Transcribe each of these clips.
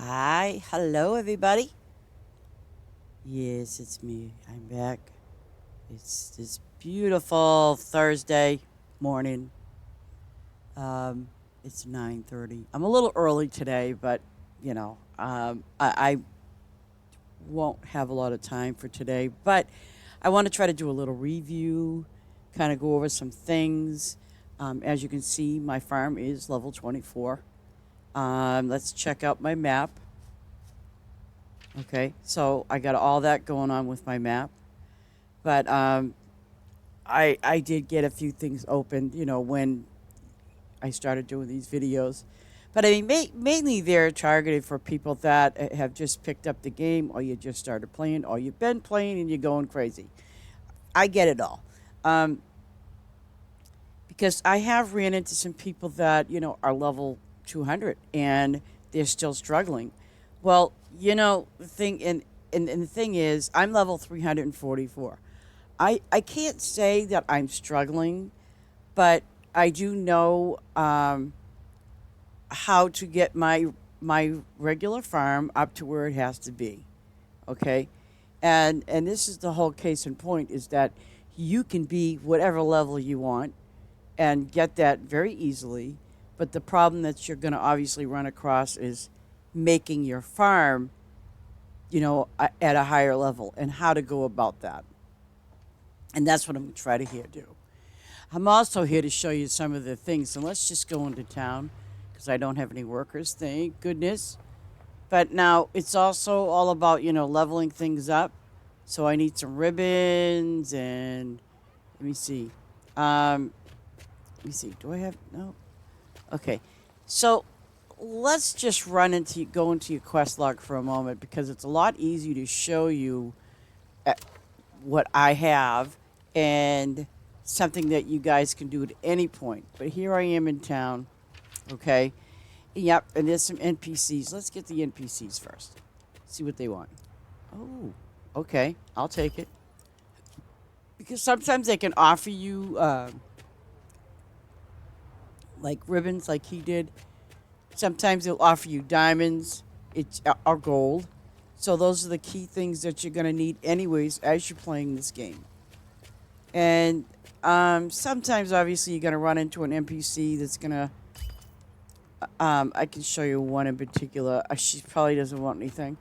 Hi, hello everybody. Yes, it's me. I'm back. It's this beautiful Thursday morning. Um, it's 9:30. I'm a little early today, but I won't have a lot of time for today. But I want to try to do a little review, kind of go over some things. As you can see, my farm is level 24. Let's check out my map. Okay, so I got all that going on with my map. But I did get a few things opened, when I started doing these videos. But I mean, mainly they're targeted for people that have just picked up the game, or you just started playing, or you've been playing and you're going crazy. I get it all. Um, because I have ran into some people that, are level 200 and they're still struggling. Well, the thing, and the thing is, I'm level 344. I can't say that I'm struggling, but I do know how to get my regular farm up to where it has to be. Okay, and this is the whole case in point is that you can be whatever level you want and get that very easily. But the problem that you're going to obviously run across is making your farm, at a higher level and how to go about that. And that's what I'm going to try to here do. I'm also here to show you some of the things. And let's just go into town because I don't have any workers, thank goodness. But now it's also all about, leveling things up. So I need some ribbons and let me see. Um, let me see. Do I have no? Okay. So let's just go into your quest log for a moment because it's a lot easier to show you uh, what I have and something that you guys can do at any point. But here I am in town, okay? Yep, and there's some NPCs. Let's get the NPCs first. See what they want. Oh, okay, I'll take it. Because sometimes they can offer you like ribbons, like he did. Sometimes they'll offer you diamonds, or gold. So those are the key things that you're going to need anyways as you're playing this game. And sometimes, obviously, you're going to run into an NPC that's going to. I can show you one in particular. She probably doesn't want anything.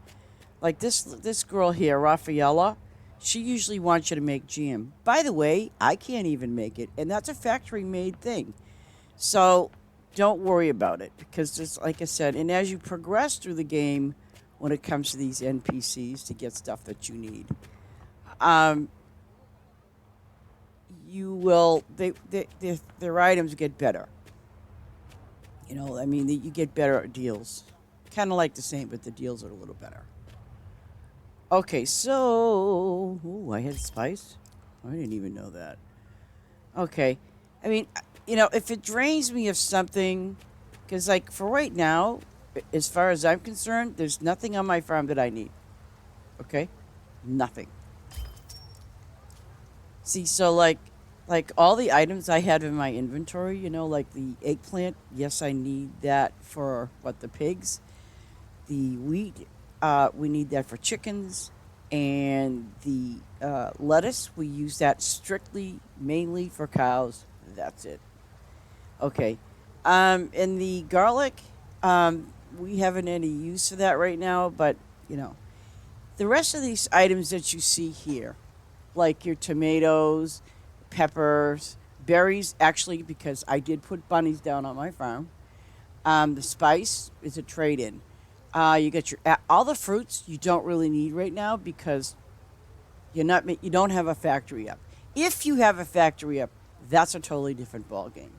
Like this girl here, Rafaela. She usually wants you to make jam. By the way, I can't even make it, and that's a factory made thing. So don't worry about it because just like I said, and as you progress through the game, when it comes to these NPCs to get stuff that you need, um, you will their items get better. I mean, you get better deals. Kind of like the same, but the deals are a little better. Okay, so ooh, I had spice. I didn't even know that. Okay, I mean, if it drains me of something, because like for right now, as far as I'm concerned, there's nothing on my farm that I need. Okay, nothing. See, so like all the items I had in my inventory, like the eggplant, yes, I need that for what the pigs. The wheat, we need that for chickens, and the lettuce, we use that strictly mainly for cows. That's it. Okay. And the garlic, we haven't any use for that right now, but the rest of these items that you see here, like your tomatoes, peppers, berries, actually, because I did put bunnies down on my farm. The spice is a trade in. You get all the fruits you don't really need right now because you don't have a factory up. If you have a factory up, that's a totally different ball game.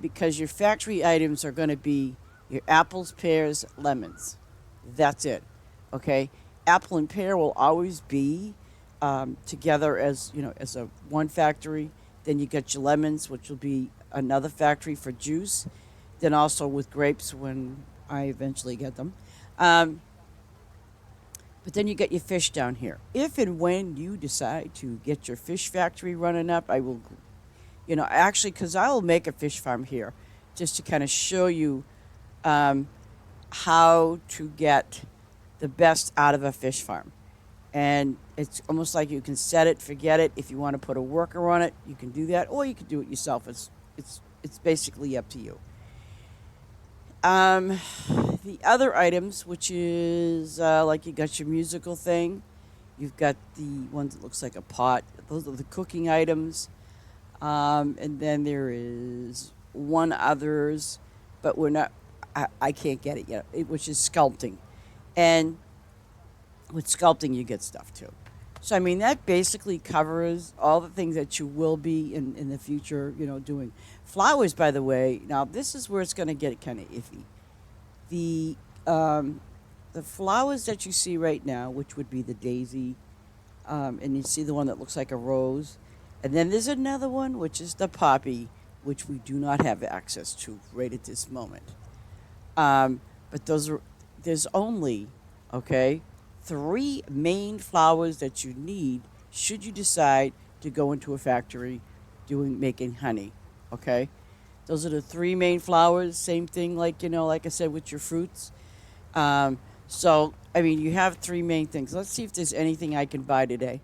Because your factory items are going to be your apples, pears, lemons. That's it. Okay, apple and pear will always be together as as a one factory. Then you get your lemons, which will be another factory for juice. Then also with grapes when I eventually get them. Um, but then you get your fish down here. If and when you decide to get your fish factory running up, I will, actually, because I will make a fish farm here just to kind of show you um, how to get the best out of a fish farm. And it's almost like you can set it, forget it. If you want to put a worker on it, you can do that, or you can do it yourself. It's basically up to you. Um, the other items, which is like you got your musical thing, you've got the ones that looks like a pot. Those are the cooking items. And then there is one others, but we're not. I can't get it yet. Which is sculpting, and with sculpting you get stuff too. So I mean that basically covers all the things that you will be in the future. Doing flowers. By the way, now this is where it's going to get kind of iffy. The um, the flowers that you see right now, which would be the daisy, and you see the one that looks like a rose. And then there's another one, which is the poppy, which we do not have access to right at this moment. But there's only, okay, three main flowers that you need should you decide to go into a factory making honey, okay? Those are the three main flowers. Same thing, like I said, with your fruits. So, I mean, you have three main things. Let's see if there's anything I can buy today.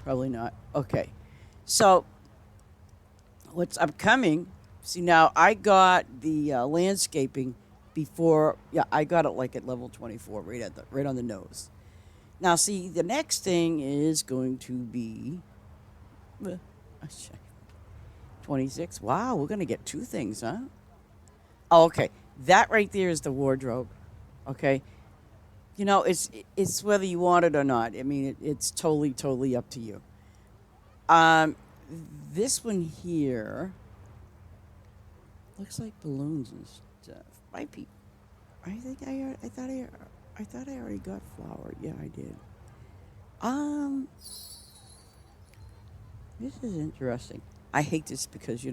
Probably not. Okay. So, what's upcoming? See, now I got the landscaping before. Yeah, I got it like at level 24, right on the nose. Now, see, the next thing is going to be uh, 26. Wow, we're gonna get two things, huh? Oh, okay. That right there is the wardrobe. Okay. It's whether you want it or not. I mean, it's totally up to you. Um, this one here looks like balloons and stuff. Might be. I think I thought I already got flour. Yeah, I did. Um, this is interesting. I hate this because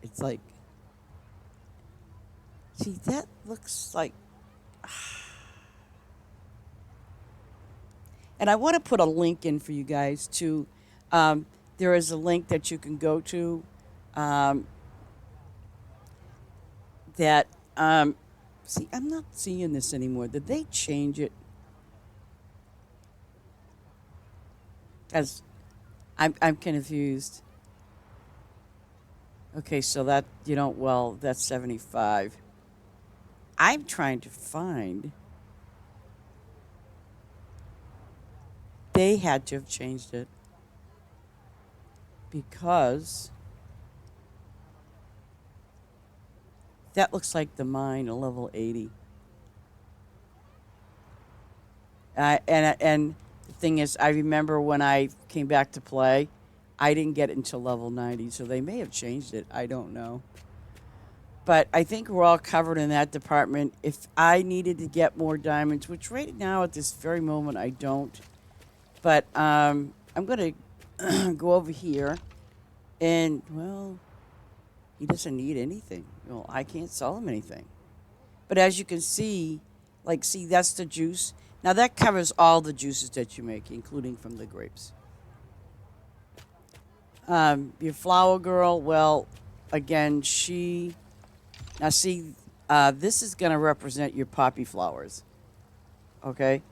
it's like, see, that looks like, and I want to put a link in for you guys to. There is a link that you can go to um, that. See, I'm not seeing this anymore. Did they change it? As I'm confused. Okay, so that's 75. I'm trying to find. They had to have changed it because that looks like the mine, a level 80. And the thing is, I remember when I came back to play, I didn't get it until level 90, so they may have changed it. I don't know. But I think we're all covered in that department. If I needed to get more diamonds, which right now at this very moment I don't, but I'm going to go over here and, well, he doesn't need anything. Well, I can't sell him anything. But as you can see, see, that's the juice. Now that covers all the juices that you make, including from the grapes. Your flower girl, well, again, now see, this is going to represent your poppy flowers. Okay?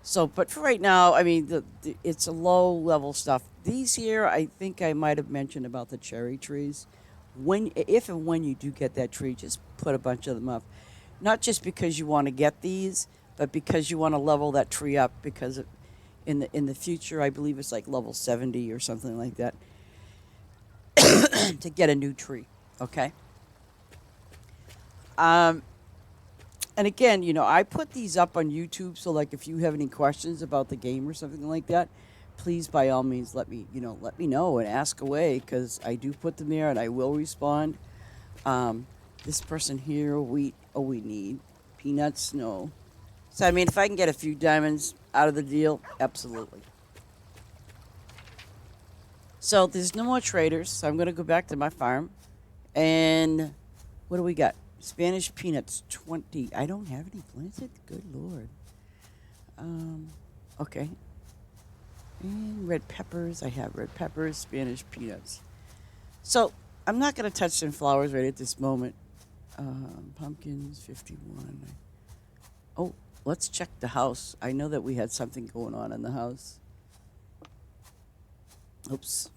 So, but for right now, I mean, it's a low level stuff. These here, I think I might have mentioned about the cherry trees. If and when you do get that tree, just put a bunch of them up. Not just because you want to get these, but because you want to level that tree up. Because in the future, I believe it's like level 70 or something like that to get a new tree. Okay. Um, and again, I put these up on YouTube, so like if you have any questions about the game or something like that, please by all means let me know and ask away because I do put them there and I will respond. This person here, we need peanuts, no. So I mean, if I can get a few diamonds out of the deal, absolutely. So there's no more traders, so I'm gonna go back to my farm, and what do we got? Spanish peanuts, 20. I don't have any planted. Good lord. Okay. And red peppers. I have red peppers, Spanish peanuts. So I'm not going to touch some flowers right at this moment. Pumpkins, 51. Oh, let's check the house. I know that we had something going on in the house. Oops.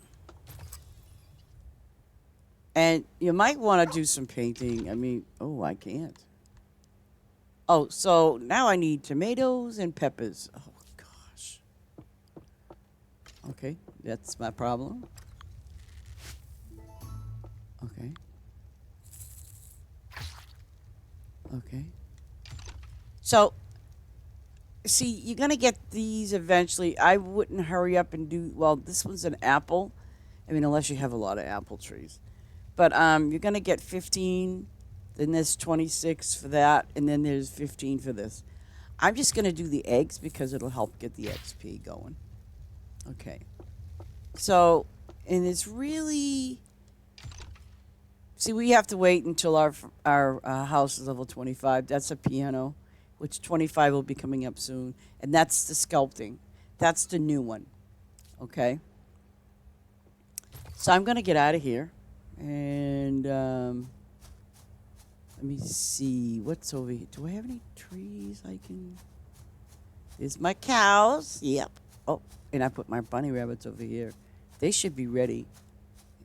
And you might want to do some painting. I mean, oh, I can't. Oh, so now I need tomatoes and peppers. Oh, gosh. Okay, that's my problem. Okay, okay. So, see, you're going to get these eventually. I wouldn't hurry up and do, well, this one's an apple. I mean, unless you have a lot of apple trees. But you're going to get 15, then there's 26 for that, and then there's 15 for this. I'm just going to do the eggs because it'll help get the XP going. Okay. So, and it's really, see, we have to wait until our house is level 25. That's a piano, which 25 will be coming up soon, and that's the sculpting. That's the new one. Okay. So I'm going to get out of here, and let me see what's over here. Do I have any trees I can? There's my cows. Yep. Oh, and I put my bunny rabbits over here. They should be ready.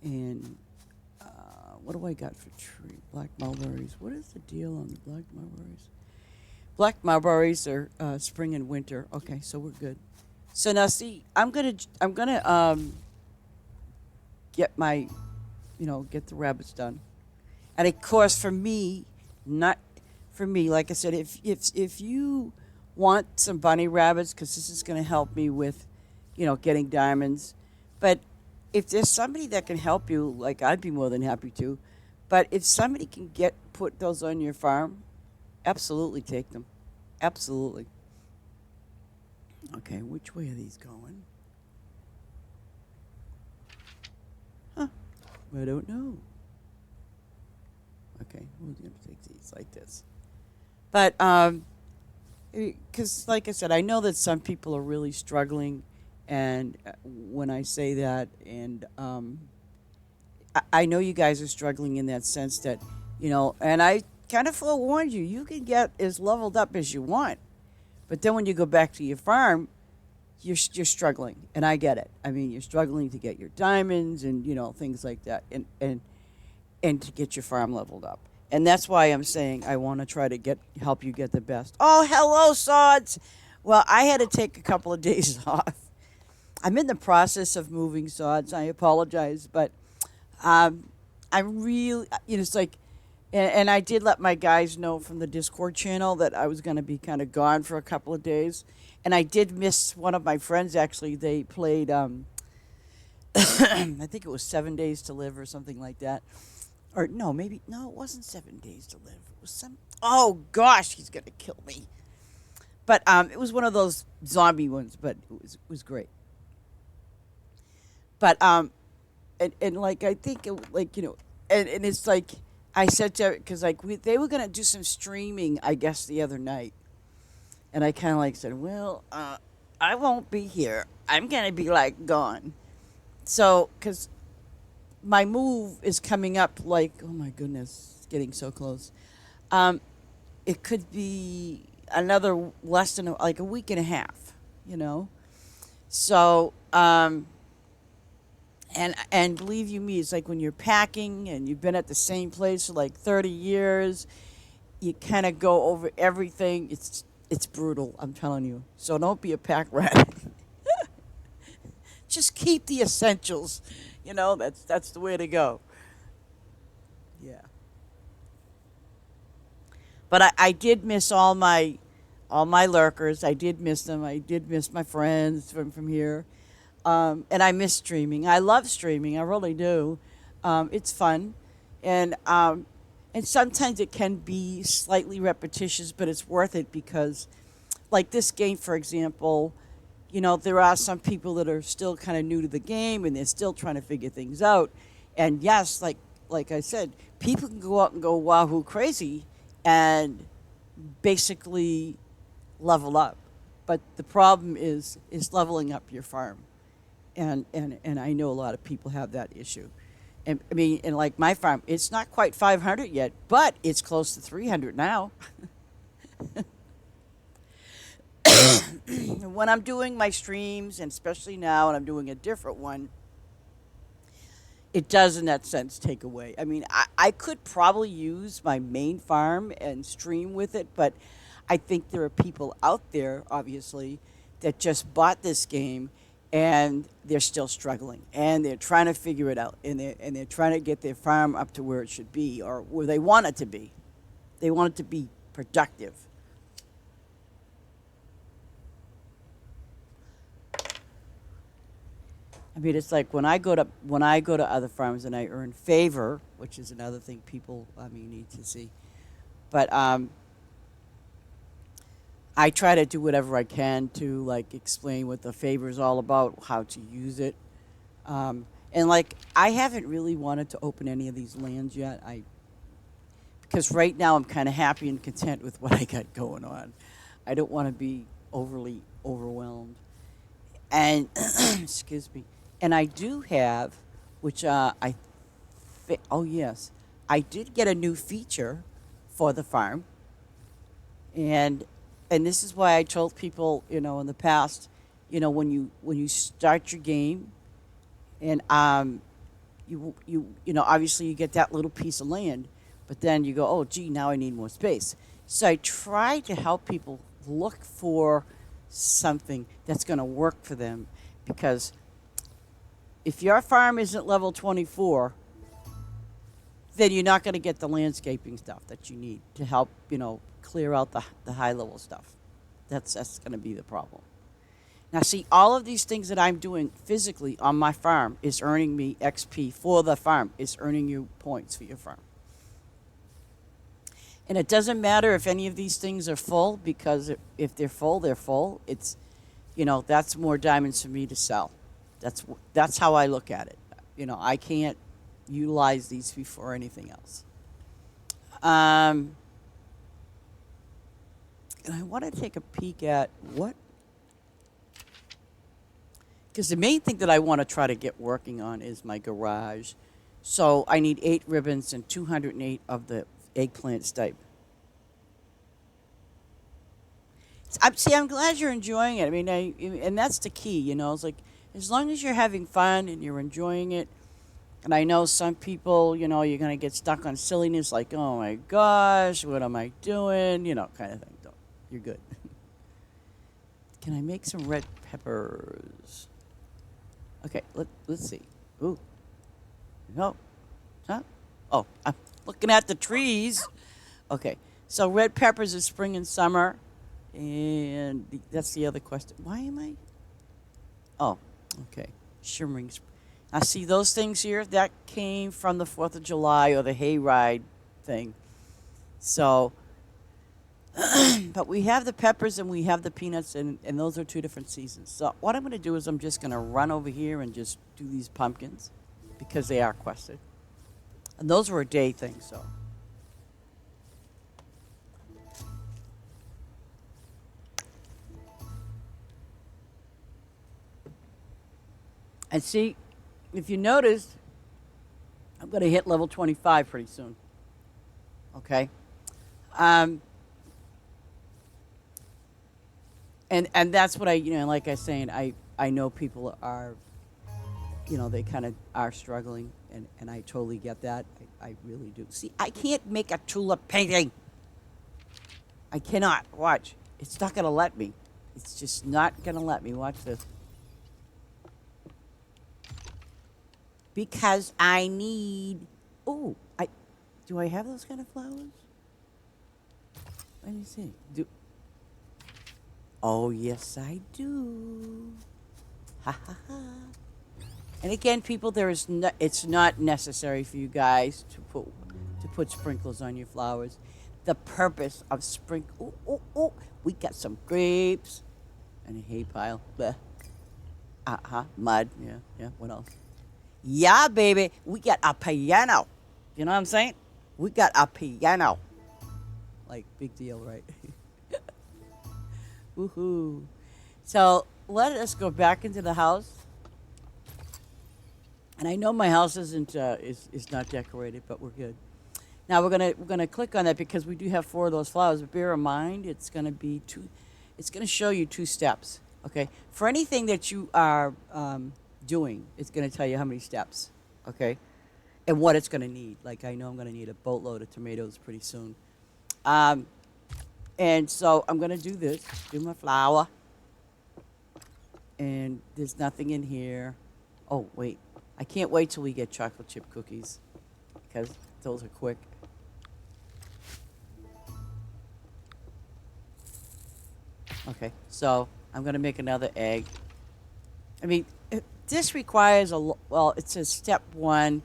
And what do I got for tree? Black mulberries. What is the deal on the black mulberries? Black mulberries are spring and winter. Okay, so we're good. So now, see, I'm gonna get my, get the rabbits done. And of course, for me, not for me. Like I said, if you want some bunny rabbits, because this is going to help me with, getting diamonds. But if there's somebody that can help you, like I'd be more than happy to. But if somebody can put those on your farm, absolutely take them. Absolutely. Okay, which way are these going? Huh? I don't know. Okay, we're going to take these like this. But, because like I said, I know that some people are really struggling. And when I say that, and I know you guys are struggling in that sense that, and I kind of forewarned you, you can get as leveled up as you want. But then when you go back to your farm, you're struggling. And I get it. I mean, you're struggling to get your diamonds and, things like that. And to get your farm leveled up. And that's why I'm saying I want to try to help you get the best. Oh, hello, Sods. Well, I had to take a couple of days off. I'm in the process of moving, Sods. I apologize, but I'm really, it's like, and I did let my guys know from the Discord channel that I was going to be kind of gone for a couple of days. And I did miss one of my friends, actually. They played, I think it was 7 Days to Live or something like that. Or no, maybe no, it wasn't 7 Days to Live. It was some. Oh gosh, he's gonna kill me. But it was one of those zombie ones. But it was great. But and like I think like and it's like I said to because like they were gonna do some streaming I guess the other night, and I kind of like said, well, I won't be here. I'm gonna be like gone. So because my move is coming up like oh my goodness it's getting so close. um it could be another less than like a week and a half, so and believe you me, it's like when you're packing and you've been at the same place for like 30 years, you kind of go over everything. It's brutal, I'm telling you, so don't be a pack rat. Just keep the essentials. That's the way to go. Yeah. But I did miss all my lurkers. I did miss them. I did miss my friends from here. And I miss streaming. I love streaming. I really do. It's fun, and sometimes it can be slightly repetitious, but it's worth it because, like this game, for example, there are some people that are still kind of new to the game and they're still trying to figure things out. And yes, like I said, people can go out and go wahoo crazy and basically level up. But the problem is leveling up your farm. And I know a lot of people have that issue. And I mean, and like my farm, it's not quite 500 yet, but it's close to 300 now. when I'm doing my streams, and especially now, and I'm doing a different one, it does, in that sense, take away. I mean, I could probably use my main farm and stream with it, but I think there are people out there, obviously, that just bought this game and they're still struggling and they're trying to figure it out, and they're trying to get their farm up to where it should be or where they want it to be. They want it to be productive. I mean, it's like when I go to other farms and I earn favor, which is another thing people, I mean, need to see. But I try to do whatever I can to like explain what the favor is all about, how to use it, and like I haven't really wanted to open any of these lands yet. I Because right now I'm kind of happy and content with what I got going on. I don't want to be overly overwhelmed. And excuse me. And I do have, which oh yes, I did get a new feature for the farm, and this is why I told people, in the past, when you start your game, and obviously you get that little piece of land, but then you go, oh gee, now I need more space. So I try to help people look for something that's going to work for them, because if your farm isn't level 24, then you're not going to get the landscaping stuff that you need to help, clear out the high level stuff. That's going to be the problem. Now, see, all of these things that I'm doing physically on my farm is earning me XP for the farm. It's earning you points for your farm. And it doesn't matter if any of these things are full, because if they're full, they're full. It's, that's more diamonds for me to sell. That's how I look at it. I can't utilize these before anything else. And I want to take a peek at what, because the main thing that I want to try to get working on is my garage. So I need 8 ribbons and 208 of the eggplant stipe. I'm glad you're enjoying it. I mean, and that's the key, It's like, as long as you're having fun and you're enjoying it. And I know some people, you're going to get stuck on silliness, like, oh my gosh, what am I doing? Kind of thing. You're good. Can I make some red peppers? Okay, let's see. Ooh. No. Huh? Oh, I'm looking at the trees. Okay, so red peppers is spring and summer. And that's the other question. Why am I? Oh, okay. Shimmering. Now, see those things here? That came from the 4th of July or the hayride thing. So, but we have the peppers and we have the peanuts, and those are 2 different seasons. So what I'm going to do is I'm just going to run over here and just do these pumpkins because they are quested. And those were a day thing, so. And see, if you notice, I'm going to hit level 25 pretty soon. Okay? And that's what like I was saying, I know people are, they kind of are struggling, and I totally get that. I really do. See, I can't make a tulip painting. I cannot. Watch. It's not going to let me. It's just not going to let me. Watch this. Because I need... Oh, do I have those kind of flowers? Let me see. Oh, yes, I do. Ha, ha, ha. And again, people, it's not necessary for you guys to put sprinklers on your flowers. The purpose of oh, we got some grapes and a hay pile. Bleh. Mud. Yeah, what else? Yeah, baby, we got a piano. You know what I'm saying? We got a piano. Like, big deal, right? Woohoo. So let us go back into the house. And I know my house isn't is not decorated, but we're good. Now we're gonna click on that because we do have 4 of those flowers. But bear in mind, it's gonna show you 2 steps. Okay, for anything that you are doing, it's going to tell you how many steps. Okay, and what it's going to need. Like I know I'm going to need a boatload of tomatoes pretty soon. Um, and so I'm going to do this. Do my flour, and there's nothing in here. Oh wait, I can't wait till we get chocolate chip cookies because those are quick. Okay, so I'm going to make another egg. I mean, this requires well, it says step one,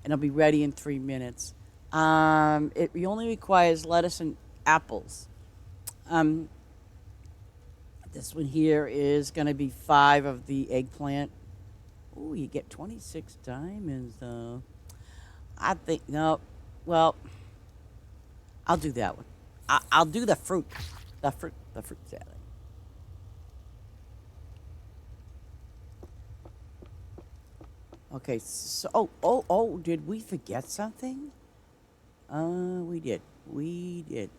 and it'll be ready in 3 minutes. It only requires lettuce and apples. Um, this one here is going to be 5 of the eggplant. Ooh, you get 26 diamonds, though. I think, no, well, I'll do that one. I'll do the fruit salad. Okay, so, oh, did we forget something? We did. We did.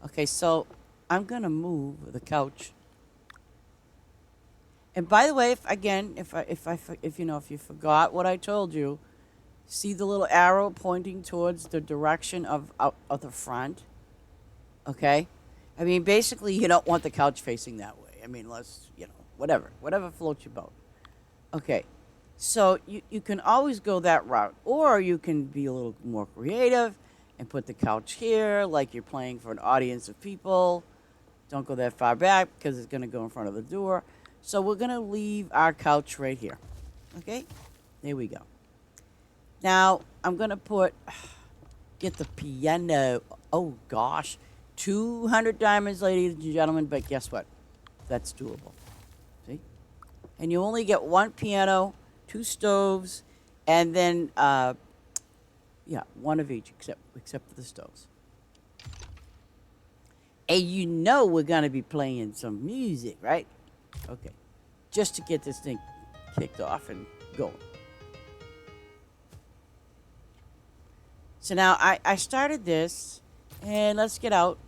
Okay, so I'm gonna move the couch. And by the way, if again, if you know, if you forgot what I told you, see the little arrow pointing towards the direction of the front. Okay, I mean basically you don't want the couch facing that way. I mean, let's whatever floats your boat. Okay, so you can always go that route, or you can be a little more creative and put the couch here, like you're playing for an audience of people. Don't go that far back because it's going to go in front of the door. So we're going to leave our couch right here. Okay? There we go. Now, I'm going to get the piano. Oh, gosh. 200 diamonds, ladies and gentlemen, but guess what? That's doable. See? And you only get one piano, 2 stoves, and then, yeah, one of each, except for the stoves. And you know we're going to be playing some music, right? Okay. Just to get this thing kicked off and going. So now I started this, and let's get out.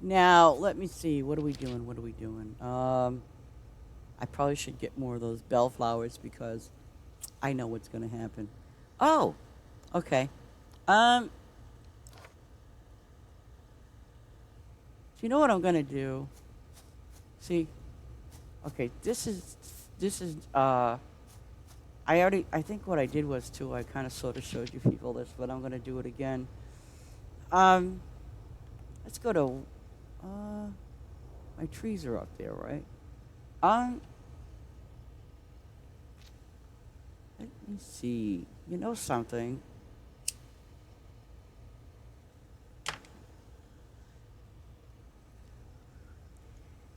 Now, let me see. What are we doing? What are we doing? I probably should get more of those bellflowers because I know what's going to happen. Oh, okay. Um, so you know what I'm going to do? See, okay, this is I think what I did was too, I kind of sort of showed you people this, but I'm going to do it again. Um, let's go to, uh, my trees are up there, right? Um, let me see. You know something?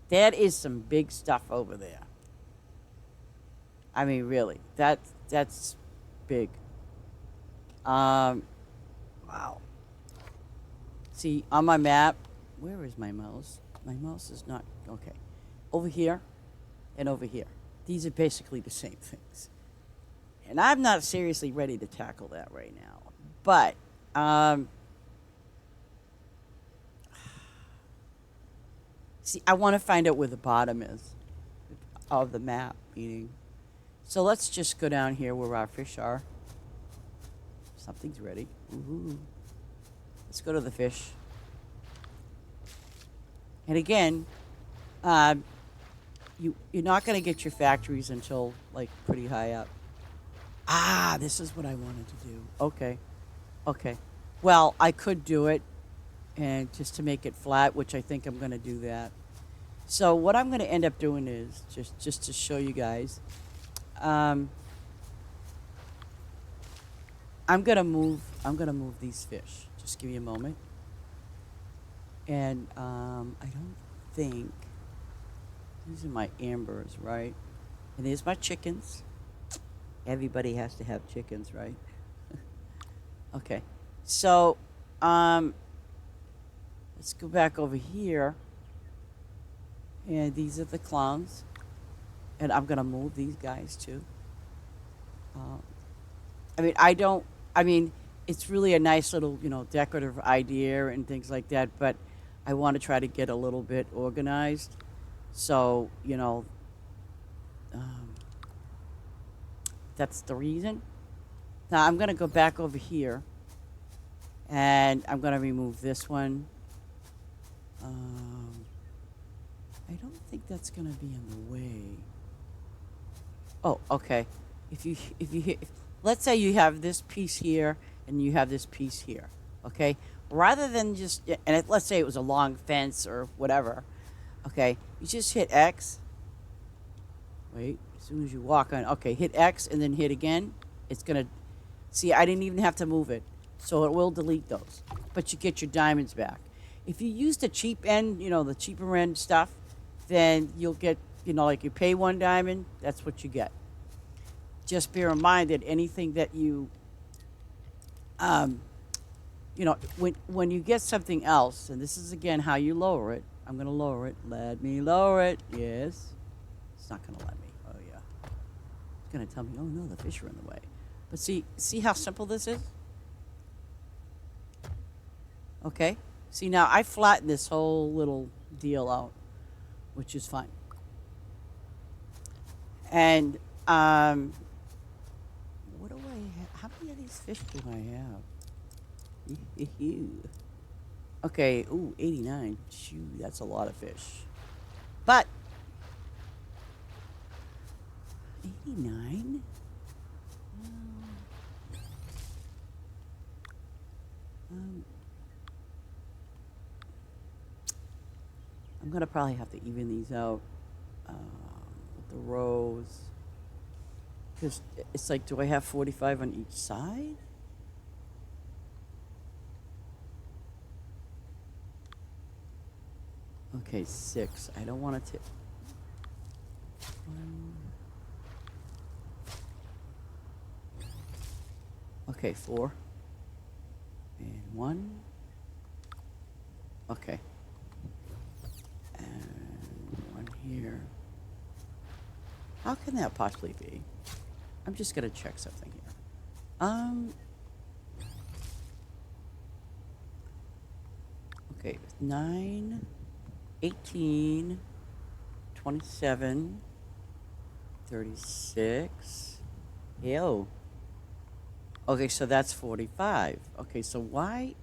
That is some big stuff over there. I mean, really, that's big. Um, wow. See, on my map, where is my mouse? My mouse is not okay. Over here and over here. These are basically the same things. And I'm not seriously ready to tackle that right now. But um, see, I want to find out where the bottom is of the map, meaning. So let's just go down here where our fish are. Something's ready. Ooh. Let's go to the fish. And again, um, you're not going to get your factories until like pretty high up. Ah, this is what I wanted to do. Okay, okay. Well, I could do it, and just to make it flat, which I think I'm going to do that. So what I'm going to end up doing is just to show you guys. Um, I'm gonna move these fish. Just give me a moment. And I don't think these are my ambers, right? And there's my chickens. Everybody has to have chickens, right? Okay. So um, let's go back over here. And these are the clowns. And I'm gonna move these guys too. Uh, I mean, I don't. I mean, it's really a nice little, decorative idea and things like that. But I want to try to get a little bit organized. So, um, that's the reason. Now I'm going to go back over here and I'm going to remove this one. Um, I don't think that's going to be in the way. Oh, okay. If let's say you have this piece here and you have this piece here, okay? Rather than just, let's say it was a long fence or whatever, okay? You just hit X. Wait, as soon as you walk on, okay, hit X and then hit again. It's gonna, see, I didn't even have to move it, so it will delete those. But you get your diamonds back. If you use the cheap end, the cheaper end stuff, then you'll get, like you pay 1 diamond, that's what you get. Just bear in mind that anything that you, when you get something else, and this is again how you lower it. I'm going to lower it. Let me lower it. Yes. It's not going to let me. Oh, yeah. It's going to tell me, oh, no, the fish are in the way. But see how simple this is? Okay. See, now I flattened this whole little deal out, which is fine. And, what do I have? How many of these fish do I have? Okay, ooh, 89. Shoo, that's a lot of fish. But 89? I'm gonna probably have to even these out with the rows. Because it's like, do I have 45 on each side? Okay, 6. I don't want to tip. 1. Okay, 4. And 1. Okay. And 1 here. How can that possibly be? I'm just going to check something here. Okay, 9, 18, 27, 36. Ew. Okay, so that's 45. Okay, so why?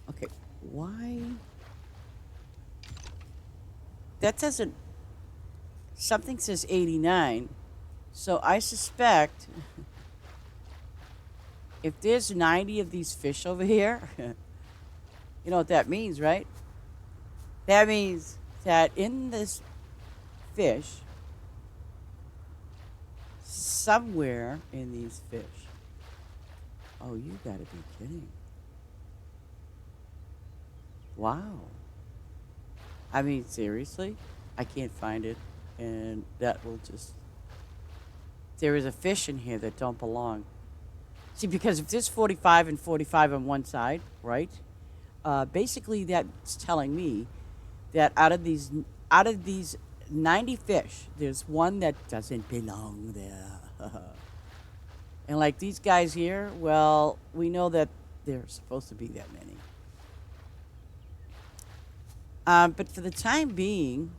Okay, why? That doesn't. Something says 89. So I suspect if there's 90 of these fish over here, you know what that means, right? That means that in this fish, somewhere in these fish. Oh, you gotta be kidding. Wow. I mean, seriously? I can't find it. And that will just... There is a fish in here that don't belong. See, because if there's 45 and 45 on one side, right? Basically, that's telling me that out of these 90 fish, there's one that doesn't belong there. And like these guys here, well, we know that there's supposed to be that many. But for the time being,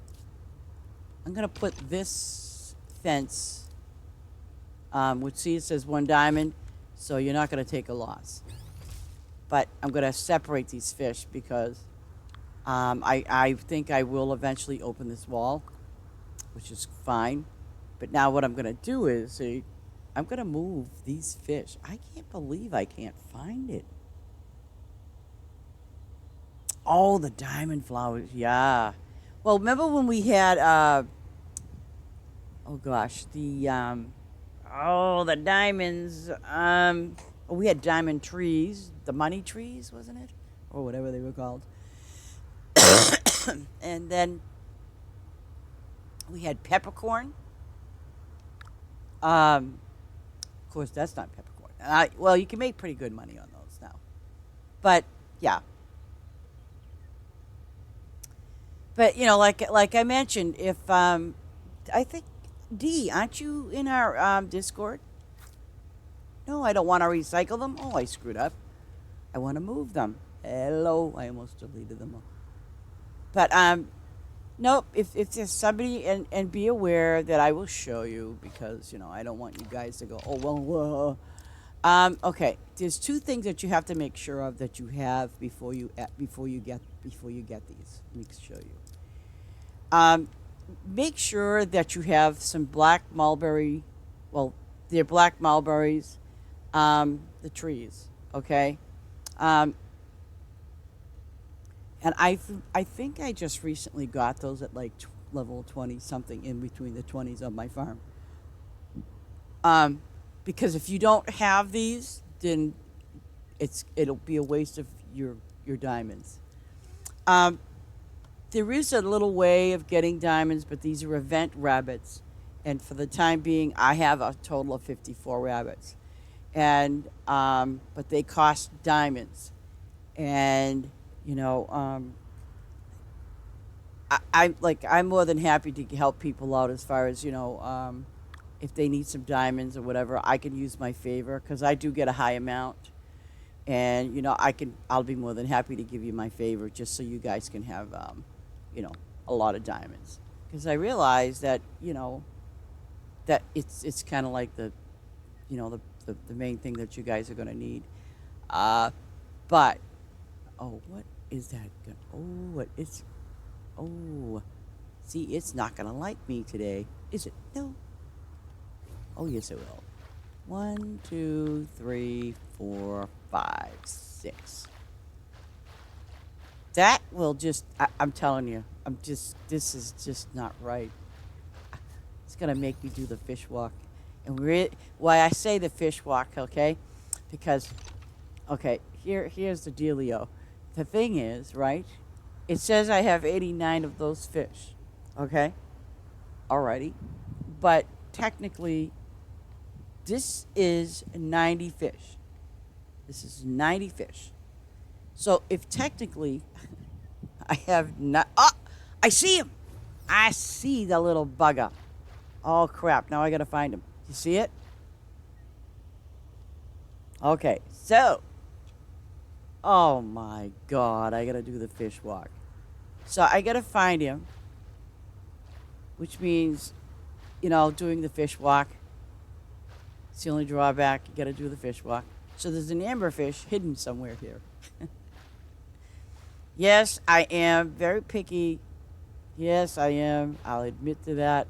I'm going to put this fence, which, see, it says 1 diamond, so you're not going to take a loss. But I'm going to separate these fish because I think I will eventually open this wall, which is fine. But now what I'm going to do is, see, I'm going to move these fish. I can't believe I can't find it. Oh, the diamond flowers, yeah. Well, remember when we had, oh gosh, the diamonds, we had diamond trees, the money trees, wasn't it? Or whatever they were called. And then we had peppercorn. Of course, that's not peppercorn. Well, you can make pretty good money on those now. But, yeah. But, like I mentioned, if, I think, Dee, aren't you in our Discord? No, I don't want to recycle them. Oh, I screwed up. I want to move them. Hello, I almost deleted them all. But nope. If there's somebody, and be aware that I will show you, because I don't want you guys to go, oh well. Okay, there's two things that you have to make sure of that you have before you get these. Let me show you. Um, Make sure that you have some black mulberry. Well, they're black mulberries. The trees. Okay. Um, and I think I just recently got those at like level 20 something, in between the 20s of my farm. Um, because if you don't have these, then it'll be a waste of your diamonds. Um, there is a little way of getting diamonds, but these are event rabbits, and for the time being, I have a total of 54 rabbits, and but they cost diamonds, and you know I'm more than happy to help people out as far as if they need some diamonds or whatever. I can use my favor because I do get a high amount, and I'll be more than happy to give you my favor just so you guys can have you know a lot of diamonds, because I realize that that it's kind of like the main thing that you guys are going to need. But oh, what is that? Oh, what is? Oh, see, it's not going to like me today, is it? No. Oh, yes, it will. One, two, three, four, five, six. That will just, I'm telling you, this is just not right. It's going to make me do the fish walk. And why I say the fish walk, okay? Because, okay, here's the dealio. The thing is, right? It says I have 89 of those fish, okay? Alrighty. But technically, this is 90 fish. This is 90 fish. So if technically I have not... Oh! I see him! I see the little bugger. Oh, crap. Now I got to find him. You see it? Okay, so... Oh, my God. I got to do the fish walk. So I got to find him, which means, doing the fish walk. It's the only drawback. You got to do the fish walk. So there's an amberfish hidden somewhere here. Yes, I am very picky. Yes, I am. I'll admit to that.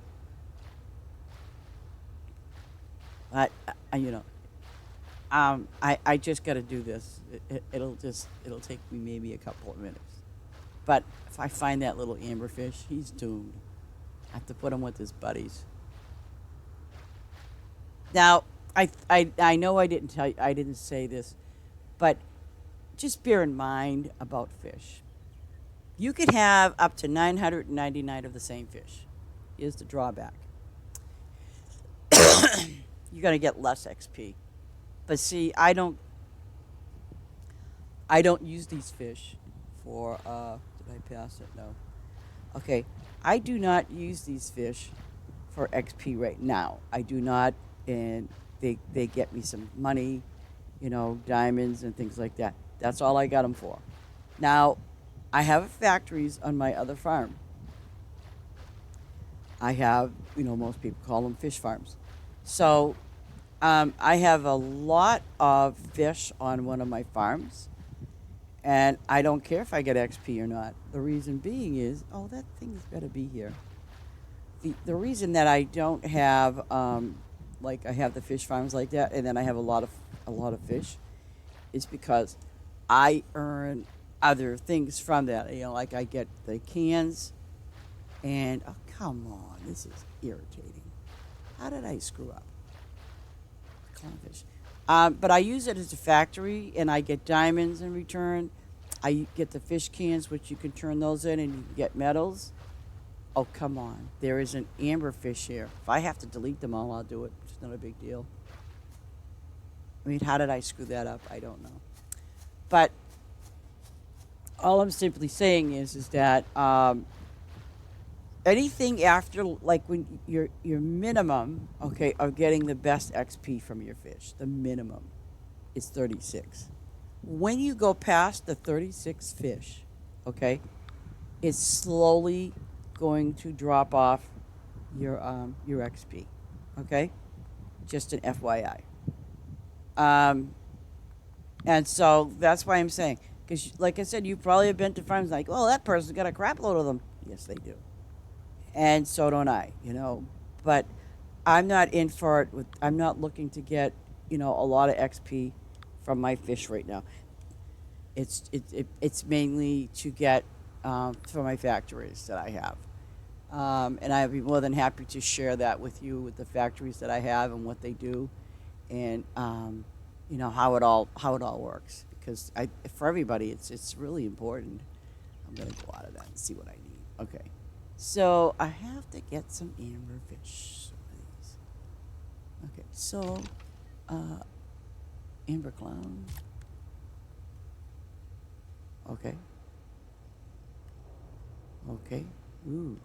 But I just got to do this. It'll take me maybe a couple of minutes. But if I find that little amberfish, he's doomed. I have to put him with his buddies. Now, I know I didn't say this, but just bear in mind about fish. You could have up to 999 of the same fish. Here's the drawback. You're going to get less XP. But see, I don't use these fish for did I pass it? No. Okay. I do not use these fish for XP right now. I do not, and they get me some money, diamonds and things like that. That's all I got them for. Now, I have factories on my other farm. I have, most people call them fish farms. So, I have a lot of fish on one of my farms, and I don't care if I get XP or not. The reason being is, oh, that thing's got to be here. The reason that I don't have, I have the fish farms like that, and then I have a lot of fish, is because I earn other things from that. Like I get the cans, and oh, come on, this is irritating. How did I screw up? Clownfish. But I use it as a factory, and I get diamonds in return. I get the fish cans, which you can turn those in, and you can get medals. Oh, come on. There is an amberfish here. If I have to delete them all, I'll do it. It's not a big deal. I mean, how did I screw that up? I don't know. But all I'm simply saying is that anything after, like when your minimum, okay, of getting the best XP from your fish, the minimum is 36. When you go past the 36 fish, okay, it's slowly going to drop off your XP. Okay, just an FYI. Um, and so that's why I'm saying, because like I said, you probably have been to farms like, oh, that person's got a crap load of them. Yes, they do, and so don't I. But I'm not in for it. I'm not looking to get a lot of XP from my fish right now. It's mainly to get for my factories that I have. And I'd be more than happy to share that with you with the factories that I have and what they do, and how it all works. Because for everybody, it's really important. I'm gonna go out of that and see what I need. Okay, so I have to get some amber fish. Okay, so uh, amber clown. Okay, okay. Ooh.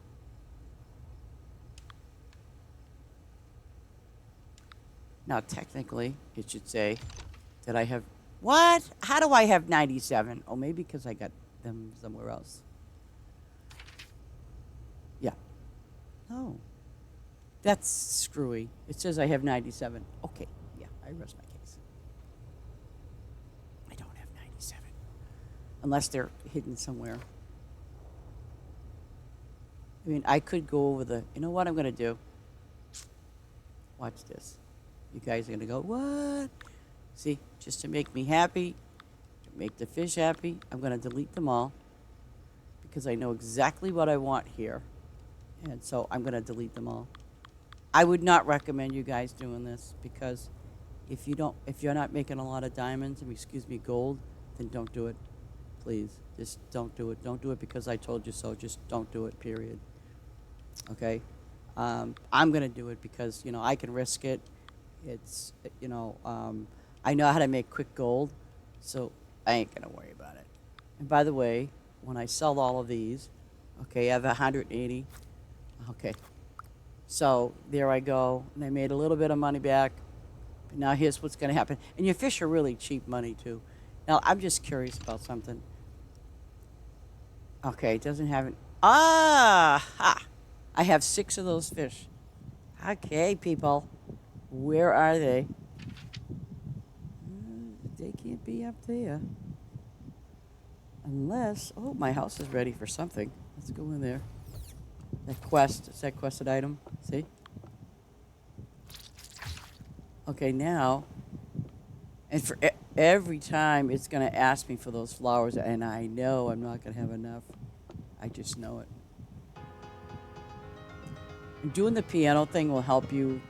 Now, technically, it should say that I have. What? How do I have 97? Oh, maybe because I got them somewhere else. Yeah. No. That's screwy. It says I have 97. Okay. Yeah, I rest my case. I don't have 97. Unless they're hidden somewhere. I mean, I could go over the. You know what I'm going to do? Watch this. You guys are going to go, what? See, just to make me happy, to make the fish happy, I'm going to delete them all because I know exactly what I want here. And so I'm going to delete them all. I would not recommend you guys doing this because if you're not making a lot of diamonds, gold, then don't do it. Please, just don't do it. Don't do it because I told you so. Just don't do it, period. Okay? I'm going to do it because, I can risk it. It's, I know how to make quick gold, so I ain't going to worry about it. And by the way, when I sell all of these, okay, I have 180. Okay. So there I go. And I made a little bit of money back. But now here's what's going to happen. And your fish are really cheap money, too. Now, I'm just curious about something. Okay, it doesn't have an. Ah! Ha! I have 6 of those fish. Okay, people. Where are they? They can't be up there. Unless. Oh, my house is ready for something. Let's go in there. That quest. It's that quested item. See? Okay, now. And for every time it's going to ask me for those flowers, and I know I'm not going to have enough. I just know it. And doing the piano thing will help you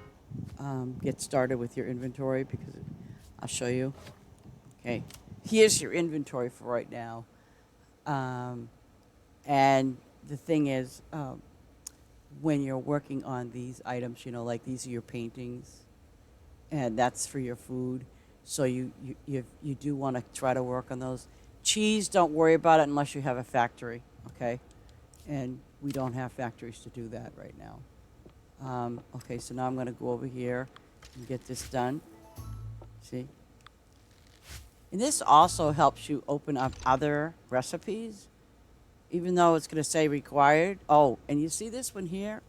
get started with your inventory because I'll show you. Okay, here's your inventory for right now. And the thing is, when you're working on these items, like these are your paintings, and that's for your food. So you do want to try to work on those. Cheese, don't worry about it unless you have a factory, okay? And we don't have factories to do that right now. Okay, so now I'm going to go over here and get this done. See? And this also helps you open up other recipes, even though it's going to say required. Oh, and you see this one here?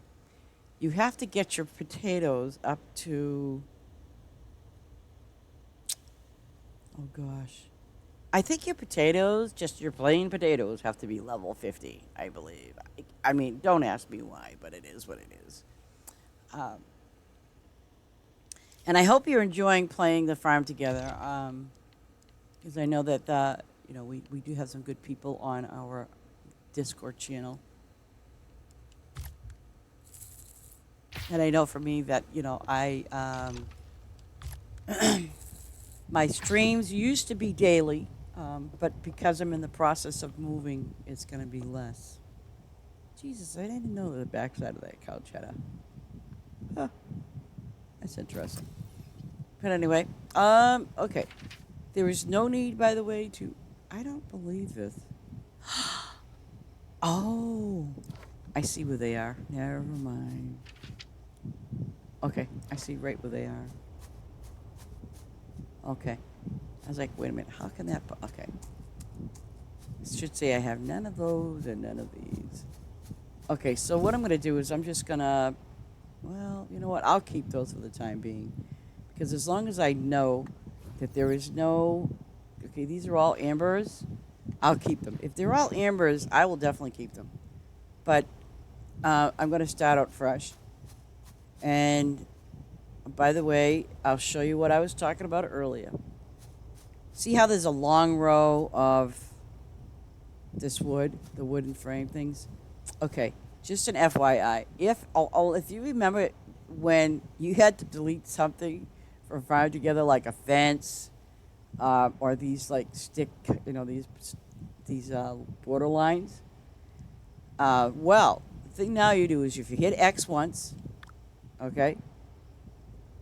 You have to get your potatoes up to, oh gosh. I think your potatoes, just your plain potatoes, have to be level 50, I believe. I mean, don't ask me why, but it is what it is. And I hope you're enjoying playing the farm together, because I know that we do have some good people on our Discord channel, and I know for me that I my streams used to be daily, but because I'm in the process of moving, it's going to be less. Jesus, I didn't know that the backside of that couch had a. Huh. That's interesting. But anyway, okay. There is no need, by the way, to. I don't believe this. Oh, I see where they are. Never mind. Okay, I see right where they are. Okay. was like, wait a minute, how can that? Okay, it should say I have none of those and none of these. Okay, so what I'm gonna do is I'm just gonna, well, you know what? I'll keep those for the time being, because as long as I know that there is no, okay, these are all ambers, I'll keep them. If they're all ambers, I will definitely keep them. But I'm gonna start out fresh. And by the way, I'll show you what I was talking about earlier. See how there's a long row of this wood, the wooden frame things? Okay, just an FYI. If you remember when you had to delete something from Farm Together, like a fence, or these like stick, these border lines. Well, the thing now you do is if you hit X once, okay,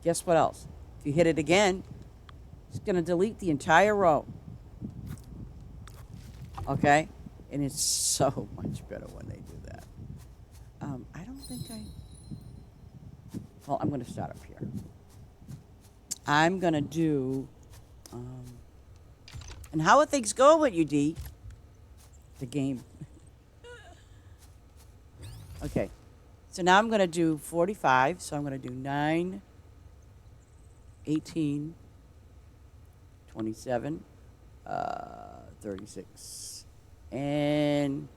guess what else? If you hit it again, it's going to delete the entire row. Okay? And it's so much better when they do that. I don't think well, I'm going to start up here. I'm going to do, and how are things going with you, D? The game. Okay. So now I'm going to do 45. So I'm going to do 9, 18, 27, 36, and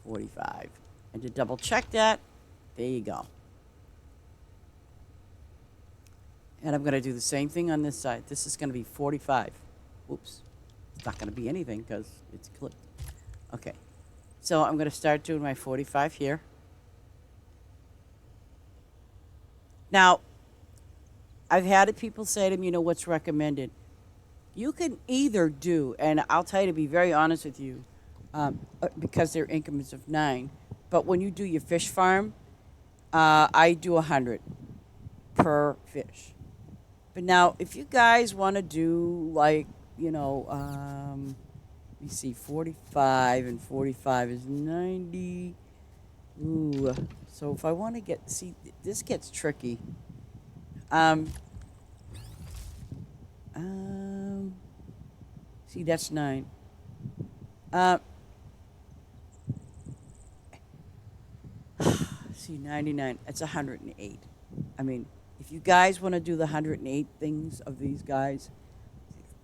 45. And to double check that, there you go. And I'm going to do the same thing on this side. This is going to be 45. Oops. It's not going to be anything because it's clipped. Okay. So I'm going to start doing my 45 here. Now, I've had people say to me, what's recommended? You can either do, and I'll tell you to be very honest with you, because they're increments of 9, but when you do your fish farm, I do 100 per fish. But now, if you guys want to do like, let me see, 45 and 45 is 90. Ooh, so if I want to this gets tricky. See, that's 9. See, 99. It's 108. I mean, if you guys want to do the 108 things of these guys,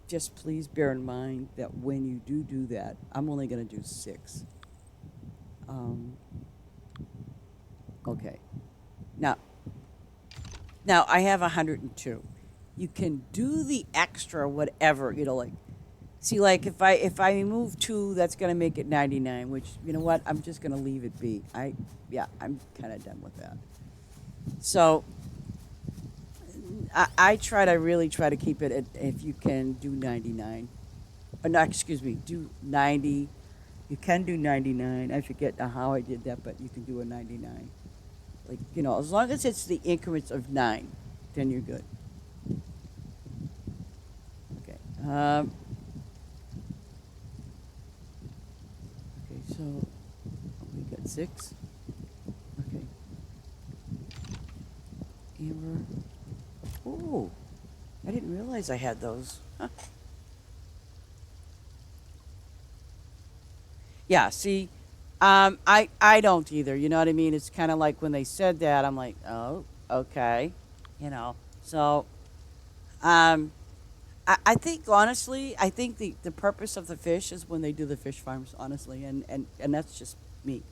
just please bear in mind that when you do that, I'm only going to do 6. Okay. Now I have 102. You can do the extra whatever, like, see, like if I remove 2, that's going to make it 99, which, you know what, I'm just going to leave it be. I'm kind of done with that. So I really try to keep it at, if you can do 99. No, excuse me, do 90. You can do 99. I forget how I did that, but you can do a 99. Like, as long as it's the increments of 9, then you're good. Okay. Okay, so we got 6. Okay. Amber. Ooh, I didn't realize I had those. Huh. Yeah, see, I don't either. You know what I mean? It's kind of like when they said that, I'm like, oh, okay, So, I think honestly, I think the purpose of the fish is when they do the fish farms, honestly, and that's just me.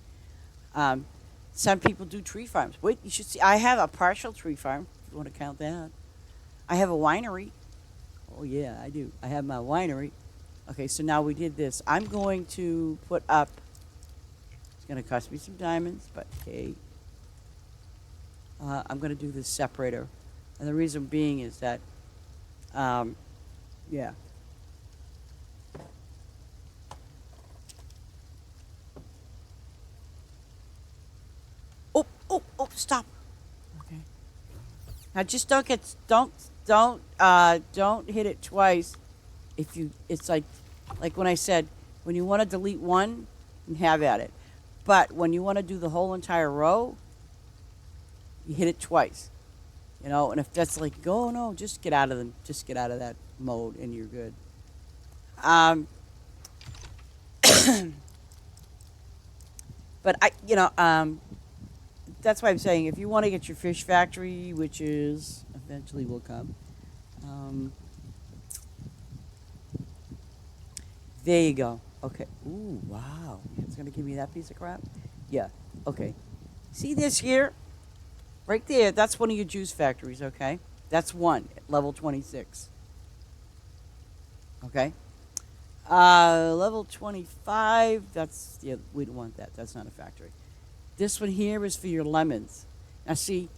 Some people do tree farms. Wait, you should see. I have a partial tree farm. If you want to count that, I have a winery. Oh yeah, I do. I have my winery. Okay, so now we did this. I'm going to put up. It's going to cost me some diamonds, but hey, I'm going to do this separator, and the reason being is that, yeah. Oh! Stop. Okay. Now just don't hit it twice. It's like when I said, when you want to delete one, have at it. But when you want to do the whole entire row, you hit it twice. And if that's like, oh no, just get out of that mode and you're good. Um, but that's why I'm saying if you want to get your fish factory, which is eventually will come, um, there you go. Okay. Ooh, wow. It's gonna give me that piece of crap. Yeah. Okay. See this here, right there. That's one of your juice factories. Okay. That's one at level 26. Okay. Level 25. That's yeah. We don't want that. That's not a factory. This one here is for your lemons. Now see,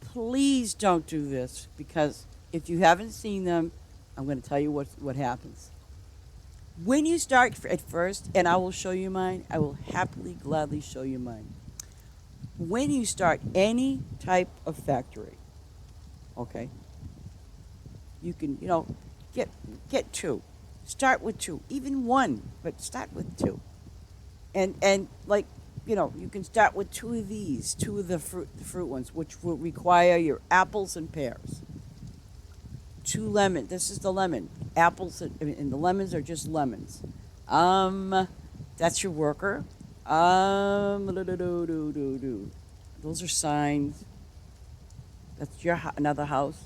please don't do this because if you haven't seen them, I'm going to tell you what happens. When you start at first, and I will show you mine, I will happily, gladly show you mine. When you start any type of factory, okay, you can, get two. Start with two, even one, but start with two. And like, you can start with two of these, two of the fruit ones, which will require your apples and pears. Two lemon. This is the lemon. Apples and the lemons are just lemons. Um, that's your worker. Those are signs. That's your another house.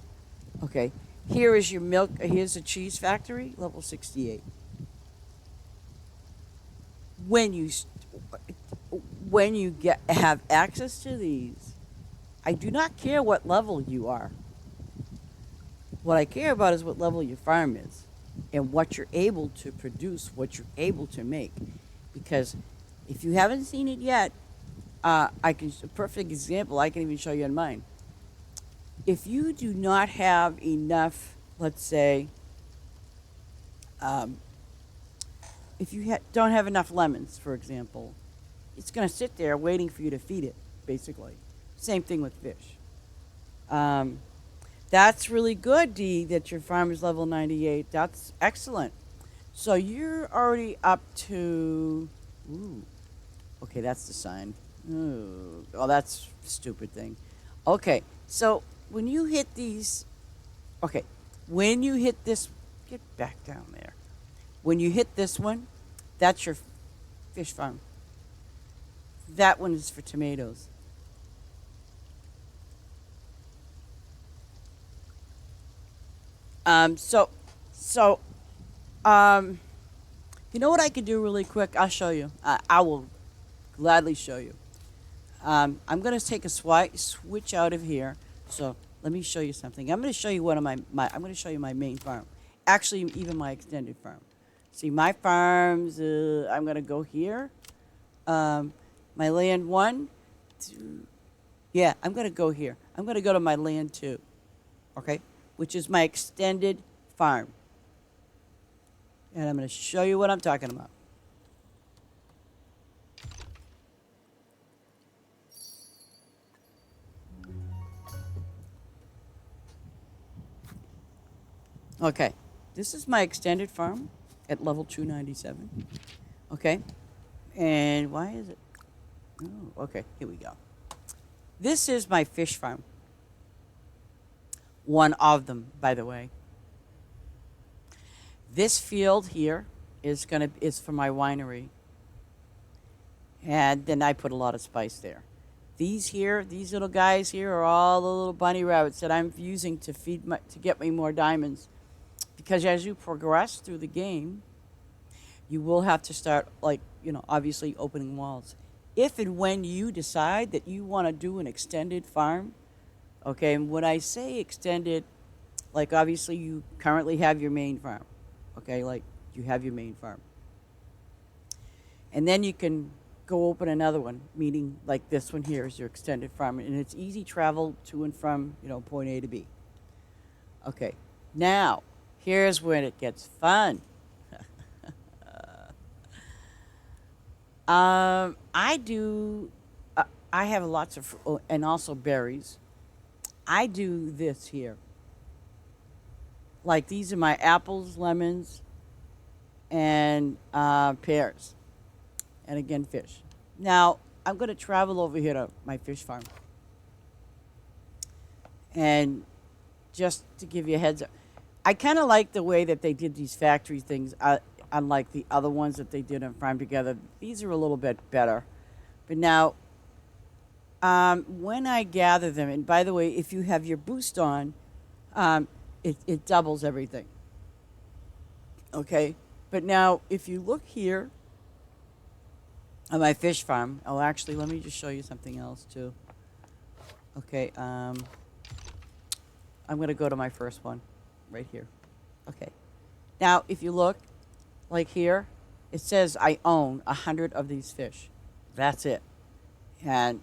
Okay. Here is your milk. Here's a cheese factory, level 68. When you when you get have access to these, I do not care what level you are. What I care about is what level your farm is and what you're able to produce, what you're able to make. Because if you haven't seen it yet, a perfect example, I can even show you on mine. If you do not have enough, let's say, um, if you don't have enough lemons, for example, it's going to sit there waiting for you to feed it, basically. Same thing with fish. Um, That's really good, Dee, that your farm is level 98. That's excellent. So you're already up to. Ooh, okay, that's the sign. Ooh, oh, that's a stupid thing. Okay, so when you hit these. Okay, when you hit this. Get back down there. When you hit this one, that's your fish farm. That one is for tomatoes. Um, so, so, um, you know what I could do really quick? I'll show you. I will gladly show you. I'm going to take a switch out of here. So let me show you something. I'm going to show you one of I'm going to show you my main farm. Actually, even my extended farm. See, my farms, I'm going to go here. Um, my land one, two, yeah, I'm going to go here. I'm going to go to my land two, okay, which is my extended farm. And I'm going to show you what I'm talking about. Okay, this is my extended farm at level 297. Okay, and why is it? Oh, okay, here we go. This is my fish farm. One of them, by the way. This field here is for my winery, and then I put a lot of spice there. These little guys here are all the little bunny rabbits that I'm using to get me more diamonds. Because as you progress through the game, you will have to start obviously opening walls. If and when you decide that you want to do an extended farm, okay, and when I say extended, like obviously you currently have your main farm, okay, like you have your main farm. And then you can go open another one, meaning like this one here is your extended farm, and it's easy travel to and from, point A to B. Okay, now here's when it gets fun. I do. I have lots of, and also berries. I do this here. Like these are my apples, lemons, and pears, and again fish. Now I'm going to travel over here to my fish farm, and just to give you a heads up, I kind of like the way that they did these factory things, unlike the other ones that they did on Farm Together. These are a little bit better. But now, when I gather them, and by the way, if you have your boost on, it doubles everything. Okay? But now, if you look here on my fish farm, oh, actually, let me just show you something else too. Okay, I'm going to go to my first one right here. Okay. Now, if you look, like here, it says I own 100 of these fish. That's it. And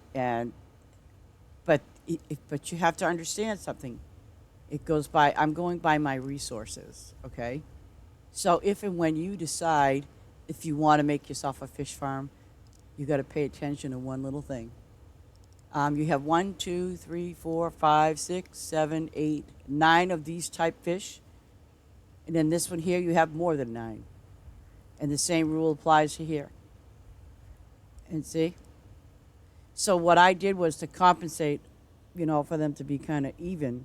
but but you have to understand something. It goes by I'm going by my resources, okay? So if and when you decide if you want to make yourself a fish farm, you got to pay attention to one little thing. You have 1, 2, 3, 4, 5, 6, 7, 8, 9 of these type fish. And then this one here, you have more than 9. And the same rule applies to here. And see? So what I did was to compensate, for them to be kind of even.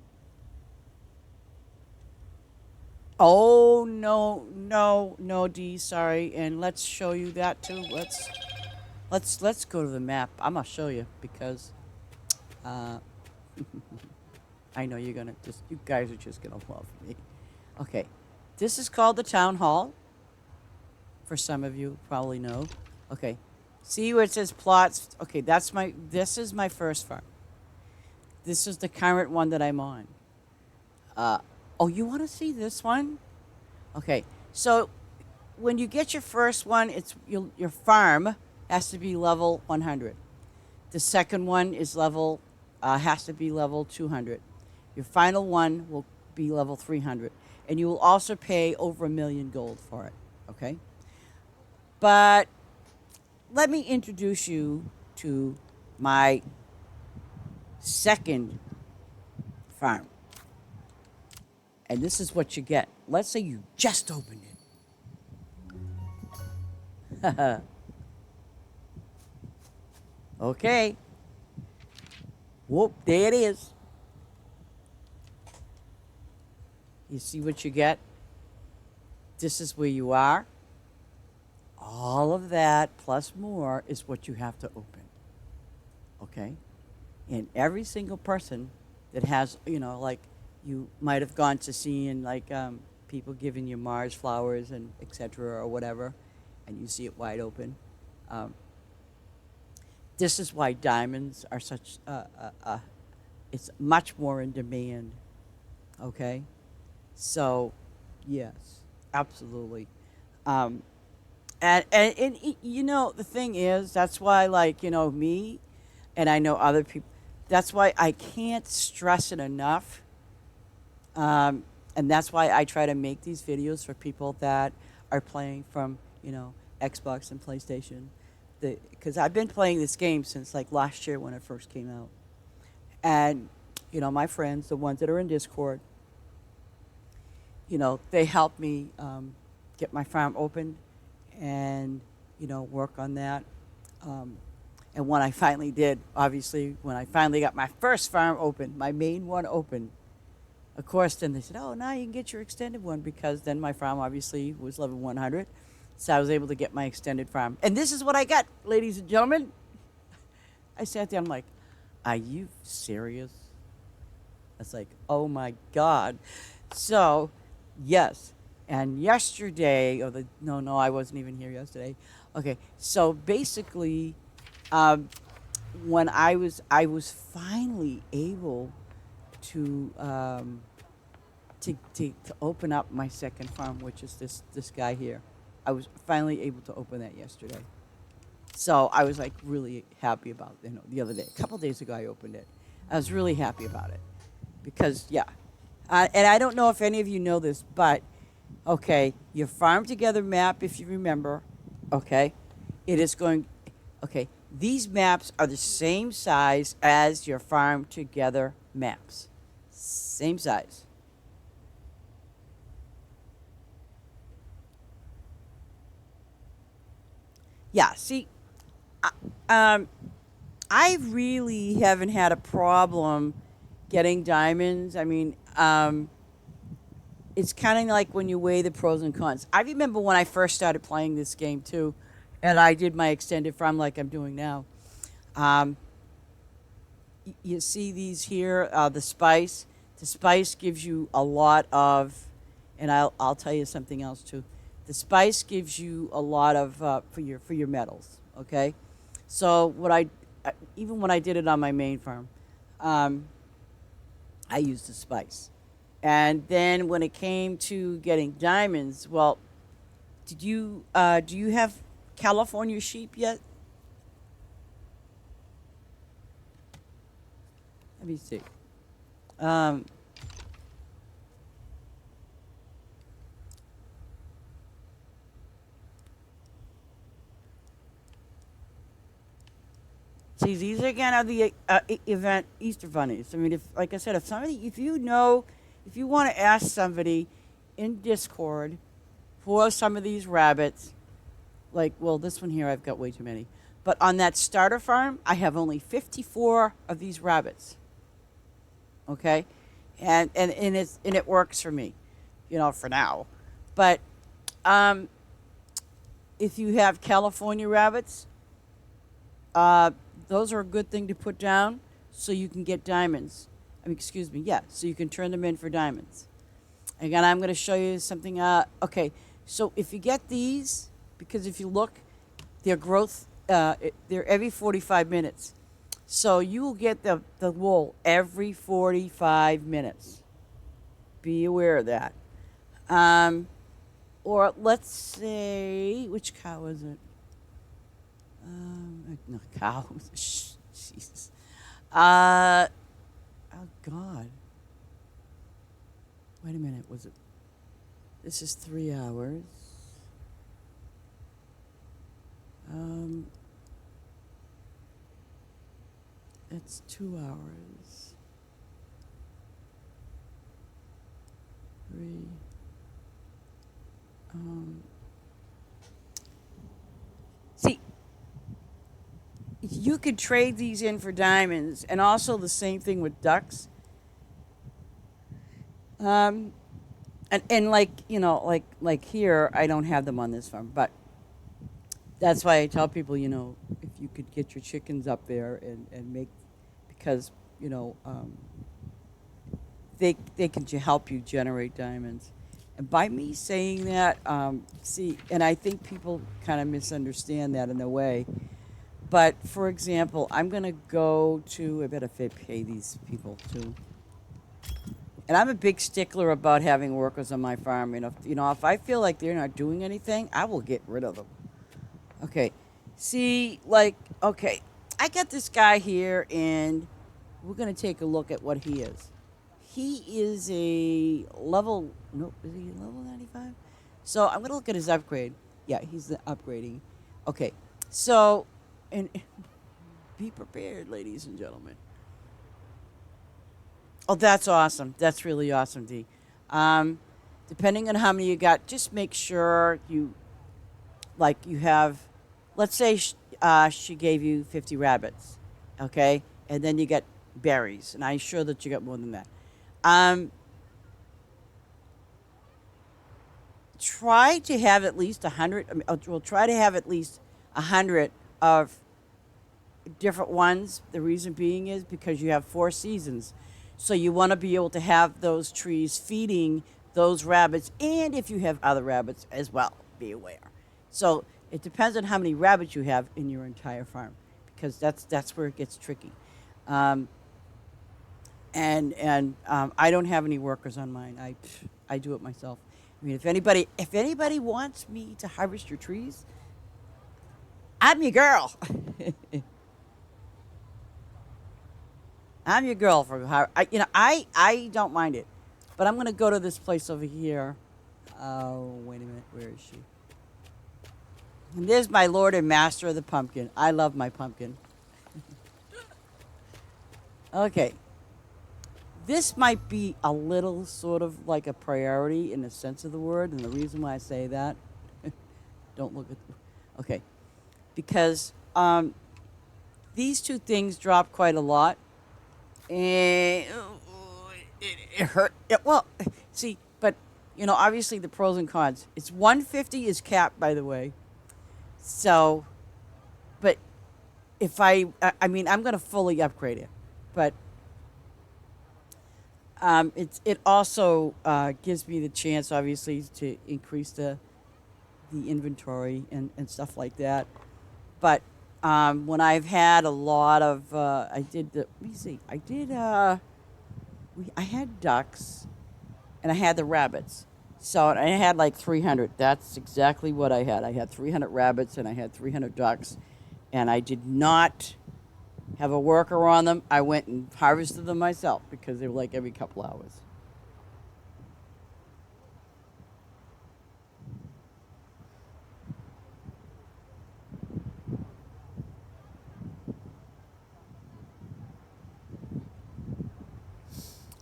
Oh, no, no, no, D, sorry. And let's show you that too. Let's go to the map. I'm going to show you because I know you guys are just going to love me. Okay. This is called the town hall. For some of you probably know. Okay. See where it says plots? Okay, this is my first farm. This is the current one that I'm on. Oh, you want to see this one? Okay. So when you get your first one, your farm has to be level 100. The second one is has to be level 200. Your final one will be level 300. And you will also pay over $1 million gold for it. Okay? But let me introduce you to my second farm. And this is what you get. Let's say you just opened it. Okay. Whoop, there it is. You see what you get? This is where you are. All of that plus more is what you have to open. Okay? And every single person that has, like you might have gone to seeing like people giving you Mars flowers and etc. or whatever, and you see it wide open. This is why diamonds are such, it's much more in demand. Okay? So, yes, absolutely. And the thing is, that's why, like, me, and I know other people, that's why I can't stress it enough. And that's why I try to make these videos for people that are playing from, Xbox and PlayStation. Because I've been playing this game since, like, last year when it first came out. And, my friends, the ones that are in Discord, they help me get my farm open and, work on that. And when I finally did, obviously, when I finally got my first farm open, my main one open, of course, then they said, oh, now you can get your extended one because then my farm obviously was level 100. So I was able to get my extended farm. And this is what I got, ladies and gentlemen. I sat there, I'm like, are you serious? It's like, oh my God. So, yes. And yesterday, no, I wasn't even here yesterday. Okay, so basically, when I was finally able to open up my second farm, which is this guy here. I was finally able to open that yesterday. So I was like really happy about the other day. A couple days ago I opened it. I was really happy about it because and I don't know if any of you know this, but okay, your farm together map, if you remember, okay, it is going. Okay, these maps are the same size as your farm together maps. Same size. Yeah, see, I really haven't had a problem getting diamonds. I mean, it's kind of like when you weigh the pros and cons. I remember when I first started playing this game too, and I did my extended farm like I'm doing now. Um, you see these here, the spice. The spice gives you a lot of, and I'll tell you something else too. The spice gives you a lot of for your metals. Okay, so what even when I did it on my main farm, um, I used the spice, and then when it came to getting diamonds, well, do you have California sheep yet? Let me see. Um, See, these again are the event Easter bunnies. I mean, if like I said, if you know, if you want to ask somebody in Discord for some of these rabbits, like well, this one here I've got way too many, but on that starter farm I have only 54 of these rabbits. Okay, and it works for me, for now. But um, if you have California rabbits, Uh, those are a good thing to put down so you can get diamonds. I mean, excuse me, yeah, so you can turn them in for diamonds. Again, I'm going to show you something. Okay, so if you get these, because if you look, their growth, they're every 45 minutes. So you will get the wool every 45 minutes. Be aware of that. Um, or let's say, which cow is it? No, cow. Jesus. Uh, oh God. Wait a minute. Was it? This is 3 hours. Um, it's 2 hours. Three. See, you could trade these in for diamonds, and also the same thing with ducks. Um, and like like here, I don't have them on this farm, but that's why I tell people, if you could get your chickens up there and make, because you know they can help you generate diamonds. And by me saying that, see, and I think people kind of misunderstand that in a way. But for example, I'm gonna go to. I better pay these people too. And I'm a big stickler about having workers on my farm. And if I feel like they're not doing anything, I will get rid of them. Okay. See, like, okay, I got this guy here, and we're gonna take a look at what he is. He is a level. Nope, is he level 95? So I'm gonna look at his upgrade. Yeah, he's the upgrading. Okay, so and be prepared, ladies and gentlemen. Oh, that's awesome. That's really awesome, D. Um, Depending on how many you got, just make sure you have. Let's say she gave you 50 rabbits, okay, and then you get berries, and I'm sure that you got more than that. Um, Try to have at least 100. I mean, well, try to have at least 100 of different ones. The reason being is because you have 4 seasons. So you want to be able to have those trees feeding those rabbits, and if you have other rabbits as well, be aware. So it depends on how many rabbits you have in your entire farm, because that's where it gets tricky. Um, and I don't have any workers on mine. I do it myself. I mean, if anybody wants me to harvest your trees, I'm your girl. I'm your girl for I don't mind it, but I'm gonna go to this place over here. Oh, wait a minute, where is she? And there's my lord and master of the pumpkin. I love my pumpkin. Okay, this might be a little sort of like a priority in the sense of the word, and the reason why I say that, don't look at. Okay, because these two things drop quite a lot. And it hurt. Well, see, but obviously the pros and cons. It's 150 is capped, by the way. So, but if I mean, I'm going to fully upgrade it, but it also gives me the chance, obviously, to increase the inventory and stuff like that. But when I've had a lot of, I did the, let me see, I had ducks and I had the rabbits. So I had like 300. That's exactly what I had. I had 300 rabbits and I had 300 ducks. And I did not have a worker on them. I went and harvested them myself because they were like every couple hours.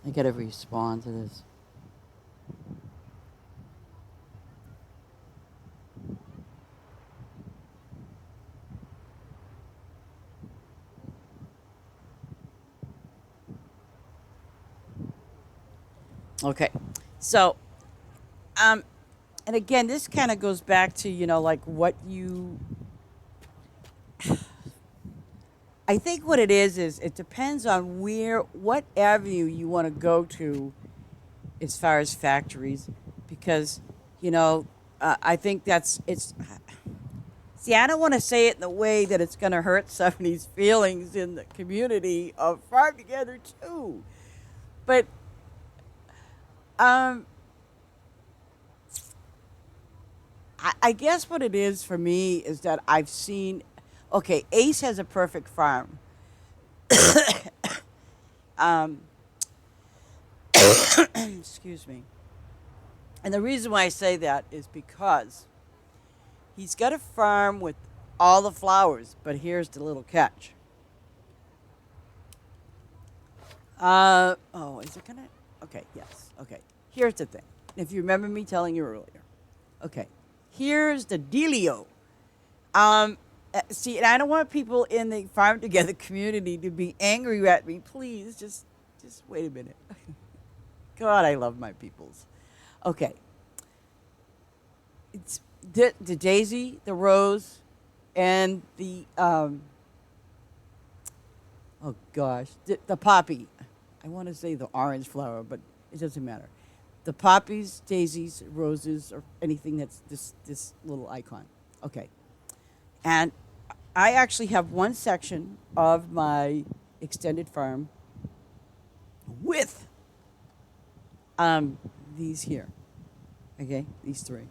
I gotta respond to this. Okay. So, um, and again, this kind of goes back to, like what you, I think what it is it depends on what avenue you want to go to as far as factories, because, you know, I think see, I don't want to say it in the way that it's going to hurt somebody's feelings in the community of Farm Together too. But, um, I guess what it is for me is that I've seen, okay, Ace has a perfect farm. Um, excuse me. And the reason why I say that is because he's got a farm with all the flowers, but here's the little catch. Oh, is it gonna? Okay, yes. Okay. Here's the thing. If you remember me telling you earlier. Okay. Here's the dealio. See, and I don't want people in the Farm Together community to be angry at me. Please, just wait a minute. God, I love my peoples. Okay. It's the daisy, the rose, and oh gosh, the poppy. I want to say the orange flower, but it doesn't matter. The poppies, daisies, roses, or anything that's this little icon. Okay. And I actually have one section of my extended farm with these here. Okay, these three.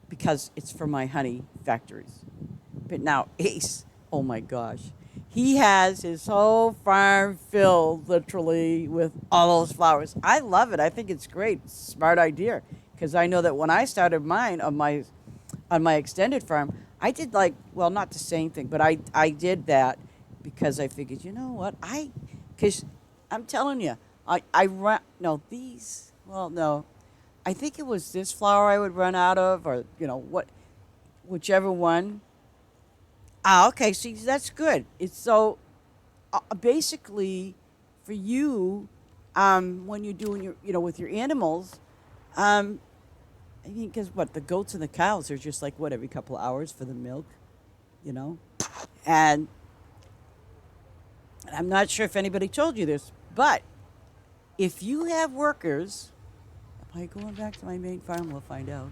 Because it's for my honey factories. But now Ace, oh my gosh. He has his whole farm filled literally with all those flowers. I love it. I think it's great. Smart idea. Because I know that when I started mine on my extended farm, I did like, well, not the same thing, but I did that because I figured, you know what, because I'm telling you, I run, no, these, well, no, I think it was this flower I would run out of, or, whichever one. Ah, okay, see, that's good. It's so, basically, for you, when you're doing with your animals, um, I mean, because what, the goats and the cows are just like, what, every couple of hours for the milk, you know? And I'm not sure if anybody told you this, but if you have workers, am I going back to my main farm? We'll find out.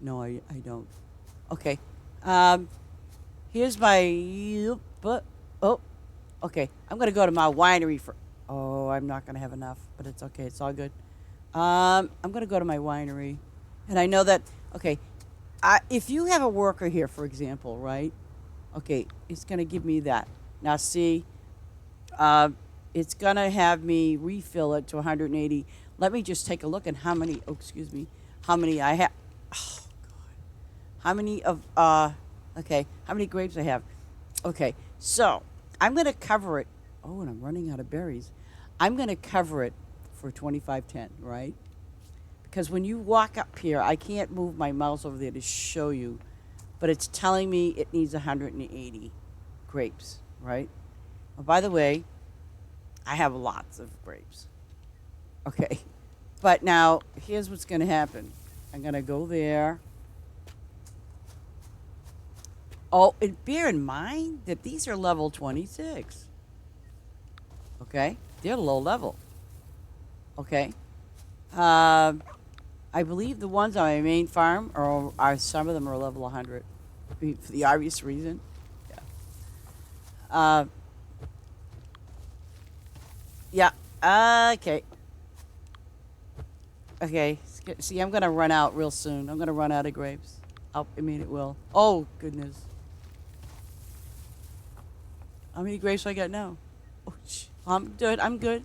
No, I don't. Okay. Um, here's my, but, oh, okay. I'm going to go to my winery for, oh, I'm not going to have enough, but it's okay. It's all good. I'm going to go to my winery. And I know that, okay, if you have a worker here, for example, right? Okay, it's going to give me that. Now, see, it's going to have me refill it to 180. Let me just take a look at how many, oh, excuse me, how many I have. Oh, God. How many okay, how many grapes I have. Okay, so I'm going to cover it. Oh, and I'm running out of berries. I'm going to cover it for 2510, right? Because when you walk up here, I can't move my mouse over there to show you, but it's telling me it needs 180 grapes, right? Oh, by the way, I have lots of grapes. Okay. But now, here's what's going to happen. I'm going to go there. Oh, and bear in mind that these are level 26. Okay? They're low level. Okay? Um, I believe the ones on my main farm are some of them are level 100 for the obvious reason. Yeah. Uh, yeah. Okay. Okay. See, I'm gonna run out real soon. I'm gonna run out of grapes. I mean, it will. Oh goodness. How many grapes do I got now? Oh, I'm good. I'm good.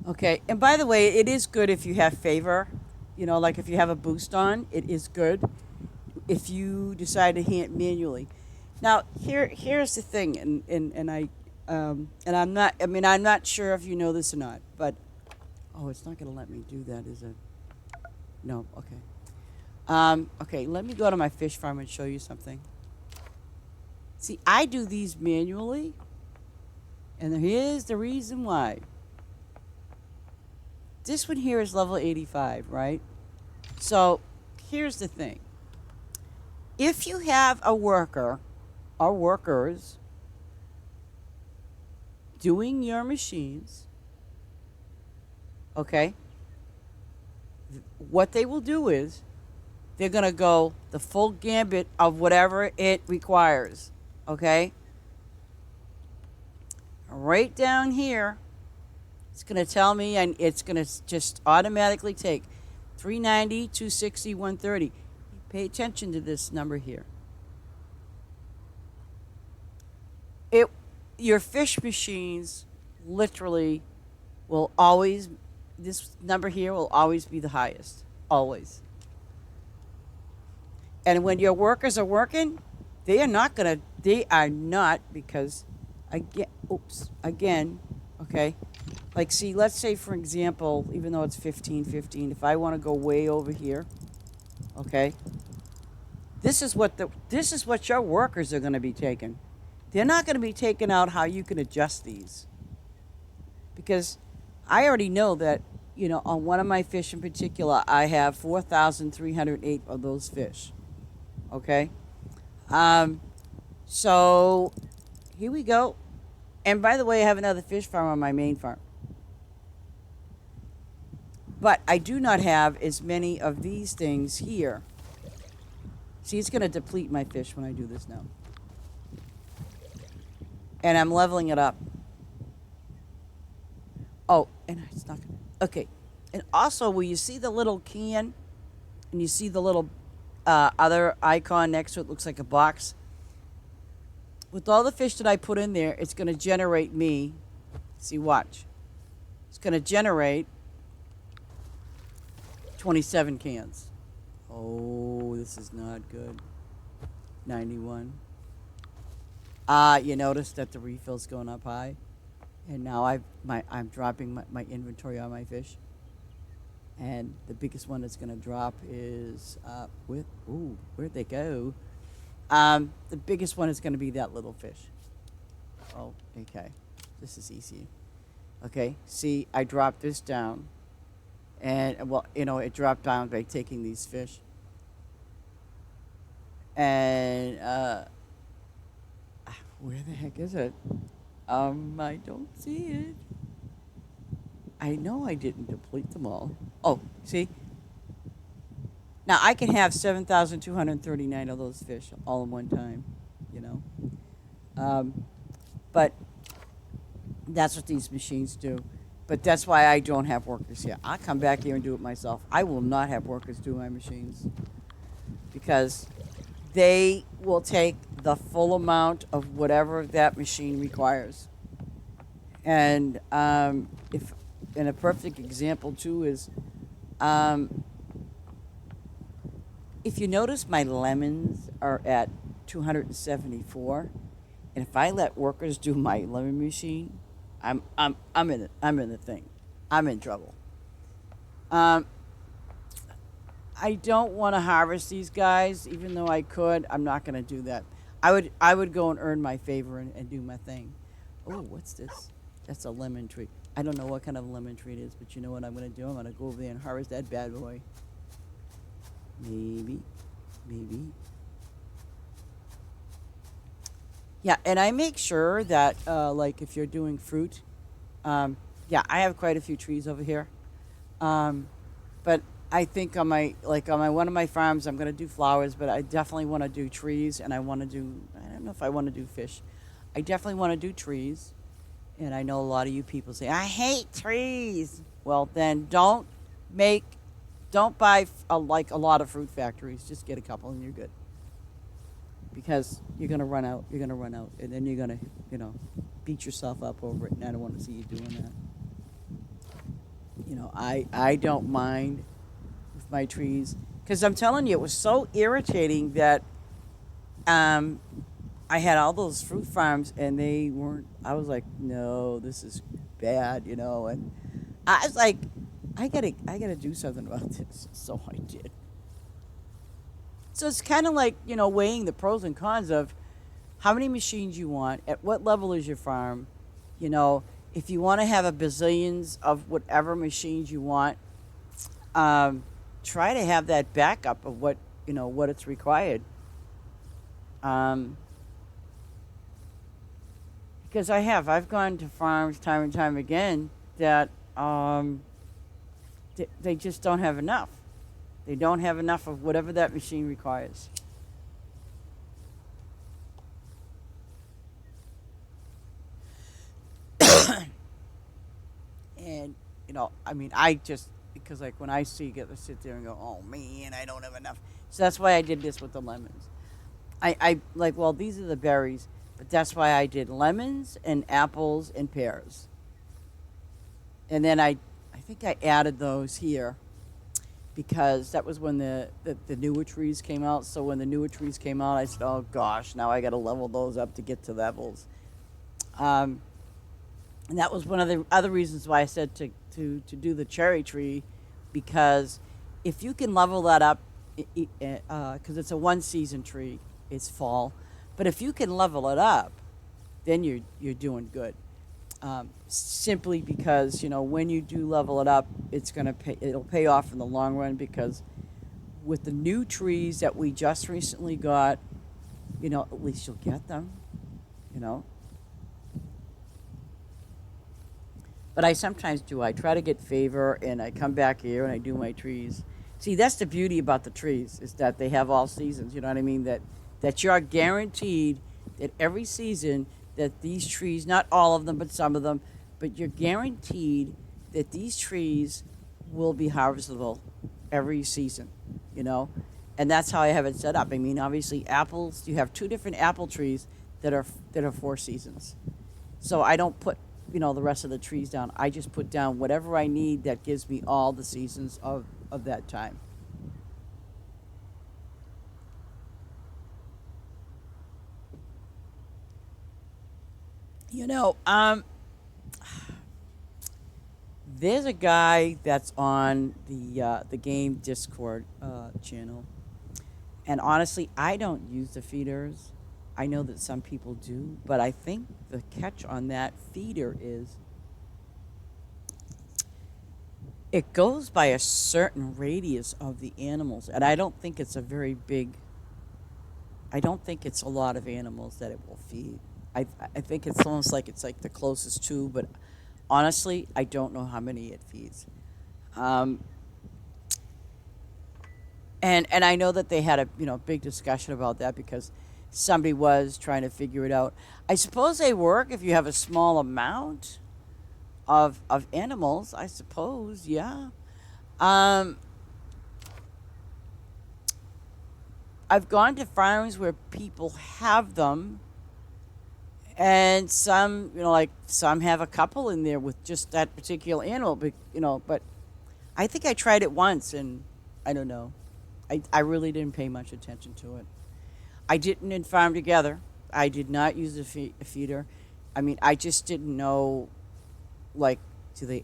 Okay. And by the way, it is good if you have favor. You know, like if you have a boost on, it is good. If you decide to hand manually. Now, here's the thing, and I'm not. I mean, I'm not sure if you know this or not, but oh, it's not going to let me do that, is it? No. Okay. Okay. Let me go to my fish farm and show you something. See, I do these manually, and here's the reason why. This one here is level 85, right? So, here's the thing. If you have a worker or workers doing your machines, okay, what they will do is they're going to go the full gambit of whatever it requires, okay? Right down here, it's going to tell me, and it's going to just automatically take 390, 260, 130. Pay attention to this number here. Your fish machines literally will always, this number here will always be the highest. Always. And when your workers are working, they are not, because, again, okay, like, see, let's say, for example, even though it's 15, if I want to go way over here, okay, this is what your workers are going to be taking. They're not going to be taking out how you can adjust these. Because I already know that, on one of my fish in particular, I have 4,308 of those fish. Okay? So, here we go. And by the way, I have another fish farm on my main farm. But I do not have as many of these things here. See, it's going to deplete my fish when I do this now. And I'm leveling it up. Oh, and it's not going to... Okay. And also, will you see the little can? And you see the little other icon next to it, looks like a box? With all the fish that I put in there, it's going to generate me... See, watch. It's going to generate 27 cans. Oh, this is not good. 91. You notice that the refill's going up high, and now I'm dropping my inventory on my fish, and the biggest one that's going to drop is where'd they go? The biggest one is going to be that little fish. Oh, okay, this is easy. Okay, see, I dropped this down, and well, it dropped down by taking these fish, and where the heck is it? I don't see it. I know I didn't deplete them all. Oh, see? Now, I can have 7,239 of those fish all in one time, But that's what these machines do. But that's why I don't have workers here. I'll come back here and do it myself. I will not have workers do my machines, because they will take the full amount of whatever that machine requires. And and a perfect example too is, if you notice, my lemons are at 274, and if I let workers do my lemon machine, I'm in the thing. I'm in trouble. I don't want to harvest these guys, even though I could. I'm not going to do that. I would go and earn my favor and do my thing. Oh, what's this? That's a lemon tree. I don't know what kind of lemon tree it is, but you know what I'm going to do? I'm going to go over there and harvest that bad boy. Maybe, maybe. Yeah, and I make sure that, like, if you're doing fruit, yeah, I have quite a few trees over here. Um, but I think on my like on my one of my farms, I'm gonna do flowers, but I definitely want to do trees, and I want to do. I don't know if I want to do fish. I definitely want to do trees, and I know a lot of you people say I hate trees. Well, then make, don't buy like a lot of fruit factories. Just get a couple, and you're good. Because you're gonna run out. You're gonna run out, and then you're gonna, you know, beat yourself up over it. And I don't want to see you doing that. I don't mind with my trees because I'm telling you, it was so irritating that um, I had all those fruit farms and they weren't. I was like, no, this is bad, and I was like, I gotta do something about this. So I did. So it's kind of like weighing the pros and cons of how many machines you want, at what level is your farm, you know, if you want to have a bazillions of whatever machines you want, um, try to have that backup of what it's required. Um, because I've gone to farms time and time again that they just don't have enough. They don't have enough of whatever that machine requires. And I mean, I just because like when I see get to sit there and go, oh man, I don't have enough. So that's why I did this with the lemons. I like, well, these are the berries, but that's why I did lemons and apples and pears. And then I think I added those here because that was when the newer trees came out. So when the newer trees came out, I said, oh gosh, now I got to level those up to get to levels. Um, and that was one of the other reasons why I said to do the cherry tree, because if you can level that up, because it's a one season tree, it's fall, but if you can level it up, then you're doing good. Simply because when you do level it up, it'll pay off in the long run because with the new trees that we just recently got, at least you'll get them, you know. But I sometimes do. I try to get favor, and I come back here and I do my trees. See, that's the beauty about the trees is that they have all seasons. You know what I mean? That you're guaranteed that every season that these trees, not all of them, but some of them, but you're guaranteed that these trees will be harvestable every season. You know, and that's how I have it set up. I mean, obviously, apples. You have two different apple trees that are 4 seasons. So I don't put the rest of the trees down. I just put down whatever I need that gives me all the seasons of that time. You know, there's a guy that's on the game Discord channel, and honestly, I don't use the feeders. I know that some people do, but I think the catch on that feeder is it goes by a certain radius of the animals, and I don't think it's a very big. I don't think it's a lot of animals that it will feed. I think it's almost like it's like the closest to, but honestly, I don't know how many it feeds. Um, and I know that they had a big discussion about that because somebody was trying to figure it out. I suppose they work if you have a small amount of animals. I suppose, yeah. Um, I've gone to farms where people have them, and some like some have a couple in there with just that particular animal, but I think I tried it once and I don't know. I really didn't pay much attention to it. I didn't in farm together. I did not use a feeder. I mean, I just didn't know, like, do they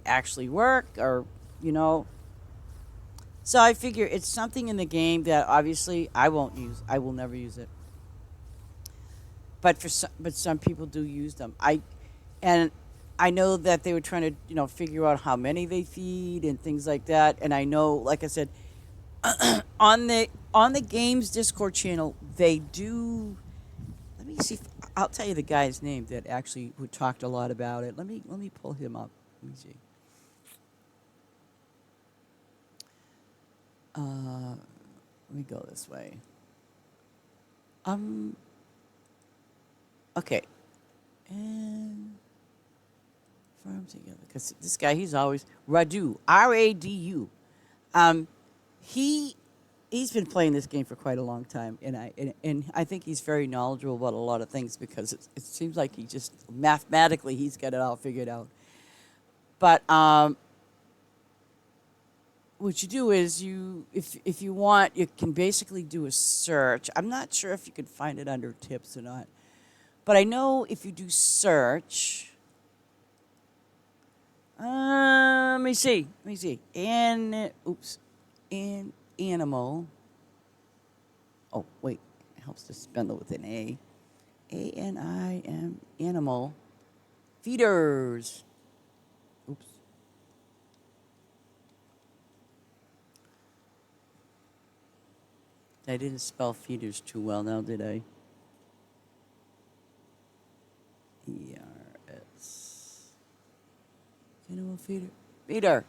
actually work or you know? So I figure it's something in the game that obviously I won't use. I will never use it. But some people do use them. And I know that they were trying to, figure out how many they feed and things like that. And I know, like I said, on the games Discord channel, they do. Let me see. I'll tell you the guy's name that actually who talked a lot about it. Let me pull him up. Let me see. Let me go this way. Um. Okay. And farm together because this guy, he's always Radu, Radu. Um, he he's been playing this game for quite a long time, and I think he's very knowledgeable about a lot of things because it seems like he just mathematically he's got it all figured out. But what you do is if you want, you can basically do a search. I'm not sure if you can find it under tips or not, but I know if you do search. Let me see. Let me see. And animal. Oh wait, it helps to spell it with an A. ANIM animal feeders. Oops. I didn't spell feeders too well now, did I? ERS. Animal feeder. Feeder.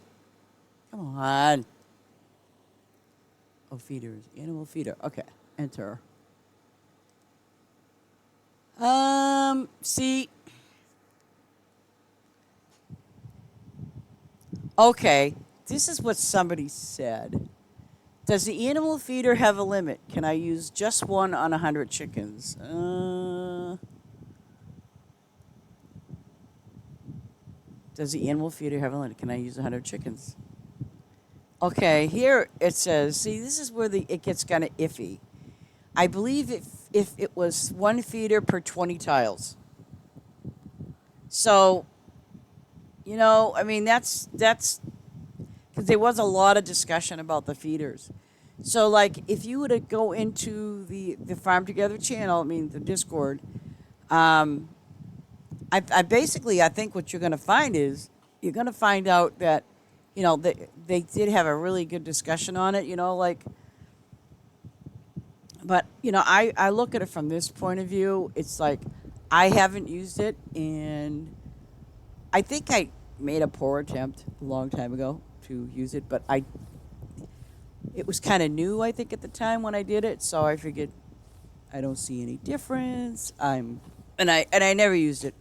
Come on. Oh, feeders. Animal feeder. Okay. Enter. See. Okay. This is what somebody said. Does the animal feeder have a limit? Can I use just one on 100 chickens? Does the animal feeder have a limit? Can I use 100 chickens? Okay, here it says, see, this is where it gets kind of iffy. I believe if it was one feeder per 20 tiles. So, I mean, that's because there was a lot of discussion about the feeders. So, like, if you were to go into the Farm Together channel, I mean, the Discord, um, I think what you're going to find is you're going to find out that, they did have a really good discussion on it, like, but, I look at it from this point of view. It's like I haven't used it, and I think I made a poor attempt a long time ago to use it, but it was kind of new, I think, at the time when I did it, so I figured I don't see any difference. And I never used it.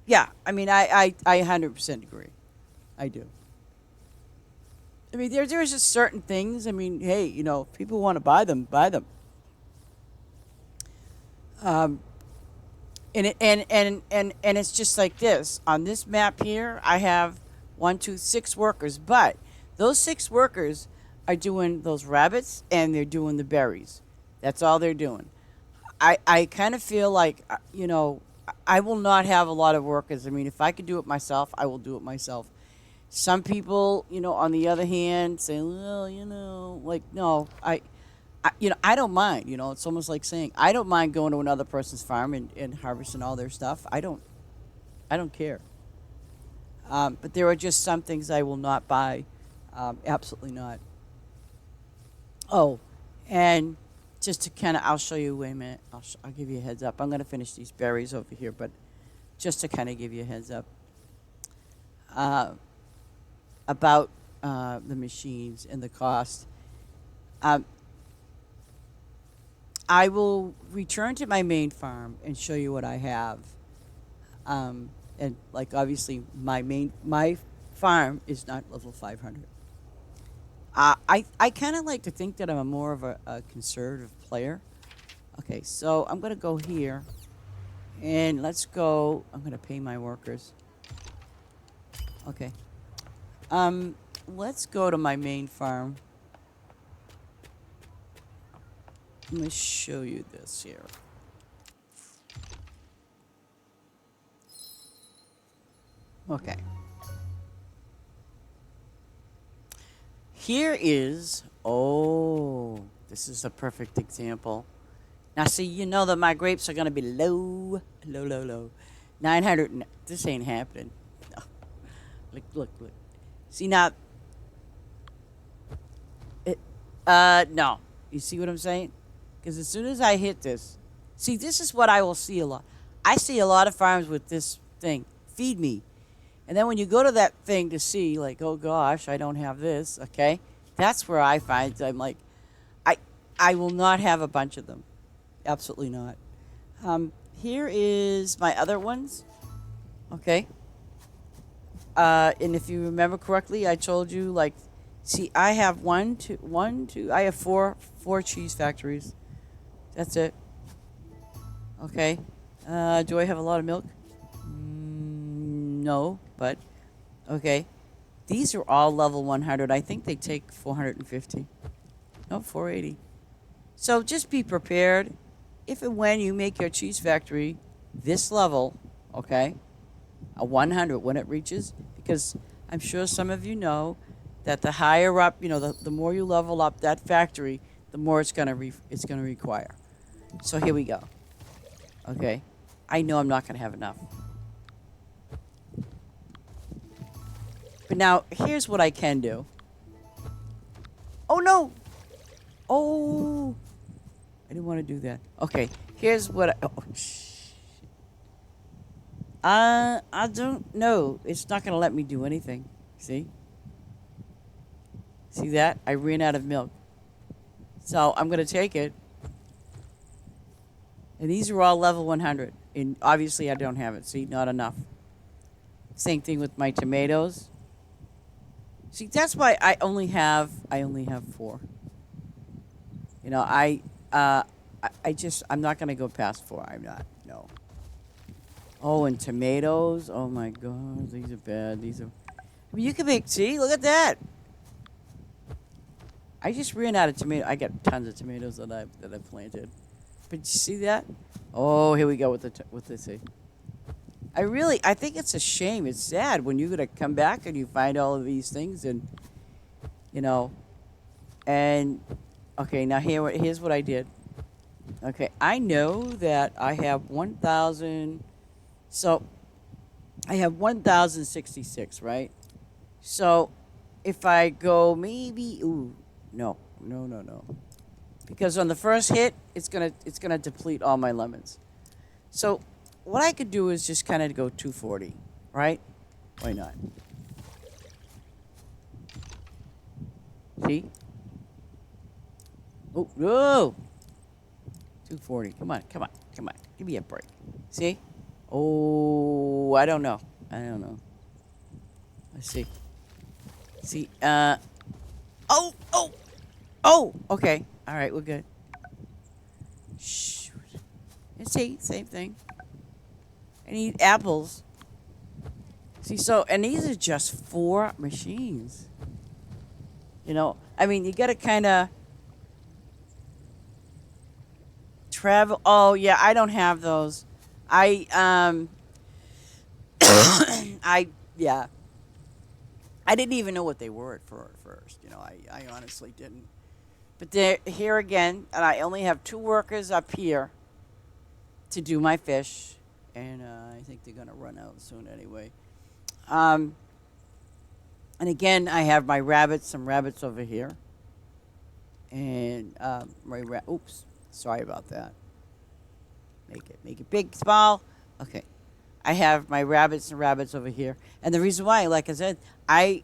Yeah, I mean, I 100% agree. I do. I mean, there's just certain things. I mean, hey, if people want to buy them, buy them. Um, and it's just like this on this map here. I have 6 workers, but those 6 workers are doing those rabbits and they're doing the berries. That's all they're doing. I kind of feel like I will not have a lot of workers. I mean, if I could do it myself, I will do it myself. Some people, on the other hand, say, well, like, no, I don't mind. It's almost like saying I don't mind going to another person's farm and harvesting all their stuff. I don't care. But there are just some things I will not buy. Absolutely not. Oh, and just to kind of, I'll show you. Wait a minute. I'll give you a heads up. I'm going to finish these berries over here, but just to kind of give you a heads up uh, about the machines and the cost. Um, I will return to my main farm and show you what I have. And like obviously my farm is not level 500. I kind of like to think that I'm more of a conservative player. Okay, so I'm gonna go here, and let's go. I'm gonna pay my workers. Okay. Let's go to my main farm. Let me show you this here. Okay. Here is, this is a perfect example. Now, see, you know that my grapes are going to be low, low, low, low. 900. This ain't happening. No. Look. See now, no. You see what I'm saying? Because as soon as I hit this, see, this is what I will see a lot. I see a lot of farms with this thing. Feed me. And then when you go to that thing to see, like, oh gosh, I don't have this, okay? That's where I find I'm like, I, I will not have a bunch of them. Absolutely not. Here is my other ones, okay? And if you remember correctly, I told you, like, see, I have I have four cheese factories. That's it. Okay. Do I have a lot of milk? No, but okay. These are all level 100. I think they take 450. No, 480. So just be prepared. If and when you make your cheese factory this level, okay, a 100 when it reaches, because I'm sure some of you know that the higher up, the more you level up that factory, the more it's gonna require. So here we go. Okay, I know I'm not gonna have enough. But now here's what I can do. Oh no! Oh, I didn't want to do that. Okay, here's what I don't know. It's not gonna let me do anything. See? See that? I ran out of milk. So I'm gonna take it. And these are all level 100. And obviously I don't have it. See, not enough. Same thing with my tomatoes. See, that's why I only have 4. I'm not gonna go past 4. I'm not. No. Oh, and tomatoes. Oh my God, these are bad. You can make. See, look at that. I just ran out of tomato. I got tons of tomatoes that I planted. But you see that? Oh, here we go with the seed. I think it's a shame. It's sad when you're gonna come back and you find all of these things and and okay, now here's what I did. Okay, I know that I have 1,000. So I have 1,066, right? So if I go maybe, no, because on the first hit it's gonna deplete all my lemons. So what I could do is just kind of go 240, right? Why not? See? Oh, whoa! 240. Come on. Give me a break. See? Oh, I don't know. Let's see. See, oh, okay. All right, we're good. Shoot. And see, same thing. I need apples. See, and these are just 4 machines. I mean, you got to kind of travel. Oh, yeah, I don't have those. Yeah. I didn't even know what they were at first. I honestly didn't. But they're here again, and I only have 2 workers up here to do my fish, and I think they're gonna run out soon anyway. And again, I have some rabbits over here, and oops, sorry about that. Make it big, small. Okay. I have my rabbits over here. And the reason why, like I said, I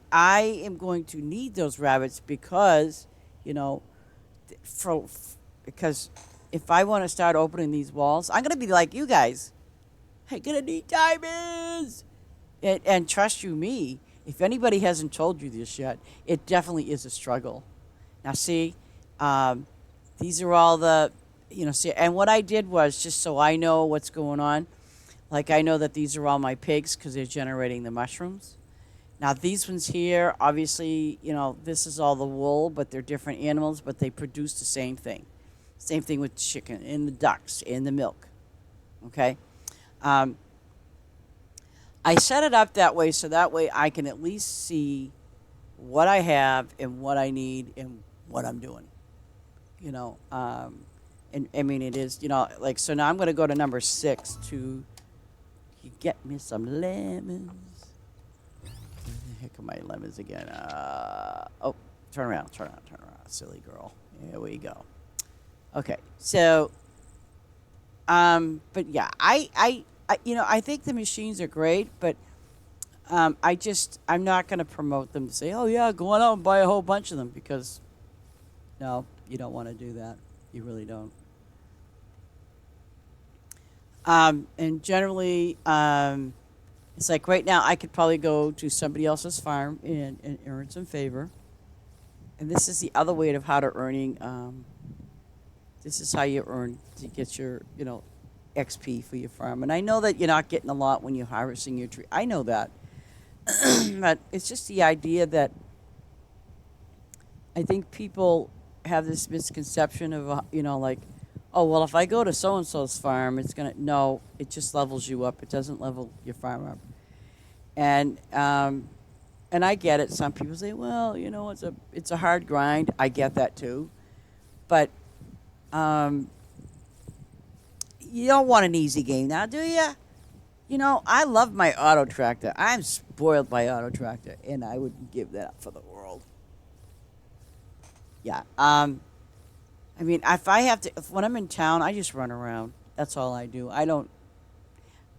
am going to need those rabbits because, because if I want to start opening these walls, I'm going to be like you guys. I'm going to need diamonds. And trust you me, if anybody hasn't told you this yet, it definitely is a struggle. Now, see, these are all the, see, and what I did was just so I know what's going on. Like, I know that these are all my pigs because they're generating the mushrooms. Now, these ones here, obviously, this is all the wool, but they're different animals, but they produce the same thing. Same thing with chicken and the ducks and the milk. Okay? I set it up that way so that way I can at least see what I have and what I need and what I'm doing. And I mean, it is, like, so now I'm going to go to number 6 to you get me some lemons. Where the heck are my lemons again? Oh, turn around, silly girl. Here we go. Okay, so, but yeah, I think the machines are great, but I'm not going to promote them to say, oh yeah, go on out and buy a whole bunch of them because no, you don't want to do that. You really don't. And generally, it's like right now, I could probably go to somebody else's farm and earn some favor. And this is the other way of how to earning. This is how you earn to get your, XP for your farm. And I know that you're not getting a lot when you're harvesting your tree. I know that. But it's just the idea that I think people have this misconception of, like, oh, well, if I go to so and so's farm, it's going to, no, it just levels you up. It doesn't level your farm up. And, and I get it. Some people say, well, it's a hard grind. I get that too. But um, you don't want an easy game now, do you? I love my auto tractor. I'm spoiled by auto tractor, and I wouldn't give that up for the world. Yeah. I mean, when I'm in town, I just run around. That's all I do. I don't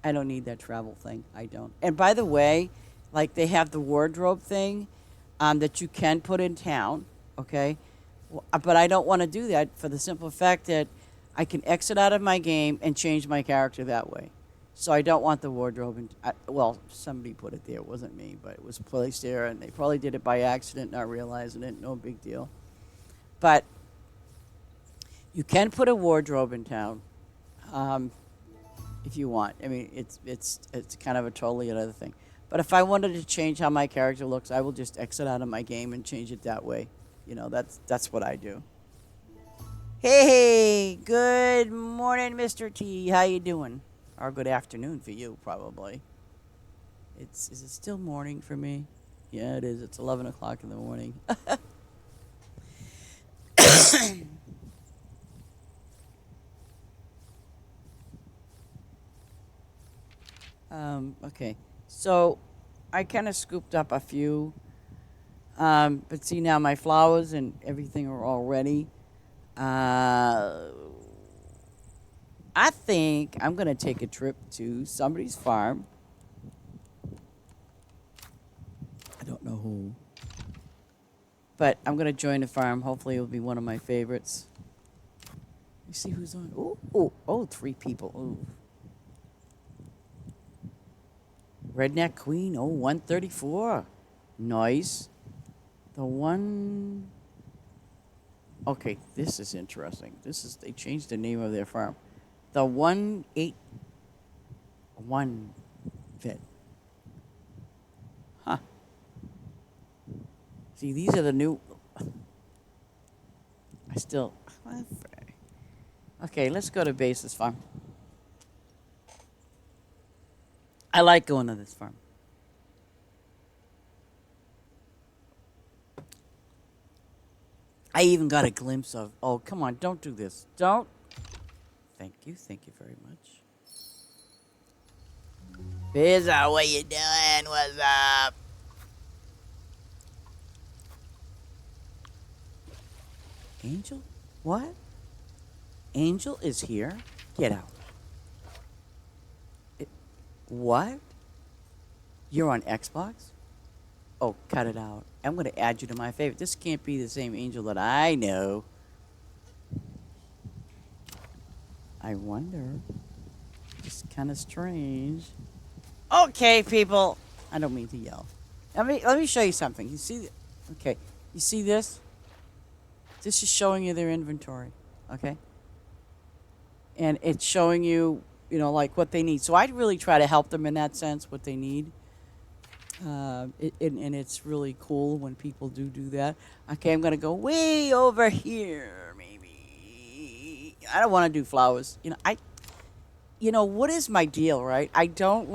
need that travel thing. I don't. And by the way, like they have the wardrobe thing, that you can put in town. Okay, but I don't want to do that for the simple fact that I can exit out of my game and change my character that way. So I don't want the wardrobe. Well, somebody put it there. It wasn't me, but it was placed there, and they probably did it by accident, not realizing it. No big deal. But you can put a wardrobe in town, um, if you want. I mean, it's kind of a totally another thing. But if I wanted to change how my character looks, I will just exit out of my game and change it that way. That's what I do. Hey, good morning, Mr. T. How you doing? Or good afternoon for you, probably. Is it still morning for me? Yeah, it is. It's 11 o'clock in the morning. Okay, so I kind of scooped up a few, but see now my flowers and everything are all ready. Uh, I think I'm gonna take a trip to somebody's farm. I don't know who, but I'm gonna join the farm. Hopefully, it'll be one of my favorites. Let me see who's on. Oh, 3 people. Ooh. Redneck Queen, 134. Nice. The one. Okay, this is interesting. They changed the name of their farm. The 181 vet. Huh. See, these are the new. I still. Okay, let's go to Base's farm. I like going to this farm. I even got a glimpse of. Oh, come on! Don't do this. Don't. Thank you. Thank you very much. Pizza, what you doing? What's up? Angel? What? Angel is here? Get out. What? You're on Xbox? Oh, cut it out. I'm going to add you to my favorite. This can't be the same Angel that I know. I wonder. It's kind of strange. Okay, people. I don't mean to yell. Let me show you something. You see? Okay. You see this? This is showing you their inventory. Okay? And it's showing you, like what they need. So I really try to help them in that sense, what they need. And it's really cool when people do that. Okay, I'm going to go way over here, maybe. I don't want to do flowers. What is my deal, right? I do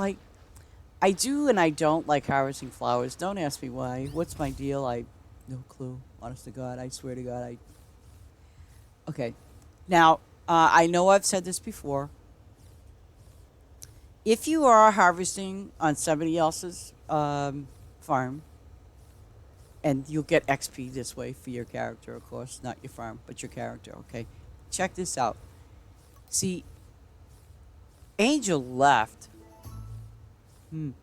and I don't like harvesting flowers. Don't ask me why. What's my deal? No clue. Honest to God, I swear to God, Okay. Now, I know I've said this before, If you are harvesting on somebody else's farm, and you'll get XP this way for your character, of course, not your farm, but your character, okay? Check this out. See, Angel left.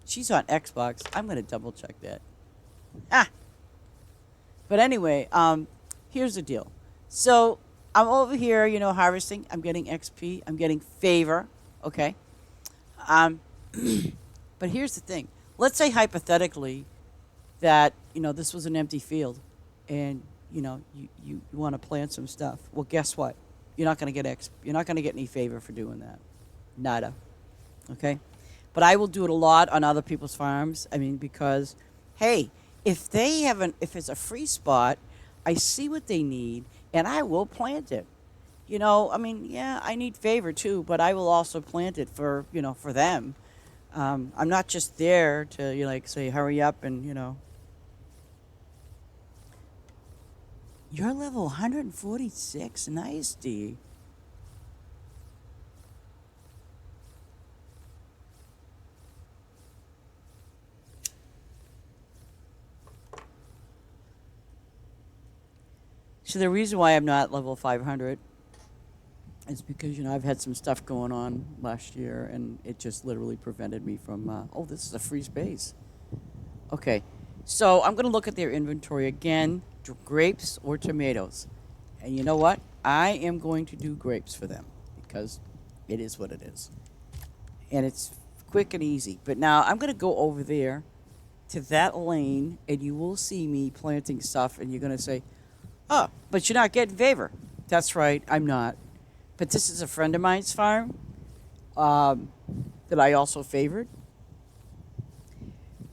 She's on Xbox. I'm going to double check that. Ah, but anyway, here's the deal. So I'm over here, harvesting. I'm getting XP. I'm getting favor. Okay. Um, but here's the thing. Let's say hypothetically that this was an empty field, and you want to plant some stuff. Well, guess what? You're not going to get You're not going to get any favor for doing that. Nada. Okay. But I will do it a lot on other people's farms. I mean, because hey, if it's a free spot, I see what they need and I will plant it. I mean, yeah, I need favor too, but I will also plant it for them. I'm not just there to like say hurry up and You're level 146. Nice, D. So the reason why I'm not level 500 is because I've had some stuff going on last year, and it just literally prevented me from. Oh, this is a free space. Okay, so I'm gonna look at their inventory again: grapes or tomatoes. And you know what? I am going to do grapes for them because it is what it is, and it's quick and easy. But now I'm gonna go over there to that lane, and you will see me planting stuff, and you're gonna say, "Oh, but you're not getting favor." That's right, I'm not. But this is a friend of mine's farm um, that I also favored.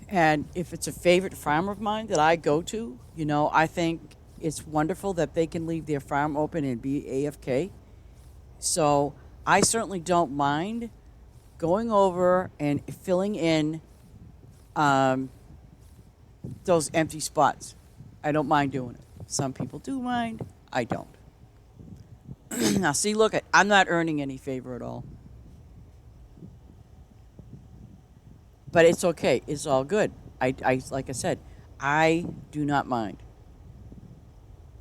And if it's a favorite farm of mine that I go to, I think it's wonderful that they can leave their farm open and be AFK. So I certainly don't mind going over and filling in um, those empty spots. I don't mind doing it. Some people do mind. I don't. Now, see, look, I'm not earning any favor at all. But it's okay. It's all good. Like I said, I do not mind.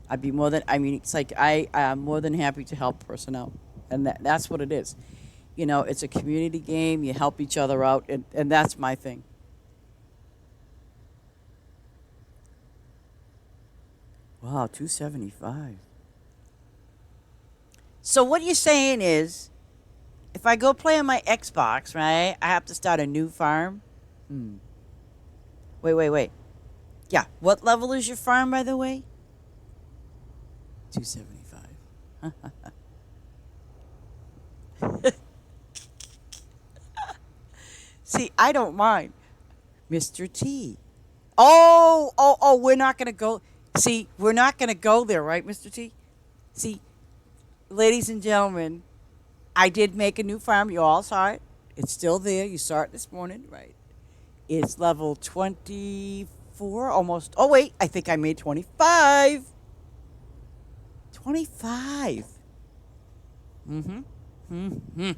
I'd be more than, I mean, it's like I am more than happy to help a person out. And that's what it is. It's a community game. You help each other out. And that's my thing. Wow, 275. So what you're saying is, if I go play on my Xbox, right, I have to start a new farm? Hmm. Wait. Yeah, what level is your farm, by the way? 275. See, I don't mind. Mr. T. Oh, we're not going to go. See, we're not going to go there, right, Mr. T? See, ladies and gentlemen, I did make a new farm. You all saw it. It's still there. You saw it this morning, right? It's level 24, almost. Oh, wait, I think I made 25. 25. Mm-hmm. Mm-hmm.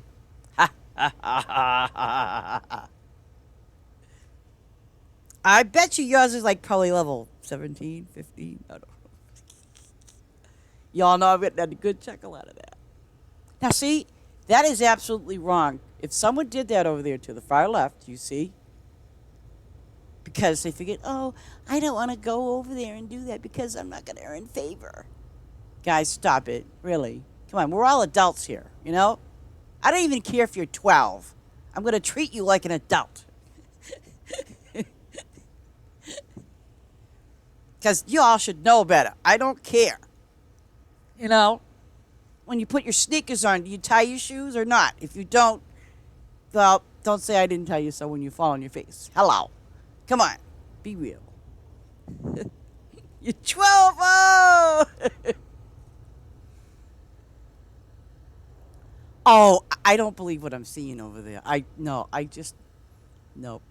Ha, ha, ha, ha, ha, ha. I bet you yours is like probably level 17, 15. I don't know. Y'all know I'm getting a good chuckle out of that. Now, see, that is absolutely wrong. If someone did that over there to the far left, you see, because they forget, oh, I don't want to go over there and do that because I'm not going to earn favor. Guys, stop it. Really. Come on, we're all adults here, I don't even care if you're 12. I'm going to treat you like an adult. Because you all should know better. I don't care. When you put your sneakers on, do you tie your shoes or not? If you don't, well, don't say I didn't tell you so when you fall on your face. Hello. Come on. Be real. You're 12. Oh! Oh, I don't believe what I'm seeing over there. No, no.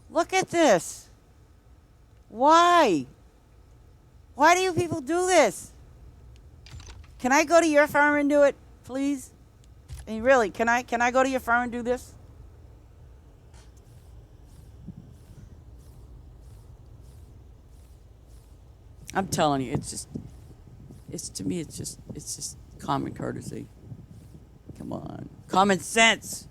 Look at this. Why? Why do you people do this? Can I go to your farm and do it, please? I mean, really, can I go to your farm and do this? I'm telling you, it's to me, it's just common courtesy. Come on, common sense.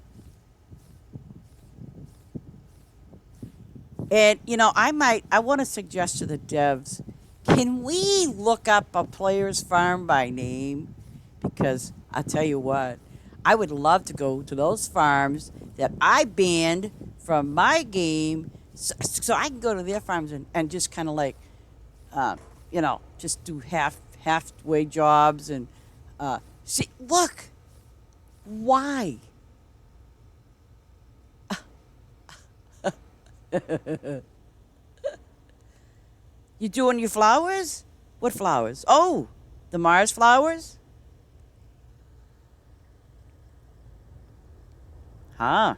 And I want to suggest to the devs, can we look up a player's farm by name? Because I tell you what, I would love to go to those farms that I banned from my game, so I can go to their farms and just kind of like, just do halfway jobs and see. Look, why? You doing your flowers? What flowers? Oh, the Mars flowers? Huh.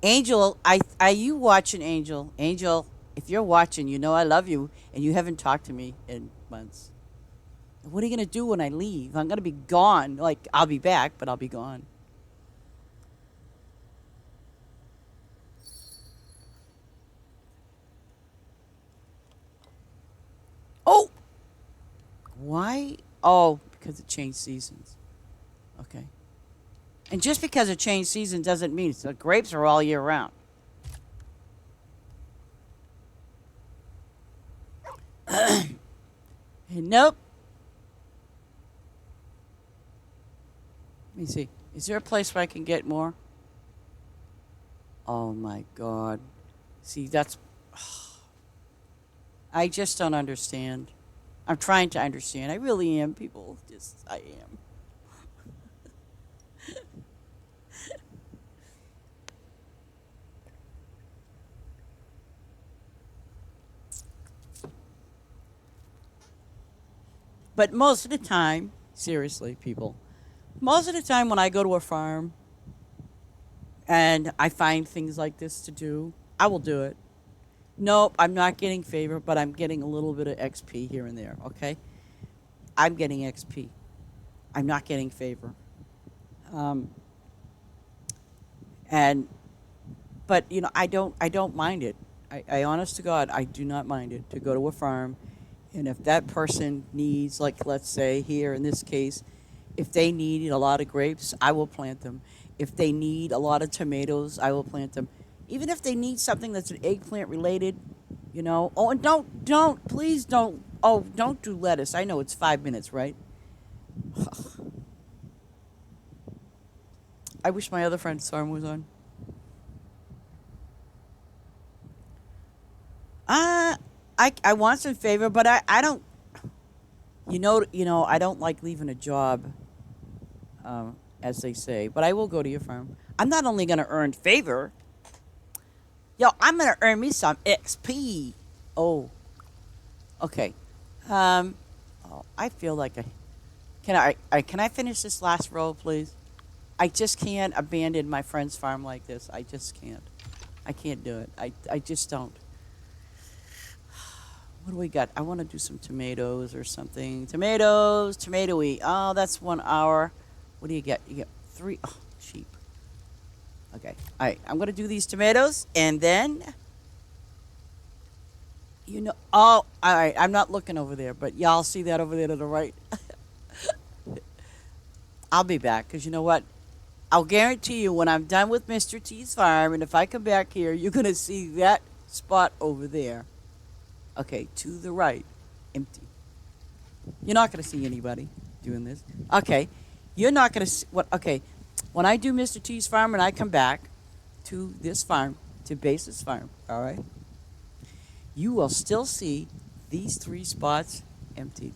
Angel, are you watching, Angel? Angel, if you're watching, you know I love you, and you haven't talked to me in months. What are you gonna do when I leave? I'm gonna be gone. Like, I'll be back, but I'll be gone. Oh, why? Oh, because it changed seasons. Okay. And just because it changed season doesn't mean the grapes are all year round. Nope. Let me see. Is there a place where I can get more? Oh my God. See, that's. I just don't understand. I'm trying to understand. I really am, people. Just, I am. But most of the time, seriously, people, most of the time when I go to a farm and I find things like this to do, I will do it. Nope, I'm not getting favor, but I'm getting a little bit of XP here and there, okay? I'm getting XP. I'm not getting favor. Um, and but I don't mind it. I honest to God, I do not mind it to go to a farm, and if that person needs, like, let's say here in this case, if they need a lot of grapes, I will plant them. If they need a lot of tomatoes, I will plant them. Even if they need something that's an eggplant related, Oh, and don't, please don't. Oh, don't do lettuce. I know it's 5 minutes, right? I wish my other friend's farm was on. Uh, I want some favor, but I don't. I don't like leaving a job, as they say. But I will go to your farm. I'm not only gonna earn favor. Yo, I'm gonna earn me some XP. Oh, okay. Um, I feel like can I finish this last row, please? I just can't abandon my friend's farm like this. I just can't. I can't do it. I just don't. What do we got? I want to do some tomatoes or something. Tomatoes, tomatoey. Oh, that's 1 hour. What do you get? You get three. Oh, cheap. Okay. All right. I'm gonna do these tomatoes, and then Oh, all right. I'm not looking over there, but y'all see that over there to the right. I'll be back because you know what? I'll guarantee you when I'm done with Mr. T's farm, and if I come back here, you're gonna see that spot over there. Okay, to the right, empty. You're not gonna see anybody doing this. Okay, you're not gonna see what? Okay, when I do Mr. T's farm and I come back to this farm, to Base's farm, all right, you will still see these three spots empty,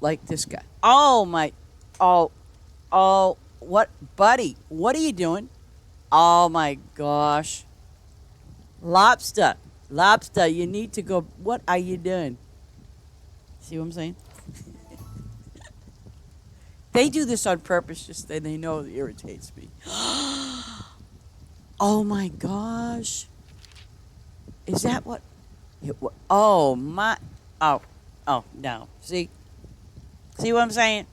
like this guy. Oh my, oh, oh, what, buddy? What are you doing? Oh my gosh, lobster, lobster, you need to go. What are you doing? See what I'm saying? They do this on purpose, just that they know it irritates me. Oh my gosh. Is that what? Oh my. Oh, oh, no. See? See what I'm saying?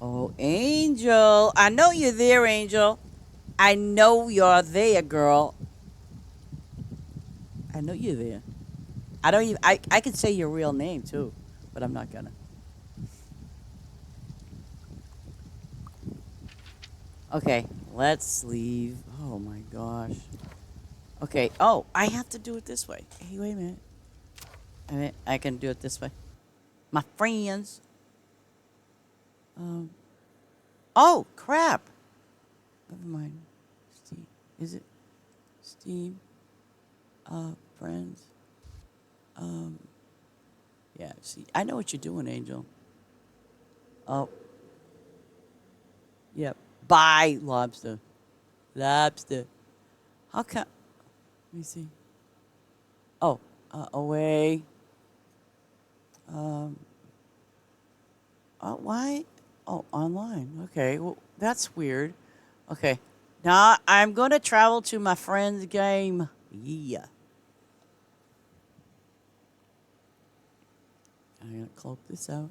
Oh, Angel. I know you're there, Angel. I know you're there, girl. I know you're there. I don't even I could say your real name too, but I'm not gonna. Okay, let's leave. Oh my gosh. Okay. Oh, I have to do it this way. Hey, wait a minute. I can do it this way. My friends. Um. Oh crap. Never mind. Steve. Is it Steve? Friends. Um. Yeah. See, I know what you're doing, Angel. Oh. Yep. Bye, lobster. Lobster. How come? Let me see. Oh. Away. Um. Why? Oh, online. Okay. Well, that's weird. Okay. Now I'm going to travel to my friend's game. Yeah. I'm going to cloak this out.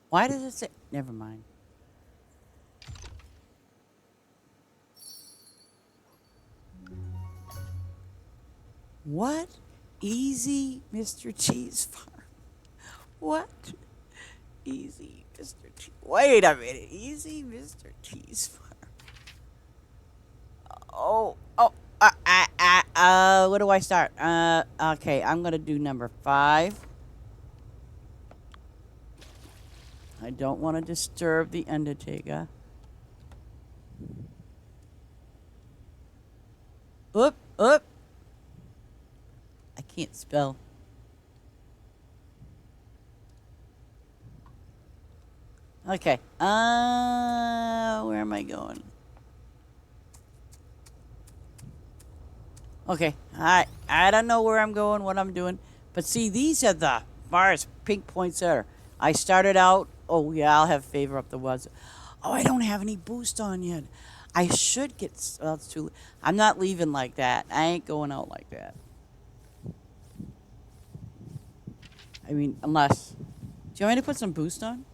Why does it say? Never mind. What? Easy, Mr. Cheese Farm. What? Easy, Mr. Cheese. Wait a minute. Easy, Mr. Cheese Farm. Oh, oh. Where do I start? Okay, I'm gonna do number 5. I don't want to disturb the Undertaker. Oop, oop. I can't spell. Okay. Where am I going? Okay. I don't know where I'm going, what I'm doing. But see, these are the bars, pink points there. I started out. Oh yeah, I'll have favor up the woods. Oh, I don't have any boost on yet. I should get. Well, it's too. I'm not leaving like that. I ain't going out like that. I mean, unless. Do you want me to put some boost on?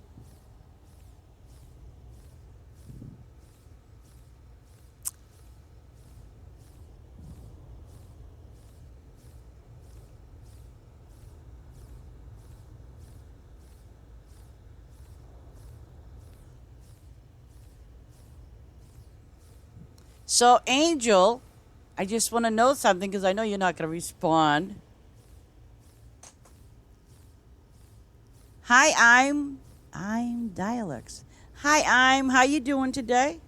So, Angel, I just want to know something because I know you're not going to respond. Hi, I'm Dialects. Hi, I'm how you doing today?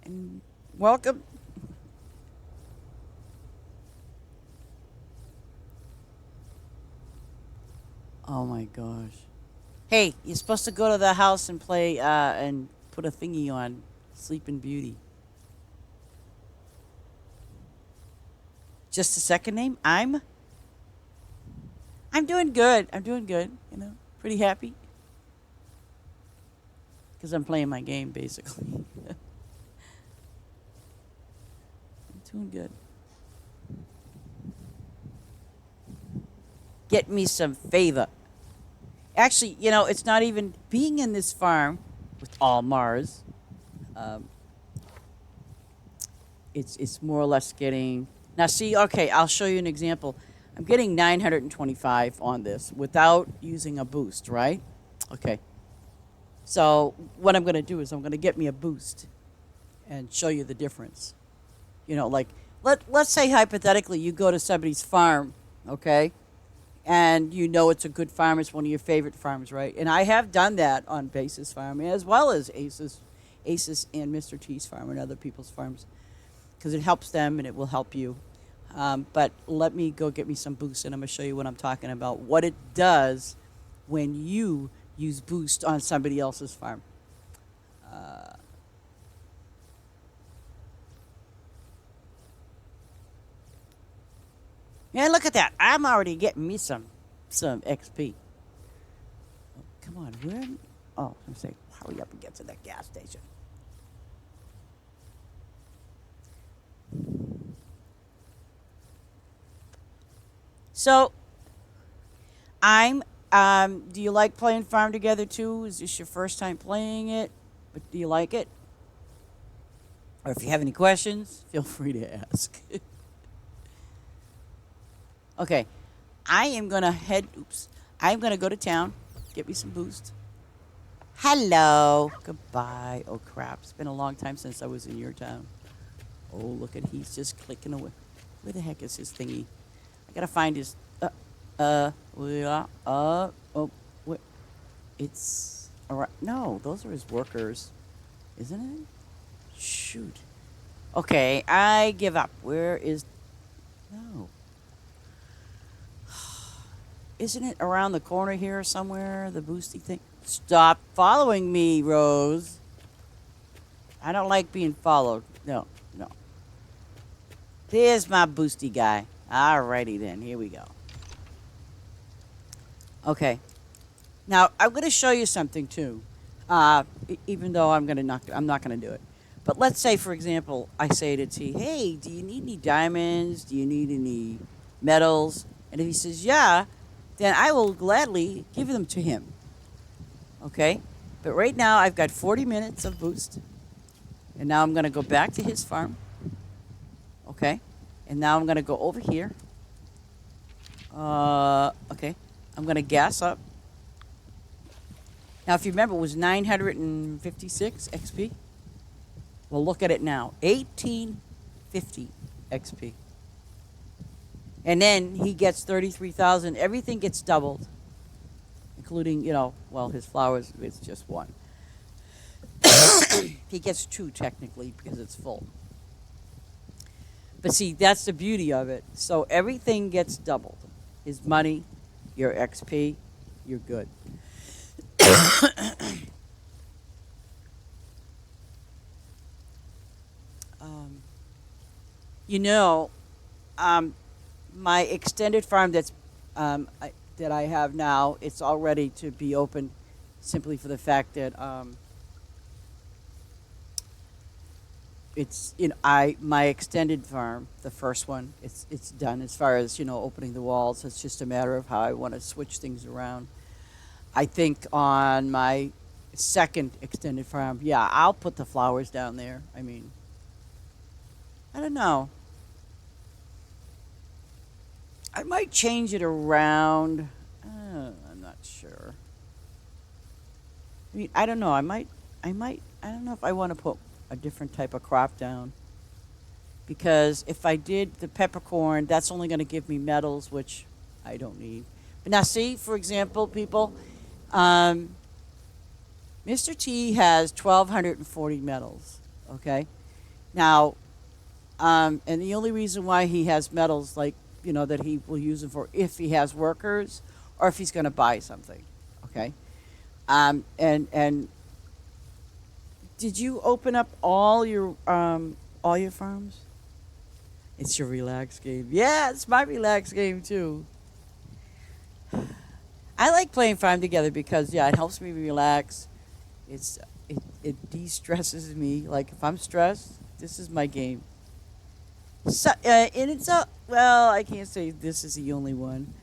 And welcome. Oh my gosh. Hey, you're supposed to go to the house and play and put a thingy on Sleeping Beauty. Just a second name? I'm doing good. I'm doing good, you know. Pretty happy because I'm playing my game basically. I'm doing good. Get me some favor. Actually, you know, it's not even being in this farm with all Mars. Um, it's more or less getting now. See, okay, I'll show you an example. I'm getting 925 on this without using a boost, right? Okay. So what I'm going to do is I'm going to get me a boost and show you the difference. You know, like let's say hypothetically you go to somebody's farm, okay? And you know it's a good farm. It's one of your favorite farms, right? And I have done that on Basis Farm as well as Aces and Mr. T's farm and other people's farms because it helps them and it will help you. But let me go get me some boost and I'm going to show you what I'm talking about. What it does when you use boost on somebody else's farm. Uh, Man, look at that. I'm already getting me some XP. Oh, come on, where? Oh, I'm saying, hurry up and get to that gas station. So I'm Do you like playing Farm Together too? Is this your first time playing it? But do you like it? Or if you have any questions, feel free to ask. Okay, I am gonna head. Oops, I'm gonna go to town, get me some boost. Hello, goodbye. Oh crap, it's been a long time since I was in your town. Oh, look at he's just clicking away. Where the heck is his thingy? I gotta find his. Yeah, oh, what? It's around. No, those are his workers, isn't it? Shoot. Okay, I give up. Where is? No, isn't it around the corner here somewhere? The boosty thing. Stop following me, Rose. I don't like being followed. No, no. There's my boosty guy. Alrighty then. Here we go. Okay. Now I'm going to show you something too. Even though I'm not gonna do it. But let's say, for example, I say to T, "Hey, do you need any diamonds? Do you need any metals?" And if he says, "Yeah," then I will gladly give them to him. Okay. But right now I've got 40 minutes of boost, and now I'm going to go back to his farm. Okay. And now I'm going to go over here. Okay. I'm going to gas up. Now, if you remember, it was 956 XP. Well, look at it now. 1850 XP. And then he gets 33,000. Everything gets doubled, including, well, his flowers, it's just one. He gets two, technically, because it's full. But see, that's the beauty of it. So everything gets doubled. His money, your XP, you're good. um, you know, my extended farm that I have now, it's all ready to be open, simply for the fact that it's my extended farm, the first one, it's done as far as opening the walls. It's just a matter of how I want to switch things around. I think on my second extended farm, yeah, I'll put the flowers down there. I mean, I don't know. I might change it around. I'm not sure. I mean, I don't know. I don't know if I want to put a different type of crop down. Because if I did the peppercorn, that's only going to give me metals, which I don't need. But now, see, for example, people, Mr. T has 1,240 metals. Okay? Now, and the only reason why he has metals, like, that he will use them for, if he has workers or if he's going to buy something. Okay? And did you open up all your farms? It's your relax game. Yeah, it's my relax game too. I like playing Farm Together because it helps me relax. It de-stresses me. Like if I'm stressed, this is my game. So, and it's well, I can't say this is the only one.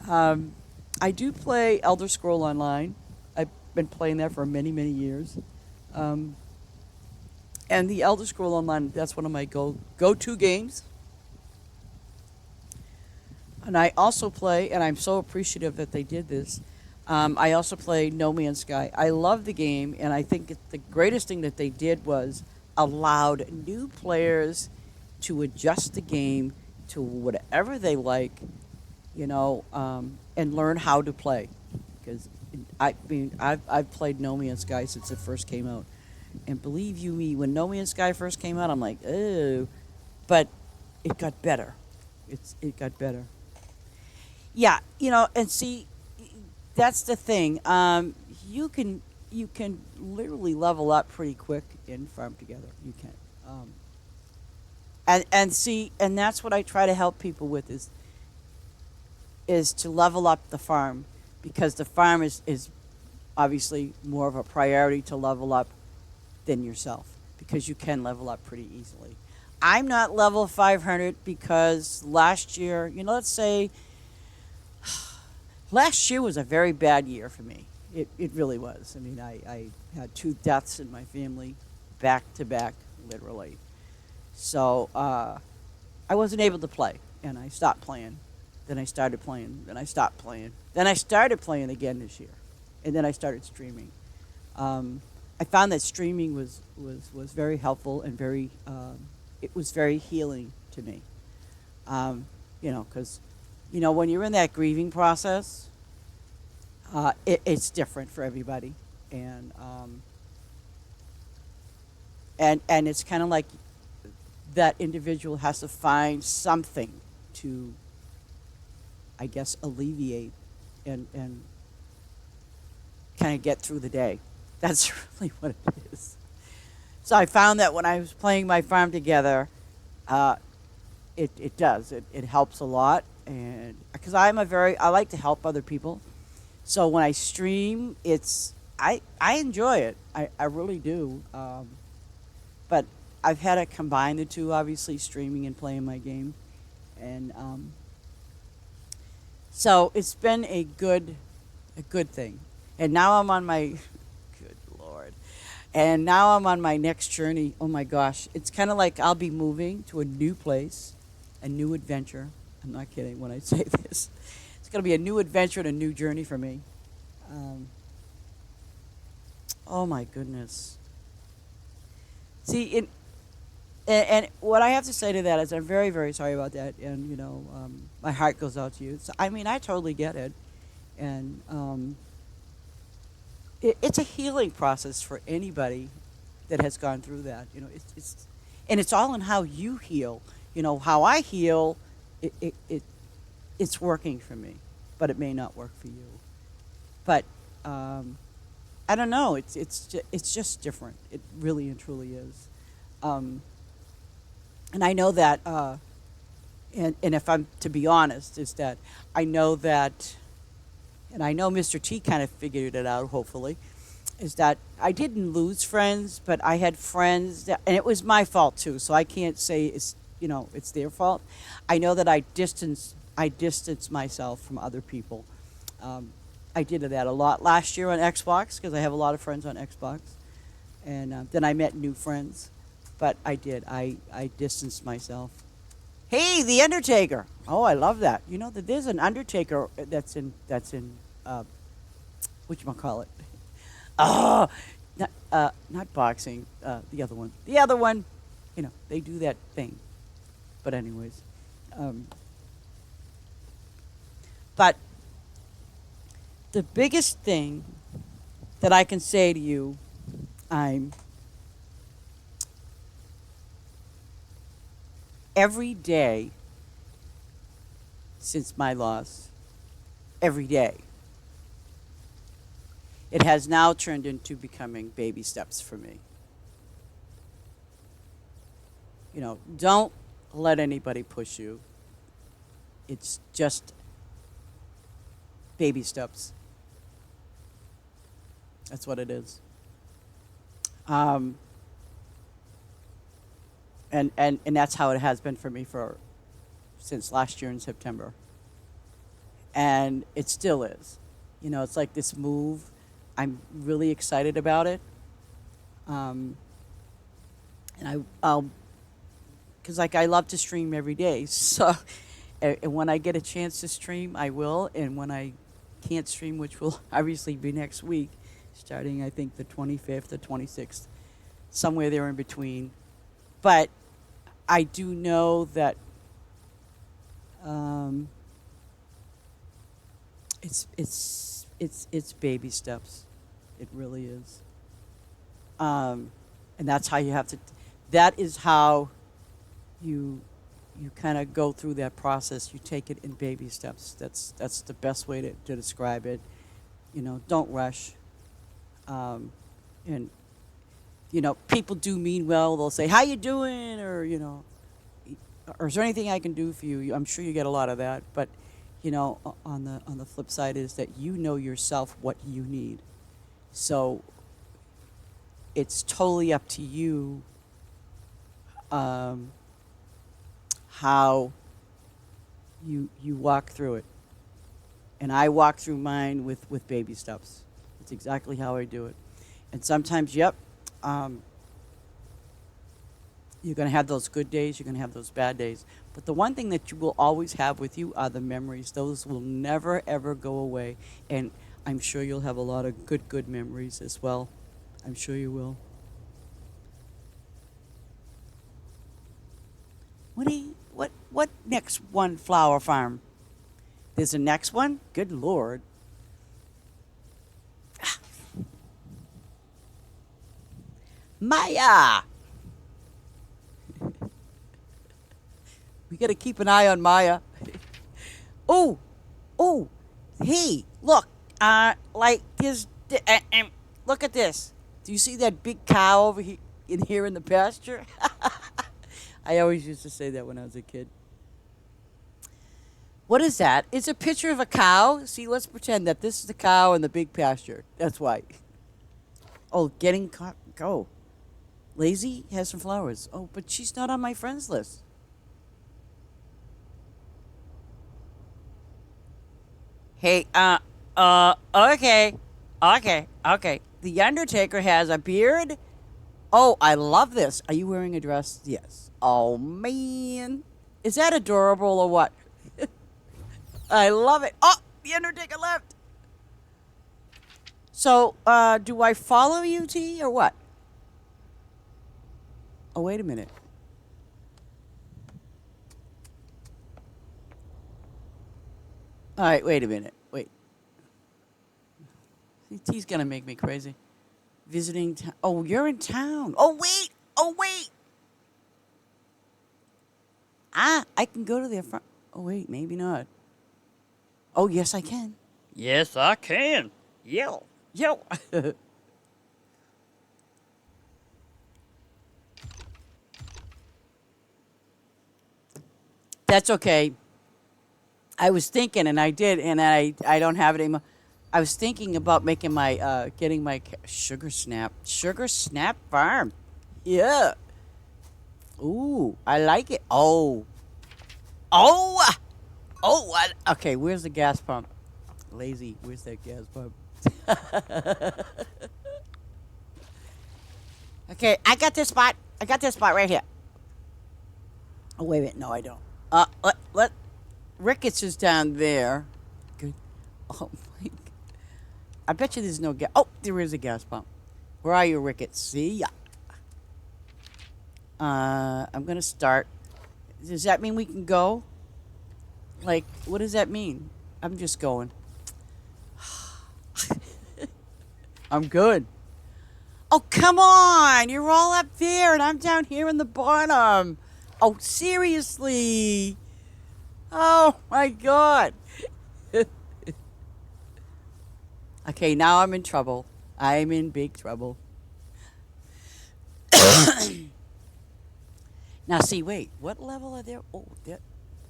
I do play Elder Scroll Online. I've been playing that for many, many years. And the Elder Scroll Online, that's one of my go-to games. And I also play, and I'm so appreciative that they did this, I also play No Man's Sky. I love the game, and I think the greatest thing that they did was allowed new players to adjust the game to whatever they like, and learn how to play. Because I've played No Man's Sky since it first came out, and believe you me, when No Man's Sky first came out, I'm like, oh, but it got better. It got better. Yeah, and see, that's the thing. You can literally level up pretty quick in Farm Together. You can. And see, and that's what I try to help people with is to level up the farm, because the farm is obviously more of a priority to level up than yourself, because you can level up pretty easily. I'm not level 500 because last year, let's say last year was a very bad year for me. It really was. I mean, I had two deaths in my family, back to back, literally. So I wasn't able to play, and I stopped playing. Then I started playing. Then I stopped playing. Then I started playing again this year, and then I started streaming. I found that streaming was very helpful and very it was very healing to me. Because when you're in that grieving process, it's different for everybody, and and it's kind of like that individual has to find something to, I guess, alleviate and kind of get through the day. That's really what it is. So I found that when I was playing my farm together, uh, it does. It helps a lot, and because I like to help other people. So when I stream, I enjoy it. I really do. But I've had to combine the two, obviously, streaming and playing my game, and so it's been a good thing. And now I'm on my good lord. And now I'm on my next journey. Oh my gosh, it's kind of like I'll be moving to a new place, a new adventure. I'm not kidding when I say this. It's going to be a new adventure and a new journey for me. Um, oh my goodness. See, and what I have to say to that is I'm very, very sorry about that. And, my heart goes out to you. So, I mean, I totally get it. And it's a healing process for anybody that has gone through that. And it's all in how you heal. How I heal, it's working for me, but it may not work for you. But I don't know. It's just different. It really and truly is. Um, and I know that, and if I'm to be honest, is that I know that, and I know Mr. T kind of figured it out. Hopefully, is that I didn't lose friends, but I had friends that, and it was my fault too. So I can't say it's their fault. I know that I distanced myself from other people. Um, I did that a lot last year on Xbox because I have a lot of friends on Xbox, and then I met new friends. But I did. I distanced myself. Hey, the Undertaker. Oh, I love that. That there's an Undertaker that's in what you call it? Oh, not boxing. The other one. The other one. They do that thing. But anyways, um, but the biggest thing that I can say to you, I'm every day since my loss, every day, it has now turned into becoming baby steps for me. Don't let anybody push you. It's just baby steps. That's what it is. Um, and that's how it has been for me for since last year in September, and it still is. It's like this move. I'm really excited about it, and I'll because like I love to stream every day. So, and when I get a chance to stream, I will. And when I can't stream, which will obviously be next week, starting I think the 25th or 26th, somewhere there in between. But I do know that um, it's baby steps. It really is, and that's how you have to. That is how you kind of go through that process. You take it in baby steps. That's the best way to describe it. Don't rush. And people do mean well. They'll say, "How you doing?" Or is there anything I can do for you? I'm sure you get a lot of that. But on the flip side is that you know yourself what you need. So it's totally up to you um, how you walk through it, And I walk through mine with baby steps. It's exactly how I do it. And sometimes, yep, um, you're going to have those good days, you're going to have those bad days. But the one thing that you will always have with you are the memories. Those will never, ever go away. And I'm sure you'll have a lot of good memories as well. I'm sure you will. What next one flower farm? There's a next one? Good Lord. Maya! We got to keep an eye on Maya. Oh, oh, hey, look. Like this. Look at this. Do you see that big cow over here in the pasture? I always used to say that when I was a kid. What is that? It's a picture of a cow. See, let's pretend that this is the cow in the big pasture. That's why. Oh, getting caught. Go. Lazy has some flowers. Oh, but she's not on my friends list. Hey, okay. Okay. The Undertaker has a beard. Oh, I love this. Are you wearing a dress? Yes. Oh, man. Is that adorable or what? I love it. Oh, the Undertaker left. So, do I follow you, T, or what? Oh, wait a minute. All right, wait a minute. Wait. T's going to make me crazy. Visiting town. Oh, you're in town. Oh, wait. Oh, wait. I can go to their front. Oh, wait, maybe not. Oh, yes, I can. Yes, I can. Yo. Yo. That's okay. I was thinking, and I did, and I don't have it anymore. I was thinking about making my getting my sugar snap farm. Yeah. Ooh, I like it. Oh, oh, okay. Where's the gas pump? Lazy. Where's that gas pump? Okay, I got this spot. I got this spot right here. Oh wait a minute. No, I don't. Let Ricketts is down there. Good. Oh my. I bet you there's no gas. Oh, there is a gas pump. Where are you, Ricketts? See ya. I'm gonna start. Does that mean we can go? Like, what does that mean? I'm just going. I'm good. Oh, come on! You're all up there, and I'm down here in the bottom. Oh, seriously? Oh my God. Okay, now I'm in trouble. I'm in big trouble. Now, see, wait. What level are there?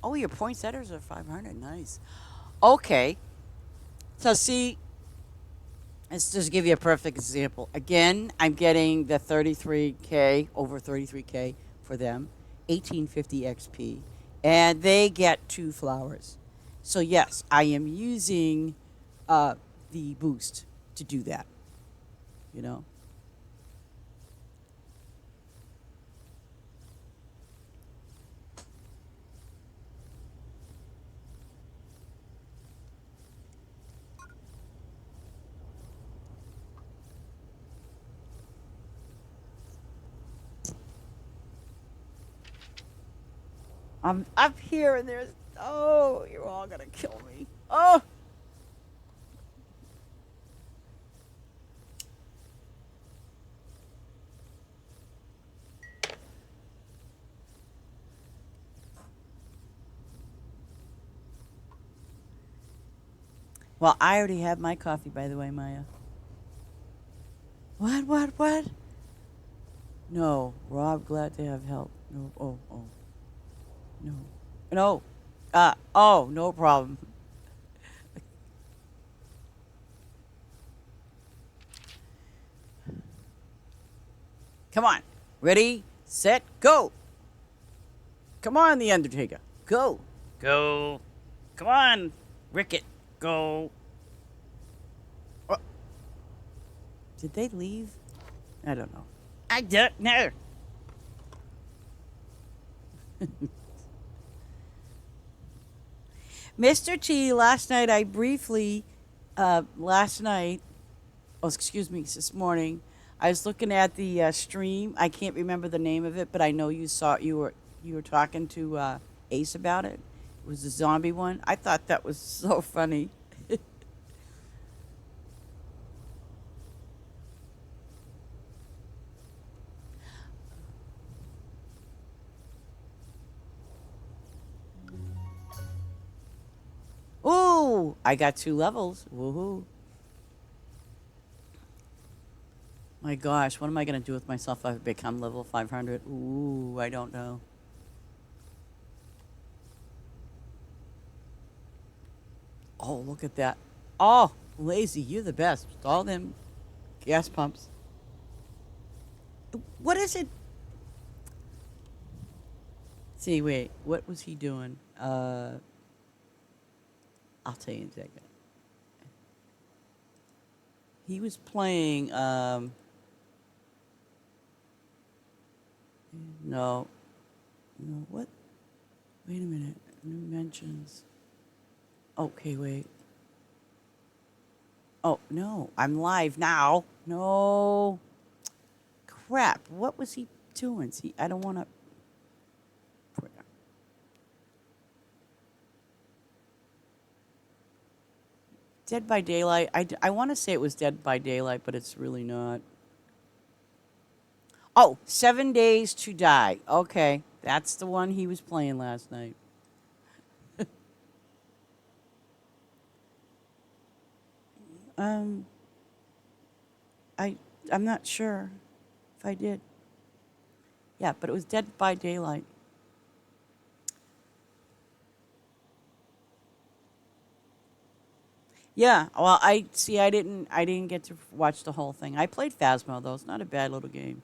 Oh, your poinsettias are 500. Nice. Okay. So, see, let's just give you a perfect example. Again, I'm getting the 33K, over 33K for them, 1850 XP, and they get 2 flowers. So, yes, I am using the boost to do that, you know? I'm up here and there's, oh, you're all gonna kill me. Oh! Well, I already have my coffee, by the way, Maya. What? No, Rob, glad to have help. No, oh. No. No. Oh, no problem. Come on. Ready, set, go. Come on, The Undertaker. Go. Go. Come on, Ricket. Go. Oh, did they leave? I don't know. I don't know. Mr. T, last night I briefly, last night, oh, excuse me, this morning, I was looking at the stream. I can't remember the name of it, but I know you were talking to Ace about it. It was the zombie one. I thought that was so funny. Ooh, I got 2 levels. Woohoo. My gosh, what am I going to do with myself if I become level 500? Ooh, I don't know. Oh, look at that. Oh, lazy, you're the best. With all them gas pumps. What is it? See, wait, what was he doing? I'll tell you in a second. He was playing, no, no, what? Wait a minute. New mentions. Okay, wait. Oh, no, I'm live now. No. Crap. What was he doing? See, I don't want to. Dead by Daylight. I want to say it was Dead by Daylight, but it's really not. Oh, 7 Days to Die. Okay. That's the one he was playing last night. Um, I I'm not sure if I did. Yeah, but it was Dead by Daylight. Yeah, well, I see. I didn't get to watch the whole thing. I played Phasmo though. It's not a bad little game.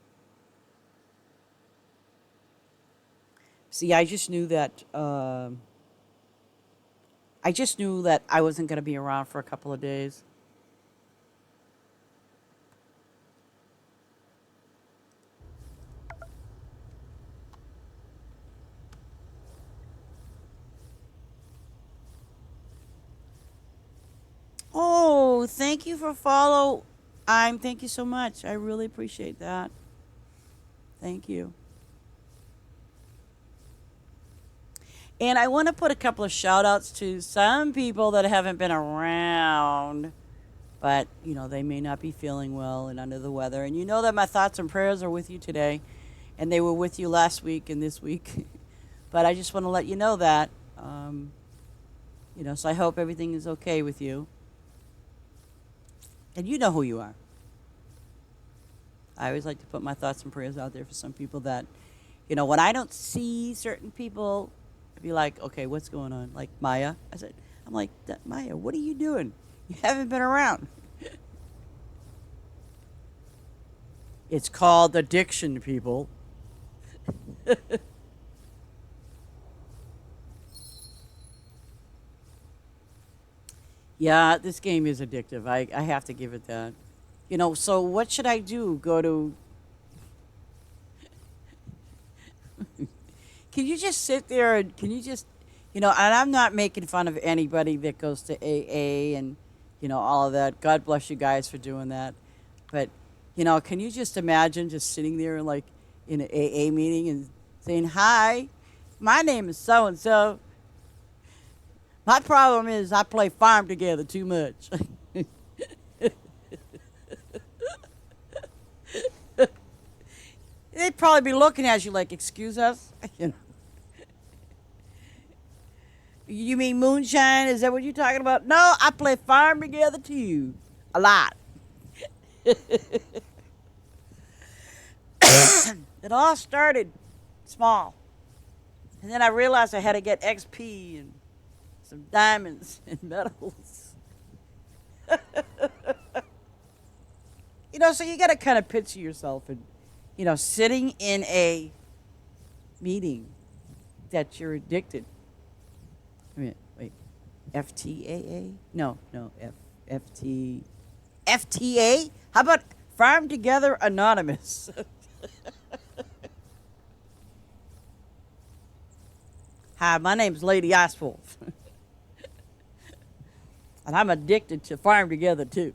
See, I just knew that I wasn't going to be around for a couple of days. Oh, thank you for follow. Thank you so much. I really appreciate that. Thank you. And I want to put a couple of shout outs to some people that haven't been around, but they may not be feeling well and under the weather. And you know that my thoughts and prayers are with you today, and they were with you last week and this week. But I just want to let you know that. So I hope everything is okay with you. And you know who you are. I always like to put my thoughts and prayers out there for some people that, when I don't see certain people, I'd be like, okay, what's going on? Like Maya. I'm like, Maya, what are you doing? You haven't been around. It's called addiction, people. Yeah, this game is addictive. I have to give it that. So what should I do? Go to. Can you just sit there and can you just, and I'm not making fun of anybody that goes to AA and, all of that. God bless you guys for doing that. But, can you just imagine just sitting there like in an AA meeting and saying, hi, my name is so and so. My problem is I play farm together too much. They'd probably be looking at you like, excuse us? You mean moonshine? Is that what you're talking about? No, I play farm together too. A lot. It all started small. And then I realized I had to get XP and some diamonds and metals. So you got to kind of picture yourself and, sitting in a meeting that you're addicted. Wait. FTAA? No, no, FT FTA? How about Farm Together Anonymous? Hi, my name's Lady Icewolf, and I'm addicted to Farm Together too.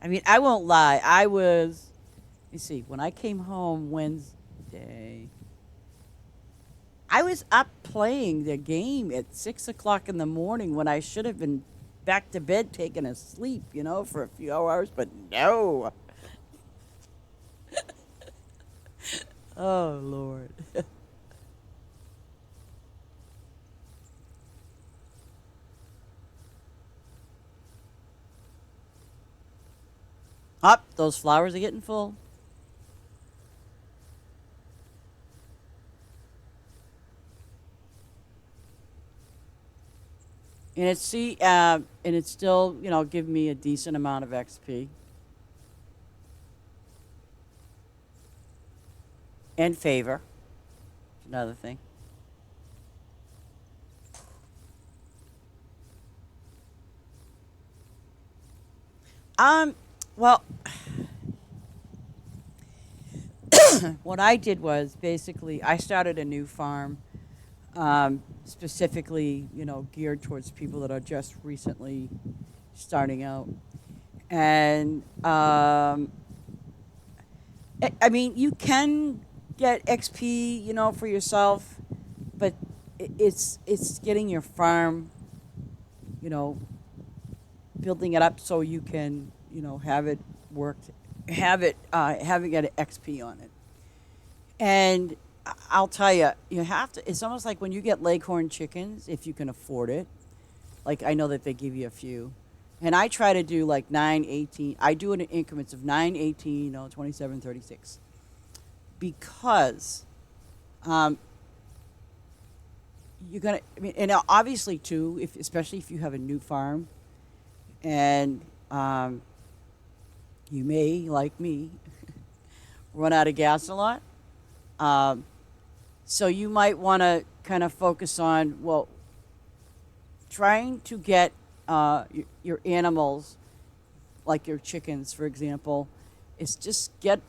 I mean, I won't lie. Let me see, when I came home Wednesday, I was up playing the game at 6 o'clock in the morning when I should have been back to bed taking a sleep, for a few hours, but no. Oh, Lord. Up, those flowers are getting full. And it's still, giving me a decent amount of XP and favor. Another thing. Um, well, what I did was basically I started a new farm, specifically, geared towards people that are just recently starting out. And I mean, you can get XP, for yourself, but it's getting your farm, you know, building it up so you can, have it worked, having an XP on it. And I'll tell you, you have to. It's almost like when you get leghorn chickens, if you can afford it. Like I know that they give you a few, and I try to do like 9, 18. I do it in increments of 9, 18, 27, 36, because um, you're gonna. I mean, and now obviously too, if especially if you have a new farm, and you may, like me, run out of gas a lot. Um, so you might want to kind of focus on, well, trying to get your animals, like your chickens, for example, is just get,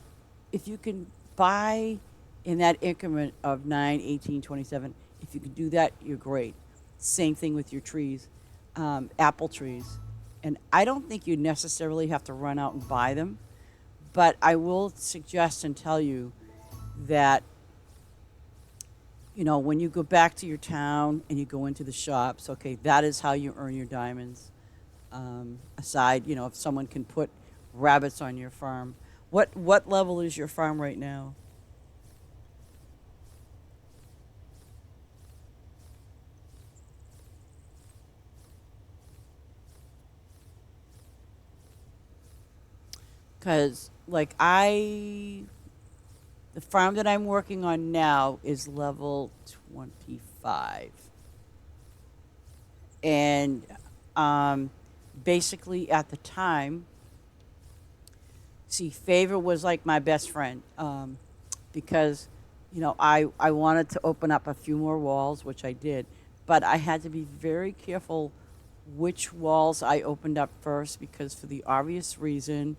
if you can buy in that increment of 9, 18, 27. If you can do that, you're great. Same thing with your trees, apple trees. And I don't think you necessarily have to run out and buy them, but I will suggest and tell you that when you go back to your town and you go into the shops, okay, that is how you earn your diamonds. Aside, if someone can put rabbits on your farm. What level is your farm right now? Because the farm that I'm working on now is level 25, and um, basically at the time, see, favor was like my best friend, because I wanted to open up a few more walls, which I did, but I had to be very careful which walls I opened up first, because for the obvious reason,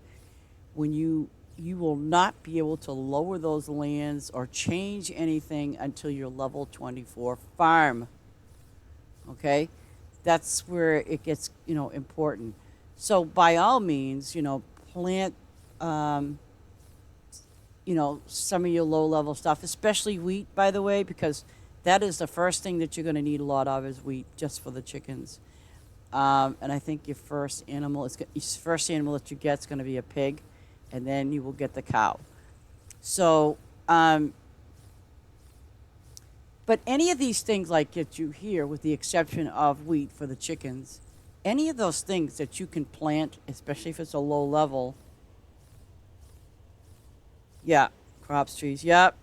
when you will not be able to lower those lands or change anything until your level 24 farm. Okay, that's where it gets important. So by all means, plant um, some of your low level stuff, especially wheat, by the way, because that is the first thing that you're going to need a lot of is wheat, just for the chickens. And I think your first animal that you get is going to be a pig, and then you will get the cow. So, but any of these things like get you here, with the exception of wheat for the chickens, any of those things that you can plant, especially if it's a low level, yeah, crops, trees, yep.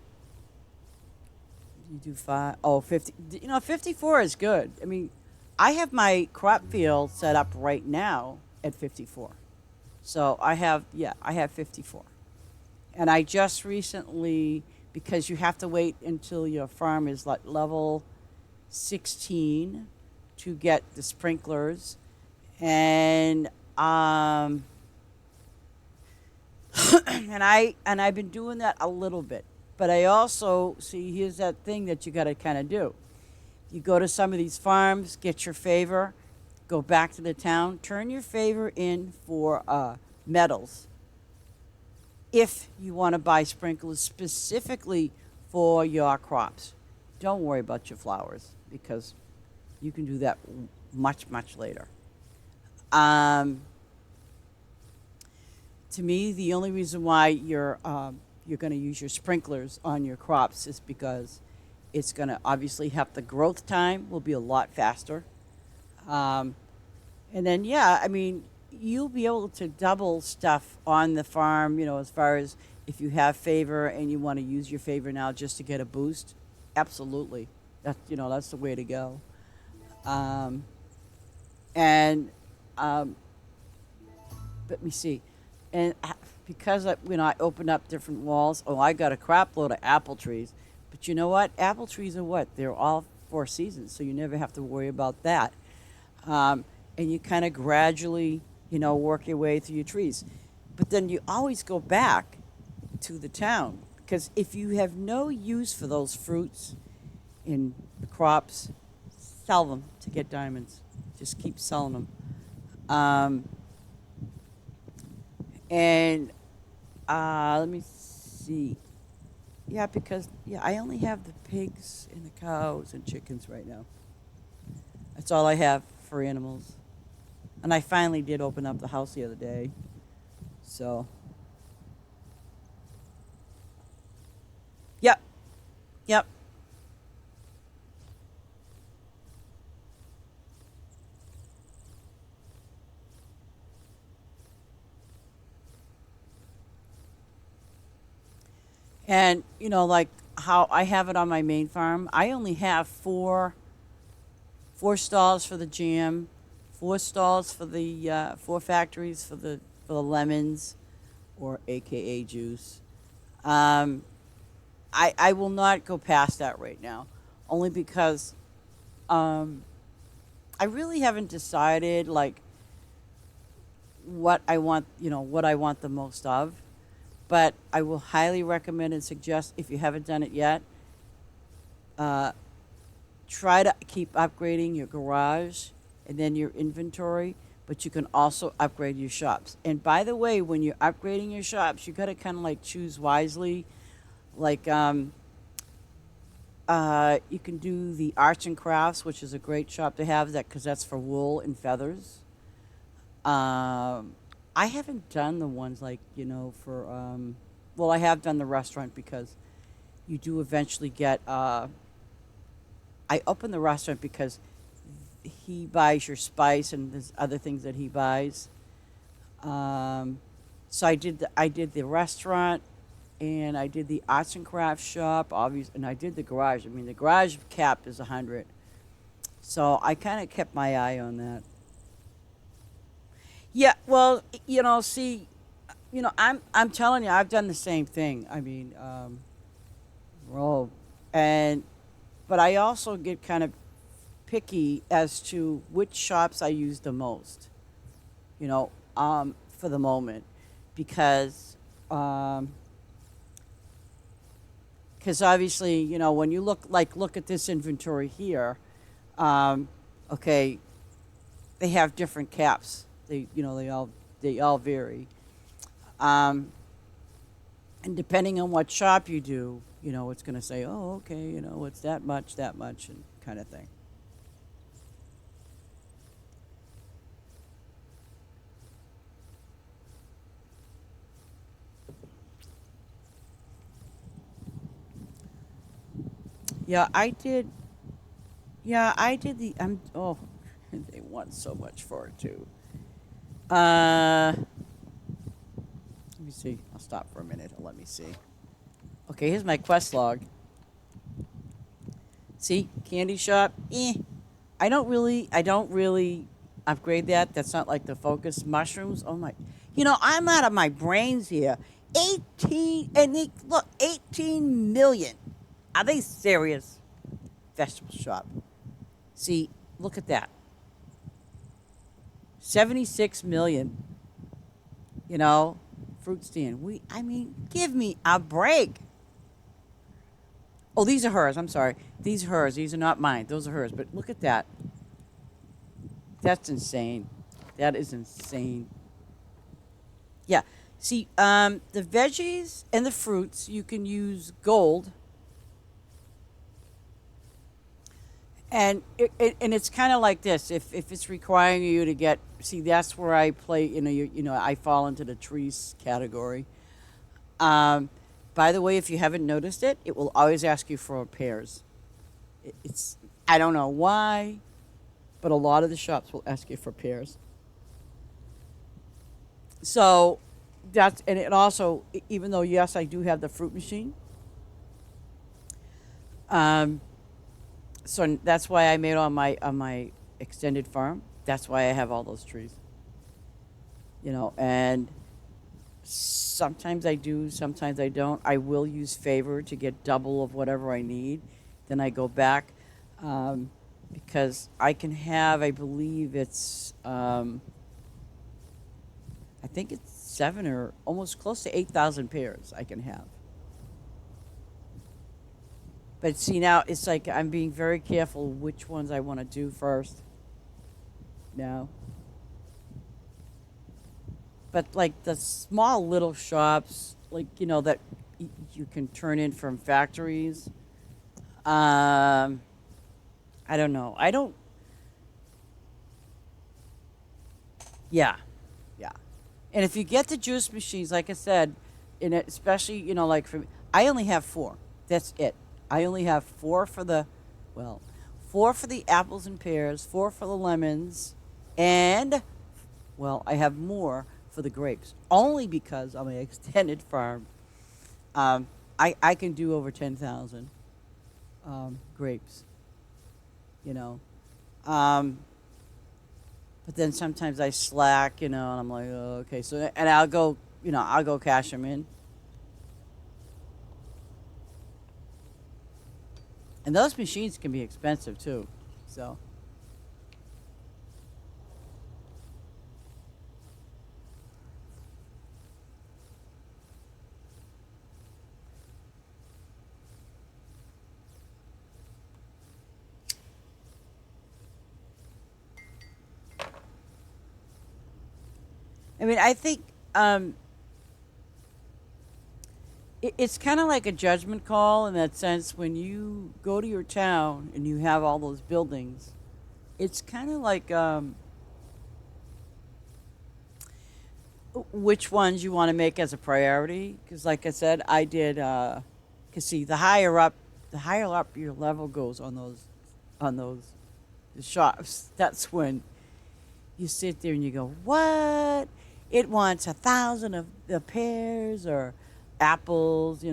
You do 5, oh, 50. 54 is good. I mean, I have my crop field set up right now at 54. So I have 54. And I just recently, because you have to wait until your farm is like level 16 to get the sprinklers. And and I've been doing that a little bit. But I also see, here's that thing that you got to kind of do. You go to some of these farms, get your favor, go back to the town, turn your favor in for metals if you want to buy sprinklers specifically for your crops. Don't worry about your flowers because you can do that much, much later. Um, to me, the only reason why you're going to use your sprinklers on your crops is because it's going to obviously have the growth time will be a lot faster. Um, and then, yeah, I mean, you'll be able to double stuff on the farm, as far as if you have favor and you want to use your favor now just to get a boost. Absolutely. That's the way to go. Um, and let me see. And because I opened up different walls, I got a crap load of apple trees. But you know what? Apple trees are what? They're all 4 seasons, so you never have to worry about that. And you kind of gradually, work your way through your trees. But then you always go back to the town because if you have no use for those fruits and crops, sell them to get diamonds. Just keep selling them. Um, and let me see. Yeah, because I only have the pigs and the cows and chickens right now. That's all I have for animals. And I finally did open up the house the other day. So, yep, yep. And like how I have it on my main farm, I only have four stalls for the jam, 4 stalls for the 4 factories for the lemons, or AKA juice. Um, I will not go past that right now, only because um, I really haven't decided like what I want the most of. But I will highly recommend and suggest if you haven't done it yet, uh, try to keep upgrading your garage and then your inventory, but you can also upgrade your shops. And by the way, when you're upgrading your shops, you got to kind of like choose wisely. Like you can do the arts and crafts, which is a great shop to have that because that's for wool and feathers. Um, I haven't done the ones like for well, I have done the restaurant because you do eventually get. I open the restaurant because he buys your spice and there's other things that he buys. Um, so I did the restaurant and I did the arts and crafts shop, obviously, and I did the garage. I mean, the garage cap is 100, so I kind of kept my eye on that. Yeah, well, see, I'm telling you, I've done the same thing. I mean, roll, and but I also get kind of picky as to which shops I use the most. For the moment, because um, because obviously, when you look at this inventory here, um, okay, they have different caps. They all vary. Um, and depending on what shop you do, it's going to say, oh, okay, it's that much, and kind of thing. Yeah, I did. Yeah, I did the. Oh, they want so much for it too. Let me see. I'll stop for a minute. Let me see. Okay, here's my quest log. See, candy shop. I don't really upgrade that. That's not like the focus. Mushrooms. Oh my. I'm out of my brains here. 18, and look, 18 million. Are they serious? Vegetable shop. See, look at that. 76 million, you know, fruit stand. I mean, give me a break. Oh, these are hers. I'm sorry. These are hers. These are not mine. Those are hers. But look at that. That's insane. That is insane. Yeah. See, the veggies and the fruits, you can use gold. And it's kind of like this. If it's requiring you to get, see, that's where I play. I fall into the trees category. Um, by the way, if you haven't noticed it, it will always ask you for pairs. It's I don't know why, but a lot of the shops will ask you for pairs. So and it also, even though yes, I do have the fruit machine. Um, so that's why I made on my extended farm. That's why I have all those trees. And sometimes I do, sometimes I don't. I will use favor to get double of whatever I need. Then I go back, um, because I can have, I believe I think it's seven or almost close to 8,000 pairs I can have. But see, now it's like I'm being very careful which ones I want to do first. Now, but like the small little shops, like that you can turn in from factories. Um, I don't know. I don't. Yeah, yeah. And if you get the juice machines, like I said, especially like for me, I only have four. That's it. I only have four for well, four for the apples and pears, four for the lemons, and well, I have more for the grapes. Only because on my extended farm, um, I can do over 10,000 grapes. You know, um, but then sometimes I slack. And I'm like, oh, okay. So and I'll go cash them in. And those machines can be expensive too. So, I mean, I think um, it's kind of like a judgment call in that sense. When you go to your town and you have all those buildings, it's kind of like which ones you want to make as a priority. Because, like I said, I did. Because see, the higher up your level goes on those shops. That's when you sit there and you go, what? It wants 1,000 of the pears or apples.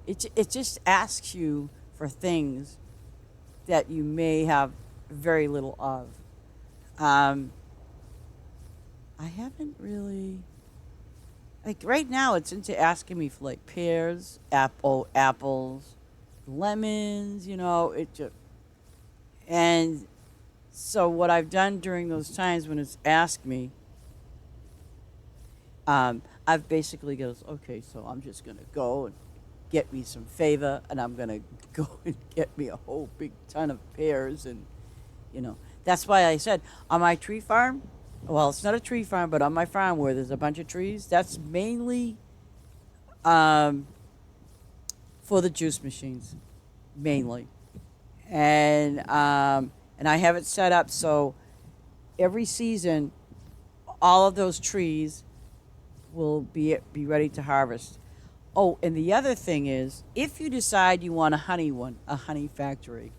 It just asks you for things that you may have very little of. Um, I haven't really, like, right now. It's into asking me for like pears, apples, lemons. It just and so what I've done during those times when it's asked me, I've basically goes, okay, so I'm just gonna go and get me some favor, and I'm gonna go and get me a whole big ton of pears, and that's why I said on my tree farm. Well, it's not a tree farm, but on my farm where there's a bunch of trees, that's mainly um, for the juice machines, mainly, and I have it set up so every season all of those trees will be ready to harvest. Oh, and the other thing is, if you decide you want a honey factory,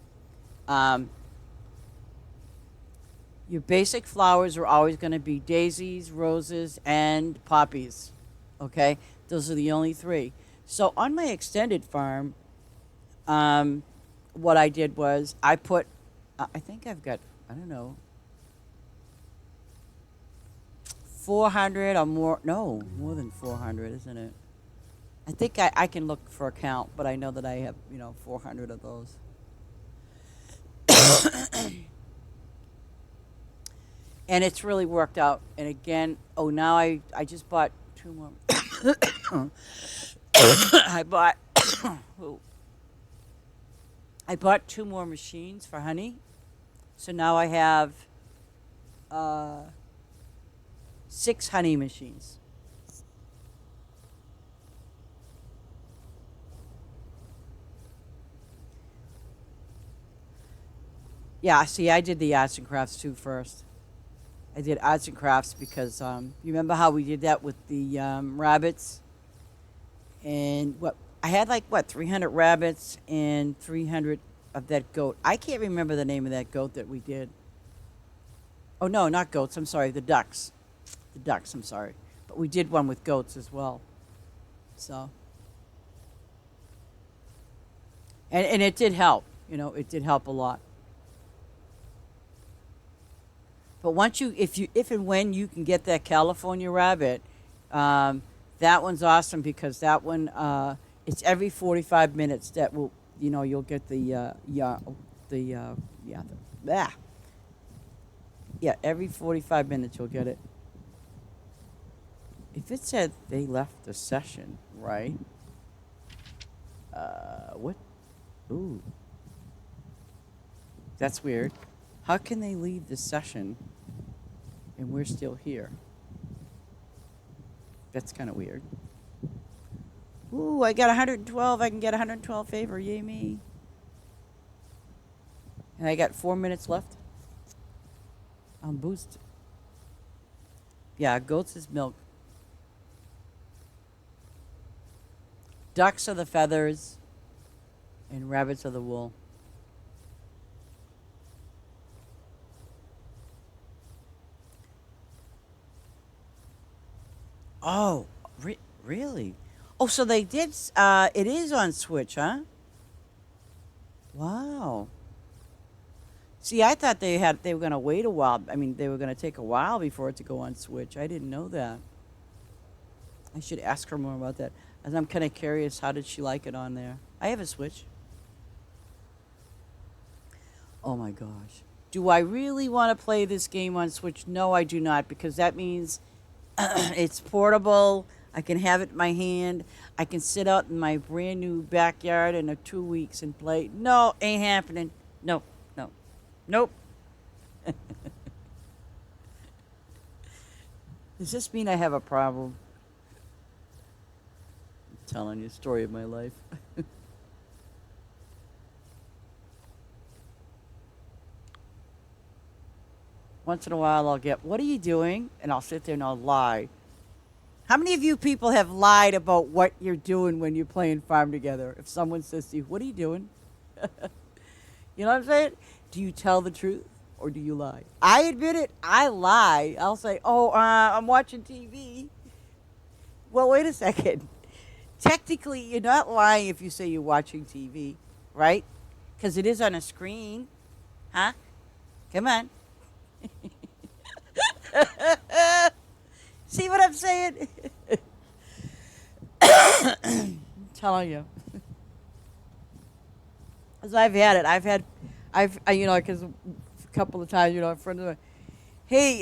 um, your basic flowers are always going to be daisies, roses, and poppies. Okay, those are the only three. So on my extended farm, um, what I did was I put, I think I've got, I don't know, 400 or more. No, more than 400, isn't it? I think I can look for a count, but I know that I have, 400 of those. And it's really worked out. And again, oh, now I just bought two more. I bought oh, I bought two more machines for honey. So now I have uh, six honey machines. Yeah, see, I did the arts and crafts too first. I did arts and crafts because you remember how we did that with the rabbits and what I had like what 300 rabbits and 300 of that goat. I can't remember the name of that goat that we did. Oh no, not goats. I'm sorry, the ducks. The ducks. I'm sorry, but we did one with goats as well. So and it did help. It did help a lot. But once if and when you can get that California rabbit, um, that one's awesome because that one, it's every 45 minutes that will, you'll get yeah, ah, yeah, every 45 minutes you'll get it. If it said they left the session, right? What? Ooh, that's weird. How can they leave the session and we're still here? That's kind of weird. Ooh, I got 112. I can get 112 favor. Yay me. And I got 4 minutes left. I'm boosted. Yeah, goats is milk. Ducks are the feathers. And rabbits are the wool. Oh, really? Oh, so they did. It is on Switch, huh? Wow. See, I thought they were gonna wait a while. I mean, they were gonna take a while before it to go on Switch. I didn't know that. I should ask her more about that. As I'm kind of curious, how did she like it on there? I have a Switch. Oh my gosh. Do I really want to play this game on Switch? No, I do not, because that means it's portable. I can have it in my hand. I can sit out in my brand new backyard in 2 weeks and play. No, ain't happening. No, no, nope. Does this mean I have a problem? I'm telling you the story of my life. Once in a while, I'll get, "What are you doing?" And I'll sit there and I'll lie. How many of you people have lied about what you're doing when you're playing Farm Together? If someone says to you, "What are you doing?" You know what I'm saying? Do you tell the truth or do you lie? I admit it. I lie. I'll say, "Oh, I'm watching TV." Well, wait a second. Technically, you're not lying if you say you're watching TV, right? Because it is on a screen. Huh? Come on. See what I'm saying? I'm telling you. As I've had it. Because a couple of times, a friend of mine, "Hey,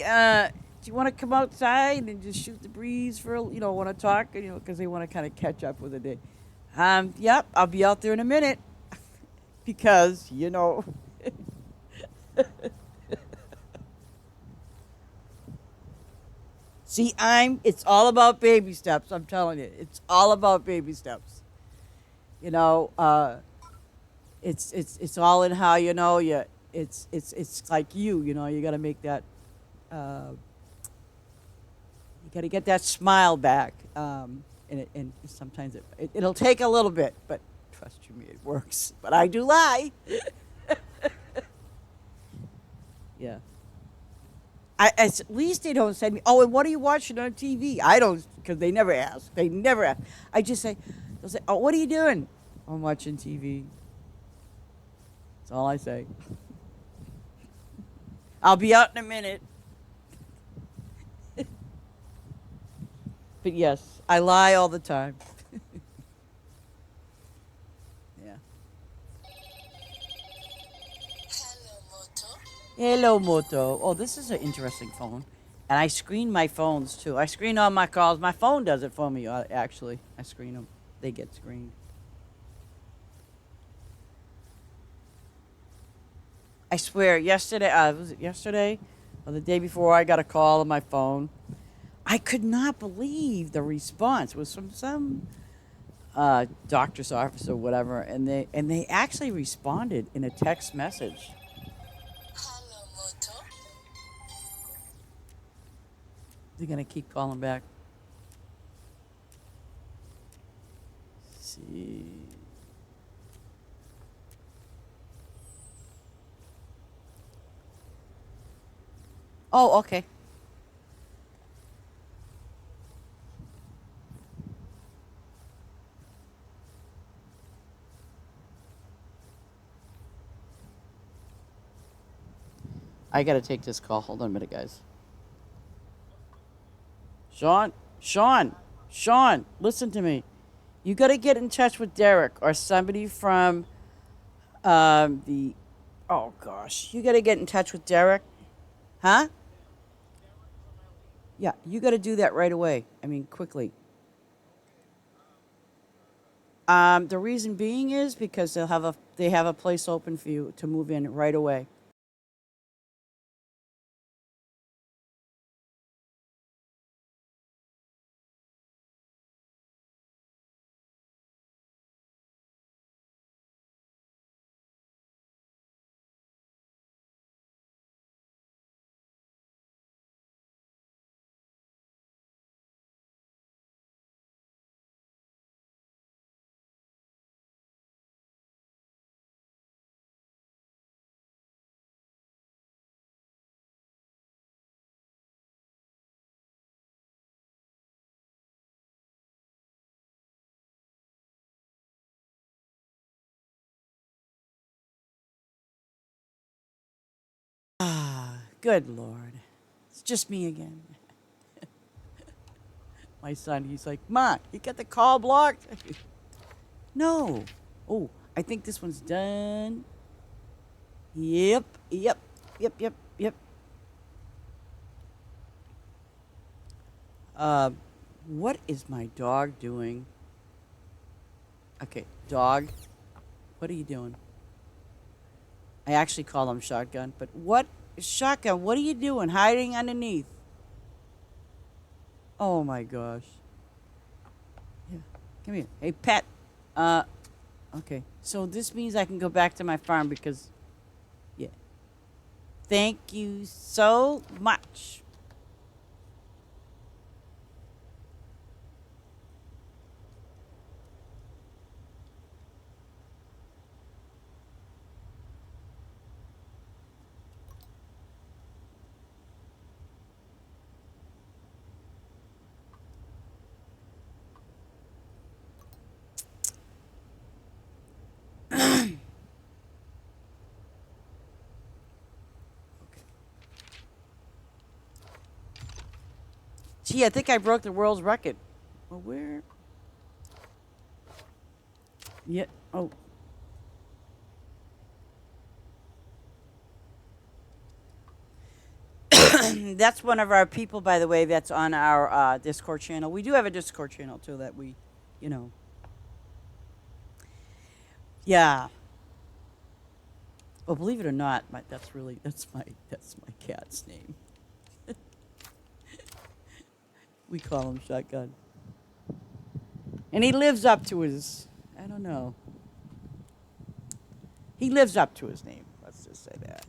do you want to come outside and just shoot the breeze for, want to talk?" Because they want to kind of catch up with the day. Yep, I'll be out there in a minute. Because, See, it's all about baby steps. I'm telling you, it's all about baby steps. You know, it's all in how it's like you got to make that, uh, you got to get that smile back. And sometimes it'll take a little bit, but trust you me, it works. But I do lie. Yeah. At least they don't send me, "Oh, and what are you watching on TV?" I don't, because they never ask. They never ask. I just say, they'll say, "Oh, what are you doing?" "I'm watching TV." That's all I say. "I'll be out in a minute." But yes, I lie all the time. Yeah. Hello, Moto. Oh, this is an interesting phone. And I screen my phones too. I screen all my calls. My phone does it for me, actually. I screen them, they get screened. I swear, yesterday, was it yesterday or the day before, I got a call on my phone. I could not believe the response. It was from some doctor's office or whatever, and they actually responded in a text message. They're gonna keep calling back. See. Oh, okay. I gotta take this call. Hold on a minute, guys. Sean, Sean, Sean, listen to me. You gotta get in touch with Derek or somebody from the. Oh gosh, you gotta get in touch with Derek, huh? Yeah, you gotta do that right away. I mean, quickly. The reason being is because they have a place open for you to move in right away. Ah, good Lord. It's just me again. My son, he's like, Ma, you got the call blocked? No. Oh, I think this one's done. Yep, yep, yep, yep, yep. Uh, what is my dog doing? Okay, dog, what are you doing? I actually call him Shotgun, but Shotgun, what are you doing hiding underneath? Oh my gosh. Yeah, come here. Hey, pet. Uh, okay. So this means I can go back to my farm because, yeah. Thank you so much. Gee, I think I broke the world's record. Well, where? Yeah. Oh, that's one of our people, by the way. That's on our Discord channel. We do have a Discord channel too that we, you know. Yeah. Well, believe it or not, that's my cat's name. We call him Shotgun, and he lives up to his. I don't know. He lives up to his name. Let's just say that.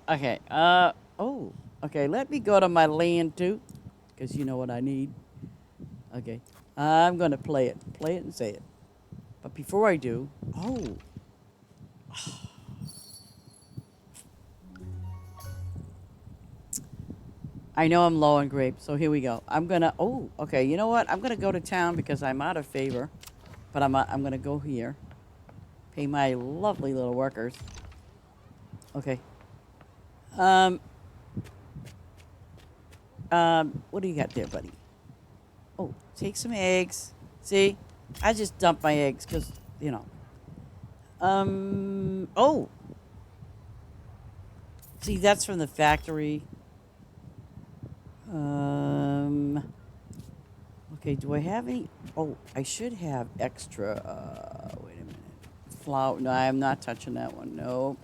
Okay. Oh. Okay. Let me go to my land too, because you know what I need. Okay. I'm gonna play it and say it. But before I do, oh, I know I'm low on grapes, so here we go. I'm gonna. Oh, okay. You know what? I'm gonna go to town because I'm out of favor, but I'm gonna go here, pay my lovely little workers. Okay. Um. What do you got there, buddy? Oh, take some eggs. See, I just dump my eggs because you know. Oh, see, that's from the factory. Um. Okay, do I have any? Oh, I should have extra. Wait a minute. Flour. No, I'm not touching that one. No.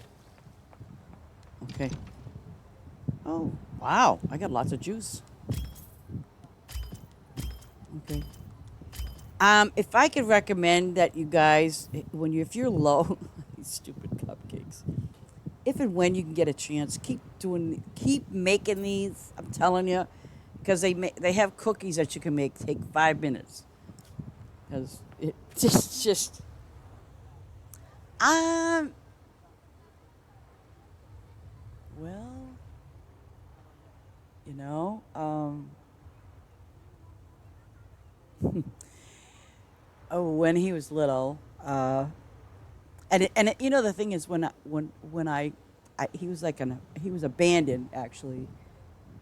Okay. Oh, wow. I got lots of juice. Okay. If I could recommend that you guys, if you're low, these stupid cupcakes. If and when you can get a chance, keep making these. I'm telling you, because they have cookies that you can make take 5 minutes. Because it just um well, you know oh, when he was little, you know the thing is he was he was abandoned actually,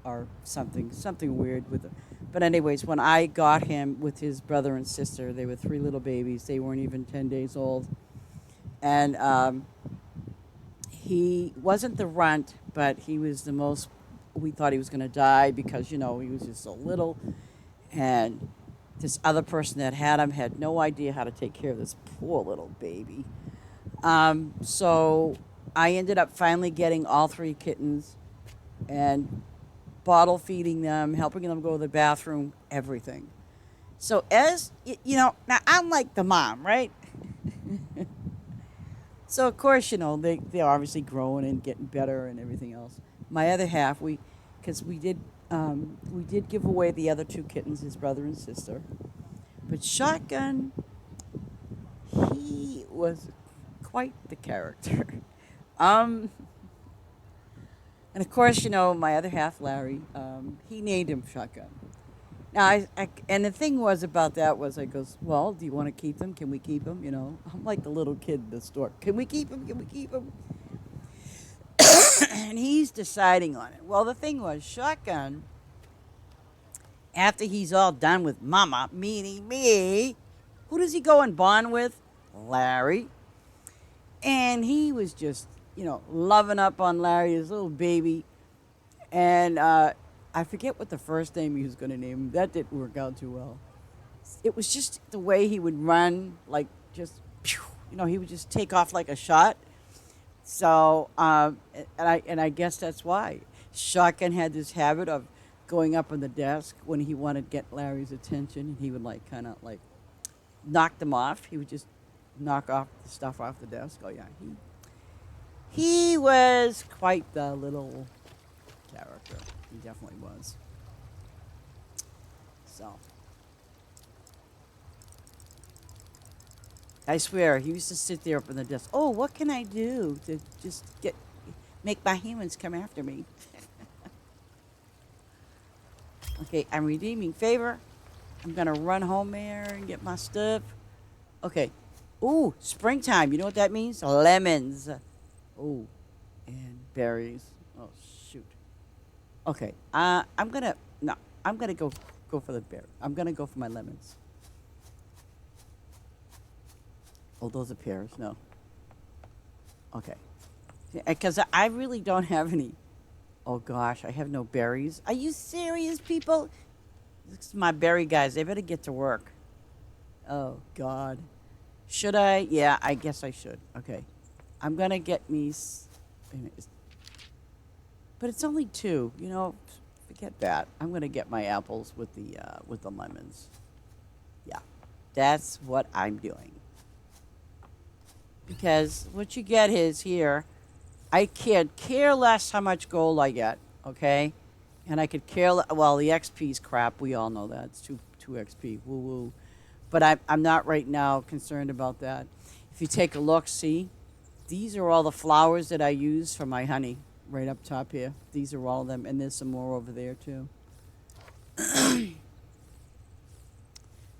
or something weird with it. But anyways, when I got him with his brother and sister, they were three little babies. They weren't even 10 days old, and he wasn't the runt, but he was the most. We thought he was going to die because he was just so little, and this other person that had him had no idea how to take care of this poor little baby. So I ended up finally getting all three kittens and bottle feeding them, helping them go to the bathroom, everything. So now I'm like the mom, right? So of course, they're obviously growing and getting better and everything else. My other half, because we did give away the other two kittens, his brother and sister. But Shotgun, he was quite the character. Um, and of course, my other half, Larry, he named him Shotgun. Now, and the thing was about that was I goes, well, do you want to keep them? Can we keep them? I'm like the little kid in the store. Can we keep them? Can we keep them? And he's deciding on it. Well, the thing was, Shotgun, after he's all done with Mama, meaning me, who does he go and bond with? Larry. And he was just, loving up on Larry, his little baby. And I forget what the first name he was going to name him. That didn't work out too well. It was just the way he would run, like just, he would just take off like a shot. So, and I guess that's why Shotgun had this habit of going up on the desk when he wanted to get Larry's attention, and he would like kind of like knock them off. He would just knock off the stuff off the desk. Oh yeah, he was quite the little character. He definitely was. So I swear, he used to sit there up on the desk. Oh, what can I do to just make my humans come after me? Okay, I'm redeeming favor. I'm gonna run home there and get my stuff. Okay. Ooh, springtime. You know what that means? Lemons. Ooh, and berries. Oh shoot. Okay. I'm gonna no. I'm gonna go for the berry. I'm gonna go for my lemons. Oh, those are pears. No. Okay. Because I really don't have any. Oh gosh, I have no berries. Are you serious, people? This is my berry guys. They better get to work. Oh God. Should I? Yeah, I guess I should. Okay. I'm gonna get me. Wait a minute. But it's only two. Forget that. I'm gonna get my apples with the lemons. Yeah, that's what I'm doing. Because what you get is here. I can't care less how much gold I get. Okay, and I could care. Well, the XP's crap. We all know that it's two XP. Woo woo. But I'm not right now concerned about that. If you take a look, see, these are all the flowers that I use for my honey right up top here. These are all of them, and there's some more over there too.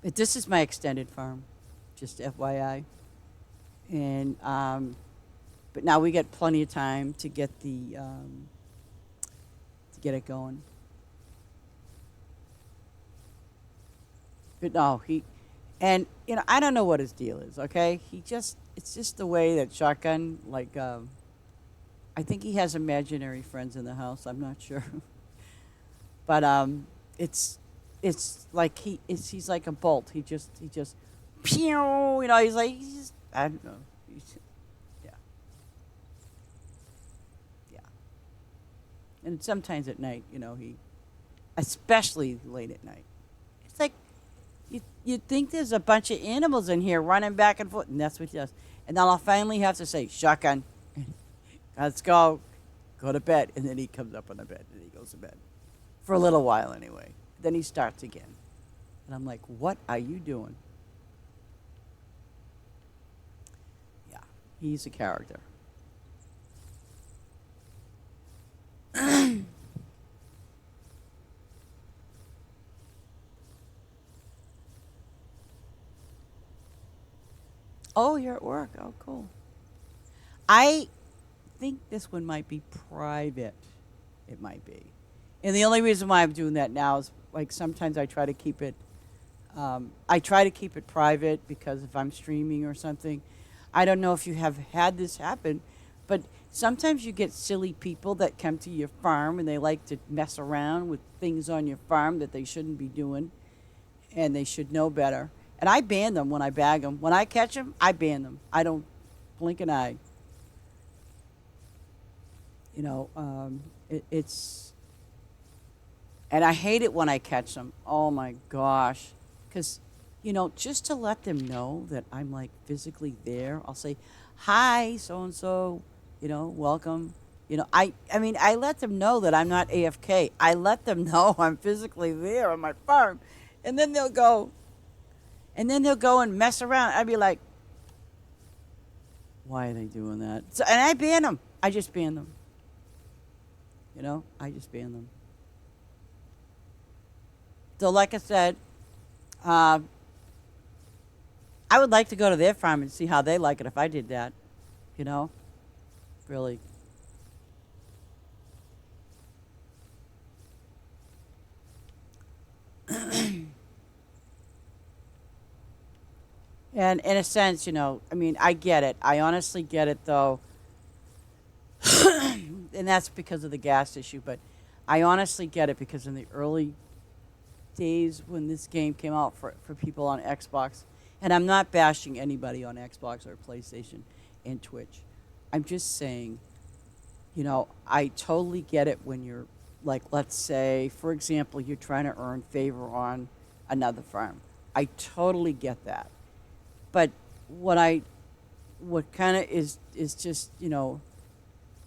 But this is my extended farm, just FYI. And but now we get plenty of time to get to get it going. no, and I don't know what his deal is. Okay, it's just the way that shotgun like. I think he has imaginary friends in the house. I'm not sure, but it's like he's like a bolt. He just, pew. He's just I don't know. Yeah, yeah. And sometimes at night, especially late at night, it's like you think there's a bunch of animals in here running back and forth, and that's what he does. And then I'll finally have to say shotgun. Let's go to bed, and then he comes up on the bed and he goes to bed for a little while anyway. Then he starts again, and I'm like, "What are you doing?" Yeah, he's a character. Oh, you're at work. Oh, cool. I think this one might be private. It might be, and the only reason why I'm doing that now is like sometimes I try to keep it. I try to keep it private because if I'm streaming or something, I don't know if you have had this happen, but sometimes you get silly people that come to your farm and they like to mess around with things on your farm that they shouldn't be doing, and they should know better. And I ban them when I bag them. When I catch them, I ban them. I don't blink an eye. It's and I hate it when I catch them. Oh my gosh, because just to let them know that I'm like physically there, I'll say, "Hi, so and so," welcome. I mean, I let them know that I'm not AFK. I let them know I'm physically there on my farm, and then they'll go and mess around. I'd be like, "Why are they doing that?" So, and I ban them. I just ban them. I just ban them. So, like I said, uh, I would like to go to their farm and see how they like it if I did that. You know, really. And in a sense, I mean, I get it. I honestly get it, though. And that's because of the gas issue. But I honestly get it because in the early days when this game came out for people on Xbox, and I'm not bashing anybody on Xbox or PlayStation and Twitch. I'm just saying, I totally get it when you're like, let's say, for example, you're trying to earn favor on another farm. I totally get that. But what I what kind of is just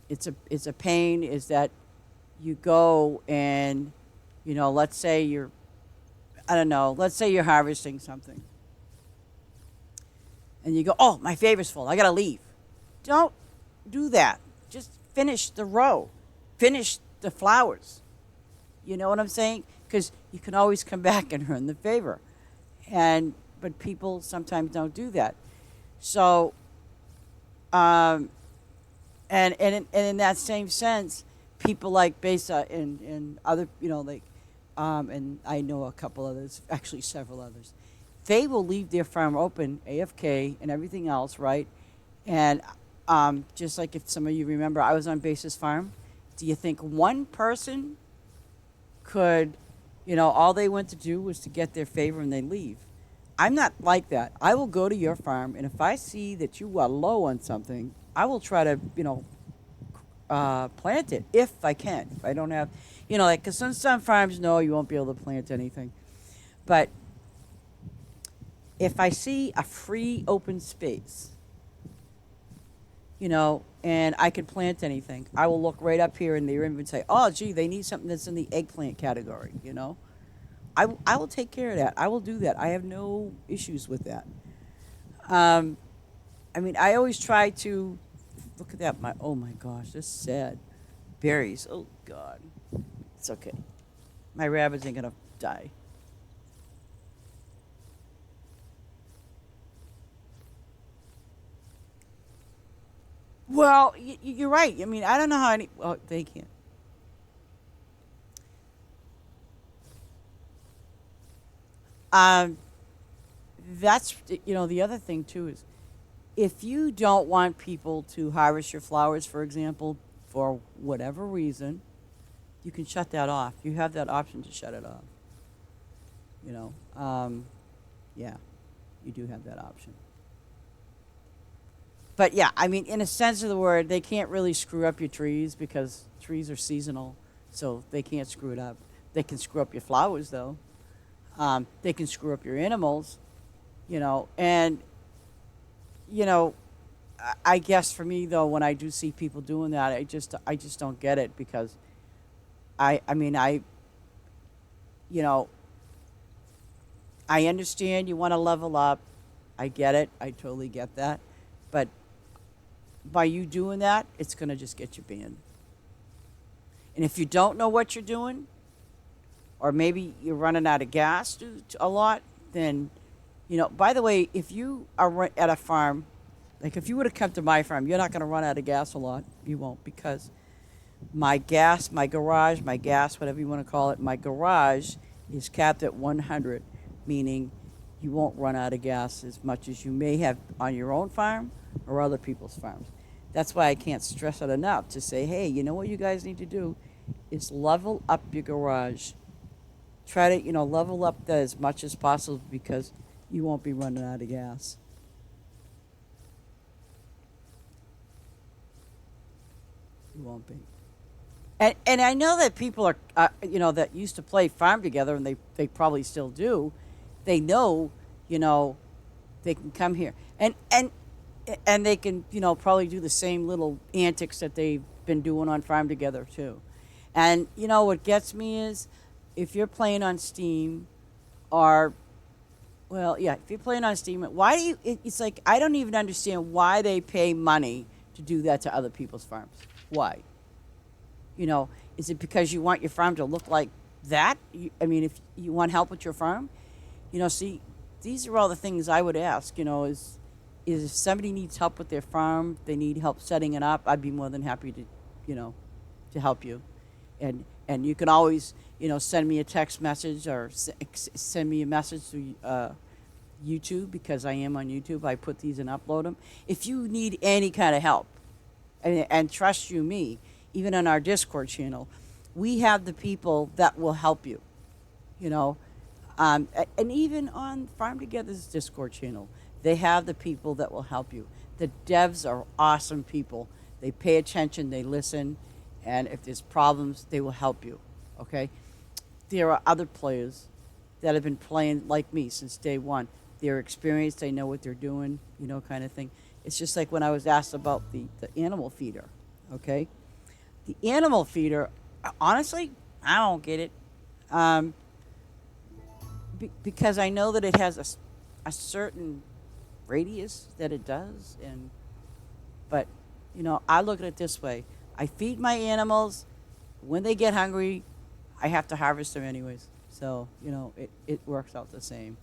it's a pain is that you go and let's say you're I don't know, let's say you're harvesting something and you go, oh, my favor's full, I gotta leave. Don't do that. Just finish the row, finish the flowers. You know what I'm saying? Because you can always come back and earn the favor, and but people sometimes don't do that. So, um, and in that same sense, people like Besa and other, like, and I know a couple others, actually several others, they will leave their farm open, AFK and everything else, right? And just like if some of you remember, I was on Basa's farm. Do you think one person could, all they went to do was to get their favor and they leave? I'm not like that. I will go to your farm, and if I see that you are low on something, I will try to, plant it if I can. If I don't have, like, because some farms, no, you won't be able to plant anything. But if I see a free open space, and I can plant anything, I will look right up here in their inventory and say, oh, gee, they need something that's in the eggplant category. I will take care of that. I will do that. I have no issues with that. Um, I mean, I always try to look at that. Oh my gosh, this is sad. Berries. Oh God, it's okay. My rabbits ain't gonna die. Well, you're right. I mean, I don't know how any. Well, they can't. that's the other thing too is if you don't want people to harvest your flowers, for example, for whatever reason, you can shut that off. You have that option to shut it off. You know, yeah, you do have that option. But yeah, I mean, in a sense of the word, they can't really screw up your trees because trees are seasonal, so they can't screw it up. They can screw up your flowers, though. They can screw up your animals, and you know, I guess for me though, when I do see people doing that, I just don't get it because I mean, you know, I understand you want to level up. I get it. I totally get that. But by you doing that, it's going to just get you banned. And if you don't know what you're doing, or maybe you're running out of gas a lot, then, by the way, if you are at a farm, like if you would have come to my farm, you're not going to run out of gas a lot. You won't because my gas, my garage, my gas, whatever you want to call it, my garage is capped at 100, meaning you won't run out of gas as much as you may have on your own farm or other people's farms. That's why I can't stress it enough to say, hey, you know what you guys need to do is level up your garage. Try to, level up that as much as possible because you won't be running out of gas. You won't be. And I know that people are, that used to play farm together, and they probably still do. They know, they can come here, and they can, probably do the same little antics that they've been doing on farm together too. And what gets me is, if you're playing on Steam, or well, yeah, if you're playing on Steam, why do you? It's like I don't even understand why they pay money to do that to other people's farms. Why? Is it because you want your farm to look like that? I mean, if you want help with your farm, see, these are all the things I would ask. Is if somebody needs help with their farm, they need help setting it up, I'd be more than happy to, to help you. And you can always, send me a text message or send me a message through YouTube because I am on YouTube. I put these and upload them. If you need any kind of help, and trust you me, even on our Discord channel, we have the people that will help you, you know. And even on Farm Together's Discord channel, they have the people that will help you. The devs are awesome people. They pay attention, they listen, and if there's problems, they will help you, okay? There are other players that have been playing like me since day one. They're experienced, they know what they're doing, kind of thing. It's just like when I was asked about the animal feeder, okay? The animal feeder, honestly, I don't get it. Because I know that it has a certain radius that it does, but I look at it this way: I feed my animals. When they get hungry, I have to harvest them anyways. So it works out the same.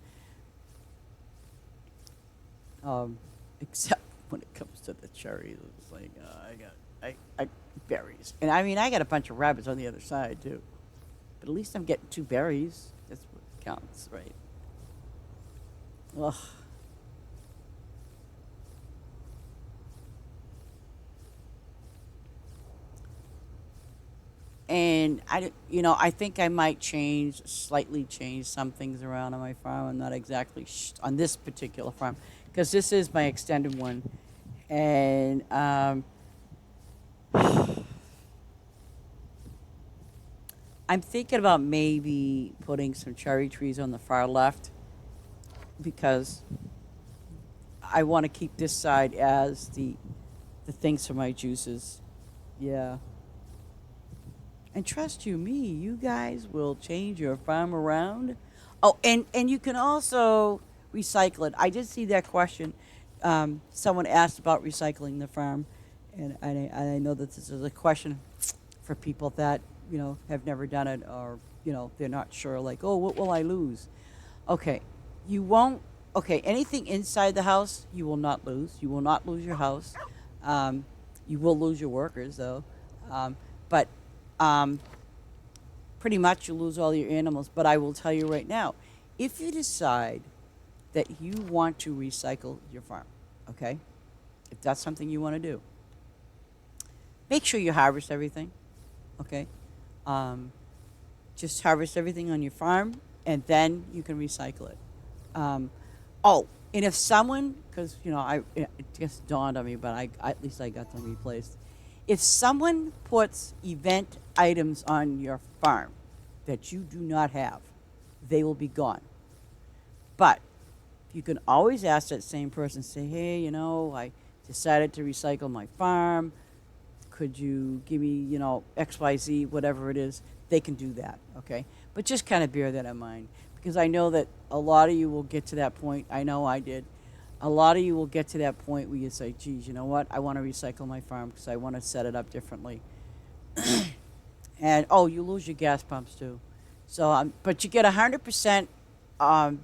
Except when it comes to the cherries, it's like I berries, and I mean I got a bunch of rabbits on the other side too. But at least I'm getting 2 berries. That's what counts, right? Ugh. And I think I might slightly change some things around on my farm. I'm not exactly on this particular farm because this is my extended one, and I'm thinking about maybe putting some cherry trees on the far left because I want to keep this side as the things for my juices. Yeah. And trust you me, you guys will change your farm around. Oh, and you can also recycle it. I did see that question. Someone asked about recycling the farm, and I know that this is a question for people that have never done it, or they're not sure. Like, oh, what will I lose? Okay, you won't. Okay, anything inside the house, you will not lose. You will not lose your house. You will lose your workers, though. But pretty much you lose all your animals. But I will tell you right now, if you decide that you want to recycle your farm. Okay? If that's something you want to do, make sure you harvest everything. Okay? Um, just harvest everything on your farm, and then you can recycle it. Um, oh, and if someone, because it just dawned on me, but at least I got them replaced. If someone puts event items on your farm that you do not have, they will be gone. But you can always ask that same person, say, hey, I decided to recycle my farm. Could you give me, XYZ, whatever it is? They can do that, okay? But just kind of bear that in mind because I know that a lot of you will get to that point. I know I did. A lot of you will get to that point where you say, geez, you know what? I want to recycle my farm because I want to set it up differently. And, oh, you lose your gas pumps too. So, but you get 100%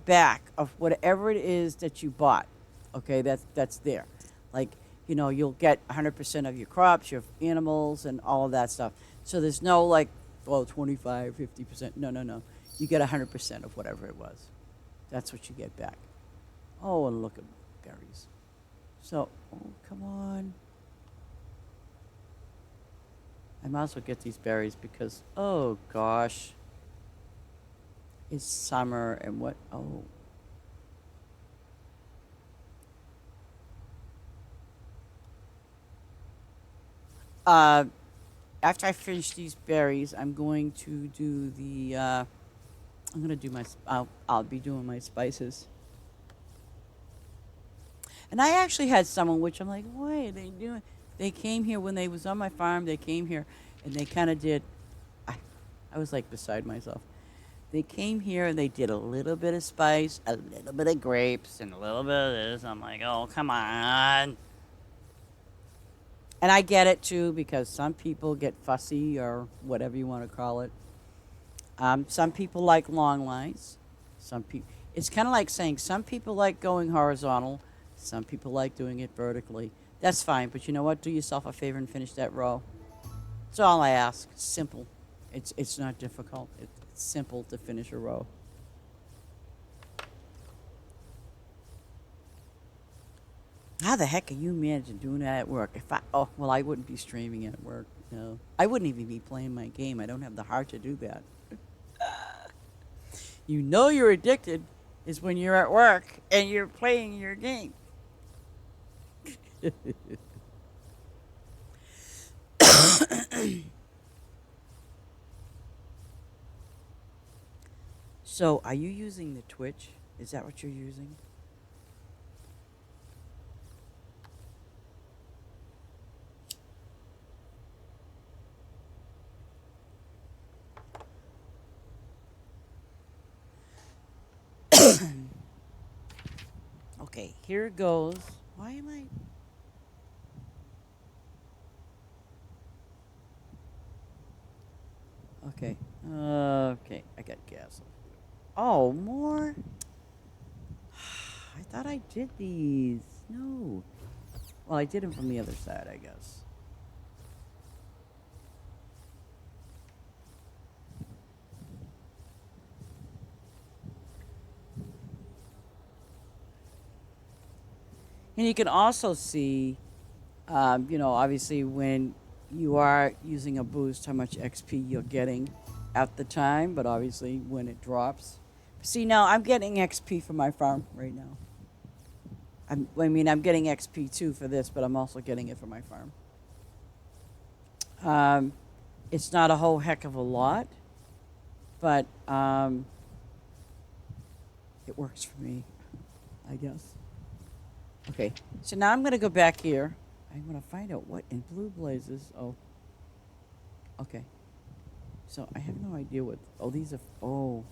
back of whatever it is that you bought. Okay, that's there. Like, you'll get 100% of your crops, your animals, and all of that stuff. So there's no like, well, 25, 50%. No, no, no. You get 100% of whatever it was. That's what you get back. Oh, and look at berries. So, oh, come on. I might as well get these berries because, oh gosh, it's summer and what? Oh. Uh, After I finish these berries, I'm going to do the. I'm gonna do my. I'll be doing my spices. And I actually had someone, which I'm like, what are they doing? They came here when they was on my farm. They came here, and they kind of did. I, I was like beside myself. They came here and they did a little bit of spice, a little bit of grapes, and a little bit of this. I'm like, oh, come on. And I get it too because some people get fussy or whatever you want to call it. Some people like long lines. Some people. It's kind of like saying some people like going horizontal. Some people like doing it vertically. That's fine, but you know what? Do yourself a favor and finish that row. That's all I ask. It's simple. It's not difficult. It's simple to finish a row. How the heck are you managing doing that at work? I wouldn't be streaming it at work. No, I wouldn't even be playing my game. I don't have the heart to do that. You're addicted is when you're at work and you're playing your game. So, are you using the Twitch? Is that what you're using? Okay, here it goes. Why am I? Okay. Okay, I got gas. Oh, more? I thought I did these. No. Well, I did them from the other side, I guess. And you can also see, obviously when you are using a boost, how much XP you're getting at the time, but obviously when it drops. See, now I'm getting XP for my farm right now. I'm getting XP too for this, but I'm also getting it for my farm. Um, it's not a whole heck of a lot, but it works for me, I guess. Okay, so now I'm going to go back here. I'm going to find out what in blue blazes. Oh, okay. So I have no idea what. Oh, these are. Oh,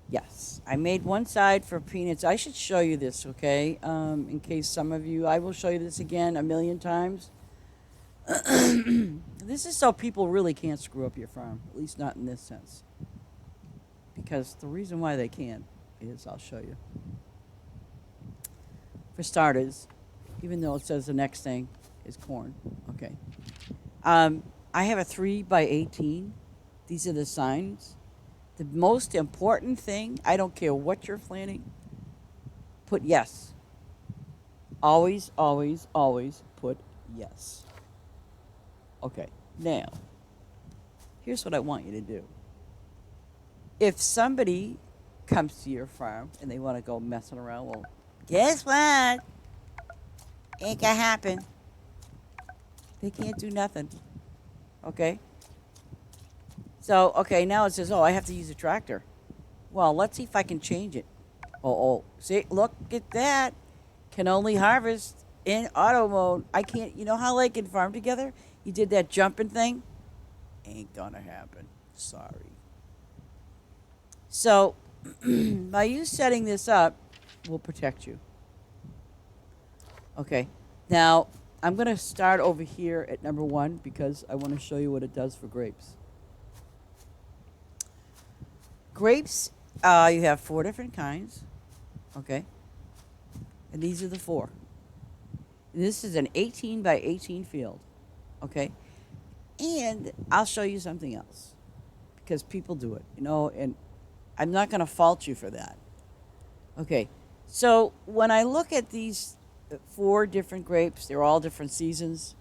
yes. I made one side for peanuts. I should show you this, okay? In case some of you, I will show you this again a million times. This is so people really can't screw up your farm, at least not in this sense. Because the reason why they can is I'll show you. For starters, even though it says the next thing is corn. Okay. I have a 3x18. These are the signs. The most important thing, I don't care what you're planting, Put yes. Always, always, always put yes. Okay, now, here's what I want you to do. If somebody comes to your farm and they want to go messing around, well, guess what? Ain't gonna happen. They can't do nothing. Okay? So, okay, now it says, oh, I have to use a tractor. Well, let's see if I can change it. Oh, see, look at that. Can only harvest in auto mode. I can't, you know how like in Farm Together, you did that jumping thing? Ain't gonna happen. Sorry. So, by you setting this up, will protect you. Okay. Now, I'm going to start over here at number 1 because I want to show you what it does for grapes. Grapes, you have 4 different kinds. Okay. And these are the 4. And this is an 18 by 18 field. Okay. And I'll show you something else because people do it, you know, and I'm not going to fault you for that. Okay. So when I look at these 4 different grapes, they're all different seasons.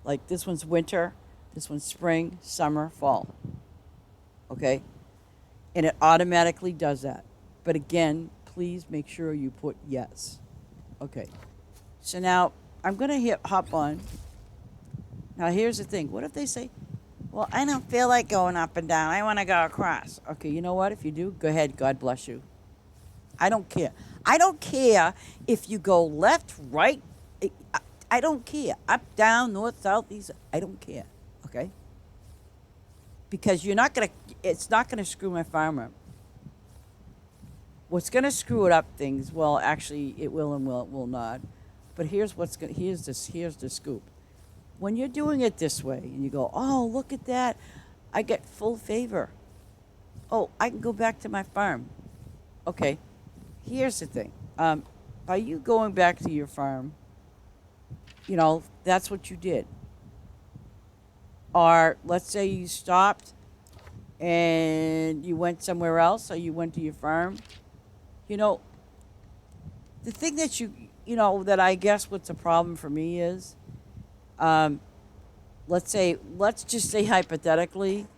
Like this one's winter, this one's spring, summer, fall. Okay? And it automatically does that. But again, please make sure you put yes. Okay. So now I'm going to hop on. Now here's the thing. What if they say, well, I don't feel like going up and down. I want to go across. Okay, you know what? If you do, go ahead. God bless you. I don't care. I don't care if you go left, right. I don't care. Up, down, north, south, east. I don't care. Okay? Because it's not going to screw my farm up. What's going to screw it up things, well, actually, it will and will not. But here's the scoop. When you're doing it this way and you go, oh, look at that. I get full favor. Oh, I can go back to my farm. Okay. Here's the thing. By you going back to your farm, you know, that's what you did. Or let's say you stopped and you went somewhere else or you went to your farm. You know, the thing that that I guess what's a problem for me is, let's just say hypothetically,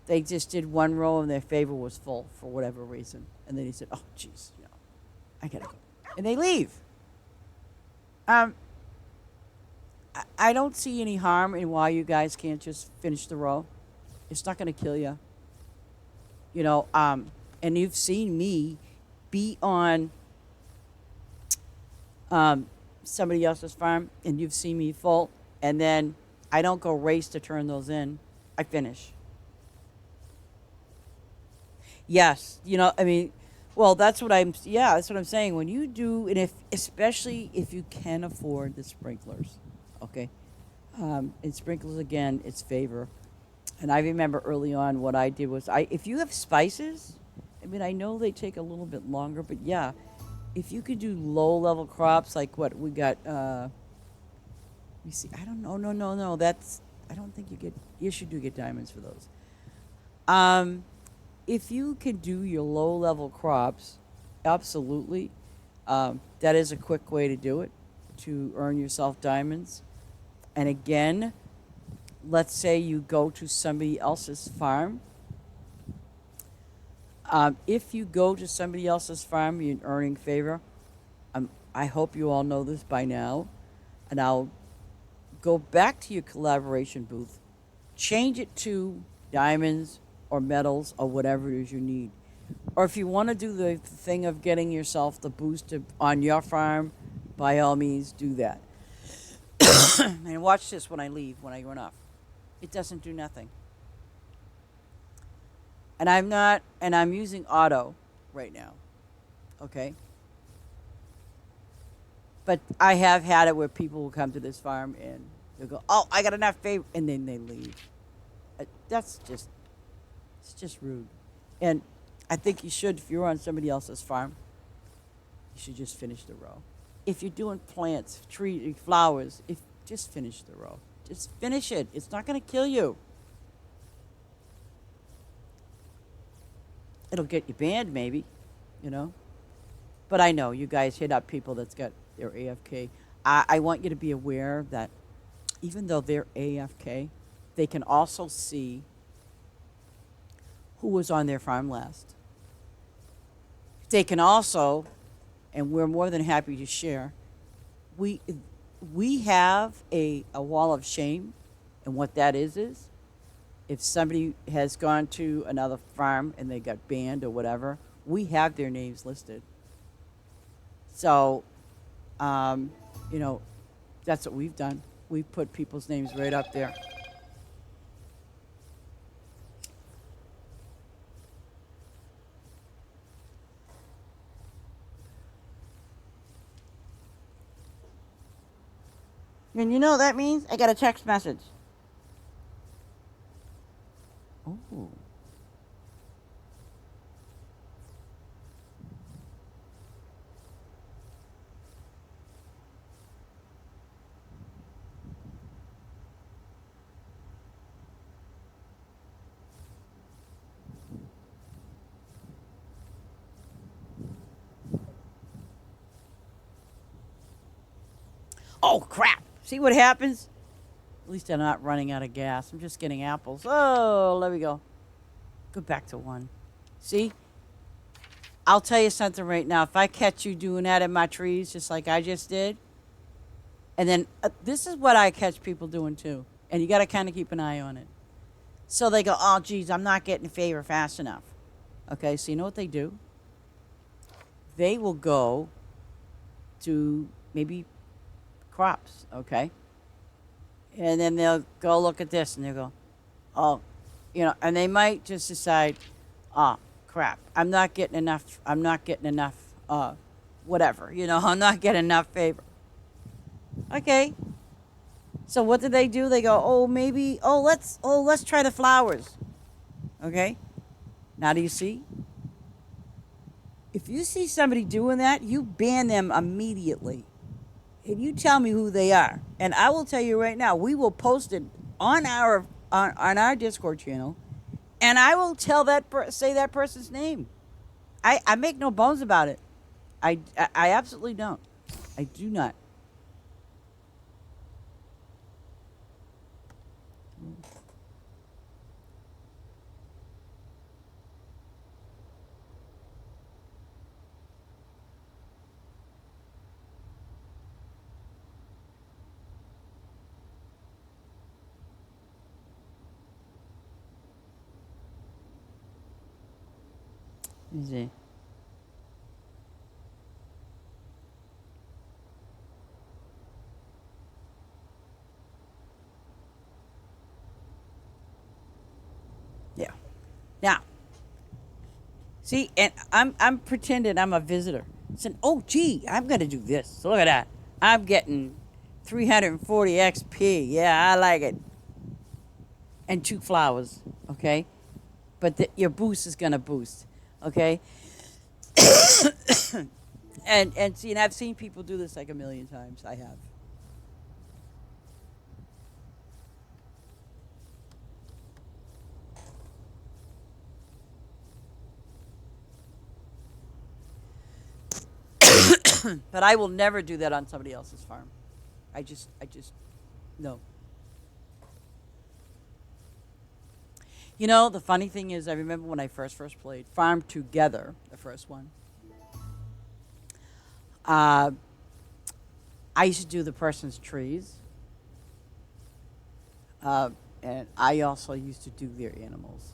they just did one row and their favor was full for whatever reason. And then he said, oh, geez, I gotta go. And they leave. I don't see any harm in why you guys can't just finish the row. It's not gonna kill you. And you've seen me be on somebody else's farm and you've seen me full and then I don't go race to turn those in. I finish. Yes, well, that's what I'm saying. When you do, and especially if you can afford the sprinklers, okay? And sprinklers, again, it's favor. And I remember early on what I did was, if you have spices, I know they take a little bit longer, but yeah, if you could do low-level crops like what we got, you see, I don't know, no, I don't think you should get diamonds for those. If you can do your low-level crops, absolutely, that is a quick way to do it, to earn yourself diamonds. And again, let's say you go to somebody else's farm. If you go to somebody else's farm, you're earning favor. I hope you all know this by now. And I'll go back to your collaboration booth, change it to diamonds or metals or whatever it is you need. Or if you want to do the thing of getting yourself the boost on your farm, by all means, do that. And watch this when I run off. It doesn't do nothing. And I'm using auto right now. Okay? But I have had it where people will come to this farm and they'll go, oh, I got enough favor, and then they leave. It's just rude. And I think you should, if you're on somebody else's farm, you should just finish the row. If you're doing plants, trees, flowers, just finish the row. Just finish it. It's not going to kill you. It'll get you banned, maybe, But I know you guys hit up people that's got their AFK. I want you to be aware that even though they're AFK, they can also see who was on their farm last. They can also, and we're more than happy to share, we we have a wall of shame, and what that is if somebody has gone to another farm and they got banned or whatever, we have their names listed. So, um, you know, that's what we've done. We've put people's names right up there. And you know what that means? I got a text message. Oh. Oh, crap. See what happens? At least I'm not running out of gas. I'm just getting apples. Oh, there we go. Go back to one. See? I'll tell you something right now. If I catch you doing that in my trees, just like I just did, and then this is what I catch people doing too, and you got to kind of keep an eye on it. So they go, oh, geez, I'm not getting favor fast enough. Okay, so you know what they do? They will go to maybe crops, okay? And then they'll go look at this and they'll go, oh, and they might just decide, oh, crap, I'm not getting enough, whatever, I'm not getting enough favor. Okay. So what do? They go, oh, maybe, let's try the flowers. Okay. Now do you see? If you see somebody doing that, you ban them immediately. And you tell me who they are. And I will tell you right now, we will post it on our Discord channel, and I will say that person's name. I make no bones about it. I absolutely don't. I do not. Easy. Yeah. Now, see, and I'm pretending I'm a visitor. Saying, oh, gee, I'm gonna do this. So look at that. I'm getting 340 XP. Yeah, I like it. And 2 flowers. Okay, but your boost is gonna boost. Okay. And see, and I've seen people do this like a million times. I have. But I will never do that on somebody else's farm. I just, no. The funny thing is, I remember when I first played Farm Together, the first one. Uh, I used to do the person's trees, and I also used to do their animals.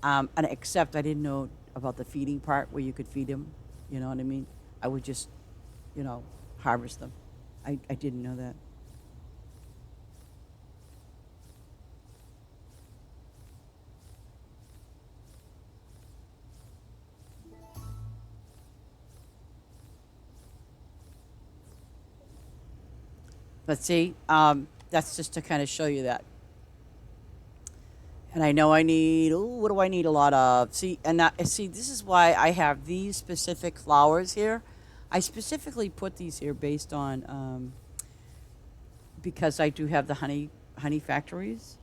And except I didn't know about the feeding part where you could feed them. You know what I mean? I would just, harvest them. I didn't know that. But see, that's just to kind of show you that. And I know I need, what do I need a lot of? See, see, this is why I have these specific flowers here. I specifically put these here based on, because I do have the honey factories.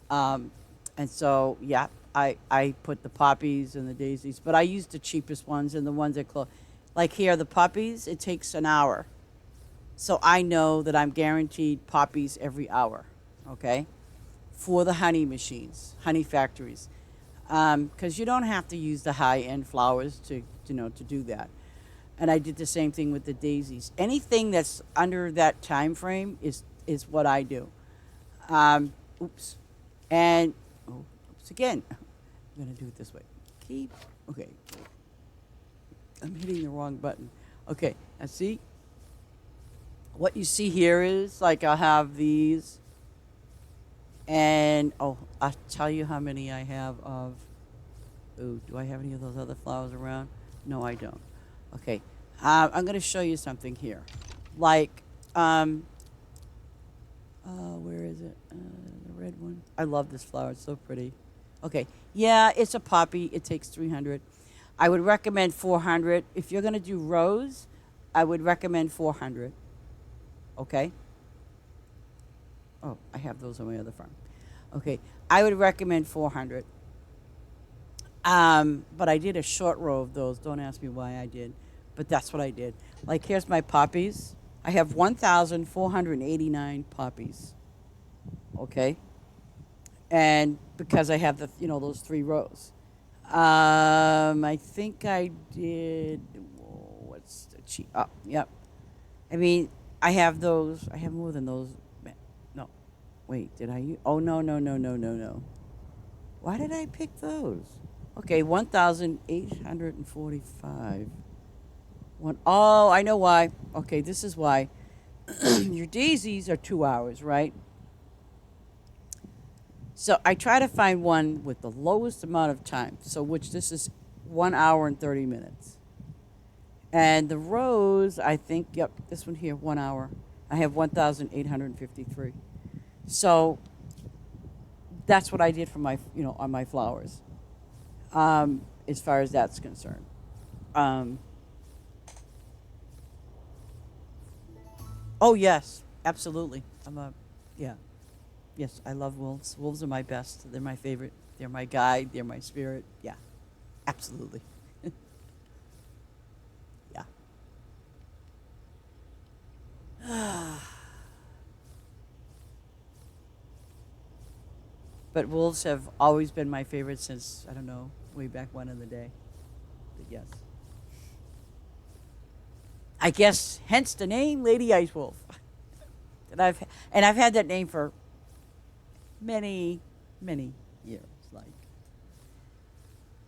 Um, And so, yeah, I put the poppies and the daisies, but I use the cheapest ones and the ones that close. Like here, the poppies, it takes an hour. So I know that I'm guaranteed poppies every hour, okay? For the honey machines, honey factories. Because you don't have to use the high end flowers to do that. And I did the same thing with the daisies. Anything that's under that time frame is what I do. Oops. And oh, oops again. I'm gonna do it this way. Keep. Okay. I'm hitting the wrong button. Okay. Now see, what you see here is like I'll have these, and oh, I'll tell you how many I have of. Ooh, do I have any of those other flowers around? No, I don't. Okay. I'm gonna show you something here, like where is it? The red one. I love this flower. It's so pretty. Okay. Yeah, it's a poppy. It takes 300. I would recommend 400. If you're going to do rose, I would recommend 400. Okay? Oh, I have those on my other farm. Okay. I would recommend 400. But I did a short row of those. Don't ask me why I did. But that's what I did. Like, here's my poppies. I have 1,489 poppies. Okay? And because I have those three rows. I think I did. What's the cheap? Oh, yep. I mean, I have those. I have more than those. No, wait. Did I? Oh no no no no no no. Why did I pick those? Okay, 1,845. One. Oh, I know why. Okay, this is why. Your daisies are 2 hours, right? So I try to find one with the lowest amount of time. So which this is 1 hour and 30 minutes. And the rose, I think, yep, this one here, 1 hour. I have 1,853. So that's what I did for on my flowers, as far as that's concerned. Um, oh yes, absolutely. Yeah. Yes, I love wolves. Wolves are my best. They're my favorite. They're my guide. They're my spirit. Yeah, absolutely. Yeah. But wolves have always been my favorite since, I don't know, way back when in the day. But yes. I guess hence the name Lady Ice Wolf. And I've had that name for many, many years. Like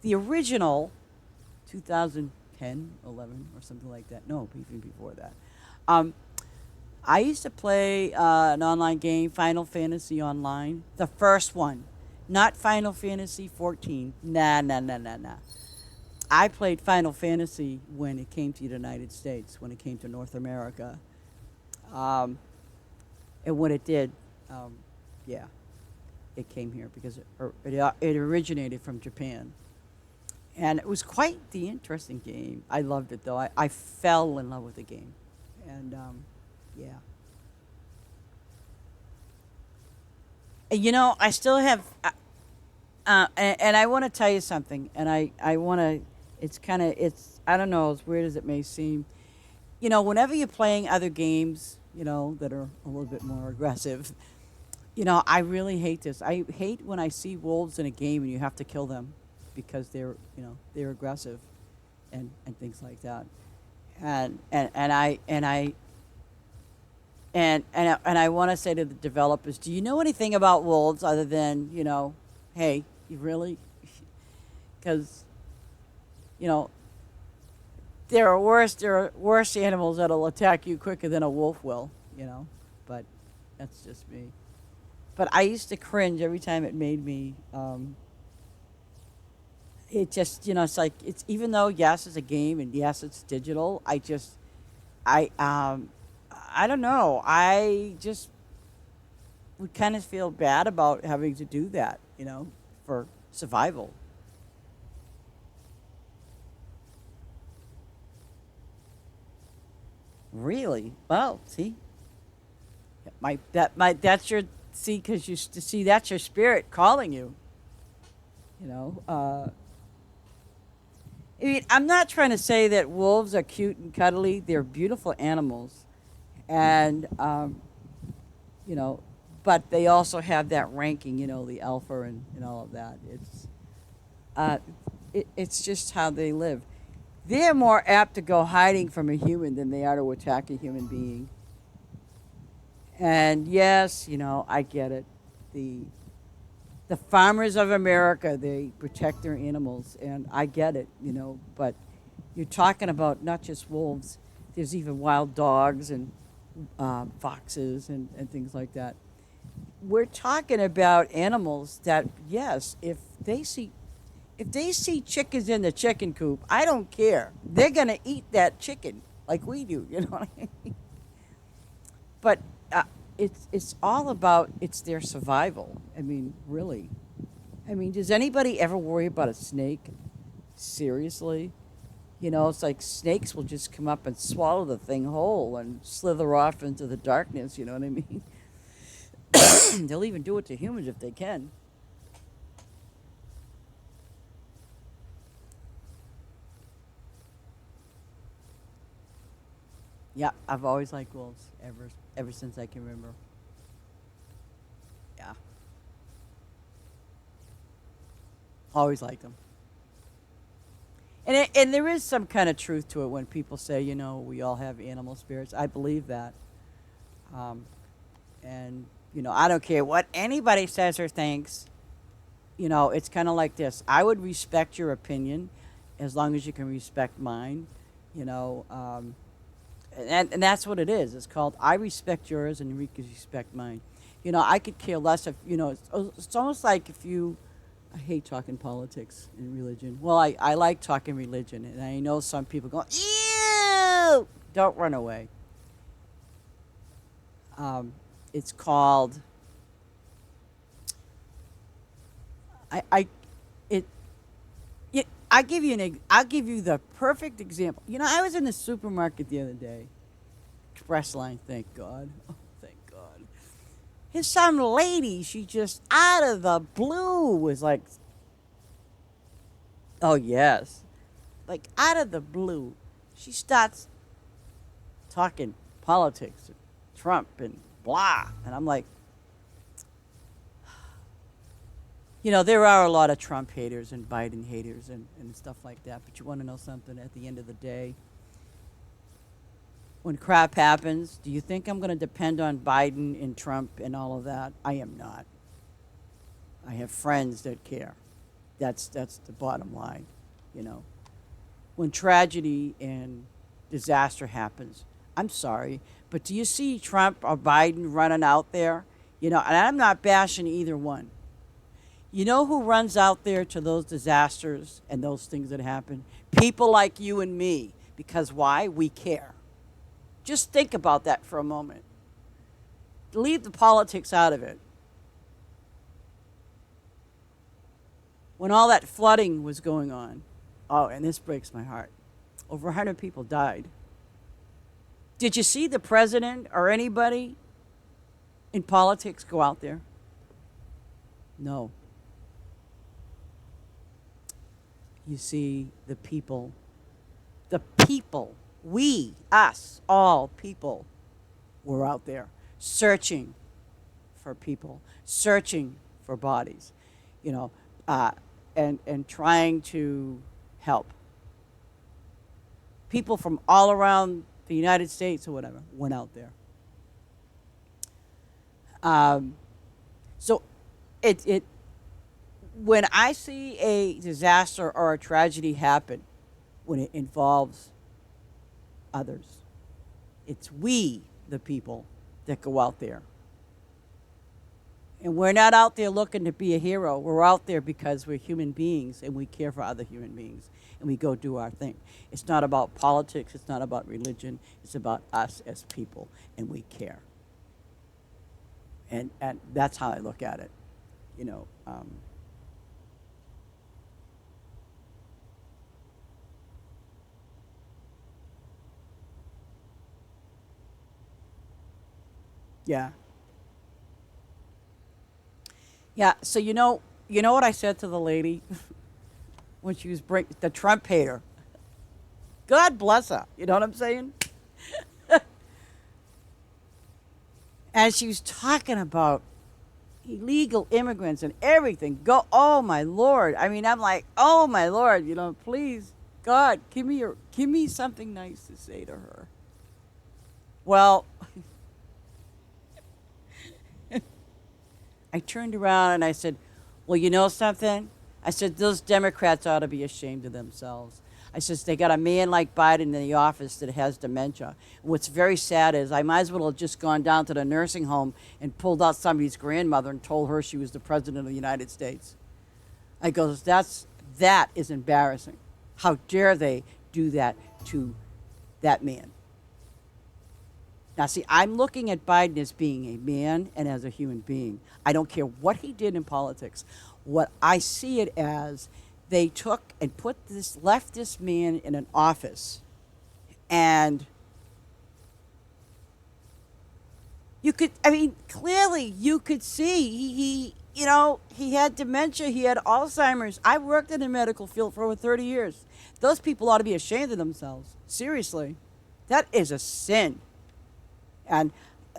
the original 2010, 11, or something like that. No, even before that. Um, I used to play an online game, Final Fantasy Online, the first one, not Final Fantasy 14. Nah, nah, nah, nah, nah. I played Final Fantasy when it came to the United States, when it came to North America, um, and when it did, um, yeah, it came here because it originated from Japan. And it was quite the interesting game. I loved it, though. I fell in love with the game. And, yeah. And, I still have, and I want to tell you something. And I want to, I don't know, as weird as it may seem. Whenever you're playing other games, that are a little bit more aggressive, I really hate this. I hate when I see wolves in a game and you have to kill them because they're aggressive and things like that. And I want to say to the developers, do you know anything about wolves other than, hey, you really? Because, you know, there are worse animals that'll attack you quicker than a wolf will. But that's just me. But I used to cringe every time it made me. It just, it's like it's even though yes, it's a game and yes, it's digital. I I don't know. I just would kind of feel bad about having to do that. For survival. Really? Well, see, that's your see because see that's your spirit calling you. You know, I mean, I'm not trying to say that wolves are cute and cuddly. They're beautiful animals, and you know, but they also have that ranking. You know, the alpha and all of that. Uh, it's just how they live. They're more apt to go hiding from a human than they are to attack a human being. And yes, I get it. The the farmers of America, they protect their animals, and I get it, but you're talking about not just wolves. There's even wild dogs and foxes and things like that. We're talking about animals that, yes, if they see chickens in the chicken coop, I don't care. They're gonna eat that chicken like we do. You know what I mean? But it's all about it's their survival. I mean, really. I mean, does anybody ever worry about a snake? Seriously? It's like snakes will just come up and swallow the thing whole and slither off into the darkness. You know what I mean? They'll even do it to humans if they can. Yeah, I've always liked wolves ever since I can remember. Yeah, always liked them. And there is some kind of truth to it when people say, we all have animal spirits. I believe that. Um, and, I don't care what anybody says or thinks. It's kind of like this. I would respect your opinion as long as you can respect mine. You know, um, and that's what it is. It's called I respect yours and you can respect mine. I could care less if, it's almost like if you, I hate talking politics and religion. Well, I like talking religion, and I know some people go, ew, don't run away. Um, it's called, I it, I give you I'll give you the perfect example. I was in the supermarket the other day, express line, thank God. Oh, thank God. Here's some lady, she just out of the blue was like, oh yes, like out of the blue, she starts talking politics, Trump and blah, and I'm like, there are a lot of Trump haters and Biden haters and stuff like that. But you want to know something? At the end of the day, when crap happens, do you think I'm going to depend on Biden and Trump and all of that? I am not. I have friends that care. That's the bottom line. You know, when tragedy and disaster happens, I'm sorry, but do you see Trump or Biden running out there? And I'm not bashing either one. You know who runs out there to those disasters and those things that happen? People like you and me. Because why? We care. Just think about that for a moment. Leave the politics out of it. When all that flooding was going on, oh, and this breaks my heart, over 100 people died. Did you see the president or anybody in politics go out there? No. You see the people, we, us, all people, were out there searching for people, searching for bodies, you know, uh, and trying to help. People from all around the United States or whatever went out there. Um, so it when I see a disaster or a tragedy happen, when it involves others, it's we, the people, that go out there. And we're not out there looking to be a hero. We're out there because we're human beings and we care for other human beings and we go do our thing. It's not about politics. It's not about religion. It's about us as people and we care. And that's how I look at it. You know, yeah. Yeah. So, You know what I said to the lady when she was the Trump hater? God bless her. You know what I'm saying? And she was talking about illegal immigrants and everything. Go, oh my Lord. I mean, I'm like, oh my Lord, please, God, give me something nice to say to her. Well, I turned around and I said, well, you know something? I said, those Democrats ought to be ashamed of themselves. I says, they got a man like Biden in the office that has dementia. And what's very sad is I might as well have just gone down to the nursing home and pulled out somebody's grandmother and told her she was the president of the United States. I goes, that is embarrassing. How dare they do that to that man? Now, see, I'm looking at Biden as being a man and as a human being. I don't care what he did in politics. What I see it as, they took and left this man in an office, and clearly you could see he had dementia, he had Alzheimer's. I worked in the medical field for over 30 years. Those people ought to be ashamed of themselves. Seriously. That is a sin. And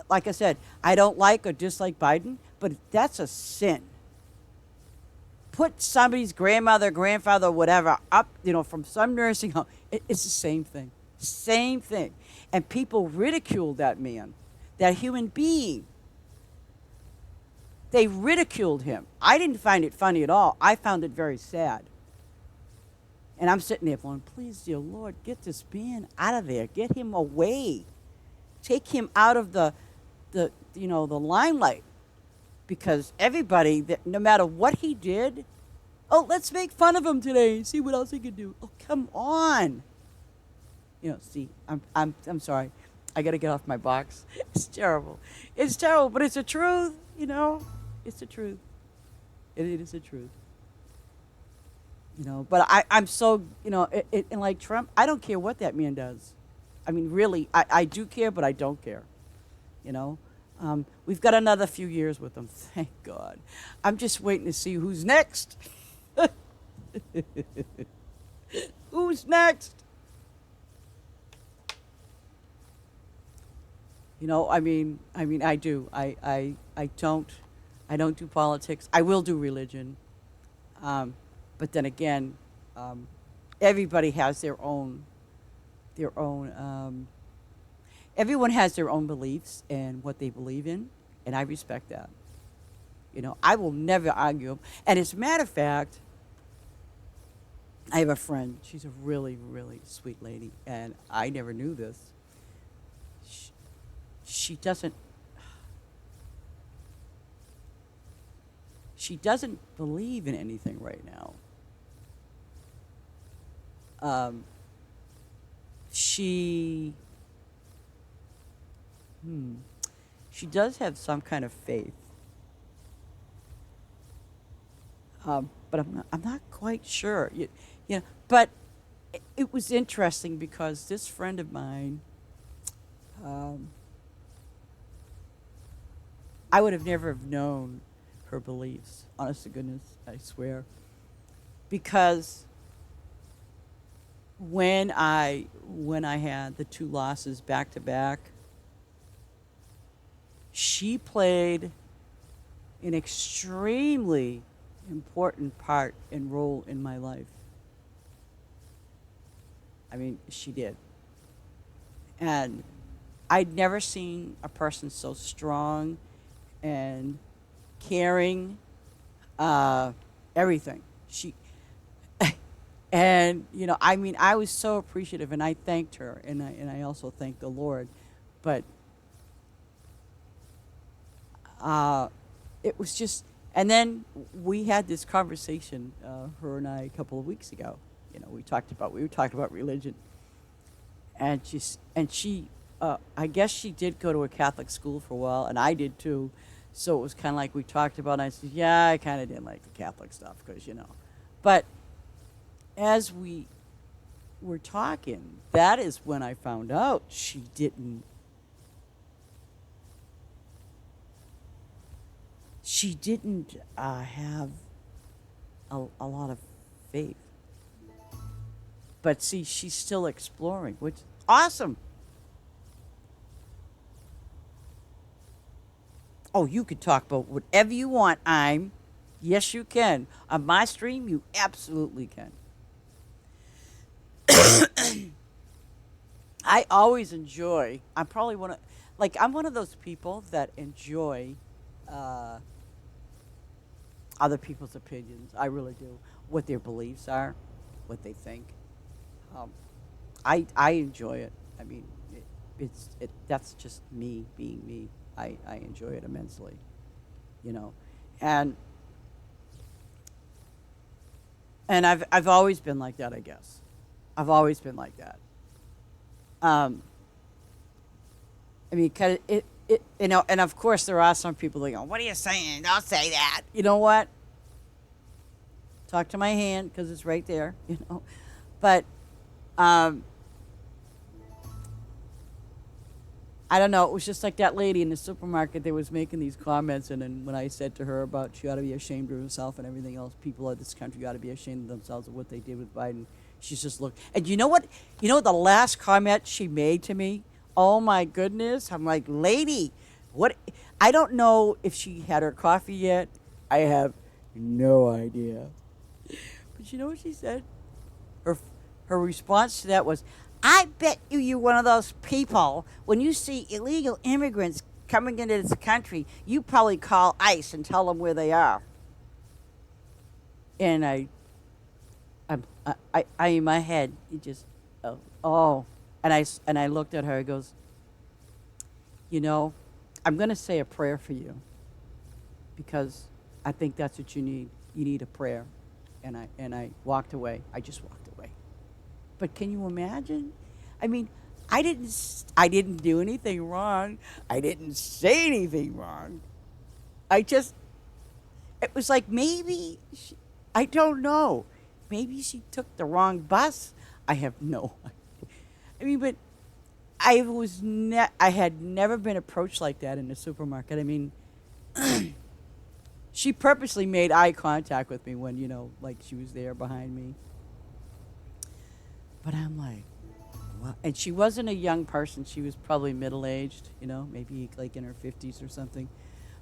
like I said, I don't like or dislike Biden, but that's a sin. Put somebody's grandmother, grandfather, whatever, up, from some nursing home. It's the same thing. Same thing. And people ridiculed that man, that human being. They ridiculed him. I didn't find it funny at all. I found it very sad. And I'm sitting there going, please, dear Lord, get this man out of there. Get him away. Take him out of the limelight, because everybody, no matter what he did, oh, let's make fun of him today and see what else he can do. Oh, come on. See, I'm sorry, I got to get off my box. It's terrible. It's terrible, but it's the truth. It's the truth. It is the truth. But I'm so and like Trump, I don't care what that man does. I mean, really, I do care, but I don't care. We've got another few years with him, thank God. I'm just waiting to see who's next. Who's next? I do. I don't do politics. I will do religion. But then again, everybody has everyone has their own beliefs and what they believe in, and I respect that. I will never argue. And as a matter of fact, I have a friend. She's a really, really sweet lady, and I never knew this. She doesn't believe in anything right now. She does have some kind of faith, but I'm not quite sure. But it was interesting because this friend of mine, I would have never have known her beliefs. Honest to goodness, I swear, because when I had the two losses back to back, she played an extremely important part and role in my life. I mean, she did. And I'd never seen a person so strong and caring, everything. And I was so appreciative, and I thanked her, and I also thanked the Lord. But it was just, and then we had this conversation, her and I, a couple of weeks ago. We were talking about religion, and she, I guess she did go to a Catholic school for a while, and I did too. So it was kind of like we talked about, and I said, yeah, I kind of didn't like the Catholic stuff because, But as we were talking, that is when I found out she didn't have a lot of faith. But see, she's still exploring, which is awesome. Oh, you could talk about whatever you want. Yes, you can. On my stream, you absolutely can. I always enjoy. I'm probably I'm one of those people that enjoy uh, other people's opinions. I really do. What their beliefs are, what they think. Um, I enjoy it. I mean, that's just me being me. I enjoy it immensely, you know, and I've always been like that. I guess I've always been like that. Um, I mean, kind of and of course there are some people that go, "What are you saying? Don't say that." You know what? Talk to my hand because it's right there. You know, but um, I don't know. It was just like that lady in the supermarket that was making these comments, and then when I said to her about she ought to be ashamed of herself and everything else, people of this country ought to be ashamed of themselves of what they did with Biden. She's just looked. And you know what? You know the last comment she made to me? Oh my goodness! I'm like, lady, what? I don't know if she had her coffee yet. I have no idea. But you know what she said? Her her response to that was, "I bet you're one of those people when you see illegal immigrants coming into this country, you probably call ICE and tell them where they are." And I in my head, it just, oh, and I looked at her. It goes, you know, I'm going to say a prayer for you because I think that's what you need. You need a prayer, and I walked away. I just walked away. But can you imagine? I mean, I didn't do anything wrong. I didn't say anything wrong. I just it was like maybe I don't know. Maybe she took the wrong bus. I have no idea. I mean, but I had never been approached like that in the supermarket. I mean, she purposely made eye contact with me when, like she was there behind me. But I'm like, what? And she wasn't a young person. She was probably middle aged, maybe like in her 50s or something.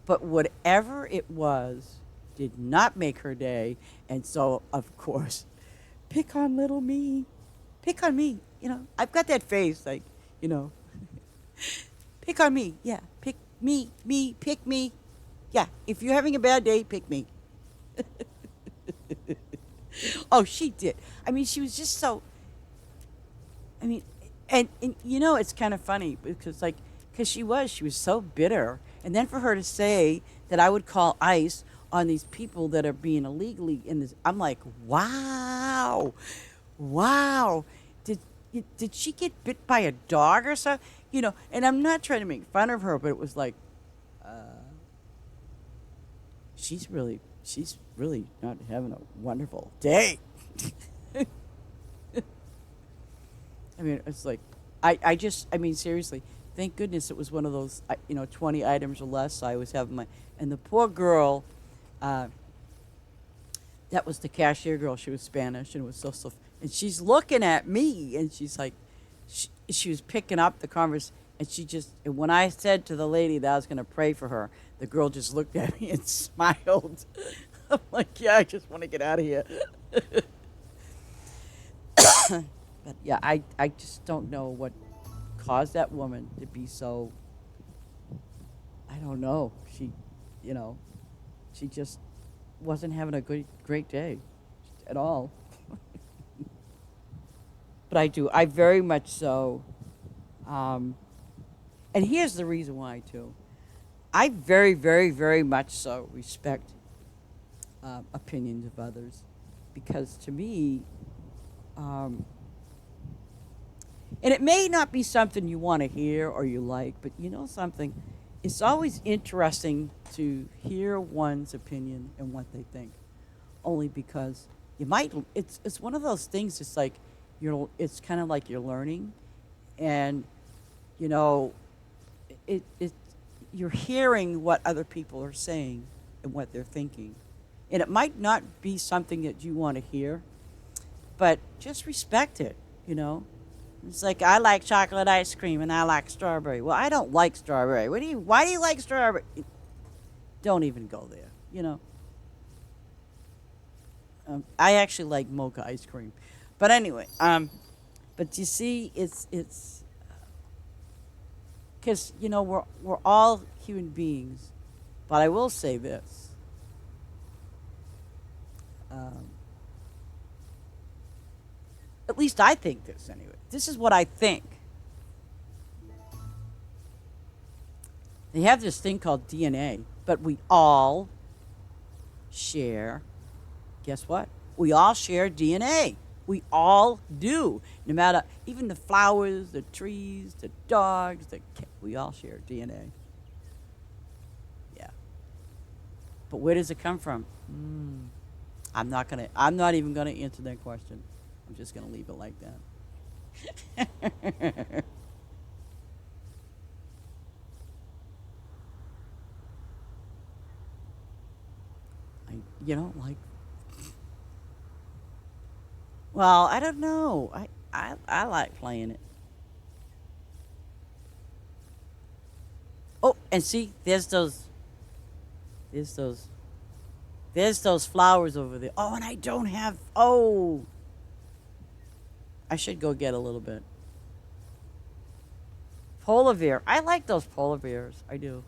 But whatever it was did not make her day. And so, of course, pick on little me. Pick on me. I've got that face, like, you know, pick on me. Yeah, pick pick me. Yeah, if you're having a bad day, pick me. Oh, she did. I mean, she was just so. I mean, and it's kind of funny because she was so bitter, and then for her to say that I would call ICE on these people that are being illegally in this, I'm like, wow, wow, did she get bit by a dog or something? And I'm not trying to make fun of her, but it was like, uh, she's really not having a wonderful day. I mean, it's like, I mean, seriously, thank goodness it was one of those, 20 items or less. So I was having and the poor girl, uh, that was the cashier girl. She was Spanish and it was so, and she's looking at me and she's like, she was picking up the converse. And when I said to the lady that I was going to pray for her, the girl just looked at me and smiled. I'm like, yeah, I just want to get out of here. But yeah, I just don't know what caused that woman to be so. I don't know. You know, she just wasn't having a great day at all. But I very much so. Um, and here's the reason why too. I very, very, very much so respect opinions of others, because to me, um, and it may not be something you want to hear or you like, but you know something, it's always interesting to hear one's opinion and what they think, only because you might. It's one of those things. It's like it's kind of like you're learning, and you know, it you're hearing what other people are saying and what they're thinking, And it might not be something that you want to hear, but just respect it, you know? It's like I like chocolate ice cream and I like strawberry. Well, I don't like strawberry. Why do you like strawberry? Don't even go there, you know? I actually like mocha ice cream. But anyway, but you see, it's because you know we're all human beings. But I will say this: um, at least I think this anyway. This is what I think. They have this thing called DNA, but we all share. Guess what? We all share DNA. We all do. No matter even the flowers, the trees, the dogs, we all share DNA. Yeah. But where does it come from? I'm not gonna. I'm not even gonna answer that question. I'm just gonna leave it like that. I, like. Well, I don't know. I like playing it. Oh, and see, there's those, there's those flowers over there. Oh, and I don't have. Oh, I should go get a little bit. Polar bear. I like those polar bears. I do.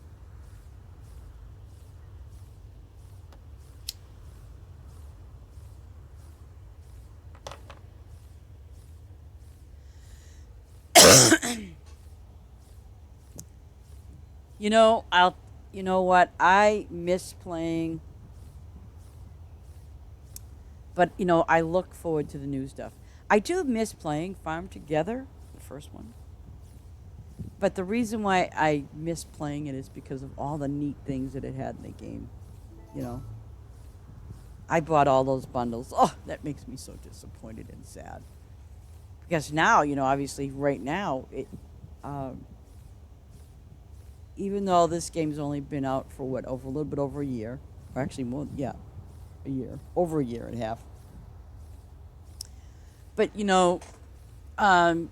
You know, I'll. You know what? I miss playing, but I look forward to the new stuff. I do miss playing Farm Together, the first one. But the reason why I miss playing it is because of all the neat things that it had in the game. You know, I bought all those bundles. Oh, that makes me so disappointed and sad. Because now, obviously, right now, um, even though this game's only been out for what, over a little bit over a year, or actually more, yeah, a year, over a year and a half. But um,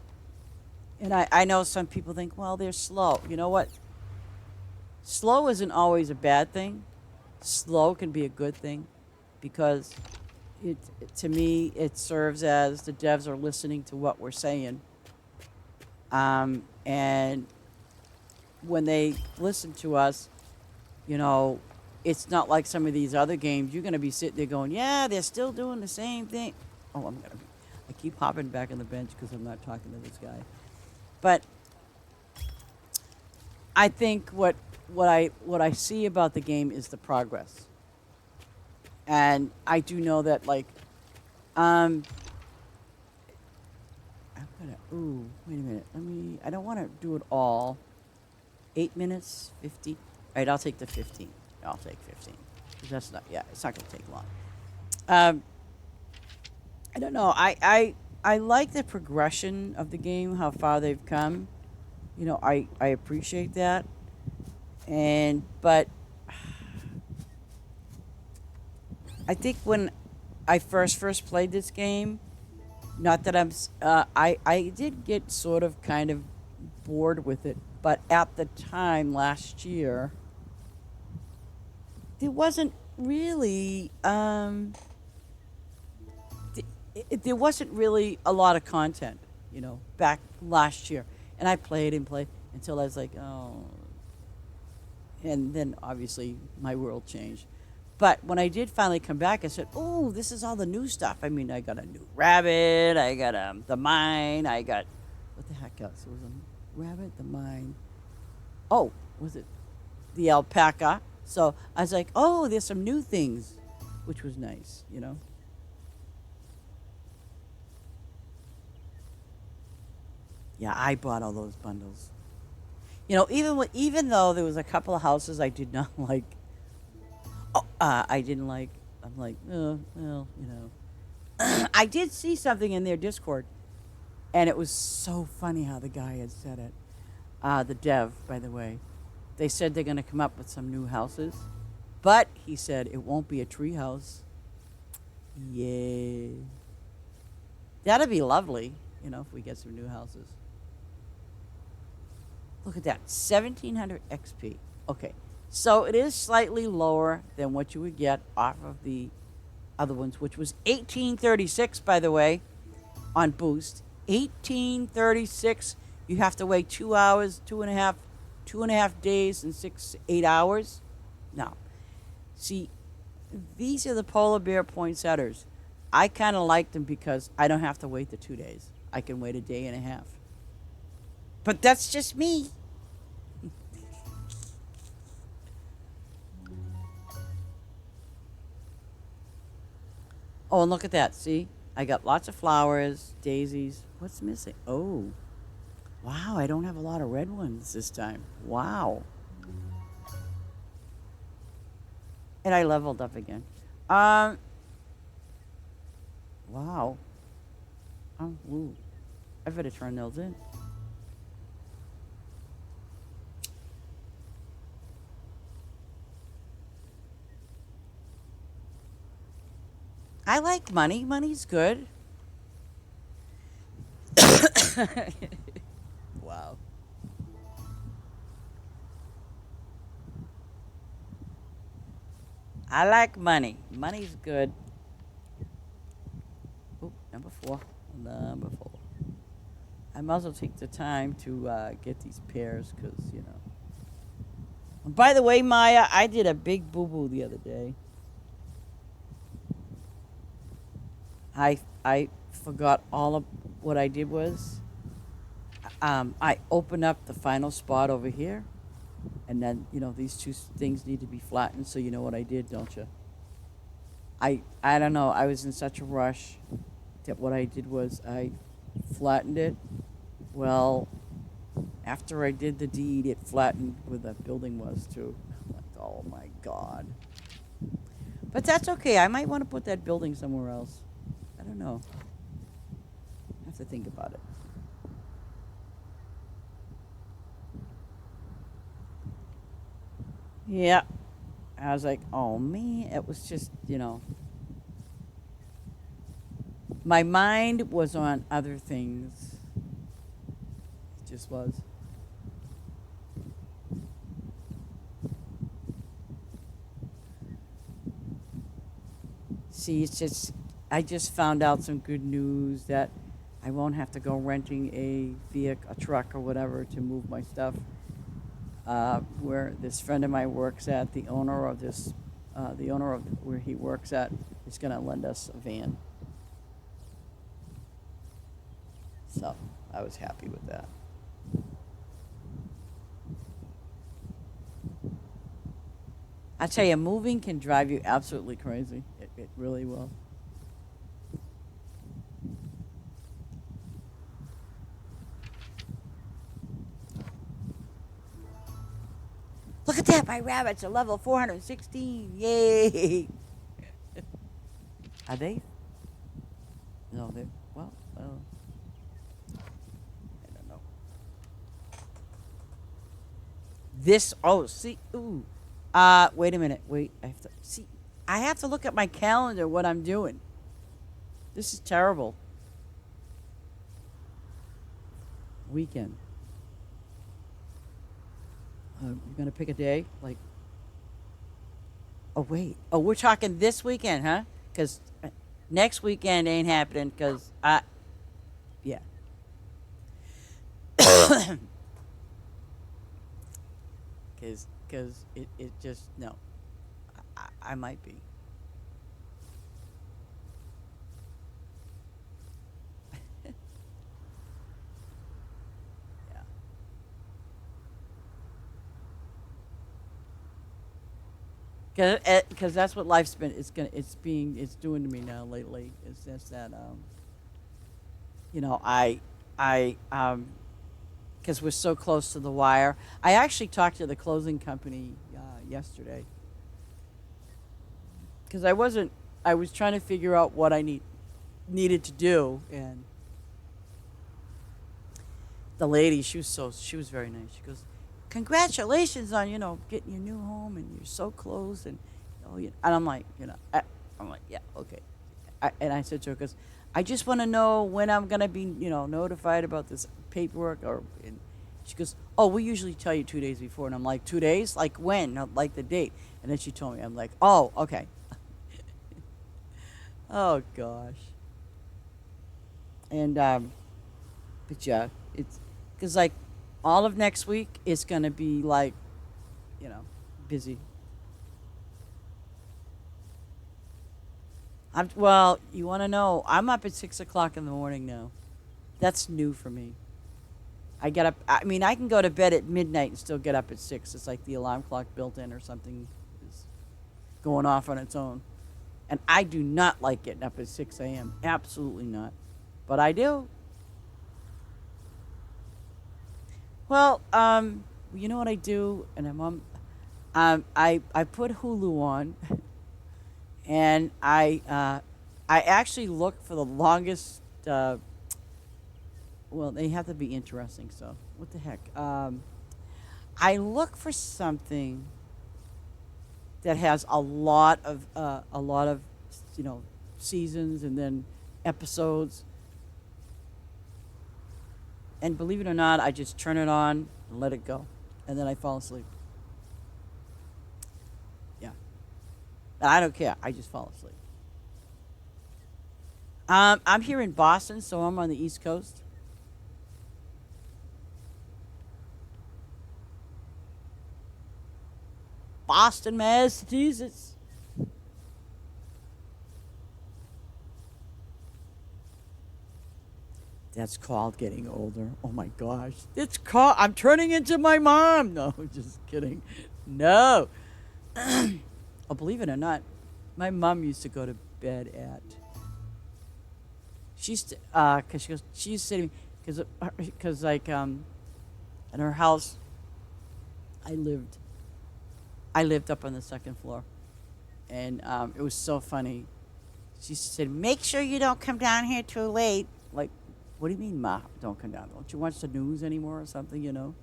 and I know some people think, well, they're slow. You know what? Slow isn't always a bad thing. Slow can be a good thing because it to me it serves as the devs are listening to what we're saying. And when they listen to us, you know, it's not like some of these other games. You're going to be sitting there going, yeah, they're still doing the same thing. Oh, I keep hopping back on the bench because I'm not talking to this guy. But I think what I see about the game is the progress. And I do know that, like, I'm gonna, ooh, wait a minute. I don't want to do it all. 8 minutes, 50. All right, I'll take the 15. I'll take 15. 'Cause that's not, yeah, it's not going to take long. Um, I don't know. I like the progression of the game, how far they've come. I appreciate that. But I think when I first played this game, not that I did get sort of kind of bored with it, but at the time last year, there wasn't really there wasn't really a lot of content, back last year, and I played and played until I was like, oh, and then obviously my world changed. But when I did finally come back, I said, "Oh, this is all the new stuff." I mean, I got a new rabbit, I got the mine, I got what the heck else? It was a rabbit, the mine. Oh, was it the alpaca? So I was like, "Oh, there's some new things," which was nice. Yeah, I bought all those bundles. Even though there was a couple of houses I did not like. Oh, I didn't like. I'm like, oh, well, I did see something in their Discord, and it was so funny how the guy had said it. The dev, by the way, they said they're going to come up with some new houses, But he said it won't be a treehouse. Yay. That'd be lovely, if we get some new houses. Look at that, 1700 XP. Okay, so it is slightly lower than what you would get off of the other ones, which was 1836, by the way, on Boost. 1836. You have to wait 2 hours, 2.5 days, and 8 hours. No, see, these are the polar bear poinsettias. I kind of like them because I don't have to wait the 2 days. I can wait a day and a half. But that's just me. Oh, and look at that. See? I got lots of flowers, daisies. What's missing? Oh, wow. I don't have a lot of red ones this time. Wow. And I leveled up again. Wow. Oh, ooh. I better turn those in. I like money. Money's good. Wow. I like money. Money's good. Oh, number 4. Number 4. I might as well take the time to get these pears because. And by the way, Maya, I did a big boo-boo the other day. I forgot all of what I did was I opened up the final spot over here, and then these two things need to be flattened. So you know what I did, don't you? I don't know. I was in such a rush that what I did was I flattened it. Well, after I did the deed, it flattened where the building was too. I'm like, oh my God. But that's okay. I might want to put that building somewhere else. I don't know. I have to think about it. Yeah. I was like, oh man, it was just. My mind was on other things. It just was. See, I just found out some good news that I won't have to go renting a truck or whatever to move my stuff. Where this friend of mine works at, the owner of where he works at, is going to lend us a van. So I was happy with that. I tell you, moving can drive you absolutely crazy. It really will. Look at that, my rabbits are level 416. Yay! Are they? No, they're, well, I don't know. See, ooh. Wait a minute. Wait, I have to look at my calendar what I'm doing. This is terrible. Weekend. You're gonna pick a day? Like, oh wait. Oh, we're talking this weekend, huh? Because next weekend ain't happening because yeah. Because it just, no. I might be. Yeah. Because that's what life's been. It's doing to me now lately. It's just that because we're so close to the wire. I actually talked to the closing company yesterday because I was trying to figure out what I needed to do, and the lady, she was very nice. She goes, "Congratulations on getting your new home, and you're so close." And oh, yeah. And I'm like, I'm like, yeah, okay. And I said to her, because I just want to know when I'm going to be, notified about this paperwork. And she goes, oh, we usually tell you 2 days before. And I'm like, 2 days? Like when? Not like the date. And then she told me, I'm like, oh, okay. Oh, gosh. And, but yeah, it's because like all of next week is going to be like, you know, busy. Well, you want to know? I'm up at 6 o'clock in the morning now. That's new for me. I get up. I mean, I can go to bed at midnight and still get up at 6. It's like the alarm clock built in or something is going off on its own. And I do not like getting up at 6 a.m. Absolutely not. But I do. Well, you know what I do, and I put Hulu on, and I actually look for the longest. Well, they have to be interesting. So what the heck? I look for something that has a lot of you know seasons and then episodes. And believe it or not, I just turn it on and let it go, and then I fall asleep. Yeah, and I don't care. I just fall asleep. I'm here in Boston, so I'm on the East Coast. Boston, Massachusetts. That's called getting older. Oh my gosh. It's called I'm turning into my mom. No, just kidding. No. Oh, believe it or not, my mom used to go to bed at cuz she used to say to me cuz like in her house I lived I lived up on the second floor, and it was so funny. She said, "Make sure you don't come down here too late." Like, what do you mean, Ma? Don't come down? Don't you watch the news anymore or something?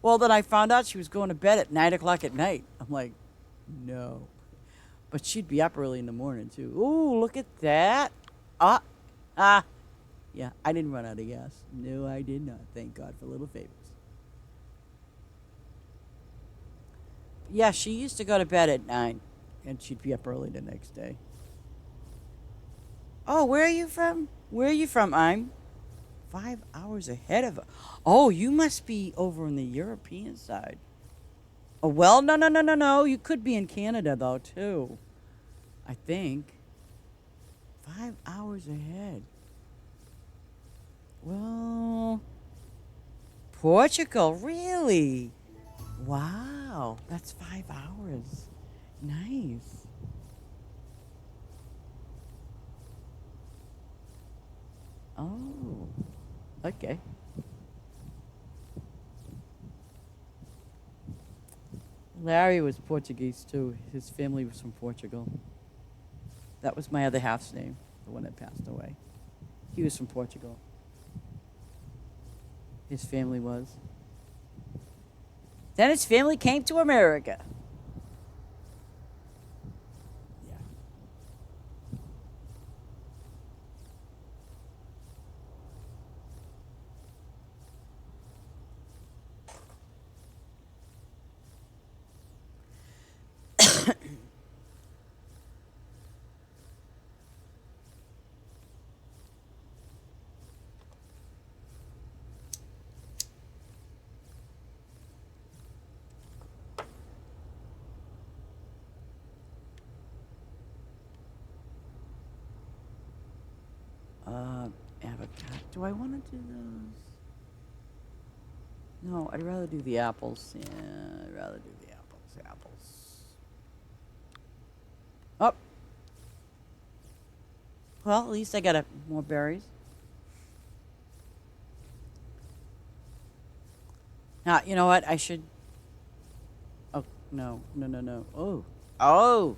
Well, then I found out she was going to bed at 9 o'clock at night. I'm like, no, but she'd be up early in the morning too. Ooh, look at that! Ah, ah, yeah. I didn't run out of gas. No, I did not. Thank God for little favors. Yeah, she used to go to bed at 9, and she'd be up early the next day. Oh, where are you from? Where are you from? I'm 5 hours ahead of. Oh, you must be over on the European side. Oh, well, no, no, no, no, no. You could be in Canada though too. I think 5 hours ahead. Well, Portugal, really? Wow, that's 5 hours. Nice. Oh, okay. Larry was Portuguese too. His family was from Portugal. That was my other half's name, the one that passed away. He was from Portugal. His family was. Then his family came to America. Yeah. Avocado. Do I want to do those? No, I'd rather do the apples. Yeah, I'd rather do the apples. Apples. Oh, well, at least I got more berries. Now, you know what? I should. Oh, no, no, no, no. Oh, oh,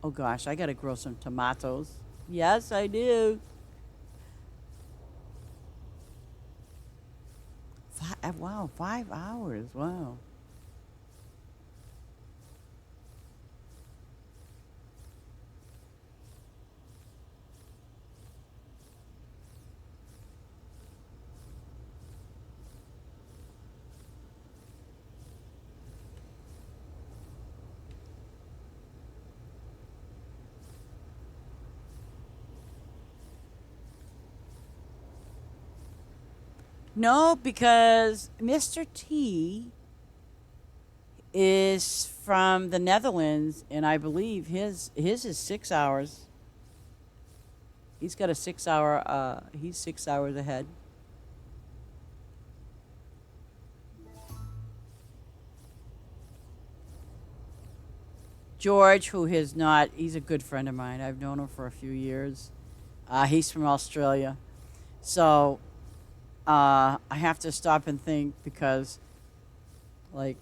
oh gosh, I got to grow some tomatoes. Yes, I do. Wow, 5 hours. Wow. No, because Mr. T is from the Netherlands, and I believe his is 6 hours. He's got a 6 hour. He's 6 hours ahead. George, who has not, he's a good friend of mine. I've known him for a few years. He's from Australia, so I have to stop and think because, like,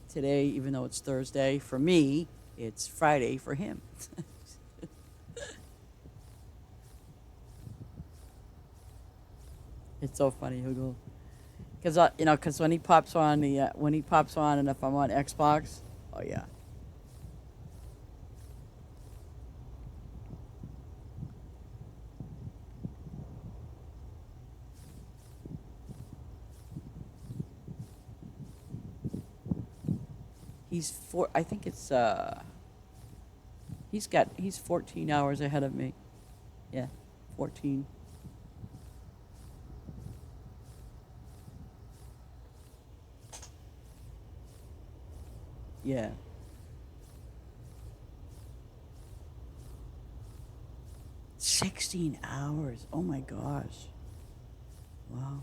today, even though it's Thursday for me, it's Friday for him. It's so funny. He'll go because because when he pops on, and if I'm on Xbox, oh yeah, he's four. I think it's he's 14 hours ahead of me. Yeah, 14. Yeah, 16 hours. Oh my gosh. Wow.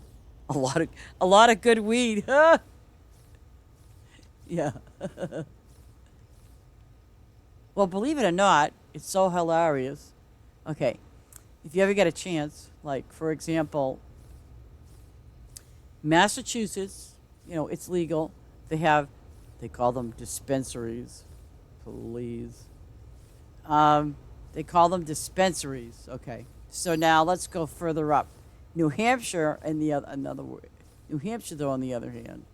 A lot of a lot of good weed. Yeah. Well, believe it or not, it's so hilarious. Okay, if you ever get a chance, like for example, Massachusetts, it's legal. They have, they call them dispensaries. Please. Um, they call them dispensaries. Okay. So now let's go further up. New Hampshire, and the other another word. New Hampshire, though, on the other hand,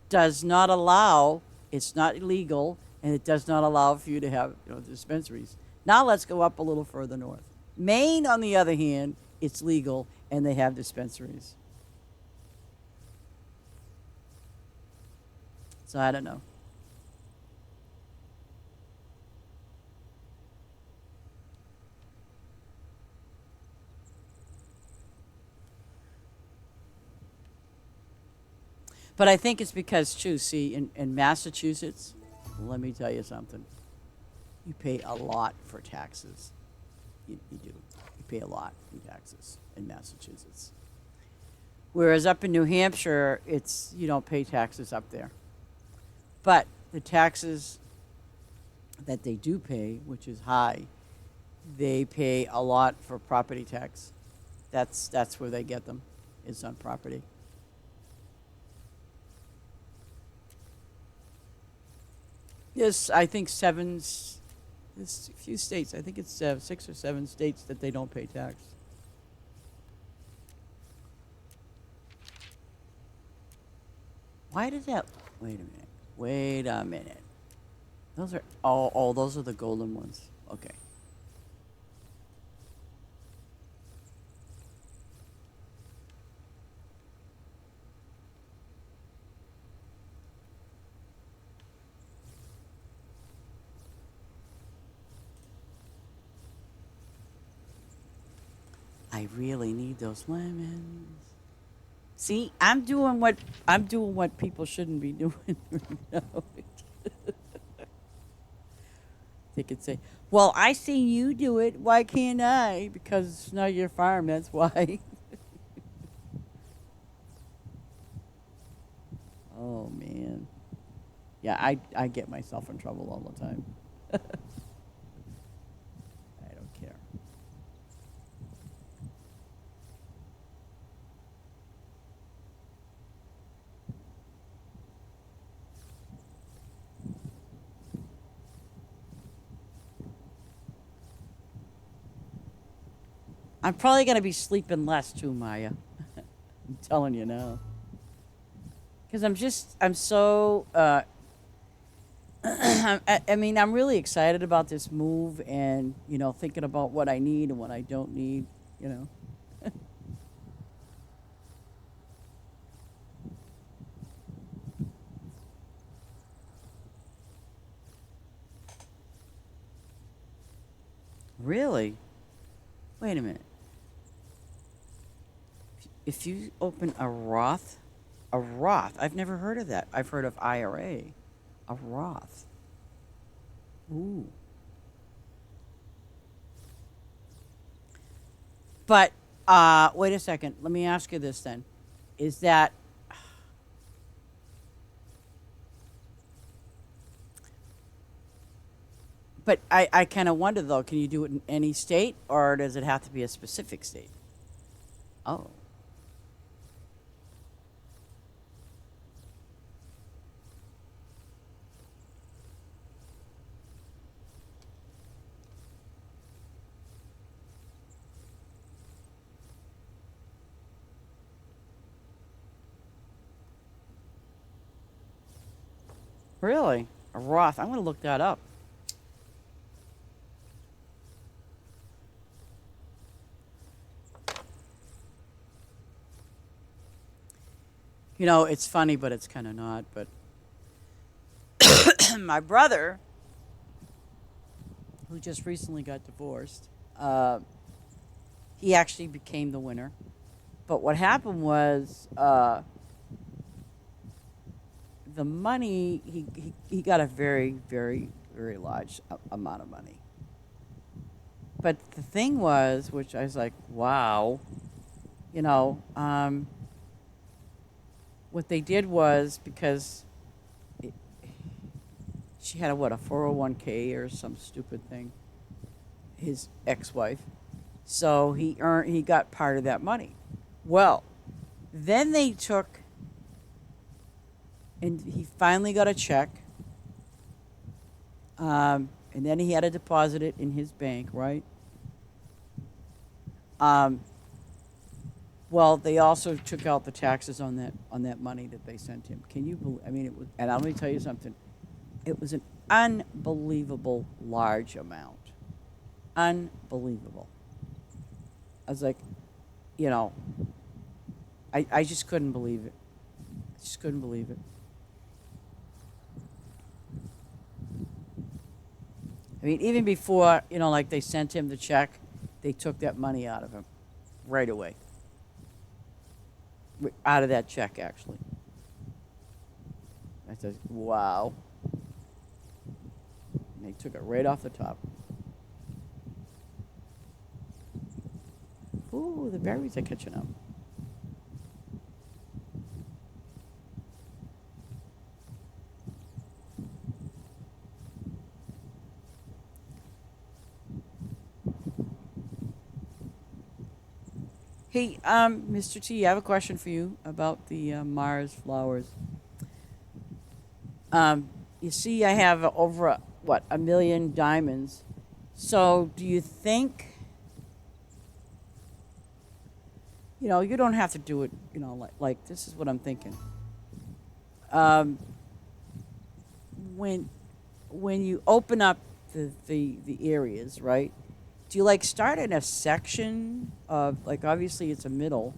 does not allow. It's not illegal, and it does not allow for you to have dispensaries. Now let's go up a little further north. Maine, on the other hand, it's legal, and they have dispensaries. So I don't know. But I think it's because, too, see, in Massachusetts, let me tell you something. You pay a lot for taxes. You do. You pay a lot in taxes in Massachusetts. Whereas up in New Hampshire, you don't pay taxes up there. But the taxes that they do pay, which is high, they pay a lot for property tax. That's where they get them, is on property. Yes, I think there's a few states. I think it's 6 or 7 states that they don't pay tax. Why did that? Wait a minute. Wait a minute. Those are those are the golden ones. Okay. I really need those lemons. See, I'm doing what people shouldn't be doing right now. They could say, "Well, I seen you do it. Why can't I?" Because it's not your farm. That's why. Oh man. Yeah, I get myself in trouble all the time. I don't care. I'm probably gonna be sleeping less too, Maya. I'm telling you now. Because I'm so I mean, I'm really excited about this move, and thinking about what I need and what I don't need. You know, really. Wait a minute. If you open a Roth, I've never heard of that. I've heard of IRA, a Roth. Ooh. But wait a second. Let me ask you this then. Is that, but I kind of wonder though, can you do it in any state or does it have to be a specific state? Oh, really? A Roth. I'm going to look that up. You know, it's funny, but it's kind of not. But my brother, who just recently got divorced, uh, he actually became the winner. But what happened was the money, he got a very, very, very large amount of money. But the thing was, which I was like, wow, you know, what they did was because it, she had a 401k or some stupid thing, his ex-wife. So he got part of that money. Well, then they took and he finally got a check. And then he had to deposit it in his bank, right? Um, well, they also took out the taxes on that money that they sent him. Can you believe? I mean, it was, and let me tell you something. It was an unbelievable large amount. Unbelievable. I was like, you know, I just couldn't believe it. I just couldn't believe it. I mean, even before, you know, like they sent him the check, they took that money out of him right away. Out of that check, actually. I said, wow. And they took it right off the top. Ooh, the berries are catching up. Hey, Mr. T, I have a question for you about the Mars flowers. You see, I have over what, a million diamonds. So, do you think, you know, you don't have to do it, you know, like this is what I'm thinking. Um, when when you open up the areas, right? Do you like start in a section of like obviously it's a middle,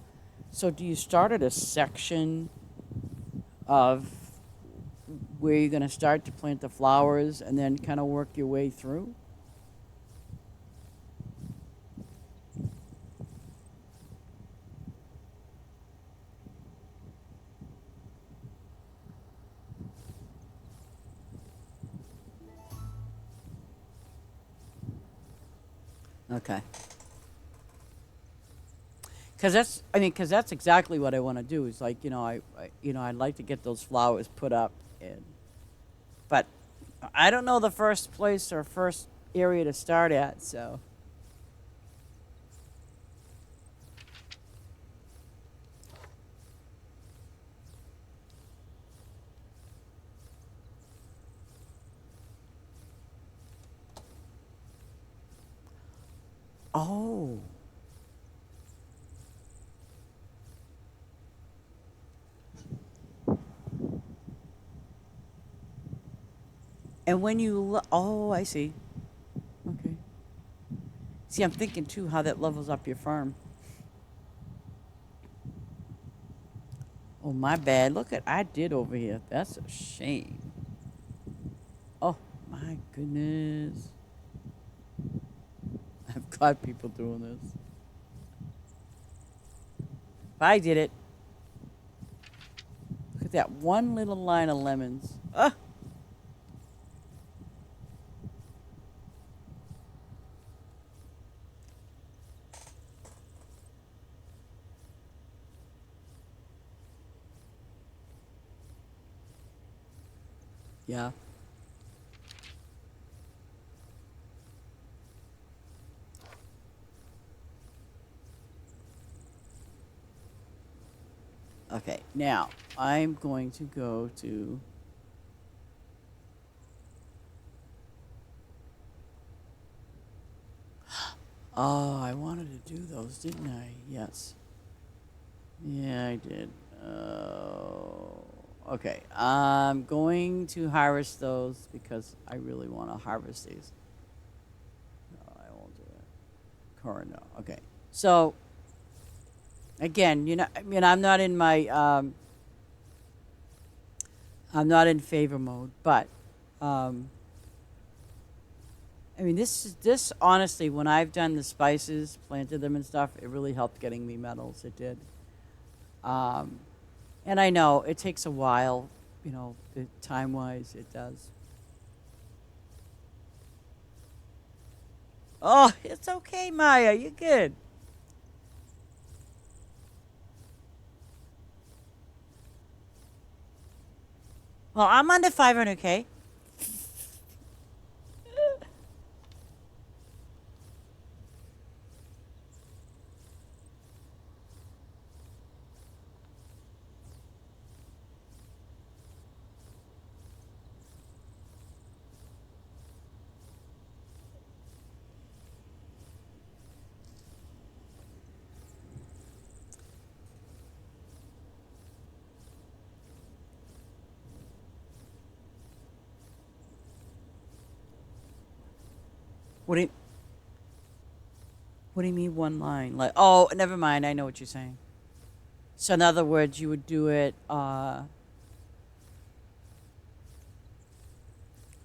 so do you start at a section of where you're going to start to plant the flowers and then kind of work your way through? Okay. Because that's, I mean, because that's exactly what I want to do. Is like, you know, you know, I'd like to get those flowers put up, and but I don't know the first place or first area to start at. So oh, and when you oh, I see. Okay. See, I'm thinking too how that levels up your farm. Oh, my bad. Look at I did over here. That's a shame. Oh my goodness. I've got people doing this. I did it. Look at that one little line of lemons. Ah. Yeah. Okay, now I'm going to go to. Oh, I wanted to do those, didn't I? Yes. Yeah, I did. Oh, okay. I'm going to harvest those because I really want to harvest these. No, I won't do it. Corn, no. Okay. So again, I mean, I'm not in favor mode, but um, I mean, this honestly, when I've done the spices, planted them and stuff, it really helped getting me metals. It did. Um, and I know it takes a while, time wise, it does. Oh, it's okay, Maya. You're good. Well, I'm under 500K. What do you What do you mean one line? Like, oh, never mind. I know what you're saying. So in other words, you would do it. You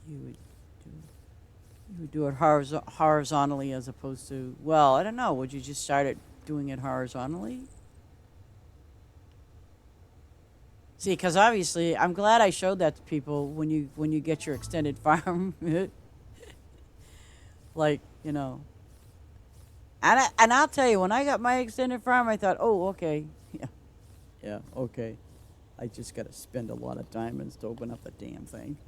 would do you would do it horizontally as opposed to. Well, I don't know. Would you just start it doing it horizontally? See, because obviously, I'm glad I showed that to people when you get your extended farm. Like, and I'll tell you, when I got my extended farm, I thought, oh, okay, yeah, yeah, okay. I just got to spend a lot of diamonds to open up the damn thing.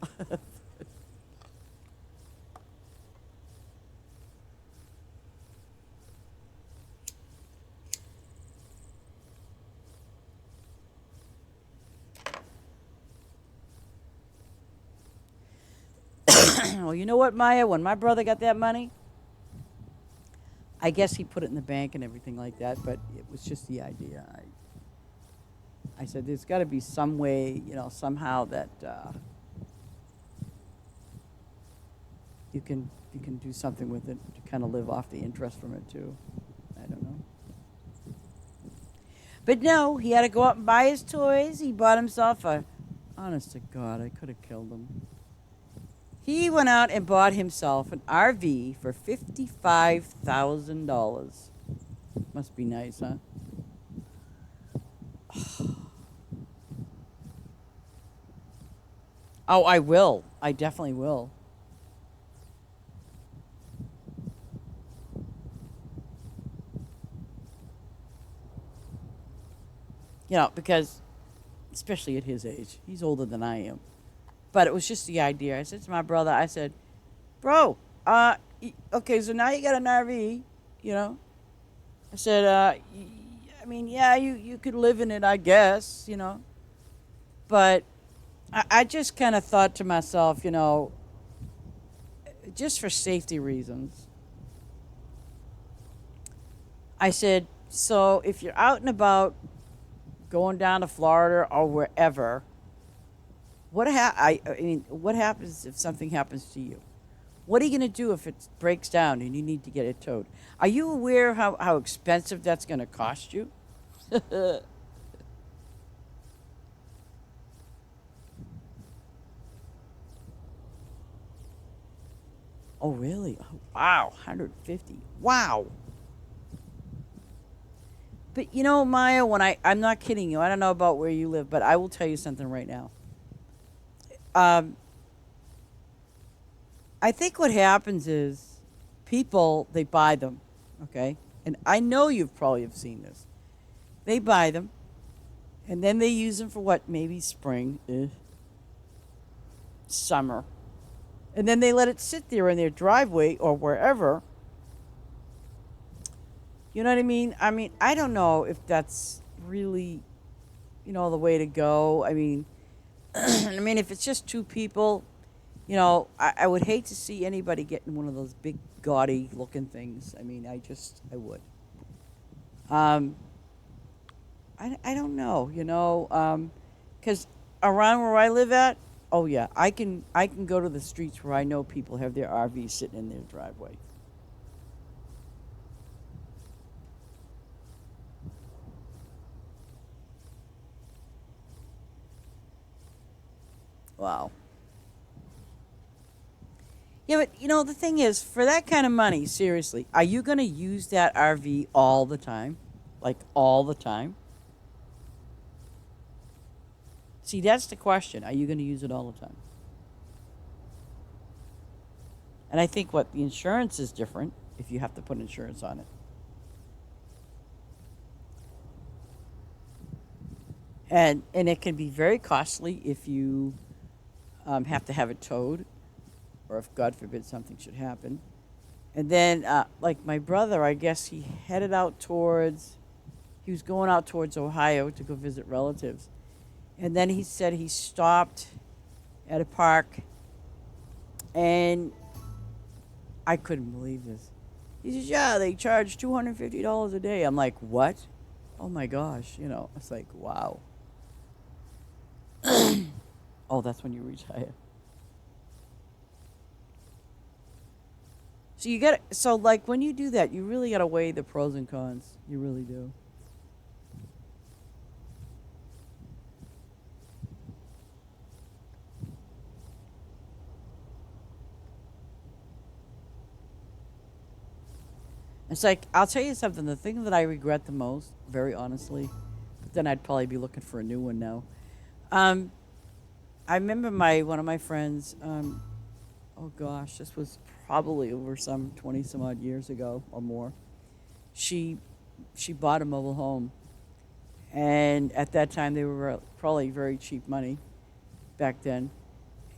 Well, you know what, Maya? When my brother got that money, I guess he put it in the bank and everything like that, but it was just the idea. I said, there's got to be some way, somehow that you can do something with it to kind of live off the interest from it too. I don't know. But no, he had to go out and buy his toys. He bought himself a. Honest to God, I could have killed him. He went out and bought himself an RV for $55,000. Must be nice, huh? Oh, I will. I definitely will. Because especially at his age, he's older than I am. But it was just the idea. I said to my brother, I said, bro, okay, so now you got an RV, you know. I said, I mean, yeah, you could live in it, I guess, But I just kind of thought to myself, just for safety reasons, I said, so if you're out and about going down to Florida or wherever, I mean, what happens if something happens to you? What are you going to do if it breaks down and you need to get it towed? Are you aware how expensive that's going to cost you? Oh, really? Oh, wow, 150. Wow. But you know, Maya, when I'm not kidding you, I don't know about where you live, but I will tell you something right now. Um, I think what happens is people, they buy them, okay? And I know you've probably have seen this. They buy them, and then they use them for what? Maybe spring, summer. And then they let it sit there in their driveway or wherever. You know what I mean? I mean, I don't know if that's really, the way to go. I mean, I mean, if it's just two people, I would hate to see anybody getting one of those big, gaudy looking things. I mean, I would. Um, I don't know, because around where I live at, oh yeah, I can go to the streets where I know people have their RVs sitting in their driveway. Wow. Yeah, but the thing is, for that kind of money, seriously, are you going to use that RV all the time? Like all the time? See, that's the question. Are you going to use it all the time? And I think what the insurance is different if you have to put insurance on it. And it can be very costly if you have to have it towed, or if God forbid something should happen. And then, like my brother, I guess he was going out towards Ohio to go visit relatives. And then he said he stopped at a park, and I couldn't believe this. He says, "Yeah, they charge $250 a day." I'm like, "What? Oh my gosh!" It's like, wow. Oh, that's when you retire. So like when you do that, you really got to weigh the pros and cons. You really do. It's like I'll tell you something. The thing that I regret the most, very honestly, but then I'd probably be looking for a new one now. Um, I remember my one of my friends. Oh gosh, this was probably over some 20 some odd years ago or more. She she bought a mobile home, and at that time they were probably very cheap money back then.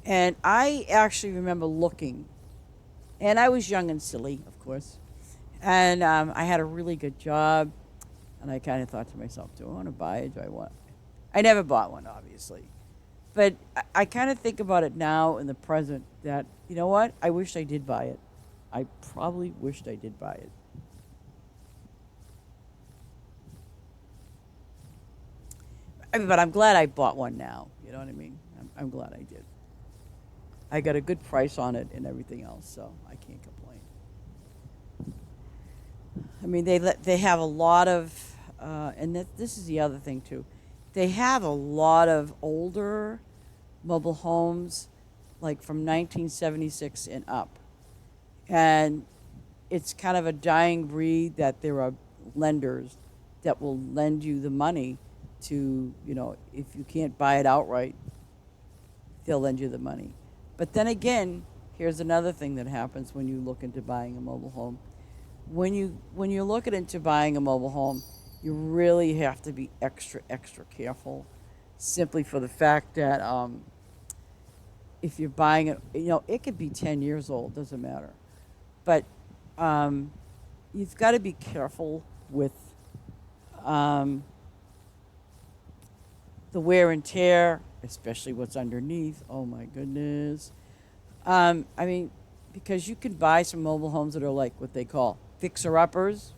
And I actually remember looking, and I was young and silly, of course, and I had a really good job, and I kind of thought to myself, do I want to buy it? Do I want? I never bought one, obviously, but I kind of think about it now in the present that you know what? I wish I did buy it. I probably wished I did buy it. I mean, but I'm glad I bought one now. You know what I mean? I'm glad I did. I got a good price on it and everything else, so I can't complain. I mean, they have a lot of, and this is the other thing too. They have a lot of older mobile homes, like from 1976 and up, and it's kind of a dying breed that there are lenders that will lend you the money to, if you can't buy it outright, they'll lend you the money. But then again, here's another thing that happens when you look into buying a mobile home. When you're looking into buying a mobile home, you really have to be extra extra careful, simply for the fact that if you're buying it, it could be 10 years old, doesn't matter, but um, you've got to be careful with um, the wear and tear, especially what's underneath. Oh my goodness. I mean, because you can buy some mobile homes that are like what they call fixer uppers.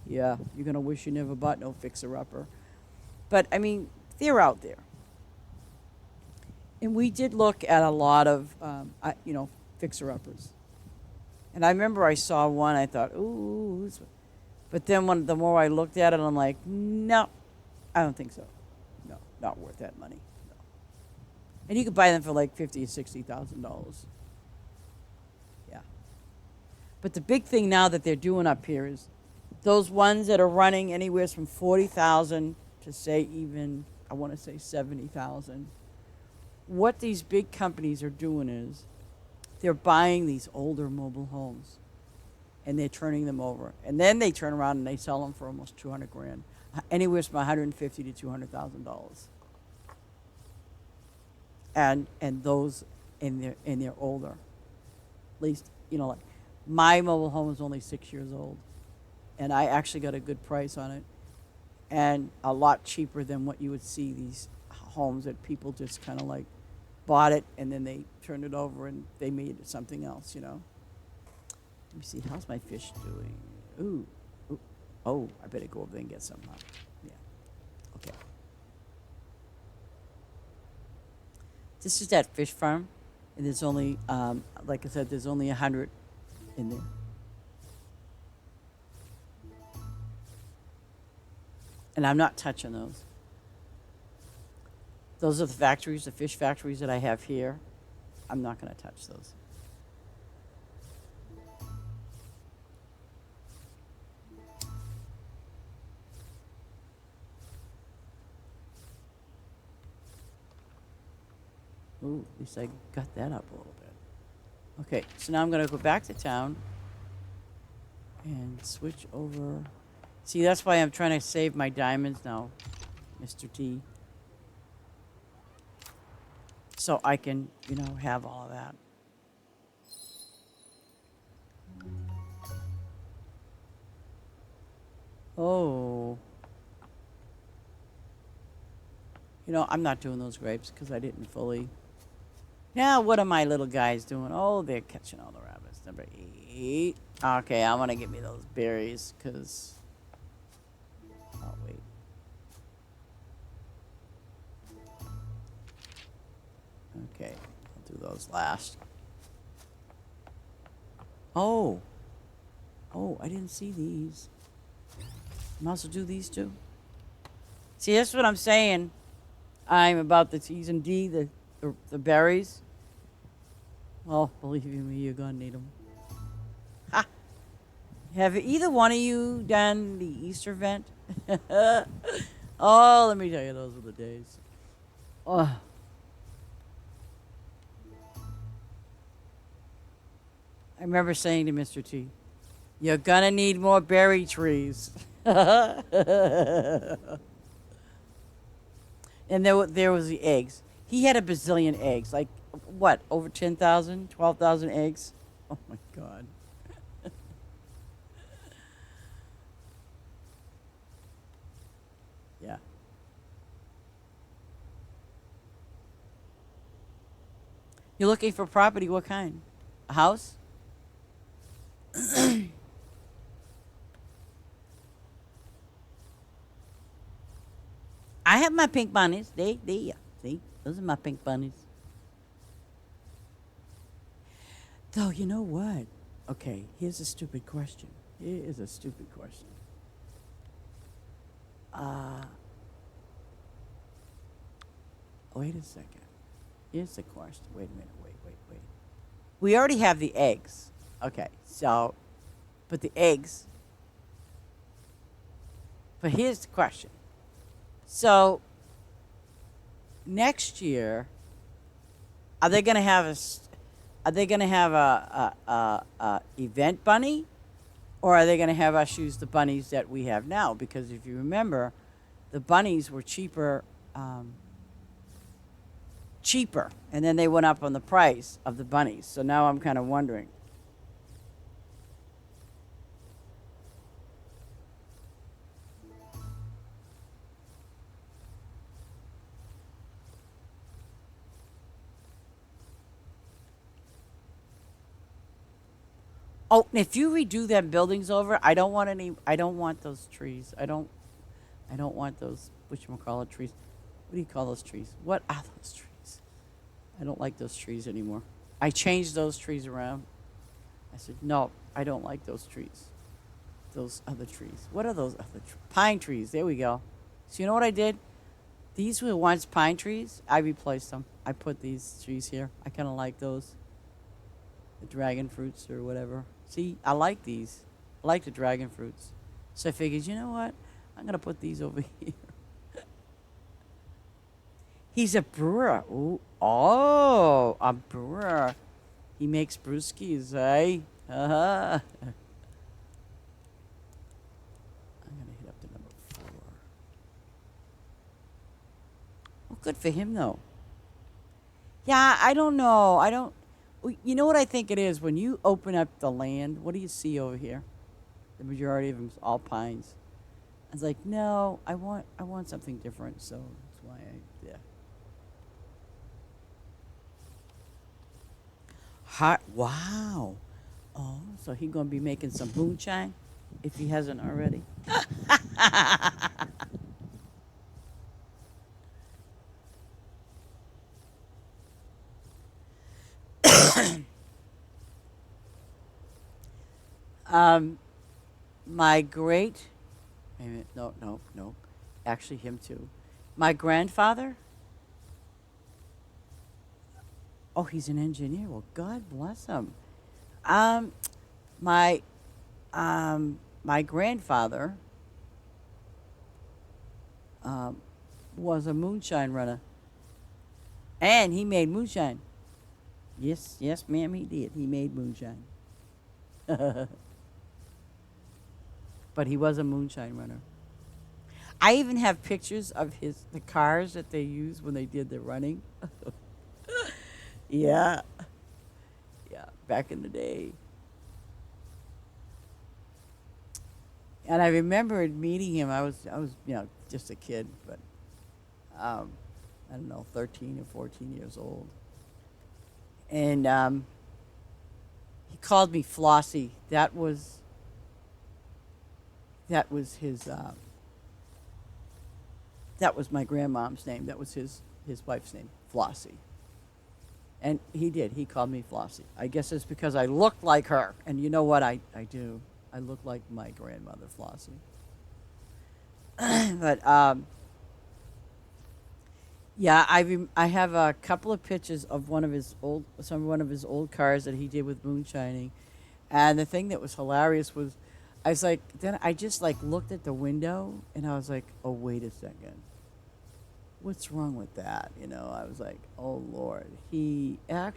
Yeah, you're gonna wish you never bought no fixer upper. But I mean, they're out there, and we did look at a lot of fixer uppers. And I remember I saw one. I thought, ooh, but then the more I looked at it, I'm like, no, I don't think so. No, not worth that money. No. And you could buy them for like $50,000 or $60,000. Yeah. But the big thing now that they're doing up here is those ones that are running anywhere from 40,000 to say even I want to say 70,000. What these big companies are doing is they're buying these older mobile homes and they're turning them over, and then they turn around and they sell them for almost 200 grand, anywhere from 150 to $200,000. And those and they're older. At least like my mobile home is only 6 years old, and I actually got a good price on it, and a lot cheaper than what you would see these homes that people just kind of like bought it and then they turned it over and they made it something else. Let me see, how's my fish doing? Ooh. Oh, I better go over there and get some. Huh? Yeah. Okay. This is that fish farm, and there's only, like I said, there's only 100 in there. And I'm not touching those. Those are the factories, the fish factories that I have here. I'm not going to touch those. Ooh, at least I got that up a little bit. Okay, so now I'm going to go back to town and switch over. See, that's why I'm trying to save my diamonds now, Mr. T. So I can, have all of that. Oh. I'm not doing those grapes because I didn't fully. Now, what are my little guys doing? Oh, they're catching all the rabbits. Number 8. Okay, I want to get me those berries because. Oh, wait. Okay, I'll do those last. Oh. Oh, I didn't see these. Might also do these too. See, that's what I'm saying. I'm about the T's and D, the berries. Well, believe you me, you're going to need them. Ha! Have either one of you done the Easter event? Oh, let me tell you, those were the days. Oh. I remember saying to Mr. T, you're going to need more berry trees. And there was the eggs. He had a bazillion eggs. Like, what, over 10,000, 12,000 eggs? Oh, my God. Yeah. You're looking for property, what kind? A house? I have my pink bunnies. Yeah. See, those are my pink bunnies. Though, you know what? Okay, here's a stupid question. Here is a stupid question. Wait a second. Here's the question. Wait a minute. Wait. We already have the eggs. Okay, so, but the eggs. But here's the question. So, next year, are they going to have a event bunny, or are they going to have us use the bunnies that we have now? Because if you remember, the bunnies were cheaper, and then they went up on the price of the bunnies. So now I'm kind of wondering. Oh, if you redo them buildings over, I don't want any. I don't want those trees. I don't want those whatchamacallit trees. What do you call those trees? What are those trees? I don't like those trees anymore. I changed those trees around. I said no, I don't like those trees. Those other trees. What are those other pine trees? There we go. So you know what I did? These were once pine trees. I replaced them. I put these trees here. I kind of like those. The dragon fruits or whatever. See, I like these. I like the dragon fruits. So I figured, you know what? I'm gonna put these over here. He's a brewer. Ooh, oh, a brewer. He makes brewskis, eh? Uh-huh. I'm gonna hit up to number 4. Well, good for him though. Yeah, I don't know. I don't. You know what I think it is? When you open up the land, what do you see over here? The majority of them is all pines. I was like, no, I want something different. So that's why yeah. Hot. Wow. Oh, so he gonna be making some moonshine if he hasn't already. um, my great. Wait a minute. No, no, no. Actually, him too. My grandfather. Oh, he's an engineer. Well, God bless him. Um, my my grandfather um, was a moonshine runner, and he made moonshine. Yes, yes, ma'am, he did. He made moonshine, but he was a moonshine runner. I even have pictures of the cars that they used when they did the running. Yeah, yeah, back in the day. And I remembered meeting him. I was just a kid, but um, I don't know, 13 or 14 years old. And he called me Flossie. That was his. That was my grandmom's name. That was his wife's name, Flossie. And he did. He called me Flossie. I guess it's because I looked like her. And you know what? I do. I look like my grandmother, Flossie. But yeah, I have a couple of pictures of one of his old cars that he did with moonshining, and the thing that was hilarious was, I was like, then I just like looked at the window and I was like, oh wait a second, what's wrong with that? I was like, oh Lord, he had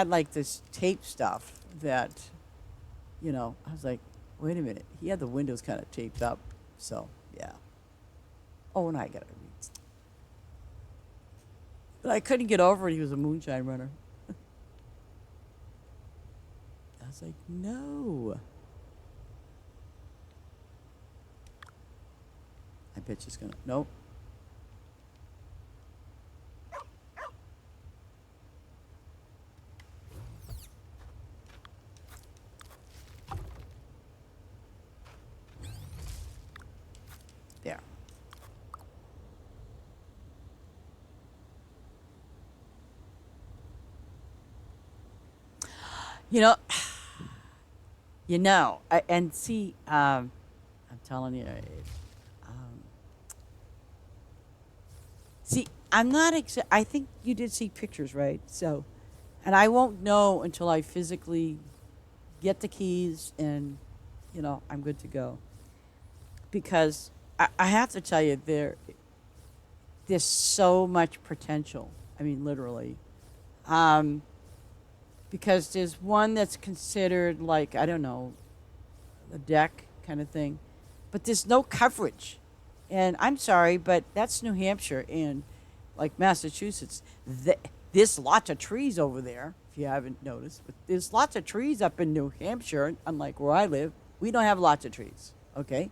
like this tape stuff that, I was like, wait a minute, he had the windows kind of taped up, so yeah. Oh, and I got to but I couldn't get over it. He was a moonshine runner. I was like, no. I bet she's gonna. Nope. There. You know, and see, I'm telling you, um, see, I'm not. I think you did see pictures, right? So, and I won't know until I physically get the keys and, I'm good to go. Because I have to tell you, there's so much potential. I mean, literally. Um, because there's one that's considered like, I don't know, the deck kind of thing, but there's no coverage. And I'm sorry, but that's New Hampshire and like Massachusetts. There's lots of trees over there, if you haven't noticed, but there's lots of trees up in New Hampshire, unlike where I live. We don't have lots of trees, okay?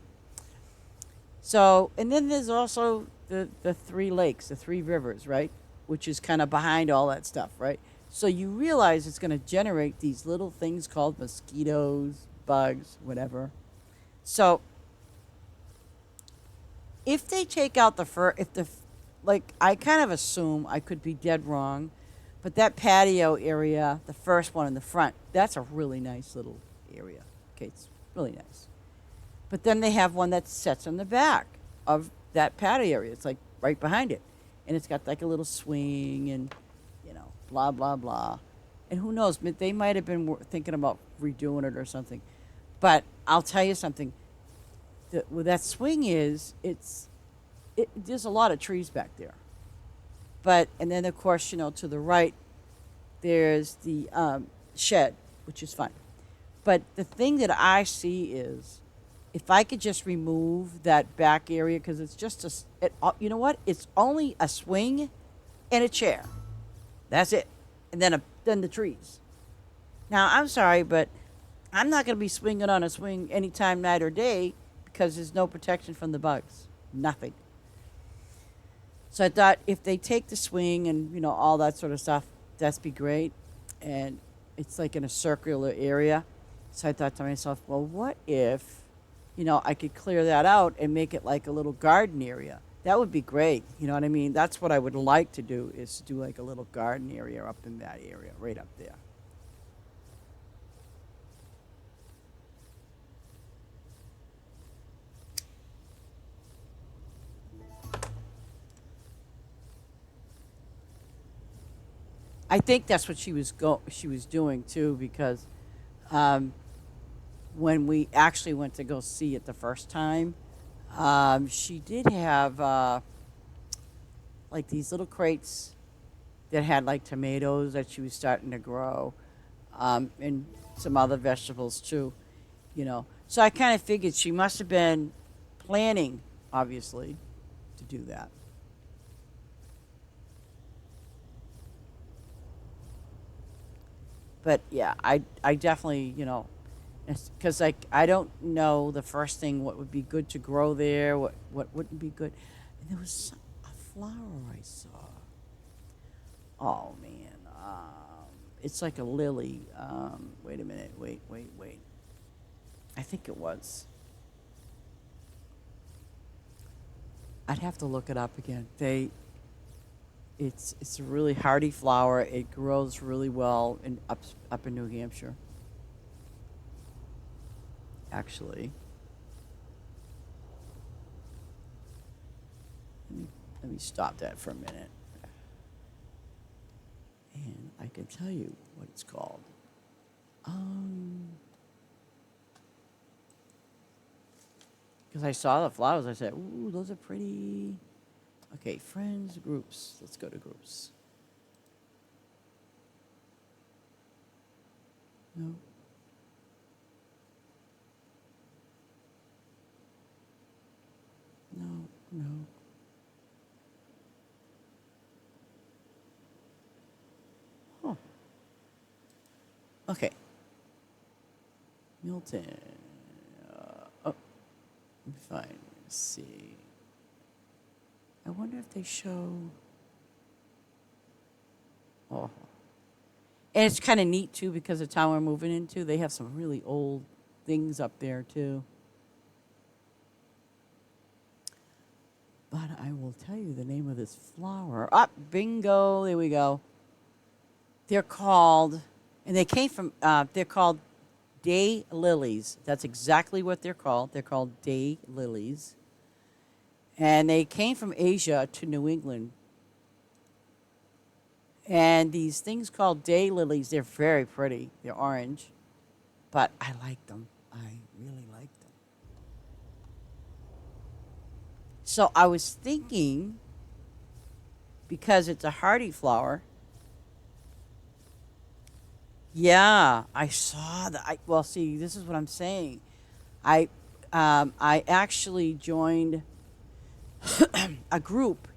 So, and then there's also the three lakes, the three rivers, right? Which is kind of behind all that stuff, right? So you realize it's going to generate these little things called mosquitoes, bugs, whatever. So if they take out the fur, like, I kind of assume, I could be dead wrong, but that patio area, the first one in the front, that's a really nice little area. Okay, it's really nice. But then they have one that sits on the back of that patio area. It's like right behind it. And it's got like a little swing and, blah, blah, blah. And who knows, they might have been thinking about redoing it or something. But I'll tell you something. Where that swing is, there's a lot of trees back there. But and then of course, to the right there's the shed, which is fine. But the thing that I see is, if I could just remove that back area, because it's just you know what? It's only a swing and a chair. That's it, and then the trees. Now I'm sorry, but I'm not going to be swinging on a swing anytime, night or day, because there's no protection from the bugs. Nothing. So I thought if they take the swing and all that sort of stuff, that'd be great. And it's like in a circular area. So I thought to myself, well, what if, I could clear that out and make it like a little garden area? That would be great. You know what I mean? That's what I would like to do, is to do like a little garden area up in that area, right up there. I think that's what she was doing too, because um, when we actually went to go see it the first time, she did have like these little crates that had like tomatoes that she was starting to grow, and some other vegetables too. So I kind of figured she must have been planning, obviously, to do that. But yeah, I definitely, because like I don't know the first thing what would be good to grow there, what wouldn't be good. And there was a flower I saw. Oh man, it's like a lily. Wait a minute, wait. I think it was. I'd have to look it up again. It's a really hardy flower. It grows really well up in New Hampshire. Actually, let me stop that for a minute, and I can tell you what it's called. Um, because I saw the flowers, I said, "Ooh, those are pretty." Okay, friends, groups. Let's go to groups. No. No, no. Oh, okay. Milton. Oh, fine. Let's see. I wonder if they show. Oh, and it's kind of neat too, because the town we're moving into, they have some really old things up there too. But I will tell you the name of this flower. Ah, bingo! There we go. They're called, and they came from. They're called day lilies. That's exactly what they're called. They're called day lilies, and they came from Asia to New England. And these things called day lilies, they're very pretty. They're orange, but I like them. I really like them. So I was thinking, because it's a hardy flower. Yeah, I saw that. Well, see, this is what I'm saying. I I actually joined a group,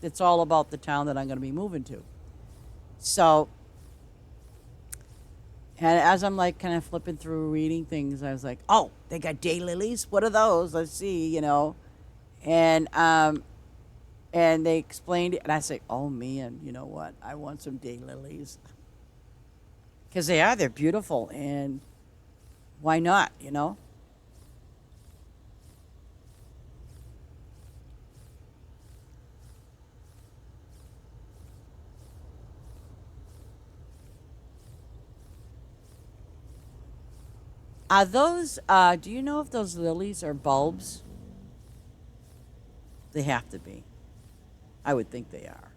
that's all about the town that I'm going to be moving to. So, and as I'm like kind of flipping through reading things, I was like, oh, they got daylilies. What are those? Let's see. And and they explained it, and I said, oh man, you know what? I want some daylilies, because they're beautiful, and why not? Are those? Do you know if those lilies are bulbs? They have to be. I would think they are.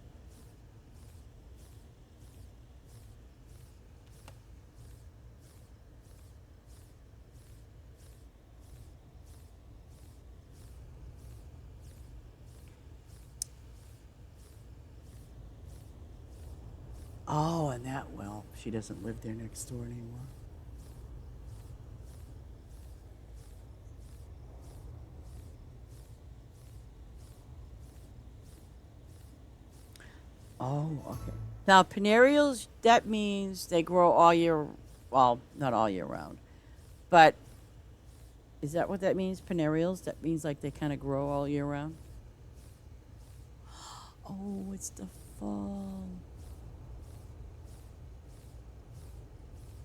Oh, and that, well, she doesn't live there next door anymore. Oh, okay. Now, Panarials, that means they grow all year, well, not all year round, but is that what that means, Panarials? That means like they kind of grow all year round? Oh, it's the fall.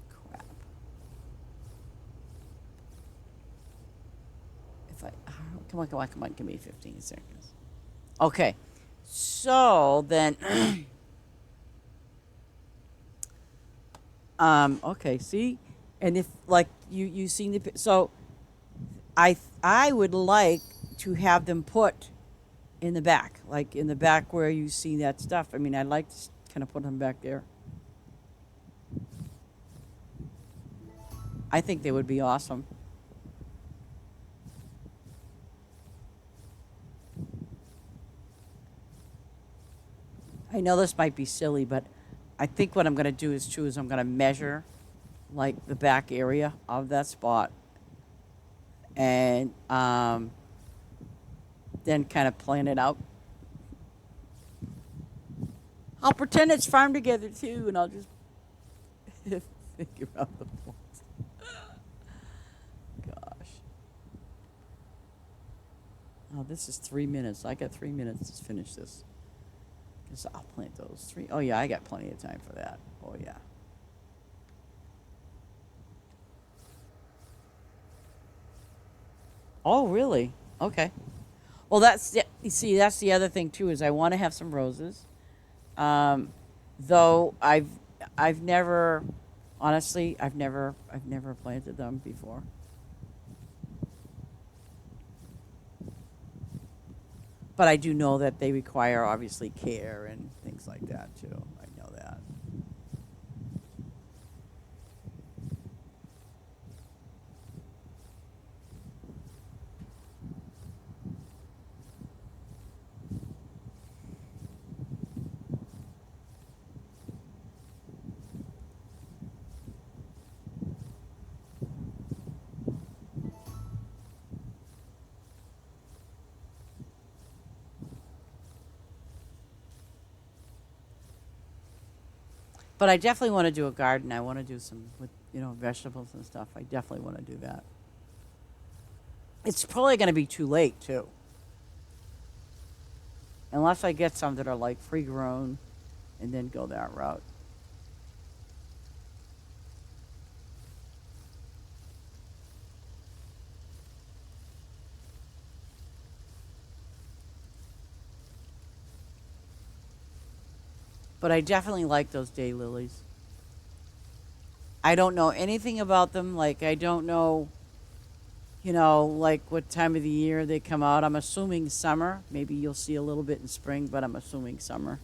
Crap. If I, come on, give me 15 seconds. Okay. So then, okay, see? And if, like, you seen so I would like to have them put in the back, like in the back where you see that stuff. I mean, I'd like to kind of put them back there. I think they would be awesome. I know this might be silly, but I think what I'm going to do is I'm going to measure like the back area of that spot and then kind of plan it out. I'll pretend it's farmed together too, and I'll just figure out the points. Gosh. Oh, this is 3 minutes. I got 3 minutes to finish this. Guess I'll plant those three. Oh yeah, I got plenty of time for that. Oh yeah. Oh really? Okay. Well, you see, that's the other thing too is I want to have some roses. Um, though I've never, honestly, I've never planted them before. But I do know that they require obviously care and things like that too. I know that. But I definitely want to do a garden. I want to do some with vegetables and stuff. I definitely want to do that. It's probably going to be too late too, unless I get some that are like free grown, and then go that route. But I definitely like those daylilies. I don't know anything about them. Like I don't know, like what time of the year they come out. I'm assuming summer. Maybe you'll see a little bit in spring, but I'm assuming summer.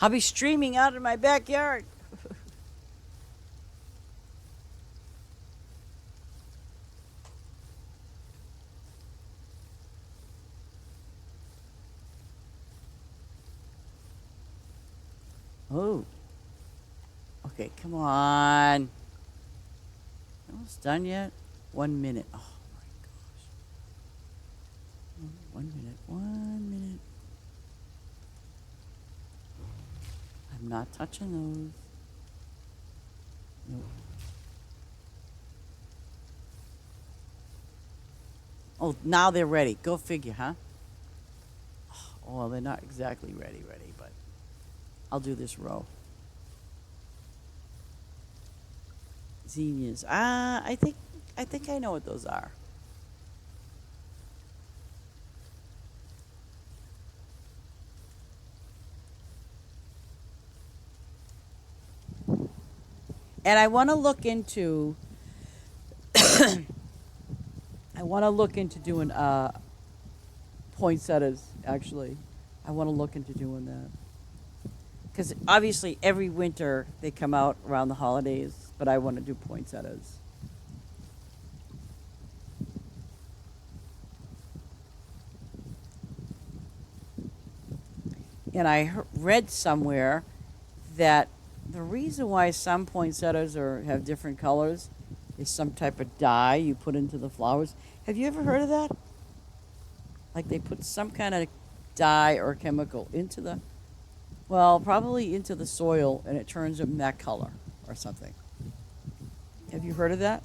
I'll be streaming out in my backyard. Oh, okay, come on. Almost done yet? 1 minute. Oh my gosh. 1 minute. 1 minute. I'm not touching those. Nope. Oh, now they're ready. Go figure, huh? Oh, well, they're not exactly ready, but I'll do this row. Zinnias. I think I know what those are. And I want to look into I want to look into doing poinsettias. Actually, I want to look into doing that because obviously every winter they come out around the holidays, but I want to do poinsettias. And I read somewhere that the reason why some poinsettias have different colors is some type of dye you put into the flowers. Have you ever heard of that? Like they put some kind of dye or chemical into the, well, probably into the soil, and it turns them that color or something. Have you heard of that?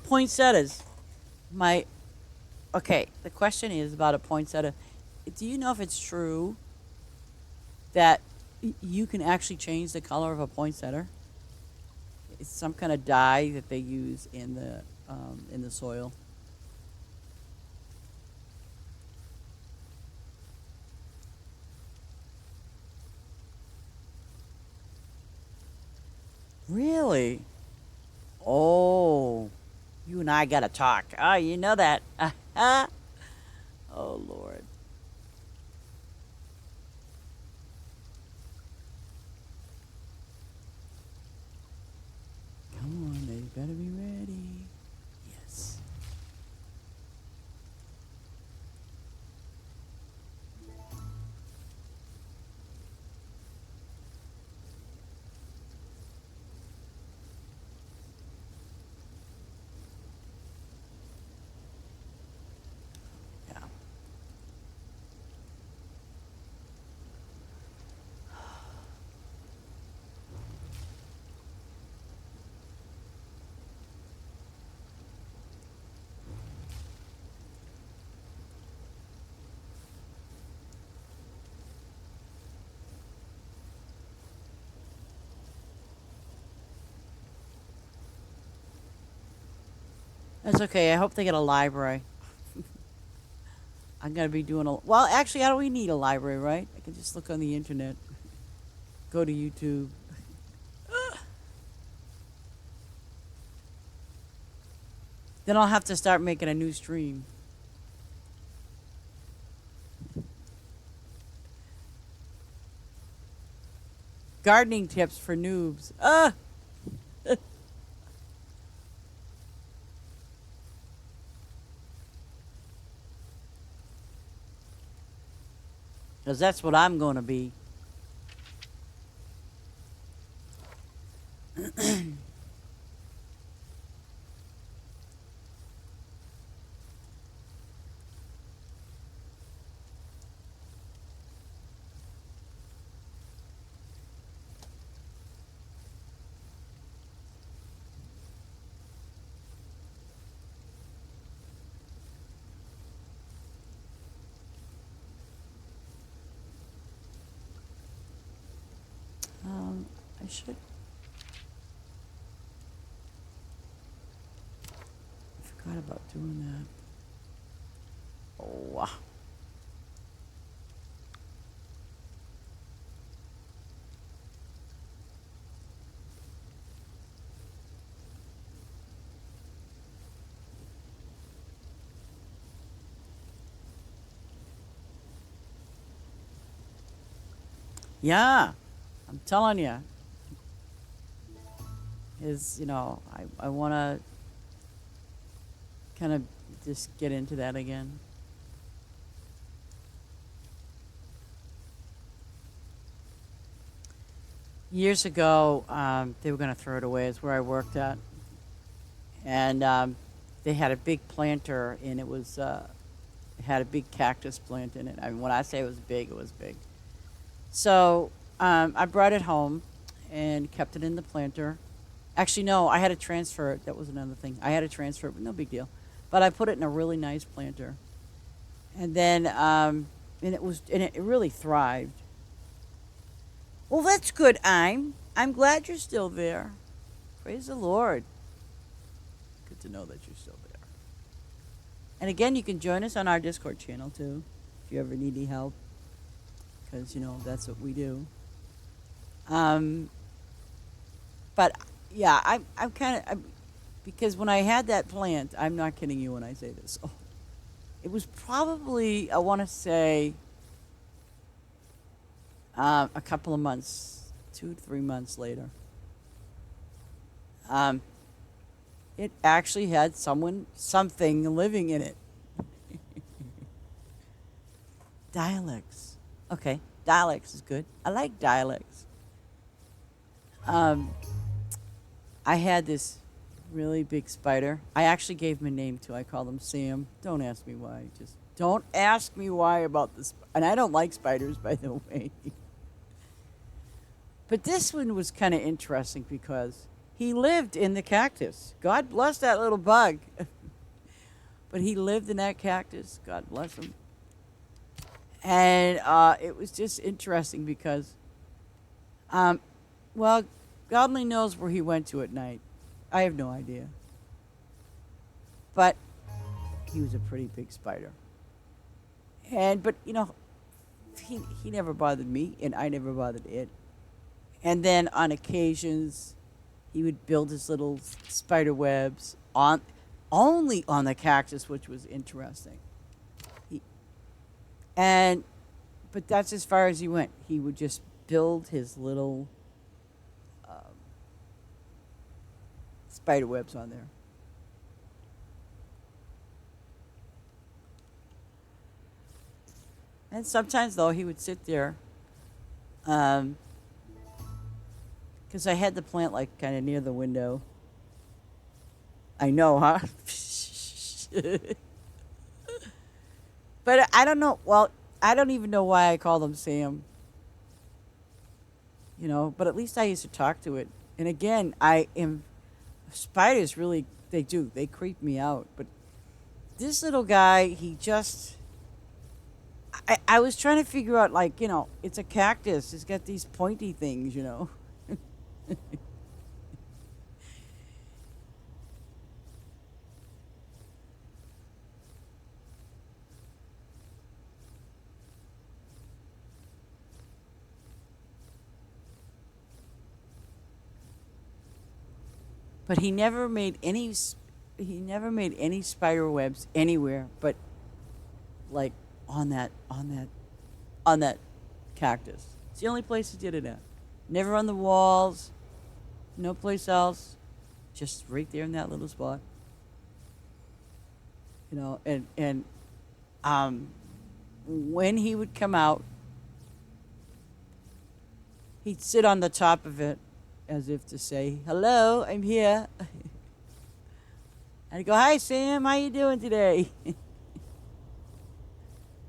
Poinsettias. My Okay. The question is about a poinsettia. Do you know if it's true that you can actually change the color of a poinsettia? It's some kind of dye that they use in the soil. Really? Oh, you and I gotta talk. Oh, you know that. Oh, Lord. Come on, they better be ready. Yes. Yeah. That's okay. I hope they get a library. I'm gonna be doing a well. Actually, I don't really need a library, right? I can just look on the internet, go to YouTube. Then I'll have to start making a new stream. Gardening tips for noobs. 'Cause that's what I'm gonna be. I should. I forgot about doing that. Oh, yeah. I'm telling you, I want to kind of just get into that again. years ago, they were going to throw it away. It's where I worked at, and they had a big planter, and it had a big cactus plant in it. I mean, when I say it was big, it was big. So I brought it home and kept it in the planter. Actually, no, I had to transfer it. That was another thing. I had to transfer it, but no big deal. But I put it in a really nice planter, and then and it really thrived. Well, that's good. I'm glad you're still there. Praise the Lord. Good to know that you're still there. And again, you can join us on our Discord channel too, if you ever need any help, because that's what we do. Um, but yeah, I'm kind of because when I had that plant, I'm not kidding you when I say this. Oh, it was probably I want to say a couple of months, 2 to 3 months later. Um, it actually had something living in it. Dialects. Okay, dialects is good. I like dialects. Um, I had this really big spider. I actually gave him a name too. I called him Sam. Don't ask me why. Just don't ask me why about this. And I don't like spiders, by the way. But this one was kind of interesting because he lived in the cactus. God bless that little bug. But he lived in that cactus. God bless him. And it was just interesting because, um, well, God only knows where he went to at night. I have no idea. But he was a pretty big spider. But he never bothered me, and I never bothered it. And then on occasions, he would build his little spider webs on only on the cactus, which was interesting. He, and but that's as far as he went. He would just build his little spider webs on there. And sometimes though he would sit there, because I had the plant like kind of near the window. I know, huh? But I don't know. Well, I don't even know why I called him Sam. But at least I used to talk to it. And again, I am spiders really they creep me out. But this little guy, he just I was trying to figure out like, it's a cactus. It's got these pointy things. But he never made any spider webs anywhere but like on that cactus. It's the only place he did it at. Never on the walls, no place else. Just right there in that little spot. And um when he would come out, he'd sit on the top of it as if to say, "Hello, I'm here." And I'd go, "Hi, Sam. How you doing today?"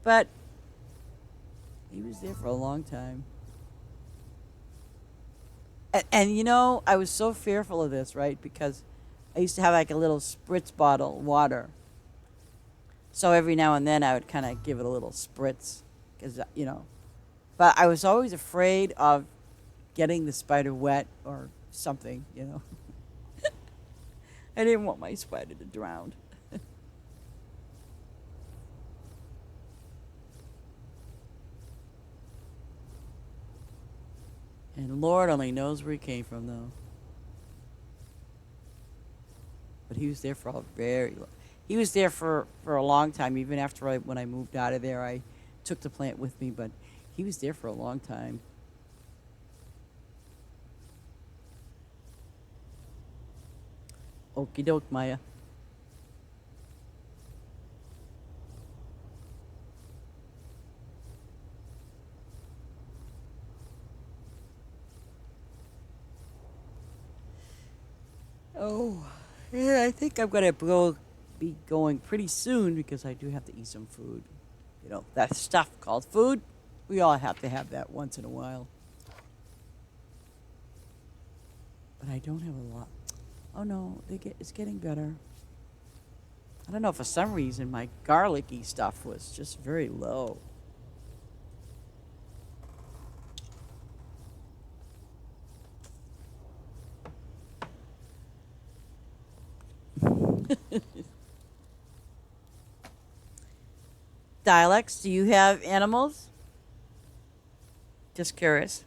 But he was there for a long time. And I was so fearful of this, right? Because I used to have like a little spritz bottle of water. So every now and then I would kind of give it a little spritz. Because. But I was always afraid of getting the spider wet or something. I didn't want my spider to drown. And Lord only knows where he came from, though. But he was there for a he was there for a long time. Even after when I moved out of there, I took the plant with me. But he was there for a long time. Okie doke, Maya. Oh, yeah, I think I'm gonna be going pretty soon because I do have to eat some food. You know, that stuff called food. We all have to have that once in a while. But I don't have a lot. Oh no, it's getting better. I don't know, for some reason my garlicky stuff was just very low. Dialects, do you have animals? Just curious.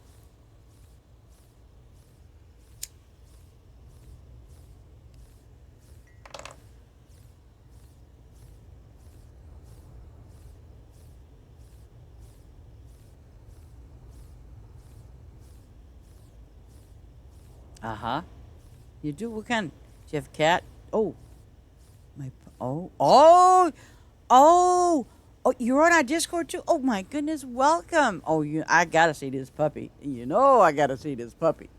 Uh huh. You do? What kind? Do you have a cat? Oh, oh, oh, you're on our Discord too? Oh my goodness, welcome. Oh, I gotta see this puppy. You know I gotta see this puppy.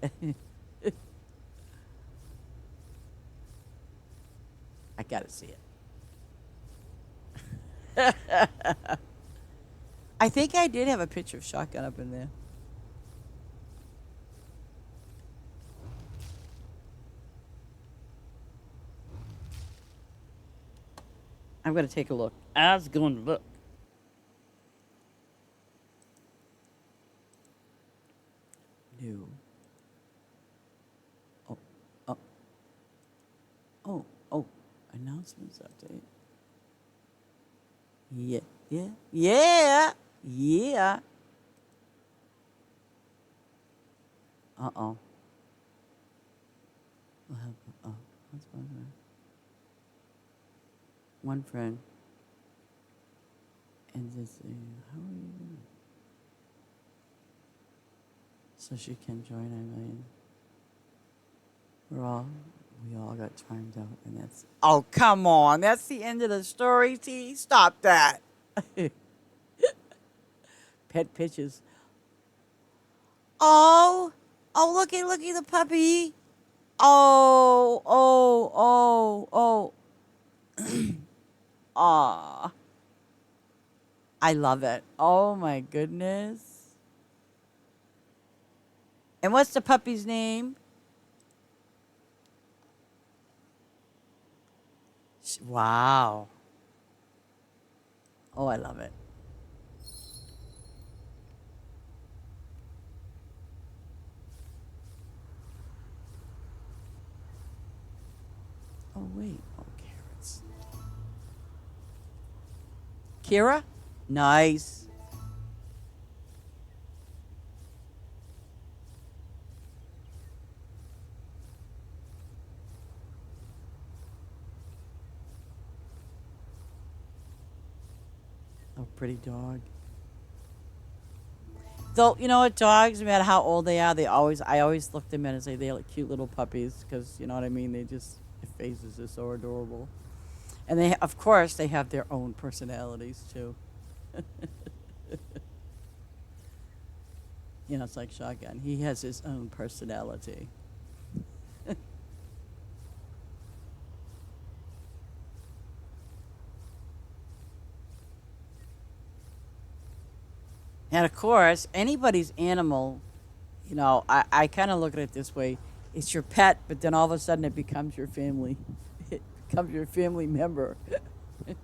I gotta see it. I think I did have a picture of Shotgun up in there. I'm gonna take a look. I was going to look. New. Oh, oh, oh. Announcements update. Yeah, yeah. Uh-oh. We'll have, oh, that's one friend. And this, how are you doing? So she can join, I mean. We all got timed out, and that's. Oh, come on. That's the end of the story, T. Stop that. Pet pictures. Oh, looky the puppy. Oh. Aw. I love it. Oh my goodness. And what's the puppy's name? Wow. Oh, I love it. Oh, wait. Oh, carrots. Kira? Nice. Oh, pretty dog. Though, you know what, dogs, no matter how old they are, I always look them in and say they're like cute little puppies because, you know what I mean? Their faces are so adorable. And of course, they have their own personalities too. You know, it's like Shotgun. He has his own personality. And of course, anybody's animal, you know, I kind of look at it this way: it's your pet, but then all of a sudden it becomes your family. It becomes your family member. Yeah.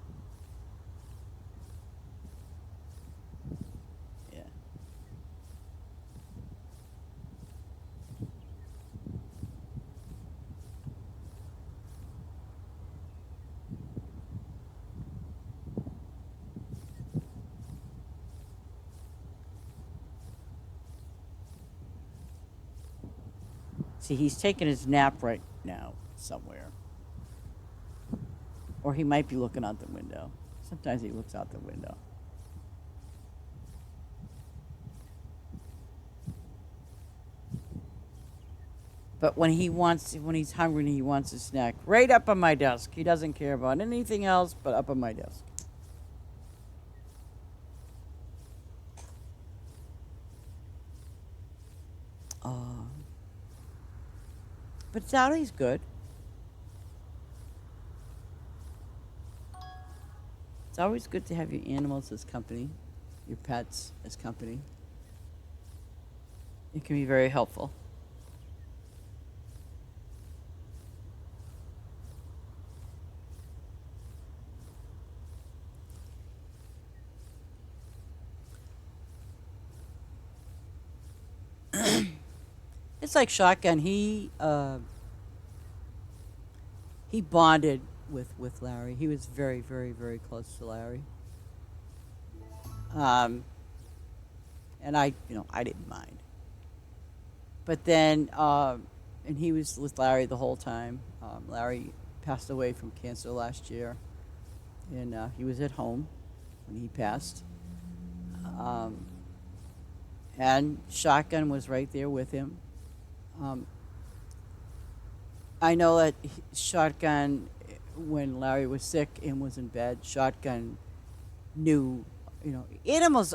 See, he's taking his nap right now somewhere, or he might be looking out the window. Sometimes he looks out the window. But when he's hungry and he wants a snack, right up on my desk. He doesn't care about anything else but up on my desk. Uh, but Sally's good. It's always good to have your animals as company, your pets as company. It can be very helpful. It's like Shotgun. He bonded with Larry. He was very, very, very close to Larry. Um, and I didn't mind. But then, and he was with Larry the whole time. Larry passed away from cancer last year, and he was at home when he passed. Um, and Shotgun was right there with him. Um, I know that Shotgun, when Larry was sick and was in bed, Shotgun knew. Animals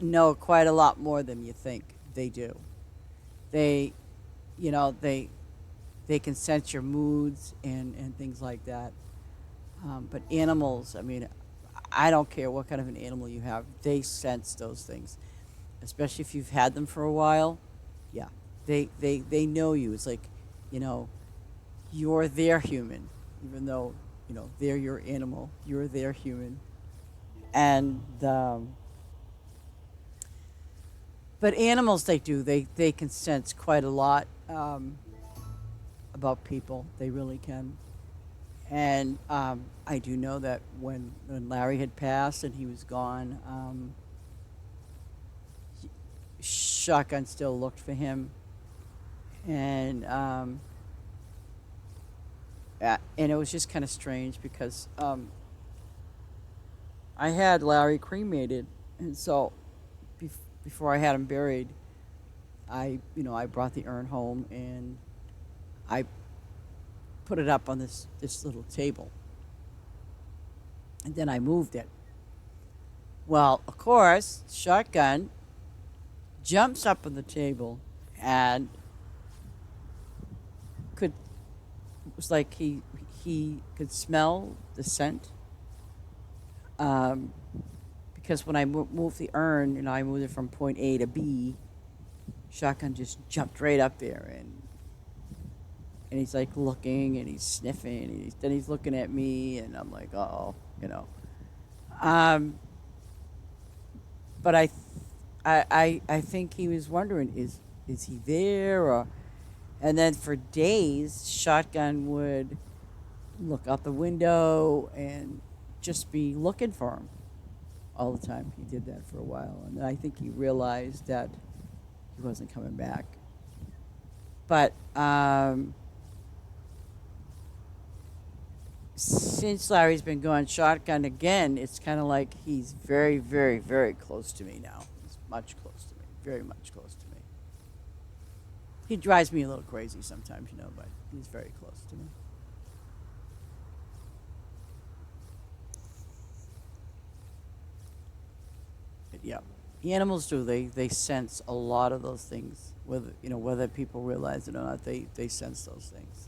know quite a lot more than you think they do. They, you know, they can sense your moods and things like that. But animals, I mean, I don't care what kind of an animal you have, they sense those things, especially if you've had them for a while. Yeah, they know you. It's like, you know, you're their human, even though they're your animal. You're their human, and but animals, they can sense quite a lot about people. They really can. And I do know that when Larry had passed and he was gone, Shotgun still looked for him, and and it was just kind of strange because I had Larry cremated, and so before I had him buried, I brought the urn home and I put it up on this little table, and then I moved it. Well, of course, Shotgun jumps up on the table and could it was like he could smell the scent, um, because when I moved the urn, I moved it from point A to B. Shotgun just jumped right up there, and he's like looking and he's sniffing, and then he's looking at me, and I'm like, oh, um, but I think he was wondering, is he there, or and then for days Shotgun would look out the window and just be looking for him all the time. He did that for a while, and then I think he realized that he wasn't coming back. But since Larry's been gone, Shotgun again, it's kind of like he's very, very, very close to me now. He's much close to me, very much close to me. He drives me a little crazy sometimes, but he's very close to me. But yeah, the animals do. They sense a lot of those things. Whether people realize it or not, they sense those things.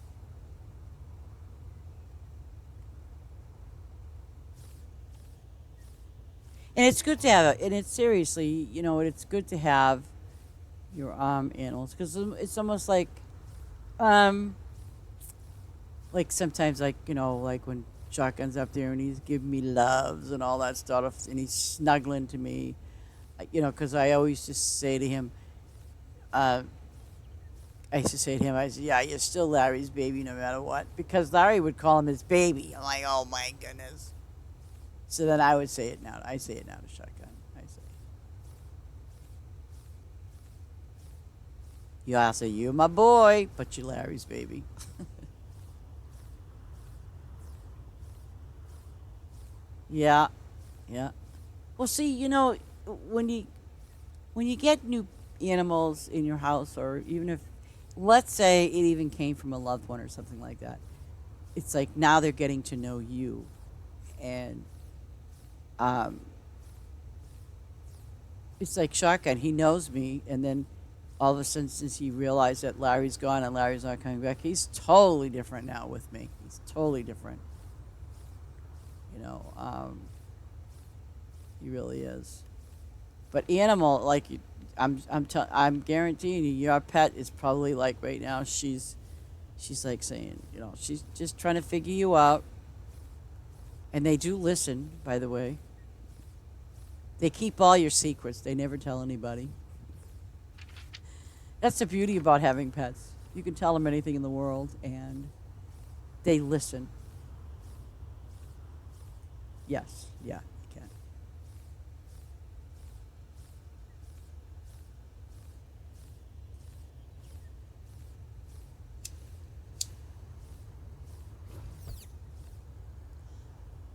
And it's good to have it. And it's seriously, it's good to have your animals because it's almost um, like sometimes like when Shotgun's up there and he's giving me loves and all that stuff, and he's snuggling to me, because I always just say to him, uh, I used to say to him, I said, yeah, you're still Larry's baby no matter what, because Larry would call him his baby. I'm like, oh my goodness. So then I would say it now. I say it now to Shotgun. I say, I say, you're my boy, but you're Larry's baby. Yeah, yeah. Well, see, when you when you get new animals in your house, or even if, let's say, it even came from a loved one or something like that, it's like now they're getting to know you, and um, it's like Shotgun. He knows me, and then all of a sudden, since he realized that Larry's gone and Larry's not coming back, he's totally different now with me. He's totally different. You know, he really is. But animal, like I'm guaranteeing you, your pet is probably like right now. She's like saying, you know, she's just trying to figure you out. And they do listen, by the way. They keep all your secrets. They never tell anybody. That's the beauty about having pets. You can tell them anything in the world, and they listen. Yes, yeah, you can.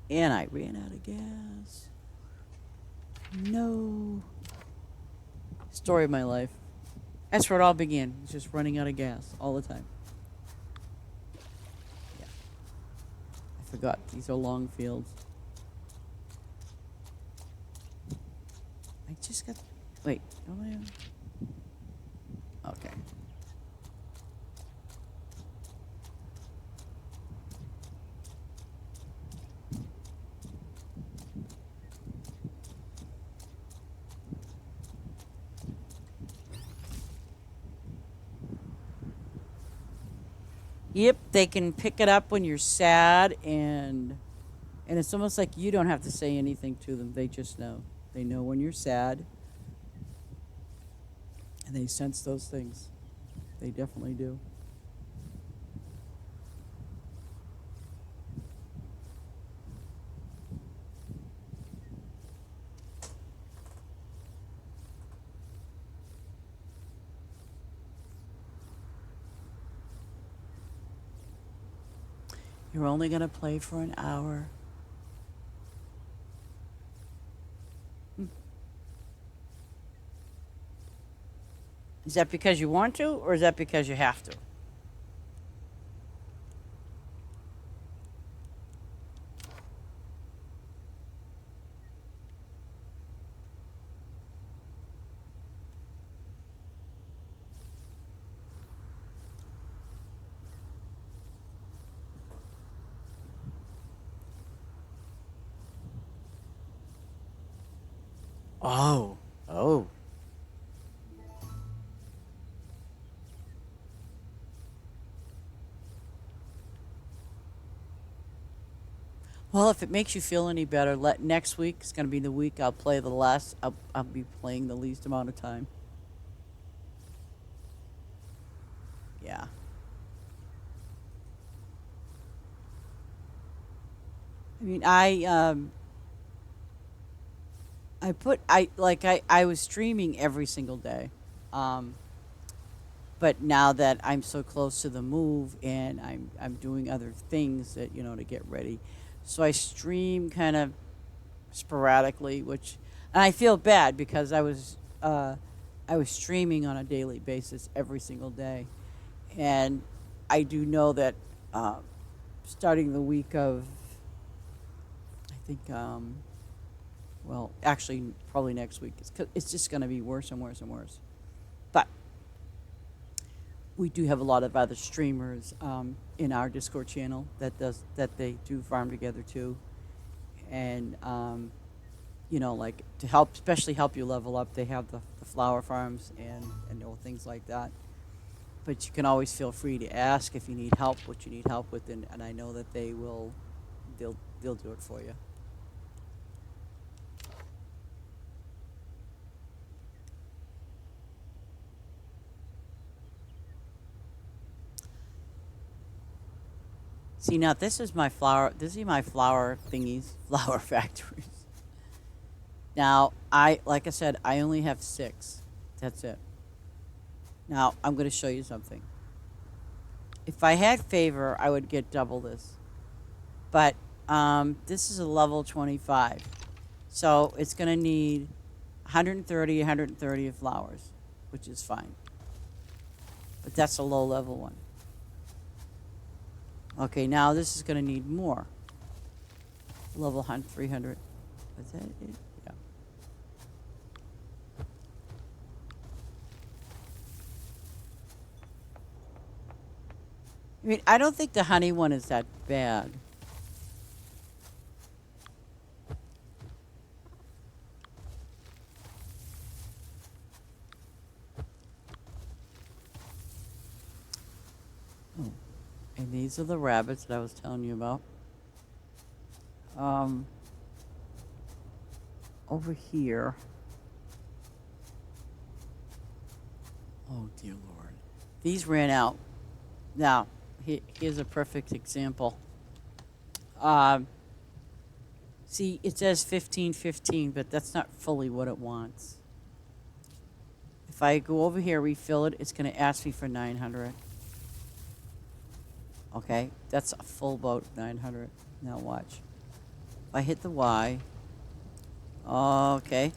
And I ran out of gas. No. Story of my life. That's where it all began. Just running out of gas all the time. Yeah, I forgot. These are long fields. I just got. Wait. Am I on? Okay. Yep, they can pick it up when you're sad, and it's almost like you don't have to say anything to them. They just know. They know when you're sad, and they sense those things. They definitely do. You're only going to play for an hour. Hmm. Is that because you want to, or is that because you have to? Oh. Oh. Well, if it makes you feel any better, let next week is going to be the week I'll play the last. I'll be playing the least amount of time. Yeah. I mean, I was streaming every single day, um, but now that I'm so close to the move and I'm doing other things that to get ready, so I stream kind of sporadically, which and I feel bad because I was streaming on a daily basis every single day, and I do know that uh, starting the week of I think well actually probably next week it's just going to be worse and worse and worse. But we do have a lot of other streamers in our Discord channel that they do farm together too, and like to help, especially help you level up. They have the flower farms and all things like that. But you can always feel free to ask if you need help, what you need help with, and I know that they'll do it for you. See now, this is my flower. This is my flower thingies, flower factories. Now like I said, I only have 6. That's it. Now I'm going to show you something. If I had favor, I would get double this. But this is a level 25. So it's going to need 130 of flowers, which is fine. But that's a low level one. Okay, now this is going to need more. Level 300. Is that it? Yeah. I mean, I don't think the honey one is that bad. And these are the rabbits that I was telling you about. Um, Over here. Oh, dear Lord. These ran out. Now, here's a perfect example. Um, See, it says 1515, but that's not fully what it wants. If I go over here, refill it, it's going to ask me for 900. Okay, that's a full boat, 900. Now watch. If I hit the Y, okay.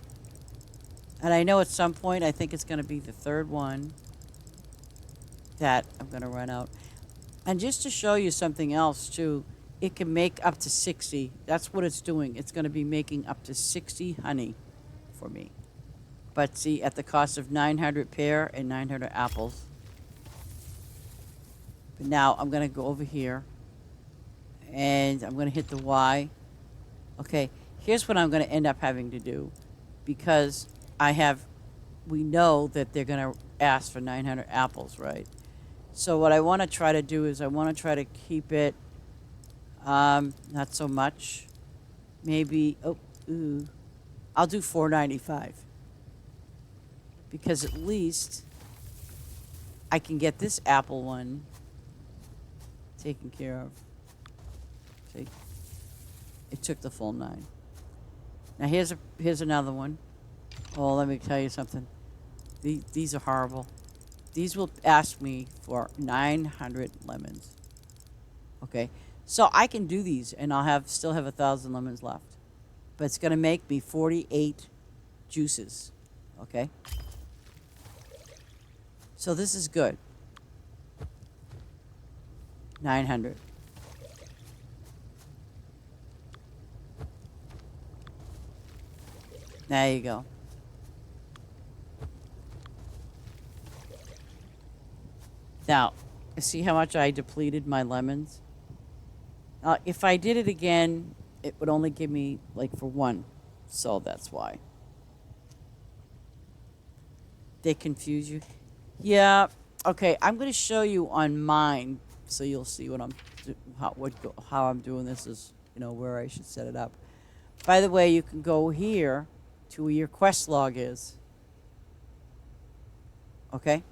And I know at some point, I think it's going to be the third one that I'm going to run out. And just to show you something else, too, it can make up to 60. That's what it's doing. It's going to be making up to 60 honey for me. But see, at the cost of 900 pear and 900 apples. But now I'm going to go over here and I'm going to hit the Y. Okay, here's what I'm going to end up having to do because we know that they're going to ask for 900 apples, right? So what I want to try to do is I want to try to keep it not so much. Maybe, I'll do 495 because at least I can get this apple one taken care of. See, it took the full 9. Now here's another one. Oh, let me tell you something. These are horrible. These will ask me for 900 lemons. Okay, so I can do these, and I'll still have 1,000 lemons left. But it's going to make me 48 juices. Okay. So this is good. 900. There you go. Now, see how much I depleted my lemons? If I did it again, it would only give me like for one. So that's why. They confuse you? Yeah. Okay, I'm going to show you on mine so you'll see how I'm doing this is, where I should set it up. By the way, you can go here to where your quest log is. Okay?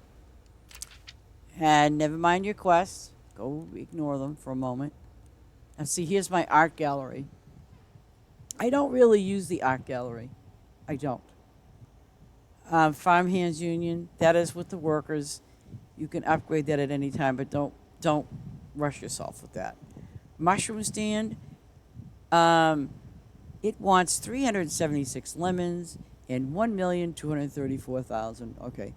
And never mind your quests. Go ignore them for a moment. And see, here's my art gallery. I don't really use the art gallery. I don't. Farmhands Union, that is with the workers. You can upgrade that at any time, but don't rush yourself with that. Mushroom stand, it wants 376 lemons and 1,234,000. Okay.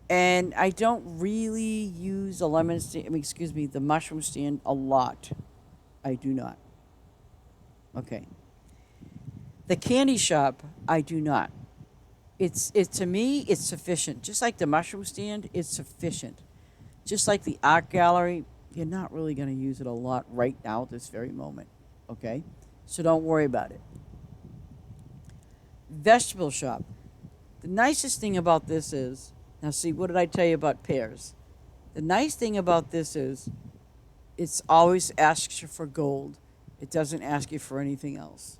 And I don't really use the lemon stand, the mushroom stand a lot. I do not. Okay. The candy shop, I do not. To me, it's sufficient. Just like the mushroom stand, it's sufficient. Just like the art gallery, you're not really going to use it a lot right now at this very moment. Okay? So don't worry about it. Vegetable shop. The nicest thing about this is, now see, what did I tell you about pears? The nice thing about this is, it's always asks you for gold. It doesn't ask you for anything else.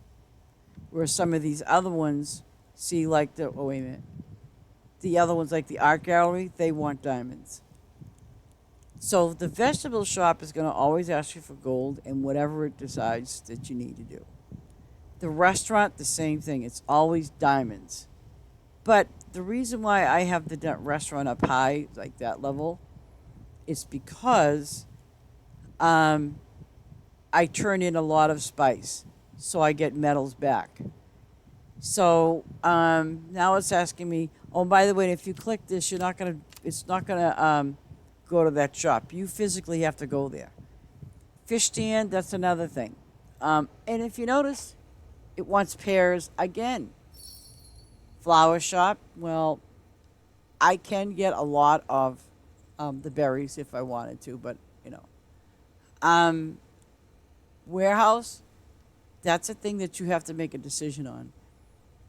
Whereas some of these other ones, see, like the other ones like the art gallery, they want diamonds. So the vegetable shop is going to always ask you for gold and whatever it decides that you need to do. The restaurant, the same thing. It's always diamonds. But the reason why I have the restaurant up high, like that level, is because I turn in a lot of spice. So I get metals back. So now it's asking me, oh, by the way, if you click this, it's not gonna go to that shop. You physically have to go there. Fish stand, that's another thing. And if you notice, it wants pears again. Flower shop, well, I can get a lot of the berries if I wanted to, but warehouse, that's a thing that you have to make a decision on.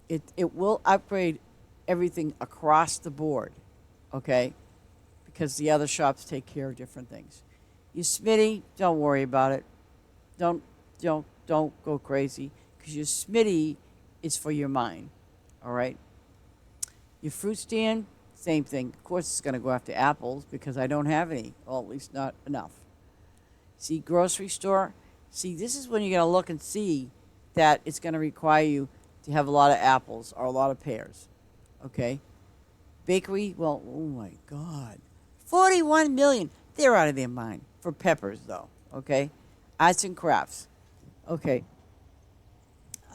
It will upgrade everything across the board, okay? Because the other shops take care of different things. Your Smitty, don't worry about it. Don't don't go crazy because your Smitty is for your mind. All right. Your fruit stand, same thing. Of course, it's going to go after apples because I don't have any, or at least not enough. See, grocery store. See, this is when you're going to look and see that it's going to require you to have a lot of apples or a lot of pears. Okay. Bakery, well, oh my God. 41 million. They're out of their mind for peppers, though. Okay. Arts and crafts. Okay.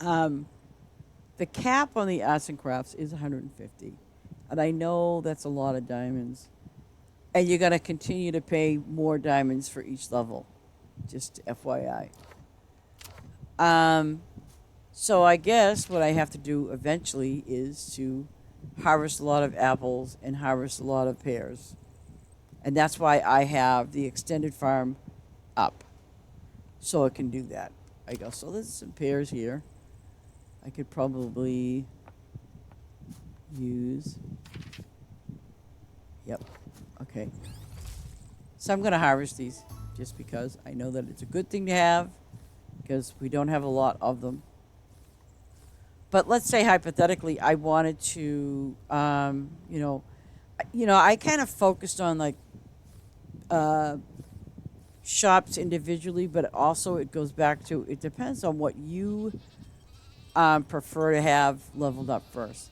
The cap on the arts and crafts is 150. And I know that's a lot of diamonds. And you're going to continue to pay more diamonds for each level. Just FYI. So I guess what I have to do eventually is to harvest a lot of apples and harvest a lot of pears. And that's why I have the extended farm up. So it can do that. I go, so there's some pears here. I could probably use. Yep. Okay. So I'm going to harvest these just because I know that it's a good thing to have because we don't have a lot of them. But let's say hypothetically, I wanted to, I kind of focused on like shops individually, but also it goes back to it depends on what you prefer to have leveled up first.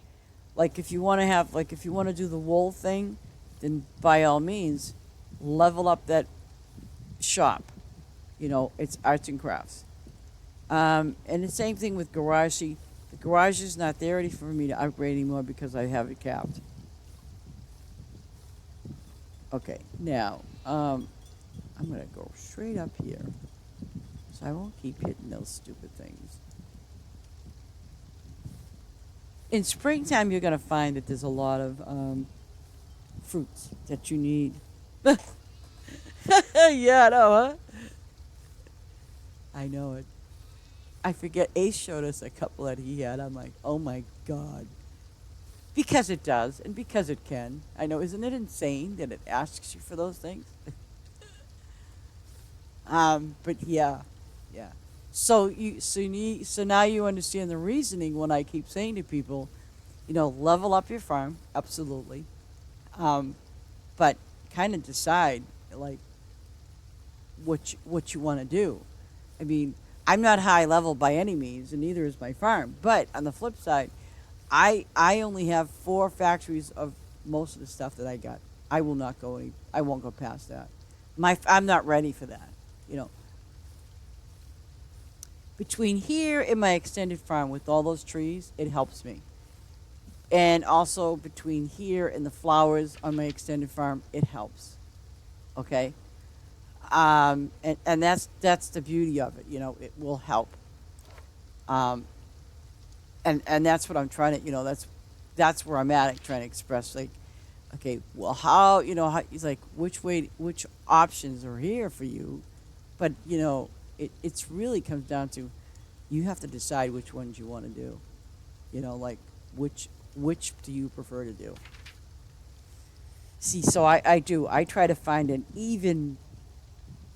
Like if you want to have, like if you want to do the wool thing, then by all means, level up that shop. It's arts and crafts. And the same thing with garage. See, the garage is not there ready for me to upgrade anymore because I have it capped. Okay, now I'm gonna go straight up here, so I won't keep hitting those stupid things. In springtime, you're gonna find that there's a lot of fruits that you need. Yeah, I know, huh? I know it. I forget Ace showed us a couple that he had. I'm like, oh my God. Because it does, and because it can. I know, isn't it insane that it asks you for those things? But yeah, yeah. So now you understand the reasoning when I keep saying to people, level up your farm, absolutely. But kind of decide like what you want to do. I mean, I'm not high level by any means, and neither is my farm. But on the flip side, I only have 4 factories of most of the stuff that I got. I will not go any. I won't go past that. I'm not ready for that. You know. Between here and my extended farm with all those trees, it helps me. And also between here and the flowers on my extended farm, it helps. Okay. And that's the beauty of it. It will help. And that's what I'm trying to. That's where I'm at. Trying to express like, okay, well, how he's like, which options are here for you, but it's really comes down to, you have to decide which ones you want to do. Like which do you prefer to do? See, so I do. I try to find an even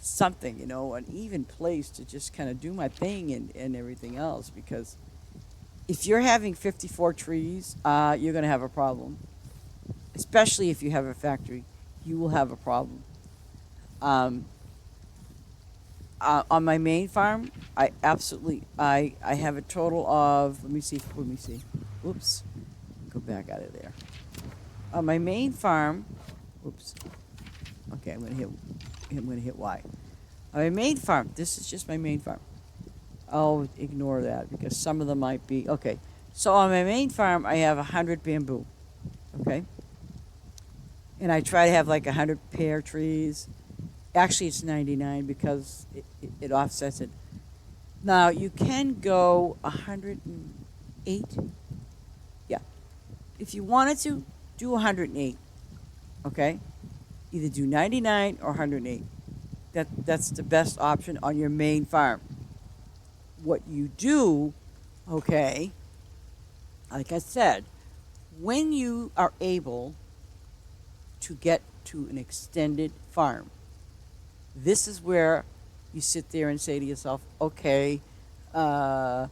something, an even place to just kind of do my thing and everything else. Because if you're having 54 trees, you're going to have a problem. Especially if you have a factory, you will have a problem. On my main farm, I have a total of, let me see. Oops. Go back out of there. On my main farm, oops. Okay, I'm gonna hit Y. On my main farm, this is just my main farm. I'll ignore that because some of them might be, okay. So on my main farm, I have 100 bamboo, okay? And I try to have like 100 pear trees. Actually, it's 99 because it offsets it. Now, you can go 108. Yeah. If you wanted to, do 108. Okay? Either do 99 or 108. That's the best option on your main farm. What you do, okay, like I said, when you are able to get to an extended farm, This is where you sit there and say to yourself, okay, uh,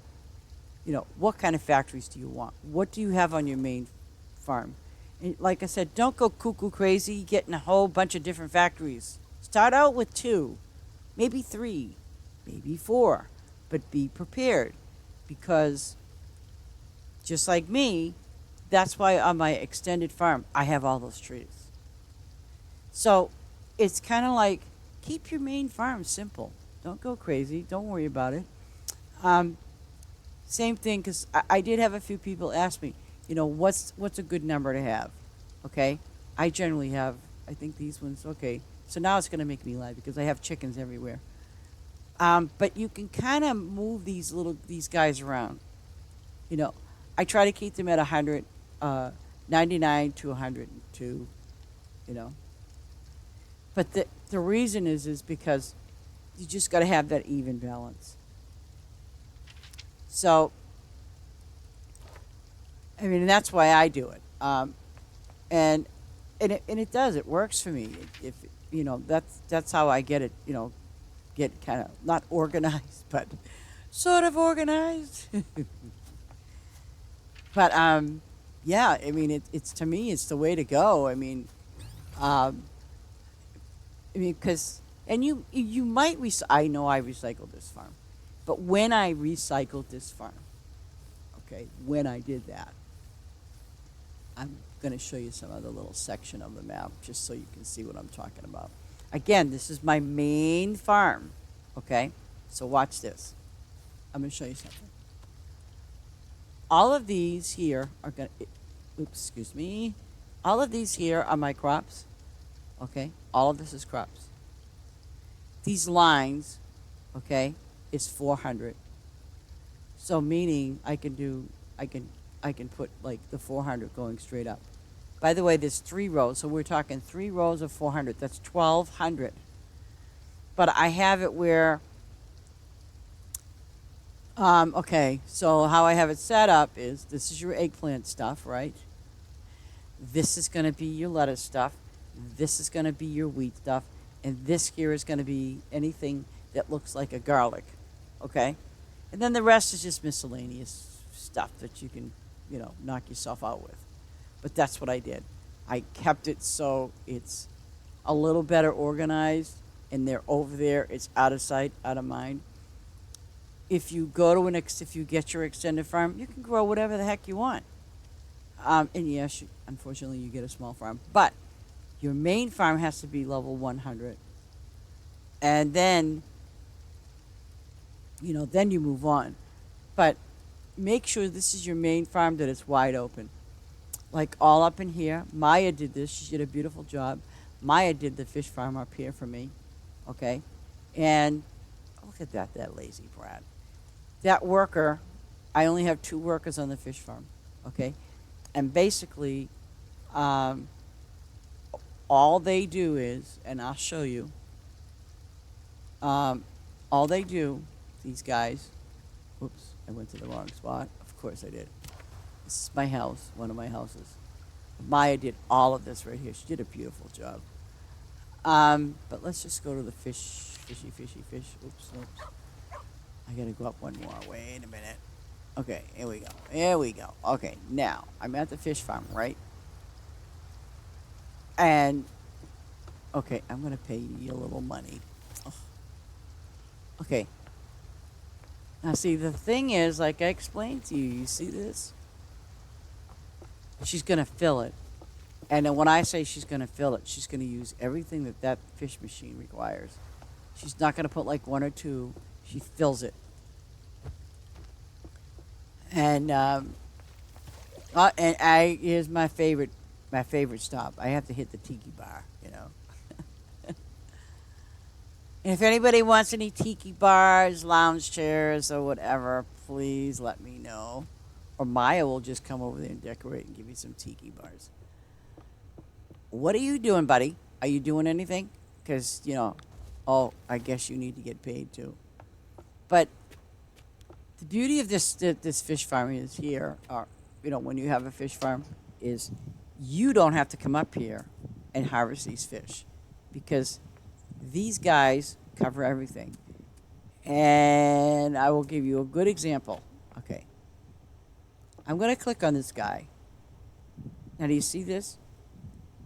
what kind of factories do you want? What do you have on your main farm? And like I said, don't go cuckoo crazy getting a whole bunch of different factories. Start out with two, maybe three, maybe four, but be prepared because just like me, that's why on my extended farm, I have all those trees. So it's kind of like keep your main farm simple. Don't go crazy. Don't worry about it. Um, Same thing, because I did have a few people ask me, what's a good number to have? Okay, I generally have. I think these ones. Okay, so now it's going to make me laugh because I have chickens everywhere. But you can kind of move these guys around. You know, I try to keep them at 100, 99 to 102. You know, but the reason is because you just got to have that even balance. So I mean, that's why I do it. And it does. It works for me. If that's how I get it. Get kind of not organized, but sort of organized. But yeah. I mean, it's to me, it's the way to go. Um, because and you might I know I recycled this farm, but when I recycled this farm, okay, when I did that, I'm going to show you some other little section of the map just so you can see what I'm talking about. Again, this is my main farm, okay? So watch this. I'm going to show you something. All of these here are going to, oops, excuse me. All of these here are my crops, okay? All of this is crops. These lines, okay, is 400. So meaning I can put like the 400 going straight up. By the way, there's 3 rows, so we're talking 3 rows of 400. That's 1,200. But I have it where, okay, so how I have it set up is this is your eggplant stuff, right? This is going to be your lettuce stuff. This is going to be your wheat stuff. And this here is going to be anything that looks like a garlic, okay? And then the rest is just miscellaneous stuff that you can, knock yourself out with. But that's what I did. I kept it so it's a little better organized, and they're over there. It's out of sight, out of mind. If you go to if you get your extended farm, you can grow whatever the heck you want. And yes, unfortunately, you get a small farm, but your main farm has to be level 100, and then then you move on. But make sure this is your main farm, that it's wide open. Like all up in here. Maya did this. She did a beautiful job. Maya did the fish farm up here for me. Okay? And look at that lazy brat. That worker, I only have 2 workers on the fish farm. Okay? And basically, all they do is, and I'll show you, all they do, these guys, whoops, I went to the wrong spot. Of course I did. This is my house, one of my houses. Maya did all of this right here. She did a beautiful job. But let's just go to the fishy fish. Oops. I gotta go up one more. Wait a minute. Okay, here we go. Okay, now, I'm at the fish farm, right? And, okay, I'm gonna pay you a little money. Ugh. Okay. Now, see, the thing is, like I explained to you, you see this? She's going to fill it. And then when I say she's going to fill it, she's going to use everything that fish machine requires. She's not going to put like 1 or 2. She fills it. And here's my favorite stop. I have to hit the tiki bar, And if anybody wants any tiki bars, lounge chairs, or whatever, please let me know. Or Maya will just come over there and decorate and give you some tiki bars. What are you doing, buddy? Are you doing anything? Because, I guess you need to get paid too. But the beauty of this fish farm is here, when you have a fish farm, is you don't have to come up here and harvest these fish. Because These guys cover everything. And I will give you a good example. Okay. I'm going to click on this guy. Now, do you see this?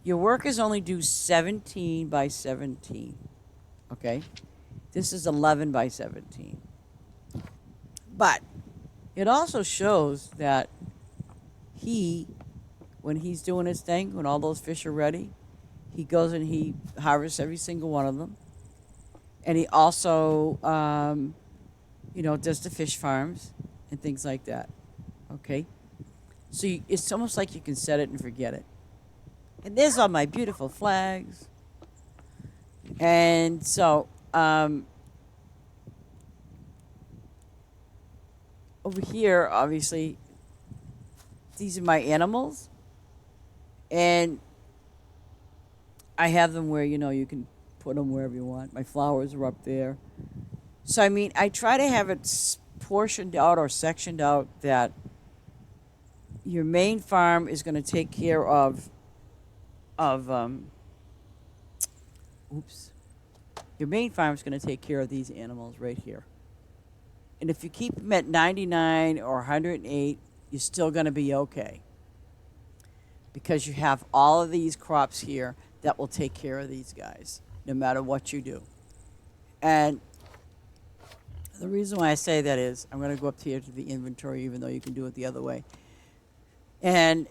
Your workers only do 17 by 17. Okay? This is 11 by 17. But it also shows that he, when he's doing his thing, when all those fish are ready, he goes and he harvests every single one of them. And he also, does the fish farms and things like that. Okay? So it's almost like you can set it and forget it. And there's all my beautiful flags. And so, over here, obviously, these are my animals. And I have them where, you can put them wherever you want. My flowers are up there. So, I mean, I try to have it portioned out or sectioned out that your main farm is going to take care of your main farm is going to take care of these animals right here. And if you keep them at 99 or 108, you're still going to be okay. Because you have all of these crops here that will take care of these guys, no matter what you do. And the reason why I say that is, I'm going to go up here to the inventory, even though you can do it the other way. And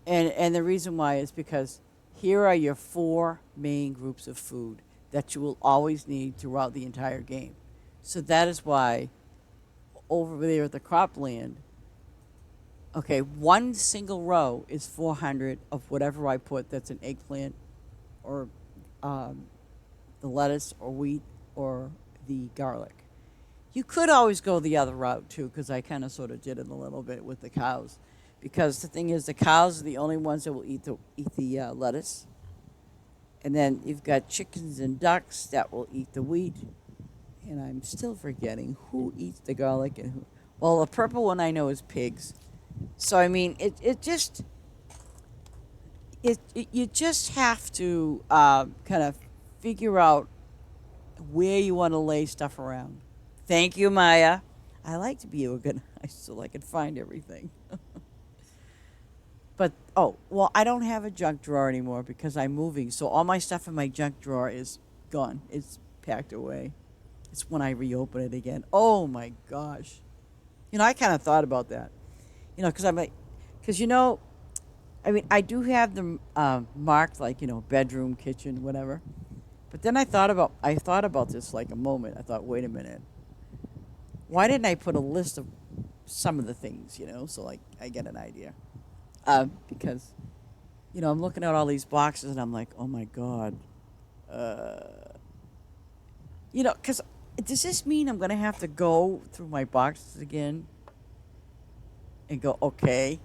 the reason why is because here are your 4 main groups of food that you will always need throughout the entire game. So that is why over there at the cropland, okay, one single row is 400 of whatever I put that's an eggplant or the lettuce or wheat or the garlic. You could always go the other route too, because I kind of sort of did it a little bit with the cows. Because the thing is, the cows are the only ones that will eat the lettuce. And then you've got chickens and ducks that will eat the wheat. And I'm still forgetting who eats the garlic and who. Well, the purple one I know is pigs. So, I mean, you just have to kind of figure out where you want to lay stuff around. Thank you, Maya. I like to be organized so I can find everything. But, well, I don't have a junk drawer anymore because I'm moving. So all my stuff in my junk drawer is gone. It's packed away. It's when I reopen it again. Oh, my gosh. I kind of thought about that. Because I mean, I do have them marked like, bedroom, kitchen, whatever. But then I thought about this like a moment. I thought, wait a minute. Why didn't I put a list of some of the things, so like I get an idea. Because, I'm looking at all these boxes and I'm like, oh my God. Because does this mean I'm going to have to go through my boxes again and go, okay,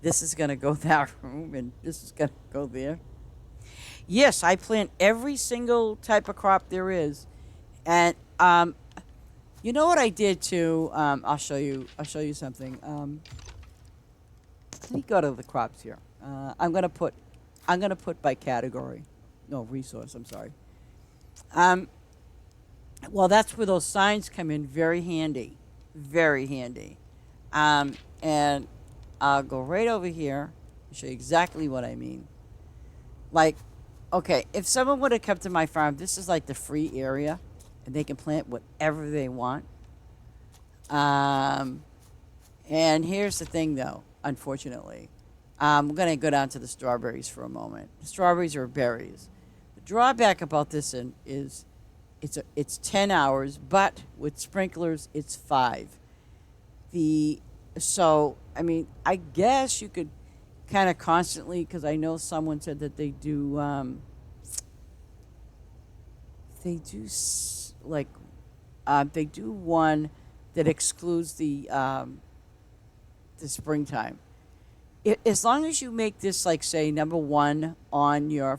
this is going to go that room and this is going to go there? Yes, I plant every single type of crop there is. And, you know what I did too? I'll show you something. Let me go to the crops here. I'm gonna put by category. No, resource, I'm sorry. Well, that's where those signs come in very handy. Very handy. And I'll go right over here and show you exactly what I mean. Like, okay, if someone would have come to my farm, this is like the free area, and they can plant whatever they want. And here's the thing, though, unfortunately. I'm going to go down to the strawberries for a moment. The strawberries are berries. The drawback about this is it's 10 hours, but with sprinklers, it's 5. So, I mean, I guess you could kind of constantly, because I know someone said that they do they do one that excludes the springtime. As long as you make this like say number 1 on your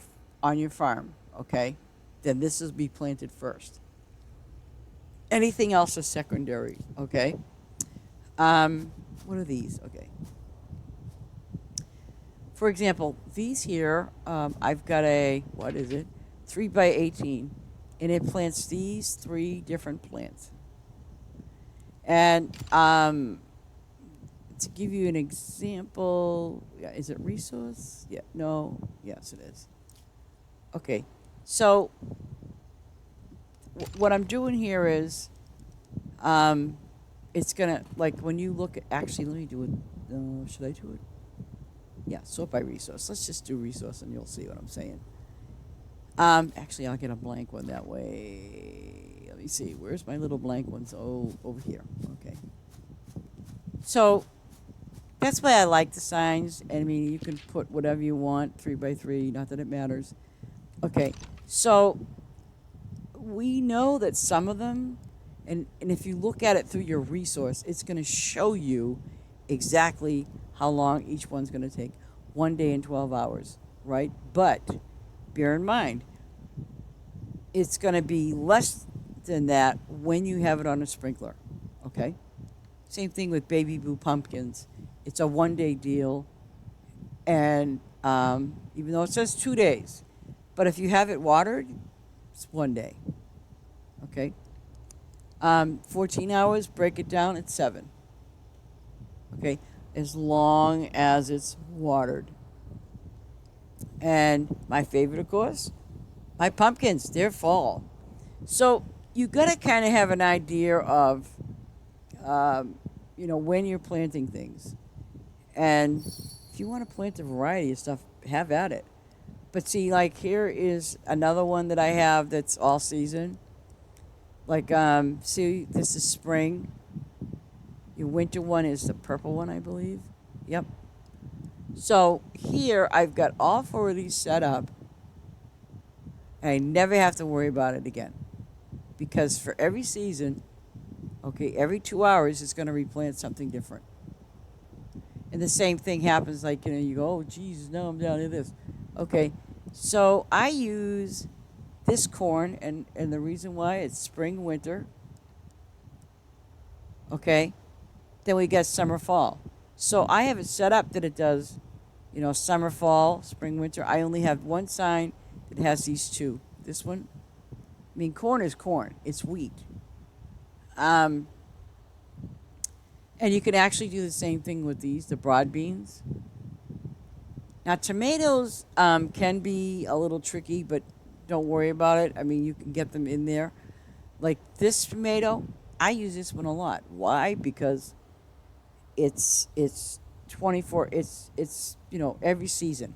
farm, okay, then this will be planted first. Anything else is secondary, okay? What are these? Okay. For example, these here, I've got what is it? 3 by 18, and it plants these three different plants. And to give you an example, yeah, is it resource? Yeah, no, yes, it is. Okay, so what I'm doing here is, um, it's gonna like when you look at. Actually, let me do it. Should I do it? Yeah, sort by resource. Let's just do resource, and you'll see what I'm saying. Actually, I'll get a blank one that way. Let me see. Where's my little blank ones? Oh, over here. Okay. So that's why I like the signs. I mean, you can put whatever you want, 3 by 3. Not that it matters. Okay. So we know that some of them, and if you look at it through your resource, it's going to show you exactly how long each one's going to take. 1 day and 12 hours, right? But bear in mind, it's going to be less than that when you have it on a sprinkler, okay? Same thing with baby blue pumpkins. It's a 1 day deal, and even though it says 2 days, but if you have it watered, it's 1 day, okay? 14 hours, break it down, it's 7, okay? As long as it's watered. And my favorite, of course, my pumpkins, they're fall. So you got to kind of have an idea of, when you're planting things. And if you want to plant a variety of stuff, have at it. But see, like here is another one that I have that's all season. Like, see, this is spring. Your winter one is the purple one, I believe. Yep. So here I've got all 4 of these set up, and I never have to worry about it again. Because for every season, okay, every 2 hours it's going to replant something different. And the same thing happens, like, you go, oh, geez, now I'm down to this. Okay, so I use this corn, and the reason why it's spring, winter, okay, then we got summer, fall. So I have it set up that it does, summer, fall, spring, winter. I only have one sign that has these two. This one, I mean, corn is corn. It's wheat. Um, and you can actually do the same thing with these, the broad beans. Now, tomatoes can be a little tricky, but don't worry about it. I mean, you can get them in there. Like this tomato, I use this one a lot. Why? Because it's 24. It's every season,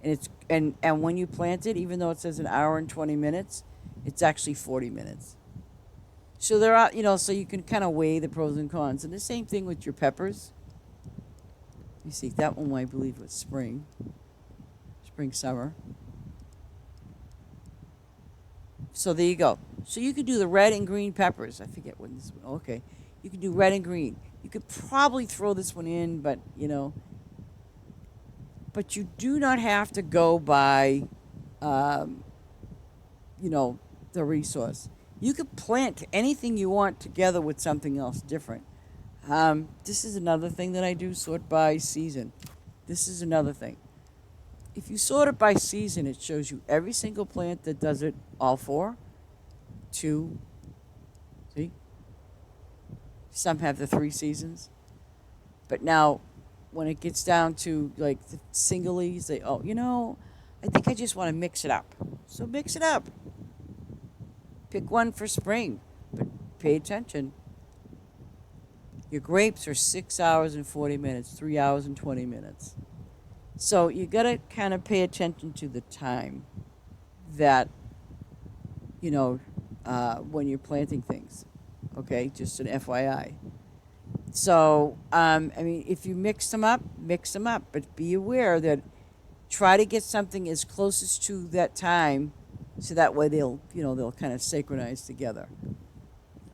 and and when you plant it, even though it says an hour and 20 minutes, it's actually 40 minutes. So there are, so you can kind of weigh the pros and cons. And the same thing with your peppers. You see, that one I believe was spring, summer. So there you go. So you could do the red and green peppers. I forget when this one. Okay, you could do red and green. You could probably throw this one in, but but you do not have to go by, um, the resource. You could plant anything you want together with something else different. This is another thing that I do, sort by season. This is another thing. If you sort it by season, it shows you every single plant that does it, all 4. 2, see? Some have the 3 seasons. But now, when it gets down to like the singleys, I think I just want to mix it up. So mix it up. Pick one for spring, but pay attention. Your grapes are 6 hours and 40 minutes, 3 hours and 20 minutes. So you got to kind of pay attention to the time that, when you're planting things. Okay, just an FYI. So, if you mix them up, but be aware that try to get something as closest to that time, so that way they'll kind of synchronize together.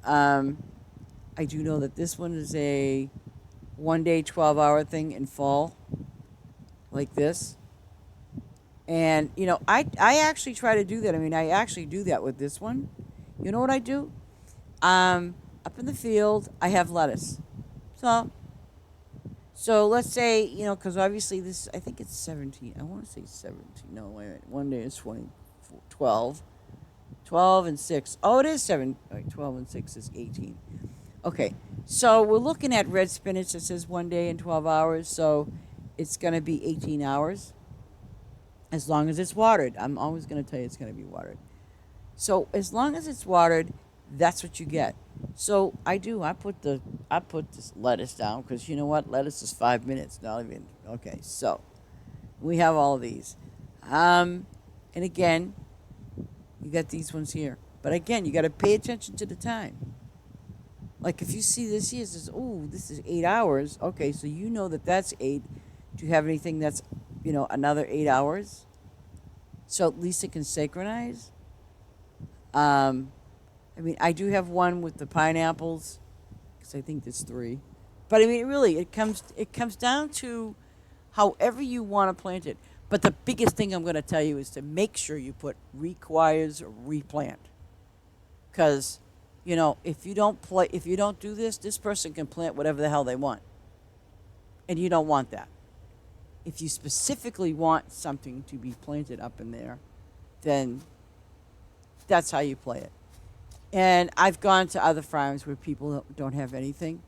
I do know that this one is a 1 day, 12-hour thing in fall, like this. And, I actually try to do that. I mean, I actually do that with this one. You know what I do? Up in the field, I have lettuce. So let's say, because obviously this, I think it's 17. I want to say 17. No, wait a minute. 1 day is 20. 12. 12 and 6. Oh, it is 7. Right, 12 and 6 is 18. Okay, so we're looking at red spinach that says 1 day and 12 hours, so it's going to be 18 hours as long as it's watered. I'm always going to tell you it's going to be watered. So as long as it's watered, that's what you get. So I put this lettuce down because you know what? Lettuce is 5 minutes, not even. Okay, so we have all of these. And again, you got these ones here. But again, you got to pay attention to the time. Like if you see this here, it says, "Oh, this is 8 hours." Okay, so you know that that's 8. Do you have anything that's, another 8 hours? So at least it can synchronize. Um, I mean, I do have one with the pineapples because I think there's 3. But I mean, really, it comes down to however you want to plant it. But the biggest thing I'm going to tell you is to make sure you put requires replant. Because, if you don't do this person can plant whatever the hell they want. And you don't want that. If you specifically want something to be planted up in there, then that's how you play it. And I've gone to other farms where people don't have anything.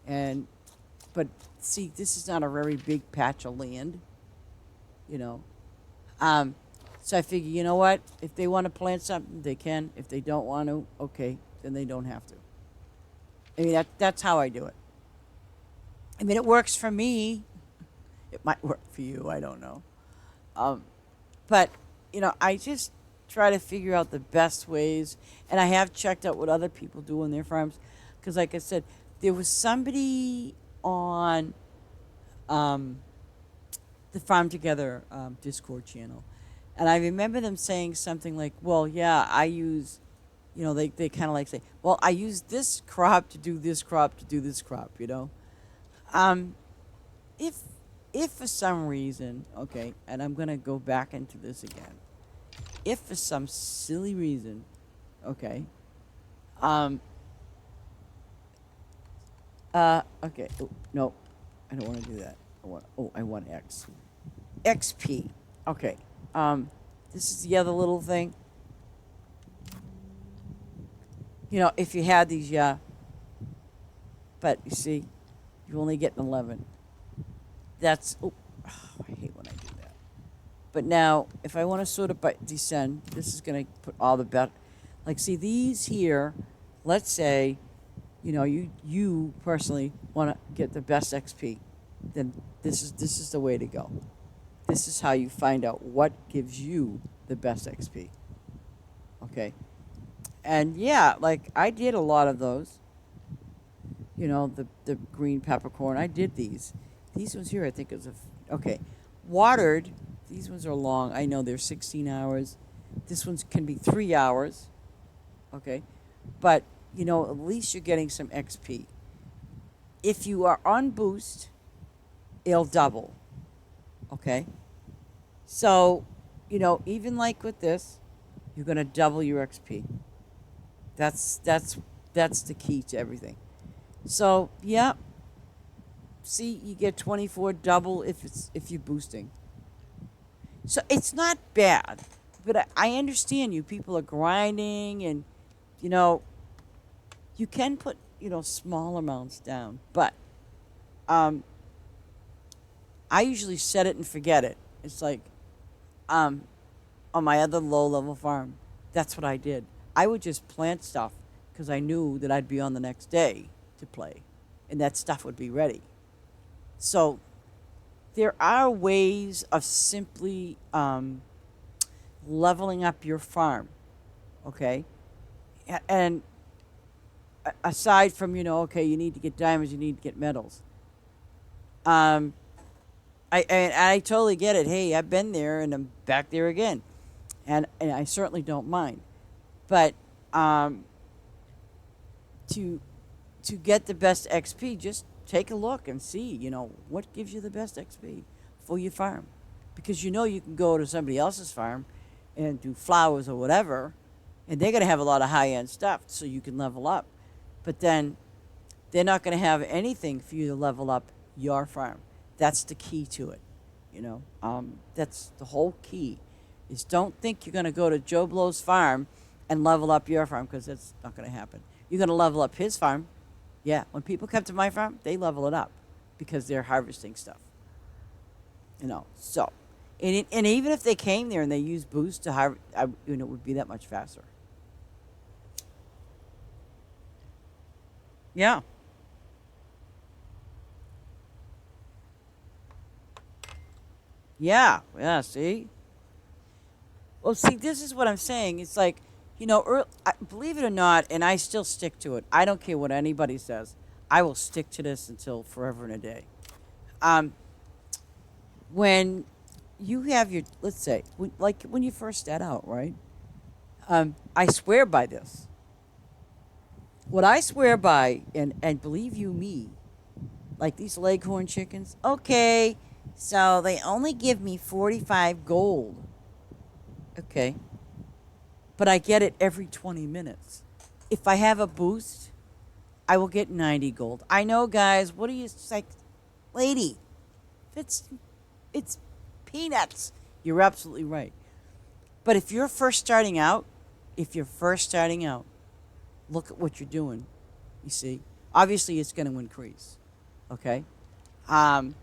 But see, this is not a very big patch of land, you know. So I figure, you know what? If they want to plant something, they can. If they don't want to, okay, then they don't have to. I mean, that's how I do it. I mean, it works for me. It might work for you. I don't know. But, I just try to figure out the best ways. And I have checked out what other people do on their farms. Because, like I said, there was somebody on the Farm Together Discord channel. And I remember them saying something like, well, yeah, I use, they kind of like say, well, I use this crop to do this crop to do this crop, Um, if if for some reason, okay, and I'm gonna go back into this again, if for some silly reason, okay, um, okay, oh, no, I don't want to do that. I want X, XP, okay, this is the other little thing. If you had these, yeah, but you see, you only get an 11. That's, I hate when I do that. But now, if I want to sort of descend, this is going to put all the like, see, these here, let's say, you personally want to get the best XP, then this is the way to go. This is how you find out what gives you the best XP. Okay? And yeah, like, I did a lot of those. The green peppercorn. I did these. These ones here, I think is okay. Watered. These ones are long. I know they're 16 hours. This one's can be 3 hours. Okay, but at least you're getting some XP. If you are on boost, it'll double. Okay, so even like with this, you're gonna double your XP. That's the key to everything. So yeah, see, you get 24 double if you're boosting. So it's not bad, but I understand you. People are grinding, and you can put small amounts down, but I usually set it and forget it. It's like on my other low level farm, that's what I did. I would just plant stuff because I knew that I'd be on the next day to play, and that stuff would be ready. So there are ways of simply leveling up your farm, okay? And aside from okay, you need to get diamonds, you need to get medals. Um, I totally get it. Hey, I've been there and I'm back there again, and I certainly don't mind. But to get the best XP, just take a look and see, what gives you the best XP for your farm. Because you can go to somebody else's farm and do flowers or whatever, and they're going to have a lot of high-end stuff so you can level up. But then they're not going to have anything for you to level up your farm. That's the key to it, That's the whole key. is don't think you're going to go to Joe Blow's farm and level up your farm, because that's not going to happen. You're going to level up his farm. Yeah, when people come to my farm, they level it up because they're harvesting stuff. So, and even if they came there and they used boost to harvest, it would be that much faster. Yeah. Yeah. Yeah. See? Well, see, this is what I'm saying. It's like, believe it or not, and I still stick to it. I don't care what anybody says. I will stick to this until forever and a day. Um, when you have your, let's say, like when you first start out, right? I swear by this. What I swear by, and believe you me, like these leghorn chickens, okay, so they only give me 45 gold. Okay. But I get it every 20 minutes. If I have a boost, I will get 90 gold. I know, guys, what are you, it's like, lady, it's peanuts. You're absolutely right. But if you're first starting out, look at what you're doing. You see, obviously it's going to increase. Okay, and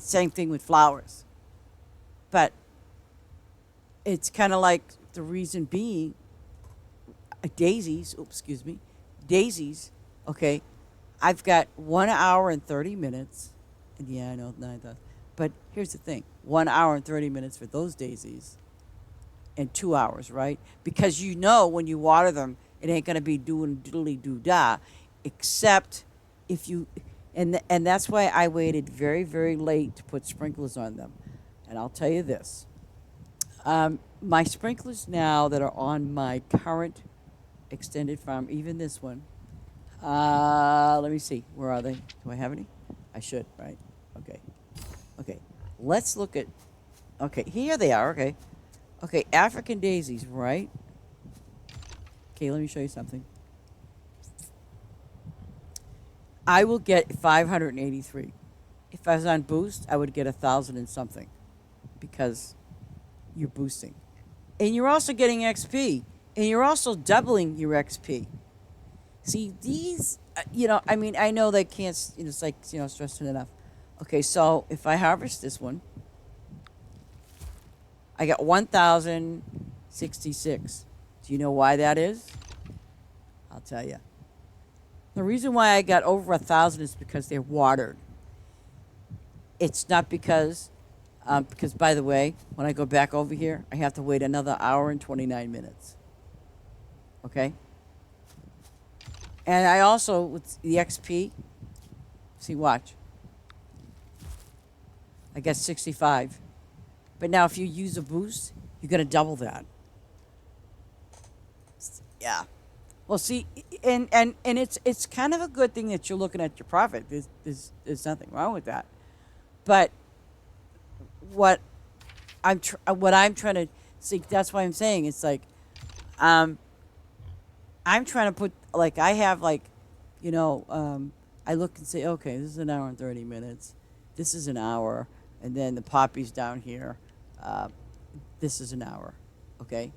same thing with flowers. But it's kind of like the reason being daisies. Oops, excuse me, daisies. Okay, I've got 1 hour and 30 minutes. And yeah, I know 9,000. But here's the thing: 1 hour and 30 minutes for those daisies, and 2 hours, right? Because when you water them, it ain't gonna be doing diddly doo dah, except if you, and that's why I waited very very late to put sprinklers on them. And I'll tell you this: my sprinklers now that are on my current extended farm, even this one. Let me see. Where are they? Do I have any? I should, right? Okay. Okay. Let's look at. Okay, here they are. Okay. Okay, African daisies, right? Okay, let me show you something. I will get 583. If I was on boost, I would get 1,000 and something, because you're boosting, and you're also getting XP, and you're also doubling your XP. See these, I mean, I know they can't. It's like stressing enough. Okay, so if I harvest this one, I got 1,066. Do you know why that is? I'll tell you. The reason why I got over 1,000 is because they're watered. It's not because by the way, when I go back over here, I have to wait another hour and 29 minutes. Okay? And I also, with the XP, see, watch. I got 65. But now if you use a boost, you're going to double that. Yeah. Well, see, and it's kind of a good thing that you're looking at your profit. There's nothing wrong with that. But what I'm trying to see, that's why I'm saying it's like, I'm trying to put, like, I have, like, I look and say, okay, this is an hour and 30 minutes. This is an hour. And then the poppies down here, this is an hour. Okay?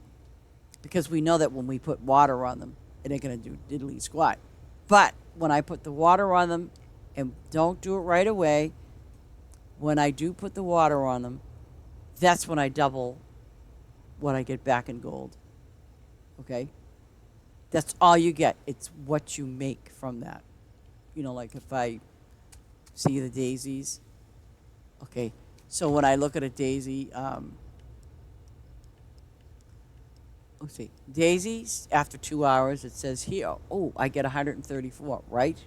Because we know that when we put water on them, it ain't going to do diddly squat. But when I put the water on them, and don't do it right away, when I do put the water on them, that's when I double what I get back in gold. Okay? That's all you get. It's what you make from that. Like if I see the daisies. Okay, so when I look at a daisy, let's see, daisies, after 2 hours, it says here, oh, I get 134, right?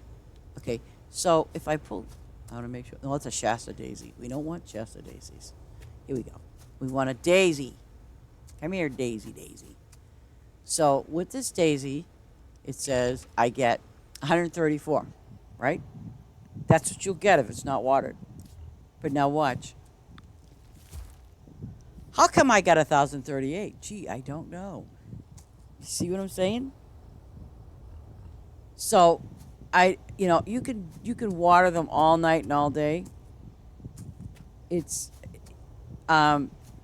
Okay, so if I pull, I want to make sure, no, it's a Shasta daisy. We don't want Shasta daisies. Here we go. We want a daisy. Come here, daisy. So with this daisy, it says I get 134, right? That's what you'll get if it's not watered. But now watch. How come I got 1,038? Gee, I don't know. You see what I'm saying? So, you can water them all night and all day. It's,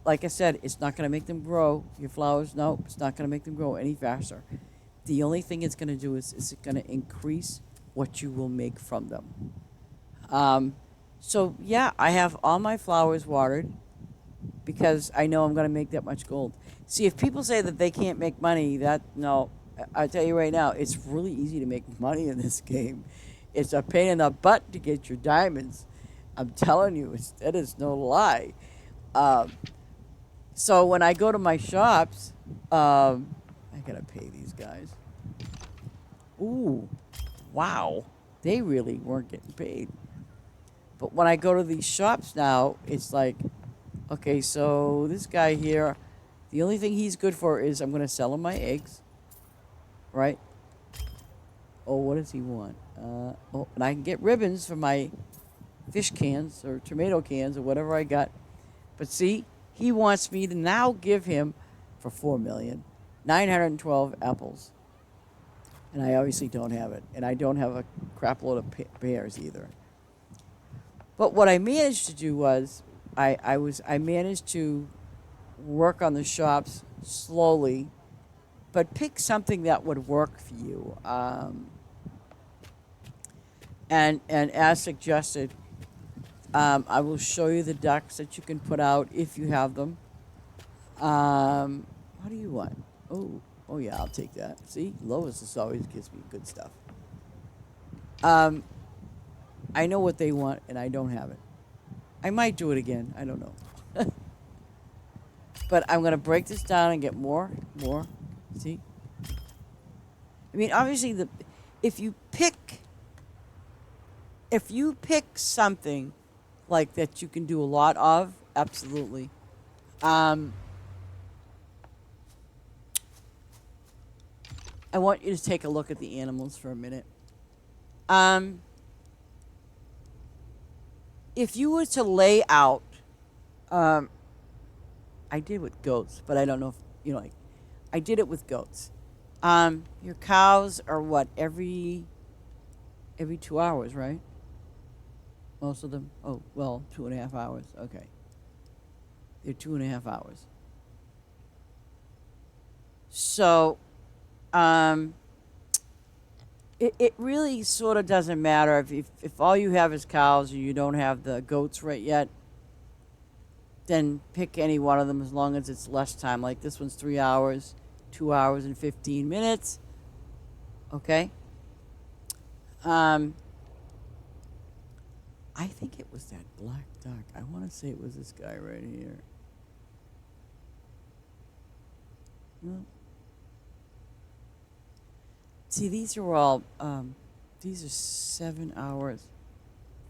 like I said, it's not going to make them grow. Your flowers, no, it's not going to make them grow any faster. The only thing it's going to do is it's going to increase what you will make from them. Um, so yeah, I have all my flowers watered because I know I'm going to make that much gold. See, if people say that they can't make money, that no, I tell you right now, it's really easy to make money in this game. It's a pain in the butt to get your diamonds. I'm telling you, that is no lie. Um, so when I go to my shops, I gotta pay these guys. Ooh, wow, they really weren't getting paid. But when I go to these shops now, it's like, okay, so this guy here, the only thing he's good for is I'm gonna sell him my eggs, right? Oh, what does he want? Oh, and I can get ribbons for my fish cans or tomato cans or whatever I got. But see, he wants me to now give him for 4,912 apples. And I obviously don't have it. And I don't have a crap load of pears either. But what I managed to do was I managed to work on the shops slowly, but pick something that would work for you. And as suggested, I will show you the ducks that you can put out if you have them. What do you want? Oh yeah, I'll take that. See, Lois just always gives me good stuff. Um, I know what they want, and I don't have it. I might do it again. I don't know. But I'm gonna break this down and get more. See, I mean, obviously, if you pick if you pick something like that you can do a lot of, absolutely. Um, I want you to take a look at the animals for a minute. Um, if you were to lay out, um, I did with goats, but I don't know if like I did it with goats. Your cows are what every 2 hours, right? Most of them. Oh well, 2.5 hours. Okay, they're 2.5 hours. So, um, it really sort of doesn't matter if all you have is cows and you don't have the goats right yet, then pick any one of them as long as it's less time. Like this one's 3 hours, 2 hours and 15 minutes. Okay. Um, I think it was that black duck. I want to say it was this guy right here. No. See, these are 7 hours,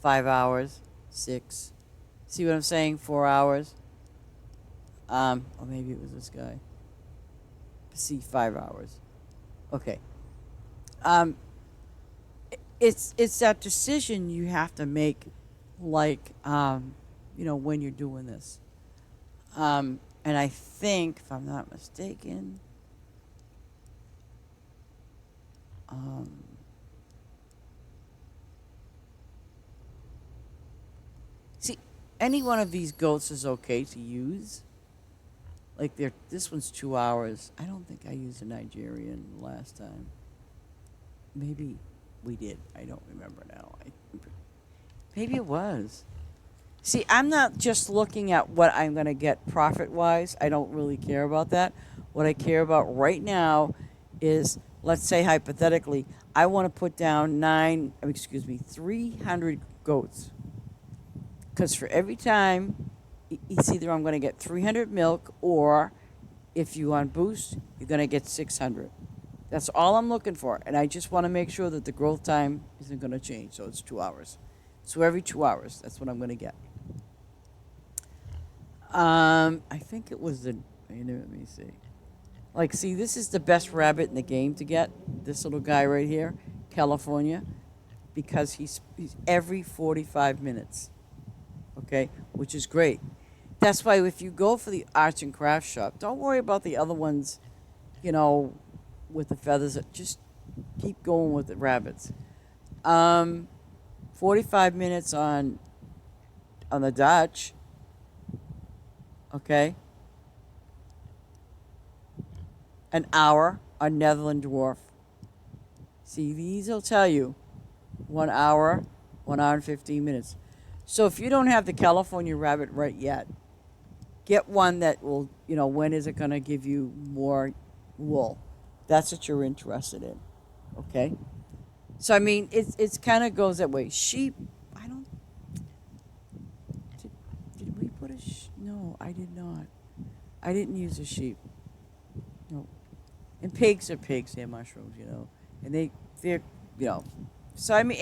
5 hours, six. See what I'm saying? 4 hours. Or maybe it was this guy. See, 5 hours. Okay. Um, it's that decision you have to make, like, when you're doing this. And I think, if I'm not mistaken, um, see, any one of these goats is okay to use. Like, this one's 2 hours. I don't think I used a Nigerian last time. Maybe we did. I don't remember now. Maybe it was. See, I'm not just looking at what I'm going to get profit wise. I don't really care about that. What I care about right now is, let's say hypothetically, I want to put down 300 goats. Because for every time, it's either I'm going to get 300 milk, or if you on boost, you're going to get 600. That's all I'm looking for. And I just want to make sure that the growth time isn't going to change. So it's 2 hours. So every 2 hours, that's what I'm going to get. I think it was let me see. Like, see, this is the best rabbit in the game to get. This little guy right here, California, because he's every 45 minutes. Okay, which is great. That's why if you go for the arts and crafts shop, don't worry about the other ones, with the feathers. Just keep going with the rabbits. 45 minutes on the Dutch. Okay, an hour on Netherland dwarf. See, these will tell you 1 hour, 1 hour and 15 minutes. So if you don't have the California rabbit right yet, get one that will, when is it going to give you more wool? That's what you're interested in. Okay? So, I mean, it's kind of goes that way. Sheep, I don't, did, did we put no, I did not. I didn't use a sheep. No. And pigs are pigs, they're mushrooms. And they're, you know. So, I mean,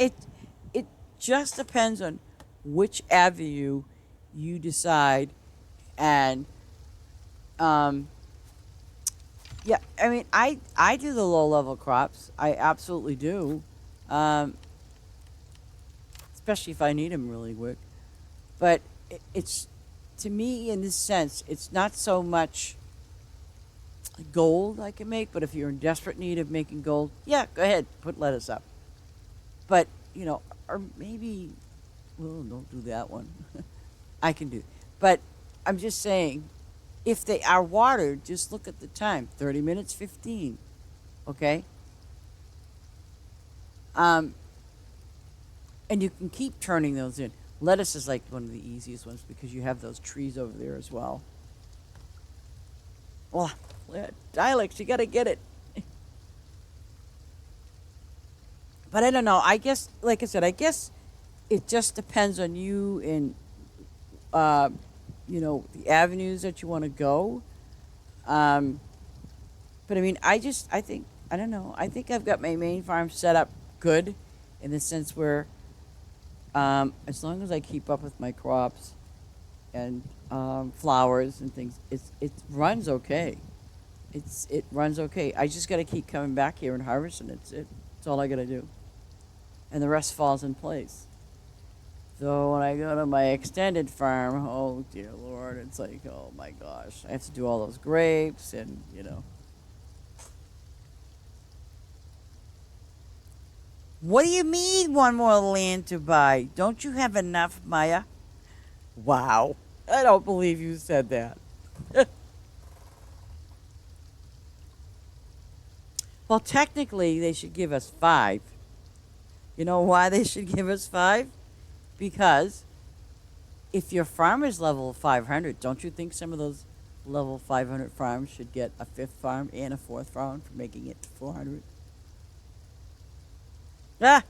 it just depends on which avenue you decide. And yeah, I mean, I do the low level crops. I absolutely do, um, especially if I need them really quick. But it's to me in this sense, it's not so much gold I can make. But if you're in desperate need of making gold, yeah, go ahead, put lettuce up. But or maybe, well, don't do that one. I can do, but I'm just saying, if they are watered, just look at the time: 30 minutes, 15. Okay. Um, and you can keep turning those in. Lettuce is like one of the easiest ones because you have those trees over there as well. Well, dialects, you got to get it. But I don't know. I guess, like I said, I guess it just depends on you and, uh, the avenues that you want to go. Um, but I mean, I think, I don't know. I think I've got my main farm set up good in the sense where, as long as I keep up with my crops and flowers and things, it runs okay. It runs okay. I just got to keep coming back here and harvesting. It's all I got to do, and the rest falls in place. So when I go to my extended farm, oh dear Lord, it's like, oh my gosh, I have to do all those grapes and. What do you mean one more land to buy? Don't you have enough, Maya? Wow. I don't believe you said that. Well, technically, they should give us five. You know why they should give us five? Because if your farm is level 500, don't you think some of those level 500 farms should get a fifth farm and a fourth farm for making it to 400? Ah!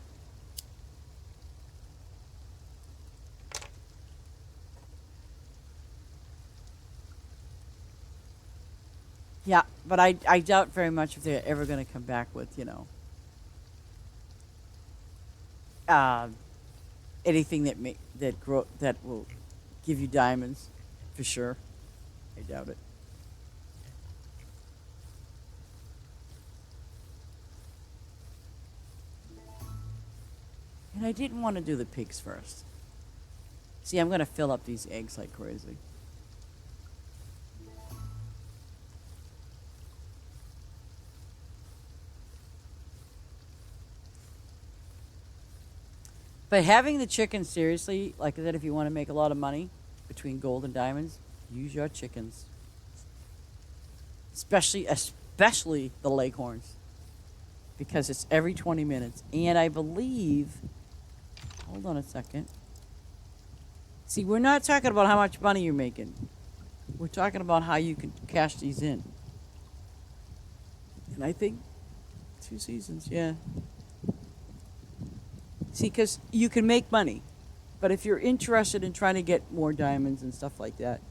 Yeah, but I doubt very much if they're ever going to come back with, uh, anything that will give you diamonds, for sure. I doubt it. And I didn't want to do the pigs first. See, I'm going to fill up these eggs like crazy. But having the chickens, seriously, like I said, if you want to make a lot of money between gold and diamonds, use your chickens. Especially the leghorns. Because it's every 20 minutes. And I believe, hold on a second. See, we're not talking about how much money you're making. We're talking about how you can cash these in. And I think 2 seasons, yeah. See, because you can make money. But if you're interested in trying to get more diamonds and stuff like that,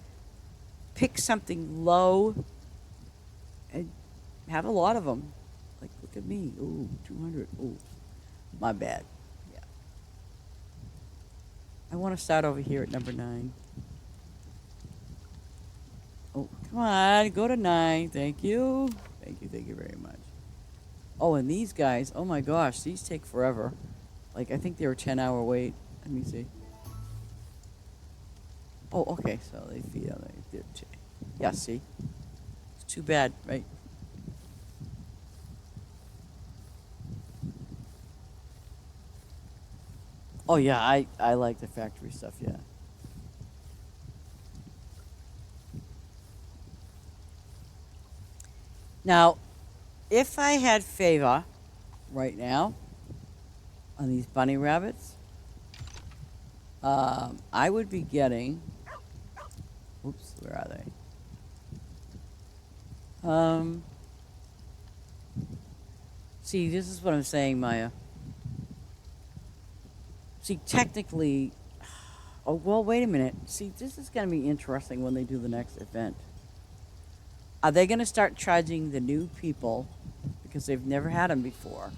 pick something low and have a lot of them. Like, look at me. Ooh, 200. Ooh, my bad. Yeah. I want to start over here at number 9. Oh, come on. Go to 9. Thank you. Thank you very much. Oh, and these guys, oh my gosh, these take forever. Like, I think they were 10-hour wait. Let me see. Oh, okay, so they feed on it. Yeah, see? It's too bad, right? Oh, yeah, I like the factory stuff, yeah. Now, if I had favor right now on these bunny rabbits, I would be getting. Oops, where are they? See, this is what I'm saying, Maya. See, technically, oh well, wait a minute. See, this is going to be interesting when they do the next event. Are they going to start charging the new people because they've never had them before?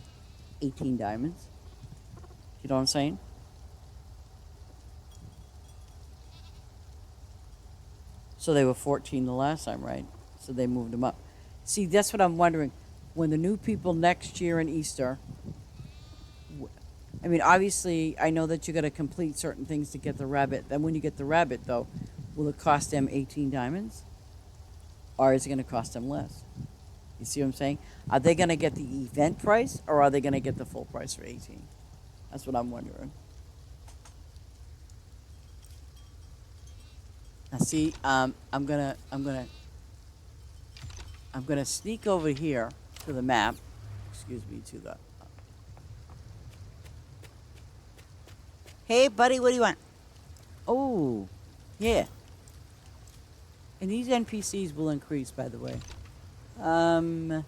18 diamonds. You know what I'm saying? So they were 14 the last time, right? So they moved them up. See, that's what I'm wondering. When the new people next year in Easter, I mean, obviously, I know that you got to complete certain things to get the rabbit. Then when you get the rabbit, though, will it cost them 18 diamonds? Or is it going to cost them less? You see what I'm saying? Are they going to get the event price, or are they going to get the full price for 18? That's what I'm wondering. Now, see, I'm gonna sneak over here to the map. Excuse me, to the. Hey, buddy, what do you want? Oh, yeah. And these NPCs will increase, by the way. What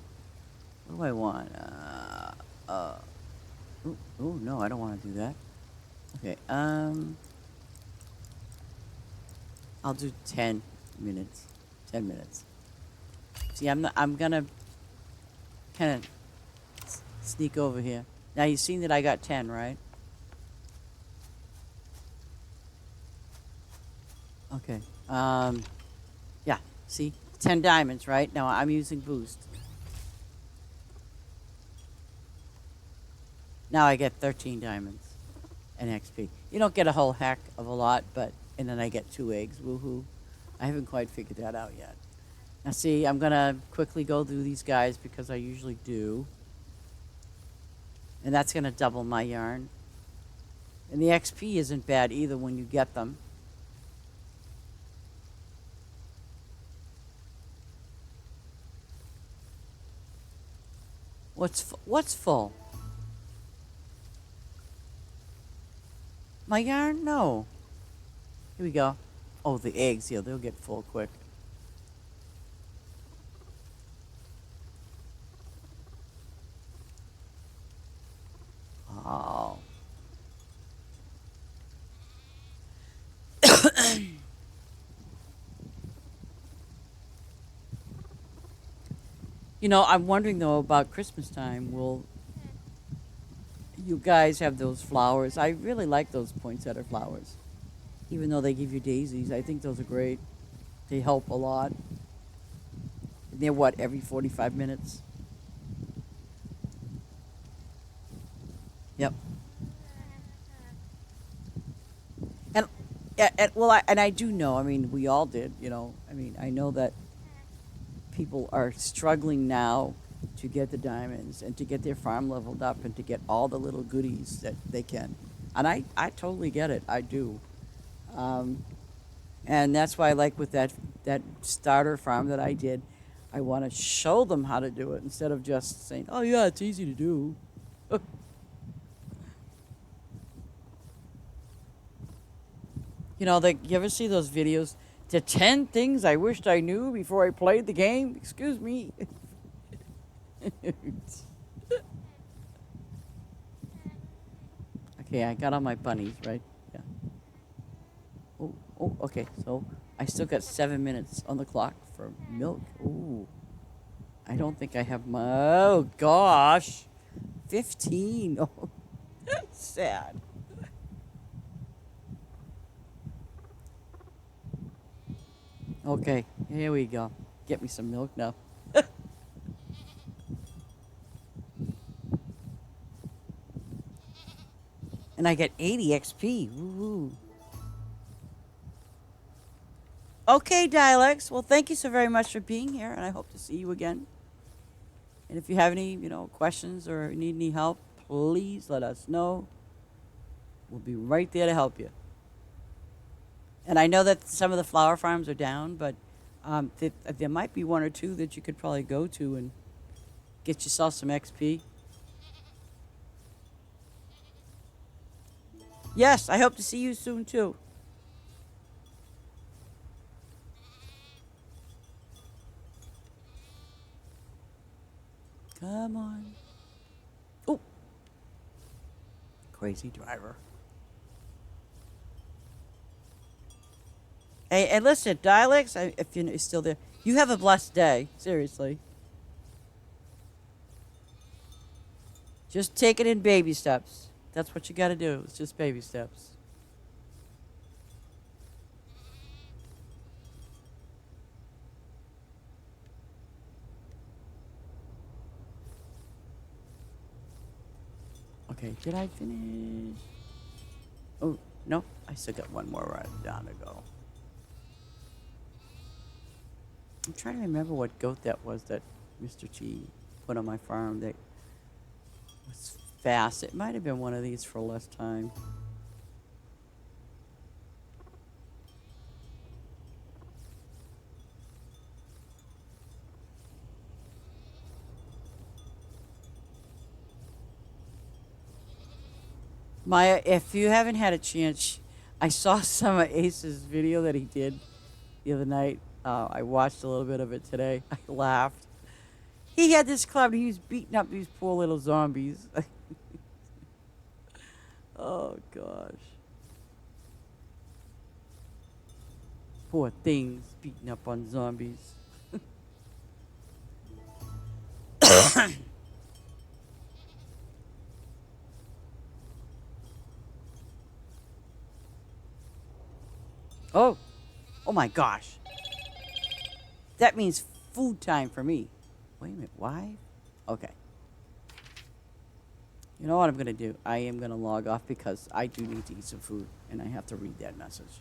do I want? Oh no, I don't want to do that. Okay. I'll do 10 minutes. 10 minutes. See, I'm gonna kind of sneak over here. Now you've seen that I got 10, right? Okay. Yeah. See, 10 diamonds, right? Now I'm using boost. Now I get 13 diamonds and XP. You don't get a whole heck of a lot, but and then I get 2 eggs. Woohoo! I haven't quite figured that out yet. Now see, I'm gonna quickly go through these guys because I usually do. And that's gonna double my yarn. And the XP isn't bad either when you get them. What's full? My yarn? No. Here we go. Oh, the eggs. Yeah, they'll get full quick. Oh. You know, I'm wondering though about Christmas time. Will you guys have those flowers? I really like those poinsettia flowers. Even though they give you daisies, I think those are great. They help a lot. They're what, every 45 minutes? Yep. And, well, I do know, I mean, we all did, you know. I mean, I know that people are struggling now to get the diamonds and to get their farm leveled up and to get all the little goodies that they can. And I totally get it. I do. Um, and that's why I like with that starter farm that I did, I want to show them how to do it instead of just saying, "Oh yeah, it's easy to do." You know, you ever see those videos? The 10 things I wished I knew before I played the game. Excuse me. Okay, I got all my bunnies, right? Yeah. Oh, okay. So I still got 7 minutes on the clock for milk. Ooh. I don't think I have my. Oh, gosh. 15. Oh, that's sad. Okay, here we go. Get me some milk now. And I get 80 XP. Woo-hoo. Okay, dialects. Well, thank you so very much for being here, and I hope to see you again. And if you have any, questions or need any help, please let us know. We'll be right there to help you. And I know that some of the flower farms are down, but There might be one or two that you could probably go to and get yourself some XP. Yes, I hope to see you soon too. Come on. Oh, crazy driver. Hey, and listen, Dialects, if you're still there, you have a blessed day. Seriously. Just take it in baby steps. That's what you got to do. It's just baby steps. Okay, did I finish? Oh, no. I still got one more right down to go. I'm trying to remember what goat that was that Mr. T put on my farm that was fast. It might have been one of these for less time. Maya, if you haven't had a chance, I saw some of Ace's video that he did the other night. I watched a little bit of it today. I laughed. He had this club and he was beating up these poor little zombies. Oh, gosh. Poor things beating up on zombies. Oh, oh my gosh. That means food time for me. Wait a minute, why? Okay. You know what I'm going to do? I am going to log off because I do need to eat some food and I have to read that message.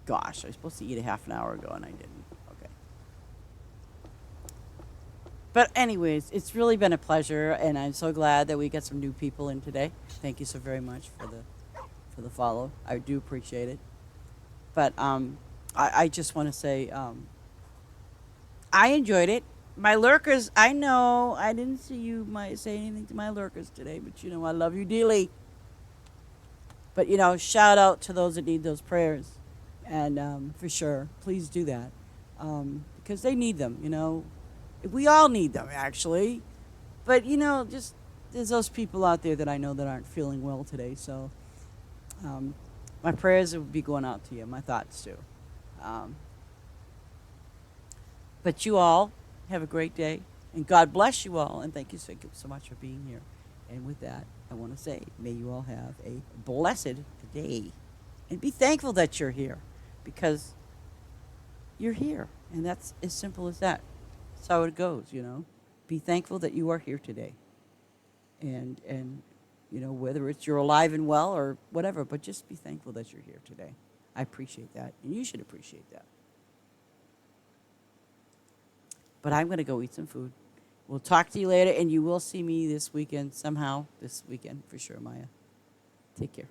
Gosh, I was supposed to eat a half an hour ago and I didn't. Okay. But anyways, it's really been a pleasure and I'm so glad that we got some new people in today. Thank you so very much for the follow. I do appreciate it. But I just want to say I enjoyed it. My lurkers, I know I didn't see you say anything to my lurkers today, but you know I love you dearly. But you know, shout out to those that need those prayers, and for sure, please do that because they need them. You know, we all need them actually. But you know, just there's those people out there that I know that aren't feeling well today. So my prayers will be going out to you. My thoughts too. Um, but you all have a great day, and God bless you all, and thank you so much for being here. And with that, I want to say, may you all have a blessed day, and be thankful that you're here, because you're here, and that's as simple as that. That's how it goes, you know. Be thankful that you are here today, and you know whether it's you're alive and well or whatever, but just be thankful that you're here today. I appreciate that, and you should appreciate that. But I'm going to go eat some food. We'll talk to you later, and you will see me this weekend somehow. This weekend, for sure, Maya. Take care.